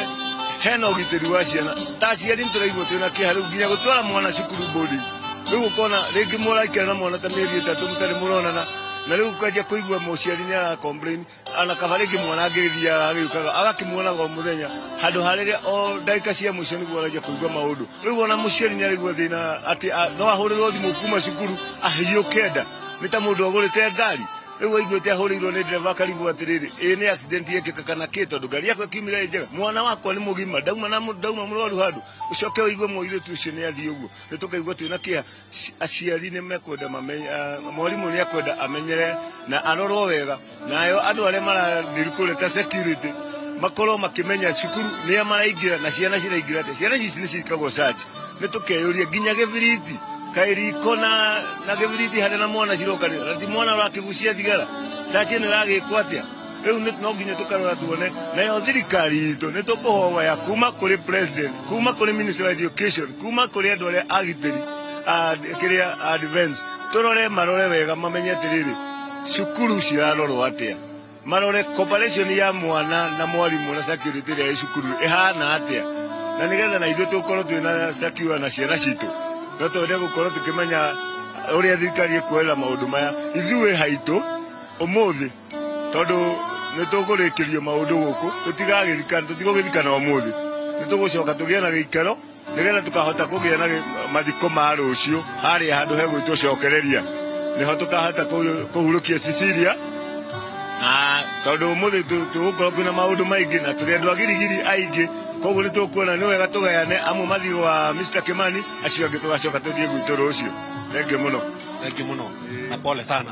hena ũgitĩri wa ciana. Ta aciari nĩtũraigua twĩna kĩeha rĩu nginya gũtwara mwana cukuru boarding. Rĩu ũkona rĩngĩ mũraikara na mwana ta mĩeri 3 mũtarĩ mũronana, na rĩu ũkanjia kũigua mũciari nĩ ara complain ana kaba rĩngĩ mwana angĩthiaga agĩũkaga agakĩmuonaga o mũthenya handũ harĩrĩa o ndagĩka cia mũico nĩguo arajia kũigua maũndũ. Rĩu ona mũciari nĩ araigua thĩna atĩ no ahũrĩrwo thimũ kuma cukuru ahĩrio kenda nĩ ta mũndũ agũrĩte ngari. Rĩu aiguĩte ahũrĩirwo nĩ ndereba akarigwo atĩrĩrĩ, ĩ nĩ accident yekĩka kana kĩ, tondũ ngari yakwa ĩkiumire njega, mwana wakwa nĩ mũgima, ndauma mũrwaru handũ, ũcoke ũigue mũirĩtu ũcio nĩ athiĩ ũguo. Nĩ tũkaigua twĩna kĩeha. Aciari nĩ mekwenda mwarimũ nĩ akwenda amenyere na arorwo wega, nayo andũ arĩa marathiĩ kũrĩa ta security makorwo makĩmenya cukuru nĩa maraingĩra na ciana ciraingĩra atĩa. Ciana ici nĩ ciĩkagwo search. Nĩ tũkeyũria nginya gĩbiriti kairiko na gĩbiriti harĩ na mwana cirokanĩra na ti mwana ũrakĩgucia thigara, search ĩno ĩragĩkwo atĩa. Rĩu no nginya tũkarora tuone, nayo thirikari itũ nĩ tũkũhoya kuma kũrĩ president, kuma kũrĩ minister of education, kuma kũrĩ andũ arĩa agitĩri kĩrĩa defense, tũrore marore wega mamenye atĩrĩrĩ cukuru cirarorwo atĩa, marore cooperation ya mwana na mwarimũ na security ĩrĩa ĩ cukuru ĩhana atĩa, na nĩgetha na ithuĩ tũkorwo twĩna secure na ciana citũ. No twende gũkorwo tũkĩmenya ũrĩa thirikari ĩkuoera maũndũ maya ithuĩ haitũ ũmũthĩ, tondũ nĩ tũkũrĩkĩrio maũndũ gũkũ, tũtigũgĩthikana ũmũthĩ, nĩ tũgũcoka tũgĩe na gĩikaro nĩgetha tũkahota kũgĩa na mathiko ma rũciũ harĩa handũ hegwĩtwo cokereria, nĩho tũkahota kũhurũkia Cecilia. Tondũ ũmũthĩ tũgũkorwo kwĩna maũndũ maingĩ na tũrĩ andũ a Girigiri aingĩ, koguo nĩ tũkuona nĩ wega tũgayane, amwe mathiĩ wa Mr. Kimani, acio angĩ tũgacoka tũthiĩ gwitũ rũciũ. Thengiũ mũno. Thengiũ mũno na pole sana.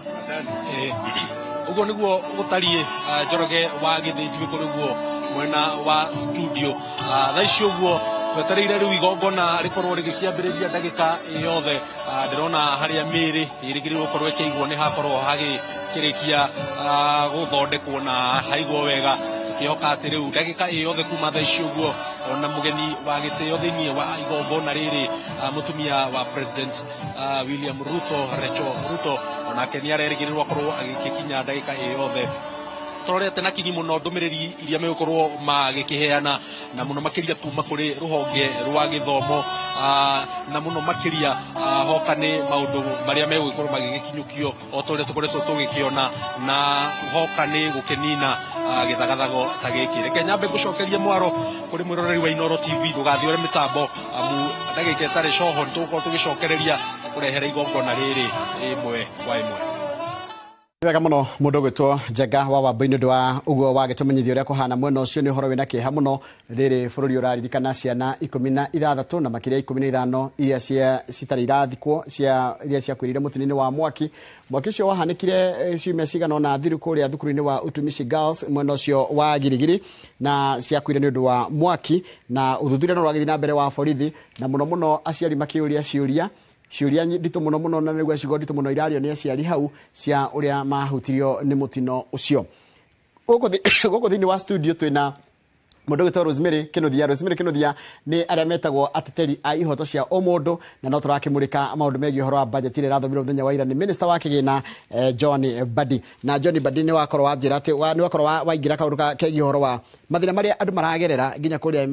Ũguo nĩguo gũtariĩ Njoroge wa Gĩthĩnji kũrĩ guo mwena wa studio. Thaa ici ũguo twetereire rĩu igongona rĩkorwo rĩgĩkĩambĩrĩria ndagĩka yothe. Ndĩrona harĩa mĩĩrĩ ĩrĩgĩrĩirwo gũkorwo ĩkĩigwo nĩ hakorwo hagĩkĩrĩkia gũthondekwo na haigwo wega, tũkĩhoka atĩ rĩu ndagĩka yothe kuma thaa ici ũguo ona mũgeni wa gĩtĩo thĩinĩ wa igongona rĩrĩ mũtumia wa president William Ruto, Rachel Ruto, onake nĩ arerĩgĩrĩrwo akorwo agĩkinya ndagĩka yothe. Tũrorete na kinyi mũno ndũmĩrĩri iria megũkorwo magĩkĩheana na mũno makĩria kuma kũrĩ rũhonge rwa gĩthomo, na mũno makĩria hoka nĩ maũndũ marĩa megũgĩkorwo magĩgĩkinyũkio o ta ũrĩa tũkoretwo tũgĩkĩona, na hoka nĩ gũkĩnina gĩthagathago ta gĩkĩ. Reke nyambe ngũcokerie mwaro kũrĩ mwĩroreri wa Inooro TV, ndũgathiĩ ũrĩa mĩtambo amu ndagĩka ĩtarĩ coho nĩ tũgũkorwo tũgĩcokereria kũrehera igongona rĩrĩ ĩmwe kwa ĩmwe. Wega mũno mũndũ gwĩtwo Njenga wa Wambũi, nĩ ũndũ wa ũguo wagĩtũmenyithia ũrĩa kũhana mwena ũcio. Nĩ ũhoro wĩna kĩeha mũno, rĩrĩ bũrũri ũraririkana ciana 16 na makĩria 15 iria citarĩ irathikwo iria ciakuĩrĩire mũtino-inĩ wa mwaki ũcio wahanĩkire ciumia cigana ũna thiru kũrĩa thukuru-inĩ wa Utumishi Girls mwena ũcio wa Girigiri, na ciakuire nĩ ũndũ wa mwaki, na ũthuthuria no ũragĩthiĩ na mbere wa borithi, na mũno mũno aciari makĩũria ciũria nditũ mũno mũno, na nĩguo ciugo nditũ mũno irario nĩ aciari hau cia ũrĩa mahutirio nĩ mũtino ũcio. Gũkũ thĩinĩ wa studio twĩna Mundu gitwa Rosemary Kinuthia ni aria metagwo ateteri a ihoto cia omundu na no turakimurika maundu megi horo wa budget ile rathomirwo muthenya wa ira ni minister wa kigina John Badi na John Badi ni wakorwo wanjira ati ni wakorwo waingira kaundu kegi horo wa mathina maria andu maragerera nginya kuria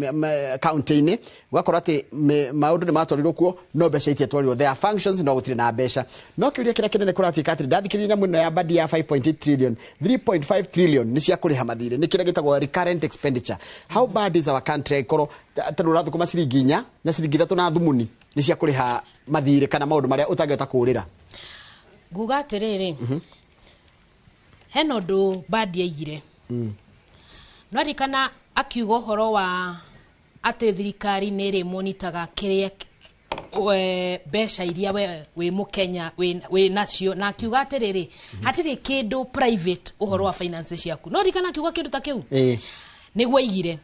county-ini gwakorwo ati maundu ni matwarirwo kuo no mbeca ititwarirwo their functions no gutire na mbeca no kiuria kira kinene kuratika ati ndathikiriria nyamu ino ya Badi ya 5.8 trillion 3.5 trillion ni cia kuriha mathire ni kira gitagwo recurrent expenditure. How bad is our country koro tandura thukuma ciringi 4 na ciringi 3 na thumuni ni cia kuriha mathire kana maundu maria utangeta kurira nguga atiriri heno ndu Badi aigire no rikana akiuga horo wa ate thirikari nere monitaga kiria besha iria we mukenya we nacio na akiuga atiriri hatiri kindu private uhoro wa finances ciaku no rikana akiuga kindu ta kiu niguo aigire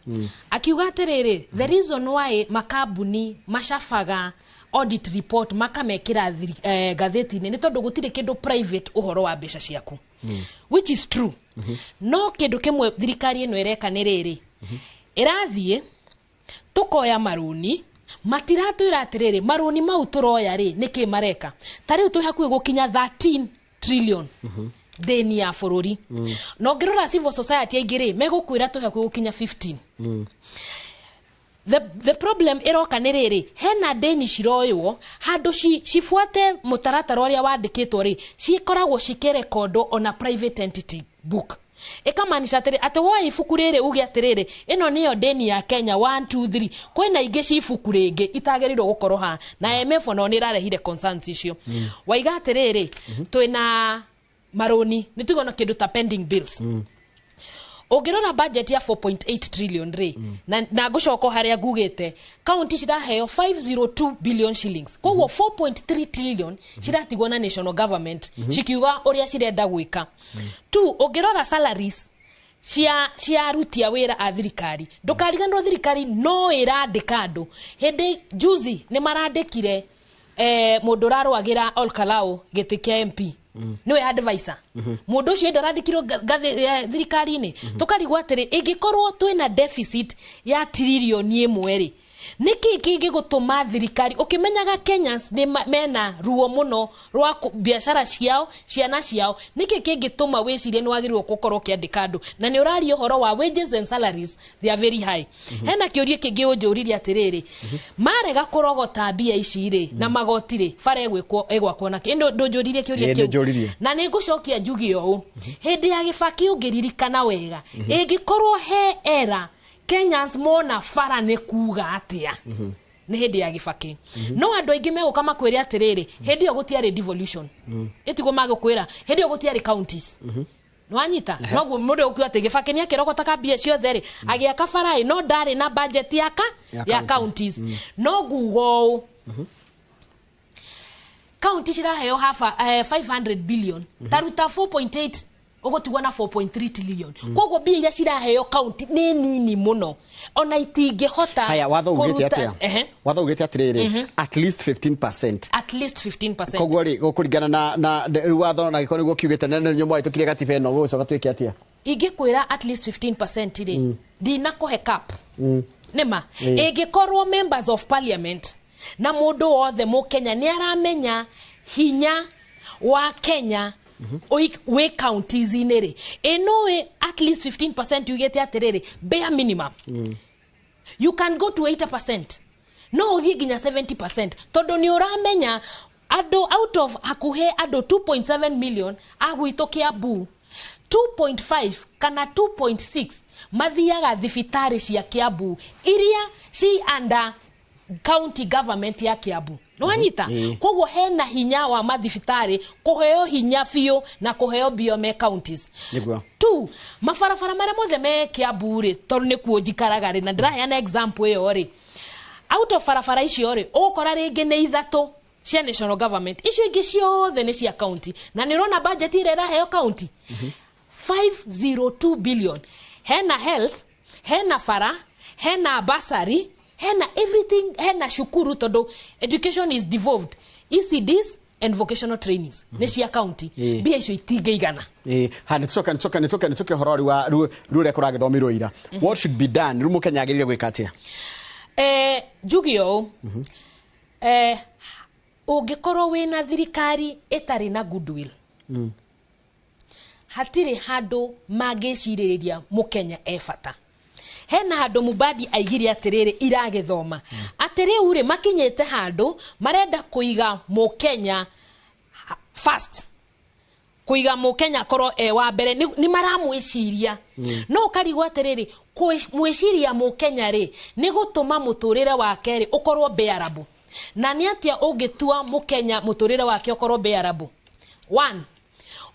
akiuga atiriri the reason why makambuni mashafaga audit report makamekira gatheti-ini ni tondu gutire kindu private uhoro wa besha ciaku which is true no kindu kimwe thirikari ino ireka ni riri irathie tukoya maruni matiratu atiriri maruni mau turoya ri niki mareka tari tu hakuye gukinya 13 trillion deni ya forori no ngirora civil society aigire megukwira tu hakuye gukinya 15 The problem iroka ni riri hena deni ciroywo handu cifuate mutaratara uria wandikitwo ri cikoragwo cikerekondo on a private entity book ikamanisha atiri ati wo ifuku riri ugi atiriri ino niyo deni ya Kenya 1 2 3 kwina ingi cifuku ringi itagerirwo gukorwo ha na IMF no ni rarehire concerns icio waiga atiriri twina maroni nitugona kindu ta pending bills ogirora budget ya 4.8 trillion ri na gucoko haria gugite county ciraheo 502 billion shillings koguo 4.3 trillion ciratigwo na national government cikiuga uria cirenda gwika tu ogirora salaries cia rutia wira a thirikari ndukariganirwo thirikari no irandika andu hindi juzi ni marandikire mundu rarwagira Olkalao giti kia MP niwe advisor mundu ucio ndarandikirwo thirikari-ini tukarigwa atiri ingikorwo twina deficit ya trilioni 1 ri niki kingi gutuma thirikari ukimenyaga Kenyans ni mena ruo muno rwa biashara ciao ciana ciao niki kingi tuma wicirie ni wagirwo gukorwo kiandika andu na ni urario horo wa wages and salaries they are very high hena kiurie kingi unjuririe atiriri marega kurogota bia ici ri na magoti ri fara egwakwo na kindu ndunjuririe kiurie kiu na ni ngucokia njugi o hindi ya Gibaki ungiririkana wega ingikorwo he era Kenyans mona fara ne kuga atia ni hindi ya Gibaki no andu aingi meguka makwire atiriri hindi yo gutiari devolution etigo magukwira hindi yo gutiari counties no anyita no mundu ukua ati Gibaki ni akirogota kabia ciothe ri agiaka farai no ndari na budget ya counties no gugo county ciraheo hafa 500 billion taruta 4.8 ugotigwa na 4.3 trillion koguo bia iria ciraheo county ni nini muno ona itingihota haya watho ugite atiriri at least 15% koguo ri gukuringana na watho na gikoni gukiugite nene nyumo aitu kire gatibe no gucoka twike atia ingikwira at least 15% ri dina kuhe cap nima ingikorwo members of parliament na mundu wothe mu Kenya ni aramenya hinya wa Kenya we counties inere enoe at least 15% you get atiriri bare minimum you can go to 80% no uthie ginya 70% todo ni uramenya ado out of hakuhe ado 2.7 million agwitokia bu 2.5 kana 2.6 mathiaga thibitari cia Kiambu iria ci under county government ya Kiambu no anyita koguo hena hinya wa mathibitari kuheo hinya fio na kuheo biome counties tu mafarafara mara mothe me Kiambu ri tondu ni kuo njikaraga ri na ndiraheana example iyo ri out of farafara icio ri ukora ringi ni ithatu cia national government icio ingi ciothe ni cia county na nirona budget ire iraheo county 502 billion hena health hena fara hena bursary hena everything hena shukuru todo education is devolved ECDs and vocational trainings ne cia county bia icio itingeigana ha nitoke horori wa rure kuragithomirwo ira what should be done rumu Kenya agirire gwika atia jugio ungikorwo wina thirikari itari na goodwill hatire handu mangiciririria mukenya efata hena handu Mubadi aigire atiriri iragithoma atiri ure makinyete handu marenda kuiga mukenya first kuiga mukenya koro wa mbere ni maramwiciria no karigwa atiriri mwiciria mukenya ri ni gutuma muturire wake ri ukorwo bearable na ni atia ungitua mukenya muturire wake ukorwo bearable 1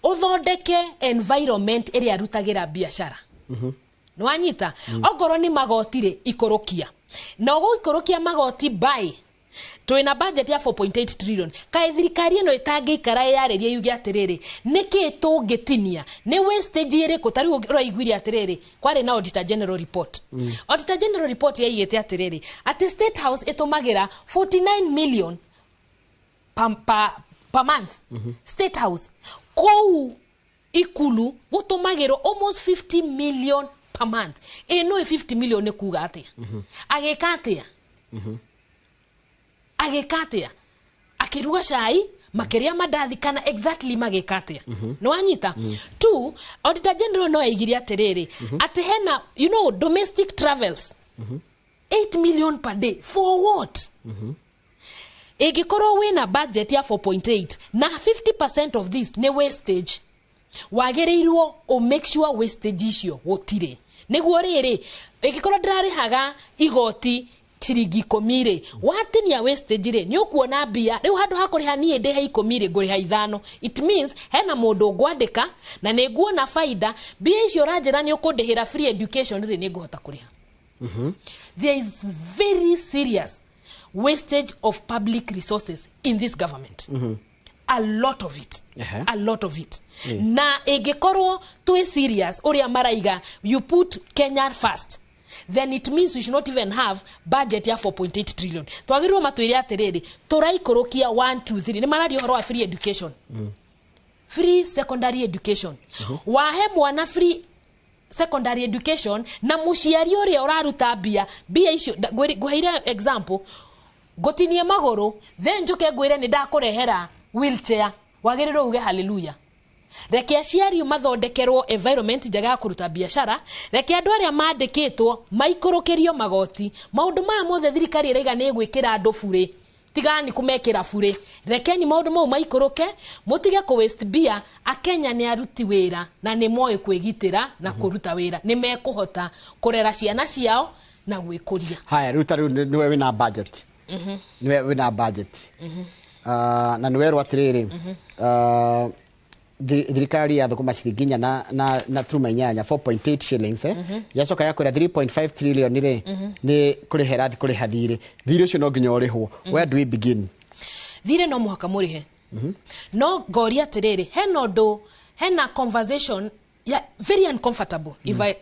uthondeke environment iri arutagira biashara nwanyita ogoro ni magotire ikorokia na ugo ikorokia magoti by twina budget ya 4.8 trillion kai thirikari ino itangikara yareria yugi atiriri niki tungitinia ni wastage iri kutari uraiguire atiriri kwari na auditor general report auditor general report yaigete atiriri at state house itumagira 49 million per month state house kou ikulu gutumagiro almost 50 million per month no 50 million ne kuga atia agekatia akiruga shai makeria madathi kana exactly magekatia no anyita 2 auditor general no aigiria terere ate hena domestic travels 8 million per day for what egikoro wina budget ya 4.8 na 50% of this ne wastage wagereirwo o make sure wastage icio gutire niguo riri egikoro ndirari haga igoti ciringi 10 watinia wastage ri ni ukuona bia riu handu hakuriha nie ndehe 10 nguriha 5 it means hena mundu ngwandika na niguona faida bia icio ranjira ni ukundihira free education ri ni nguhota kuriha there is very serious wastage of public resources in this government a lot of it na egekorwo twe serious uria maraiga you put Kenya first then it means we should not even have budget ya 4.8 trillion twagirwo matwire atiriri turaikorokia 1 2 3 ni maradio horo wa free education free secondary education wahe mwana free secondary education na muciari uria uraruta bia icio guheire example gotinie magoro then njoke ngwire ni ndakurehera wheelchair wagiriro uge hallelujah reke aciari mathondekerwo environment njega ya kuruta biashara reke andu aria mandikitwo maikorokerio magoti maundu maya mothe thirikari iraiga ni gwikira andu bure tigani kumekira bure rekeni maundu mau maikoroke mutige ku waste bia akenya ni aruti wira na ni moyo kwigitira na kuruta wira ni mekuhota kurera ciana ciao na gwikuria haya ruta niwe wina budget niwe wina budget na niwe rwatiriri thirikari ya thukuma ciringi na truma inyanya 4.8 shillings yacoka yakwira 3.5 trillion ni kurihera kuriha thiri ucio no nginya urihwo where do we begin thire no muhaka murihe no goria atiriri hena conversation very uncomfortable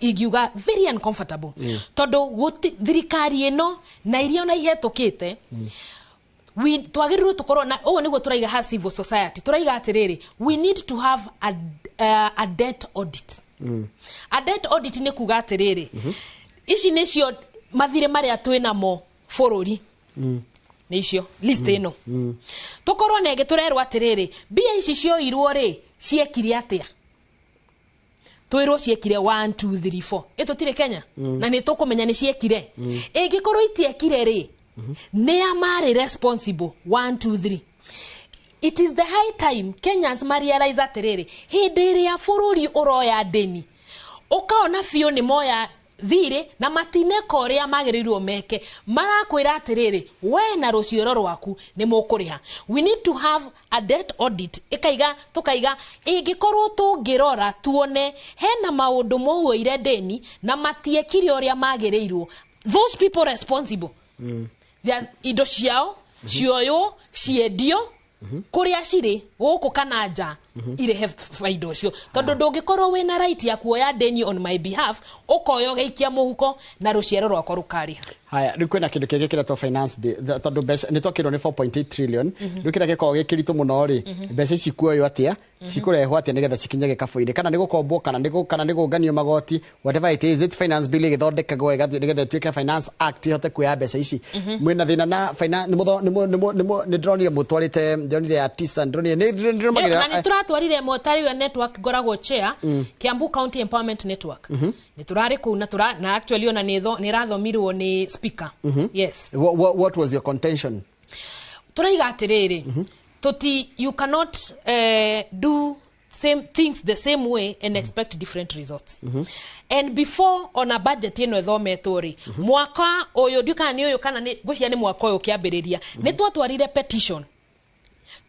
igiuga very uncomfortable todo thirikari ino na iria na ihetukite we twagirirwo tukorwo na niguo turaiga ha civil society turaiga atiriri we need to have a debt audit a debt audit ni kuga atiriri ici nicio mathire maria twina mo forori nicio list ino tukorwo nege turerwo atiriri bia ici cio irwo ri ciekire atia twirwo ciekire 1 2 3 4 etotire Kenya na ni tukumenya ni ciekire ingikorwo itiekire ri ne amare responsible 1 2 3 it is the high time Kenyans realize atiriri hindiri ya fururi uroya deni ukaona fio ni moya thire na matine korea magerirwo meke marakwira atiriri we na rucioro rwaku ni mukuriha we need to have a debt audit ikaiga tukaiga ingikorwo tungirora tuone hena maundu moire deni na matiekire uria magerirwo those people responsible indo ciao cioyo ciendio kuria ciri guku kana nja irehe faida ucio tondu ndungikorwo wina right ya kuoya deni on my behalf ukoyo geikia muhuko na ruciaro rwako rukari haya riu kwina kindu kege kira to finance tondu mbeca ni twakirwo ni 4.8 trillion riu kira giko gikiritu muno ri mbeca ici kuoyo atia cikurehwo atia nigetha cikinyage kaboire kana ni gukombo kana ni gunganio magoti whatever it is it finance bill igithondekagwo nigetha tuike finance act ihote kuoya mbeca ici mwina thina na finance ni ndronire mutwarite ndronire ya tisa ndronire ni turatwarire motari wa network goragwo chair Kiambu County Empowerment Network ni turari ku na actually ona ni rathomirwo ni speaker yes what was your contention turaiga atiriri toti you cannot do same things the same way and expect different results and before on a budget ino ethometori mwaka oyo ndikana ni oyo kana ni gucia ni mwaka oyo kiambiriria ni twatwarire petition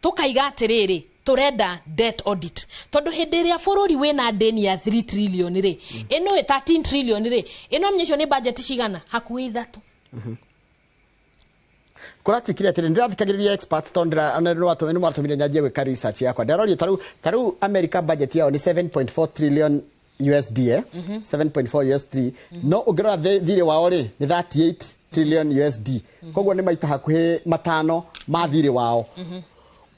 tukaiga atiriri turenda debt audit tondu hindi ria bururi wina deni ya 3 trillion ri ino 13 trillion ri ino mnyesho ni budget cigana hakuhi 3 kuratwikire atiri ndirathikagiriria experts tondra anero watumire nyaje gwika research yakwa ndarori taru America budget yao ni 7.4 trillion USD 7.4 USD no ugira thire wao ri ni 38 trillion USD kogwo ni maita hakuhi matano ma thire wao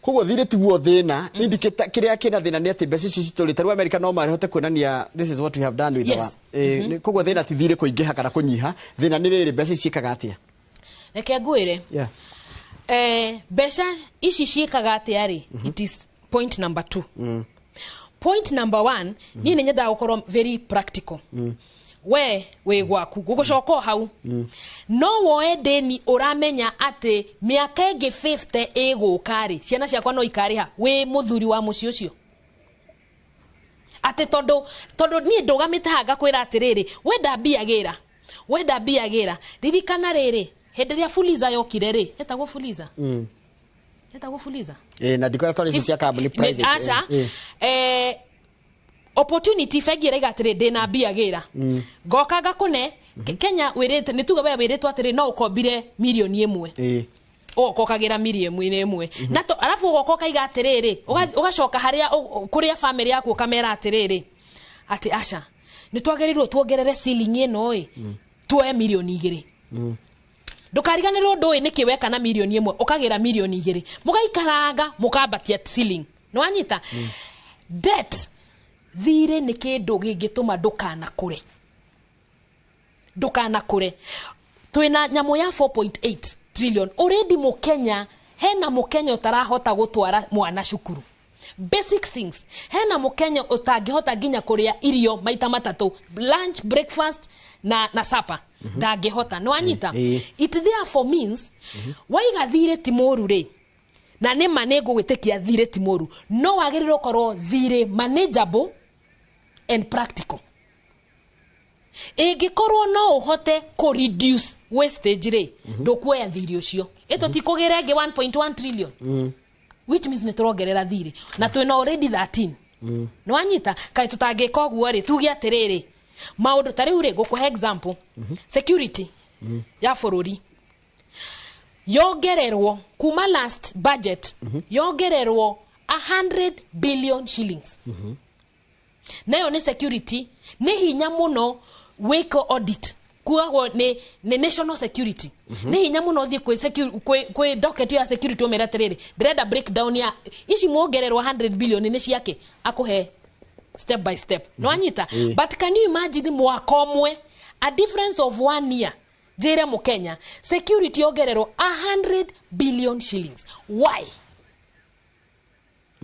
kogwo thire tiguo thina indicator kiria kina thina ni ati mbeca ici cituri taru America no marihote kuonania this is what we have done with our kogwo thina ti thire kuingiha kana kunyiha thina ni riri mbeca ciikaga atia reke ngwire mbeca ici ciikaga atia ri it is point number 2 point number 1 ni nyenda gukorwo very practical we gwaku gugucoka hau no woe deni uramenya ati miaka ingi 50 igukari ciana ciakwa no ikariha we muthuri wa muci ucio ati tondu ni ndugamite hanga kwira atiriri wenda biagira ririkana riri henderia fuliza yokire ri etagwo fuliza na dikora tori cia company private asha opportunity fegira igatire dena biagira gokaga kune Kenya wirete nituga wiretwa atire no ukombire milioni 1 ukokagira milioni 1 na to alafu ugokoka igatiriri ugacoka haria kuria family yaku kamera atiriri ati asha nitwagerirwo tuongerere ceiling ino tuoe milioni 2 ndukariganirwo ndui nikiweka na milioni 1 ukagira milioni 2 mugaikaranga mukambatia ceiling no anyita debt thire ni kindu gingituma ndukana kure twina nyamu ya 4.8 trillion already mukenya hena mukenya utarahota gutwara mwana cukuru basic things hena mukenya utangihota ginya kuria irio maita matatu lunch breakfast na supper ndangihota no anyita it therefore means waiga thire timoru ri na ne manego gwitikia thire timoru no wagiriro korwo thire manageable and practical igikorwo no uhote ko reduce wastage ri ndukuoya thiri ucio eto tikugire nge 1.1 trillion which means niturongerera thiri na twina already 13 no anyita kai tutangika ogwo ri tugia atiriri maundu tari uri gukuhe example security ya bururi yongererwo kuma last budget yongererwo 100 billion shillings nayo ni security ni hinya muno weko audit kuagwo ni national security ni hinya muno thie kwe docket ya security umeraterere direct breakdown ya ici muongererwo 100 billion ni ciake akuhe step by step no anyita but can you imagine mwaka omwe a difference of 1 year jere mu Kenya security ongererwo 100 billion shillings why?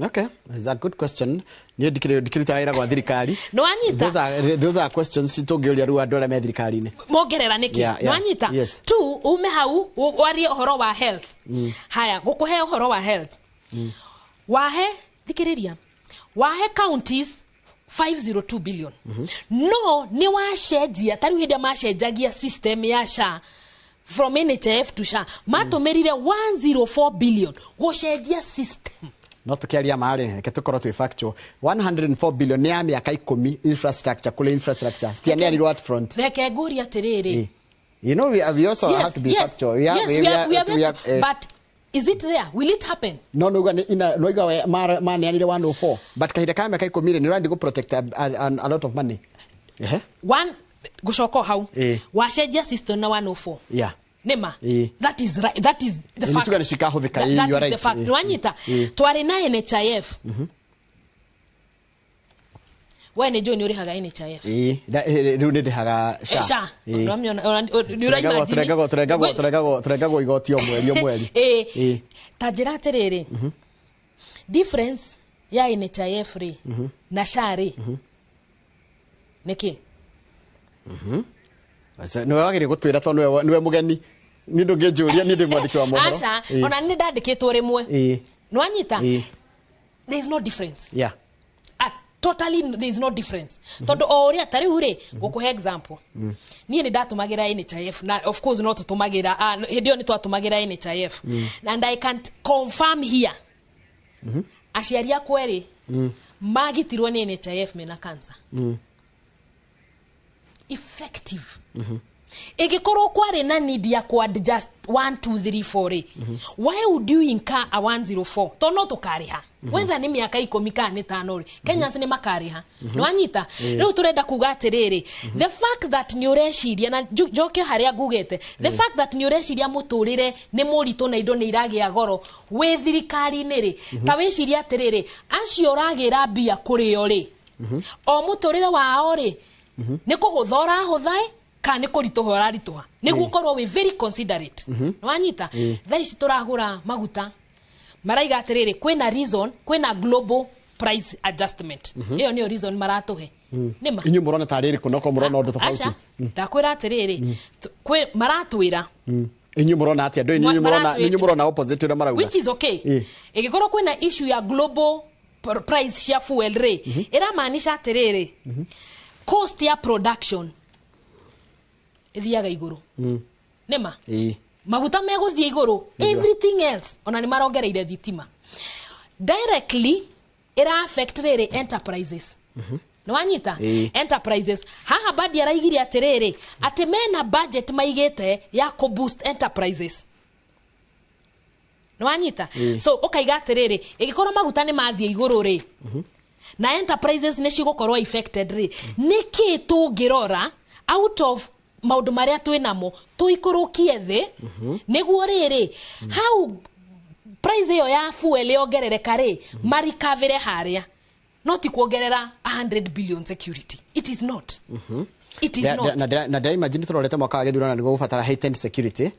Okay, that's a good question. Ni dikirita ira kwa thirikari. No anyita. Those are questions sitogeuria ru andora me thirikari ne. Mongerera niki. No anyita. Tu ume hau wari ohoro wa health. Haya, gukuhe ohoro wa health. Wahe thikiriria. Wahe counties 502 billion. No, ni washedia tari hidi mashejagia system ya SHA from NHIF to SHA. Matomerire 104 billion. Washedia system. No tukiaria mari ketukoro tu factual 104 billion ni ami akai 10 infrastructure kule infrastructure stiania ni what front reke guria tiriri you know we also have to be factual we have but Is it there? Will it happen? No noiga maneanire 104 but kahinda ka miaka 10 ni randi go protect a lot of money. One gushoko how washenjia system na 104. Yeah. Nema. That is right. That is the fact. That is the fact. Nwanyita twari na NHIF. Wene jo ni urihaga NHIF. Riu ni ndihaga SHA. Ni uraima Turengago igoti mweri. Tajira atiriri. Difference ya NHIF ri na SHA ri. Niki? No wagire gutwira to niwe mugeni ni ndungijuria ni ndi mwandiki wa mohoro. Asha ona ni ndandikitwo rimwe. Nwanyita. There is no difference. Yeah. Totally there is no difference. Todo oria tari ure gukuhe example. Ni ndatumagira NHIF na of course not tutumagira hedio ni twatumagira NHIF. And I can't confirm here. Ashiaria kweri magitirwo ni NHIF mena cancer. Effective. Igikorwo kwari na need ya ku adjust 1 2 3 4. Why would you incur a 104? To no to kariha. Whether ni miaka 10 ka ni 5 ri. Kenyans ni makariha. No anyita. Riu turenda kuga atiriri. The fact that ni ureshiria na joke haria gugete. The fact that ni ureshiria muturire ni murito na indo ni iragia goro we thirikari ni ri. Ta weshiria atiriri. Acio uragira bia kuri ori. O muturire wao ri. Ni kuhuthora huthae ka ni kuritohora ritoha ni gukorwo we very considerate. Wanyita thaici turagura maguta maraiga atiriri kwina reason kwina global price adjustment. Iyo niyo reason maratuhe. Nima inyu murona tariri kunoko murona undu tofauti. Ndakwira atiriri kwe maratwira inyu murona atia ndo inyu murona opposite ndo marauga, which is okay. Igikorwo kwina issue ya global price cia fuel rate ira maanisha atiriri cost ya production ithiaga iguru. Nema maguta meguthia iguru, everything else ona ni marongereire thitima directly ira affect rere enterprises. No anyita enterprises haha badi araigiri atiriri ati mena budget maigete ya ko boost enterprises. No anyita so ukaiga atiriri igikorwo maguta ni mathia iguru ri na enterprises ne cigokorwo affected ri niki tungirora out of maundu maria twinamo tuikurukie thi niguo riri how price yo ya fuel yongerereka ri marikavire haria not kuongerera 100 billion security. It is not. It is not. Na imagine turorete mwaka wa githurano niguo gubatara heightened security.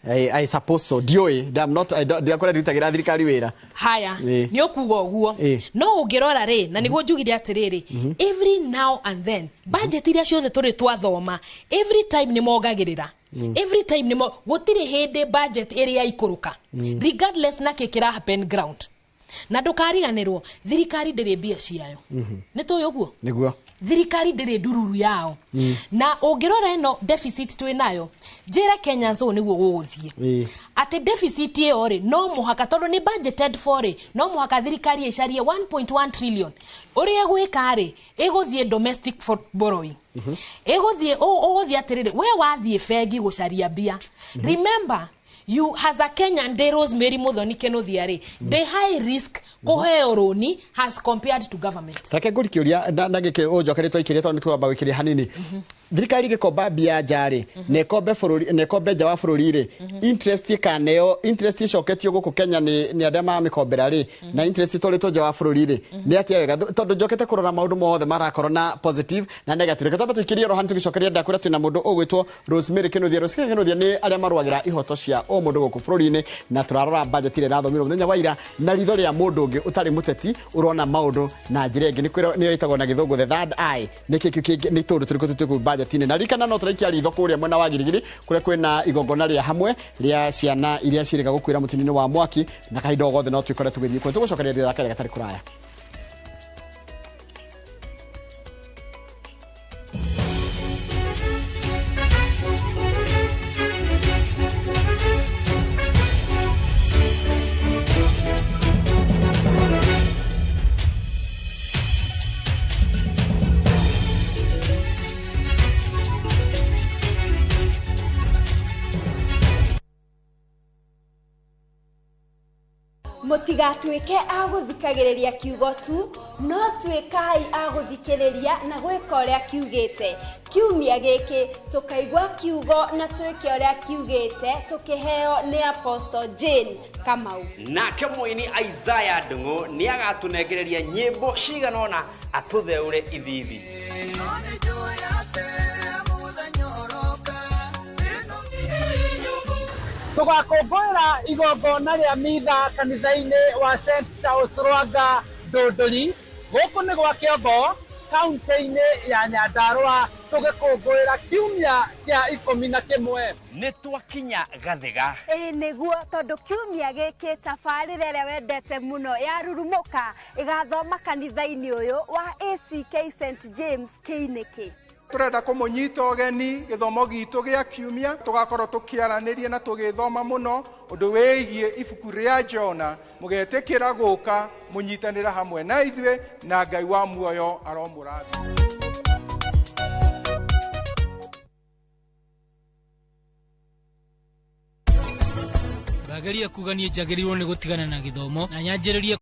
I suppose so. Dioi I'm not ndiakora nditagira thirikari wira. Haya ni okuga oguo. No ungirora ri na niguo njugire atiriri every now and then budget iria ciothe turi twathoma every time ni mogagirira. Every time ni gutire hindi budget area ikuruka regardless na kikira happen ground. Na ndukariganirwo thirikari ndiri mbia ciayo. Ni tuyo guo niguo thirikari ndiri ndururu yao. Na ungirora eno deficit twinayo njira Kenyans o niguo guguthie ati deficit iyo ri no muhaka tondu ni budgeted for ri no muhaka thirikari icarie 1.1 trillion uria gwika ri iguthie domestic for borrowing. Iguthie uguthie atiriri we wathie fegi gucaria mbia. Remember you as a Kenyan de Rosemary Muthoni Kenothiari the high risk koheo roni has compared to government. Take good kiuria ndagike ojokeretwo ikiretwo ni twamba wikiria hanini. Thirikari gikomba mbia njari nekombe bururi nekombe nja wa bururi ri interest kaneo interest icoketio guku Kenya ni adama mikombera ri na interest toretwo nja wa bururi ri ni atia wega tondu njokete kurora maundu mothe marakorwo na positive na negative. Reke twamba tukiria rohan tugicokeria ndakura twina mundu ugwitwo Rosemary Kenothiari ni aria marwagira ihoto cia o mundu guku bururi-ini na turarora budget ile rathomirwo muthenya wa ira na ritho ria mundu ungi utari muteti urona maundu na njira ingi ni yitagwo na githungu the third eye ni kiki ni tundu turiko tutuku budget-ini na rikana no turaikia ritho kuria mwena wa Girigiri kuria kwina igongona ria hamwe ria ciana iria cirika gukwira mutini-ini wa mwaki na kahinda gothe no twikore tugithii kwe tugucokeria thia thakare gatari kuraya. Mũtigatuĩke agũthikagĩrĩria kiugo tu, no tuĩkai agũthikĩrĩria na gwĩka ũrĩa kiugĩte. Kiumia gĩkĩ tũkaigua kiugo na twĩke ũrĩa kiugĩte, tũkĩheo nĩ Apostle Jane Kamau. Nake mũini Isaiah Ndung'u nĩ agatũnengereria nyĩmbo cigana ũna atũtheũre ithithi. Tugakũngũĩra igongona rĩa mitha kanitha-inĩ wa St. Charles Rwanga Ndũndũri gũkũ nĩ gwa Kĩongo kaunti-inĩ ya Nyandarũa tũgĩkũngũĩra kiumia kĩa 11. Nĩ twakinya Gathega. Nĩguo tondũ kiumia gĩkĩ tabarĩra ĩrĩa wendete mũno ya Rurumũka ĩgathoma kanitha-inĩ ũyũ wa ACK St. James Kĩinĩkĩ. Turenda kũmũnyita ũgeni gĩthomo gitũ gĩa kiumia, tũgakorwo tũkĩaranĩria na tũgĩthoma mũno ũndũ wĩgiĩ ibuku rĩa Jona, mũgetĩkĩra gũka mũnyitanĩra hamwe na ithuĩ na Ngai wa muoyo aromũrathima. Ndageria kuga niĩ njagĩrĩirwo nĩ gũtigana na gĩthomo na nyanjĩrĩrie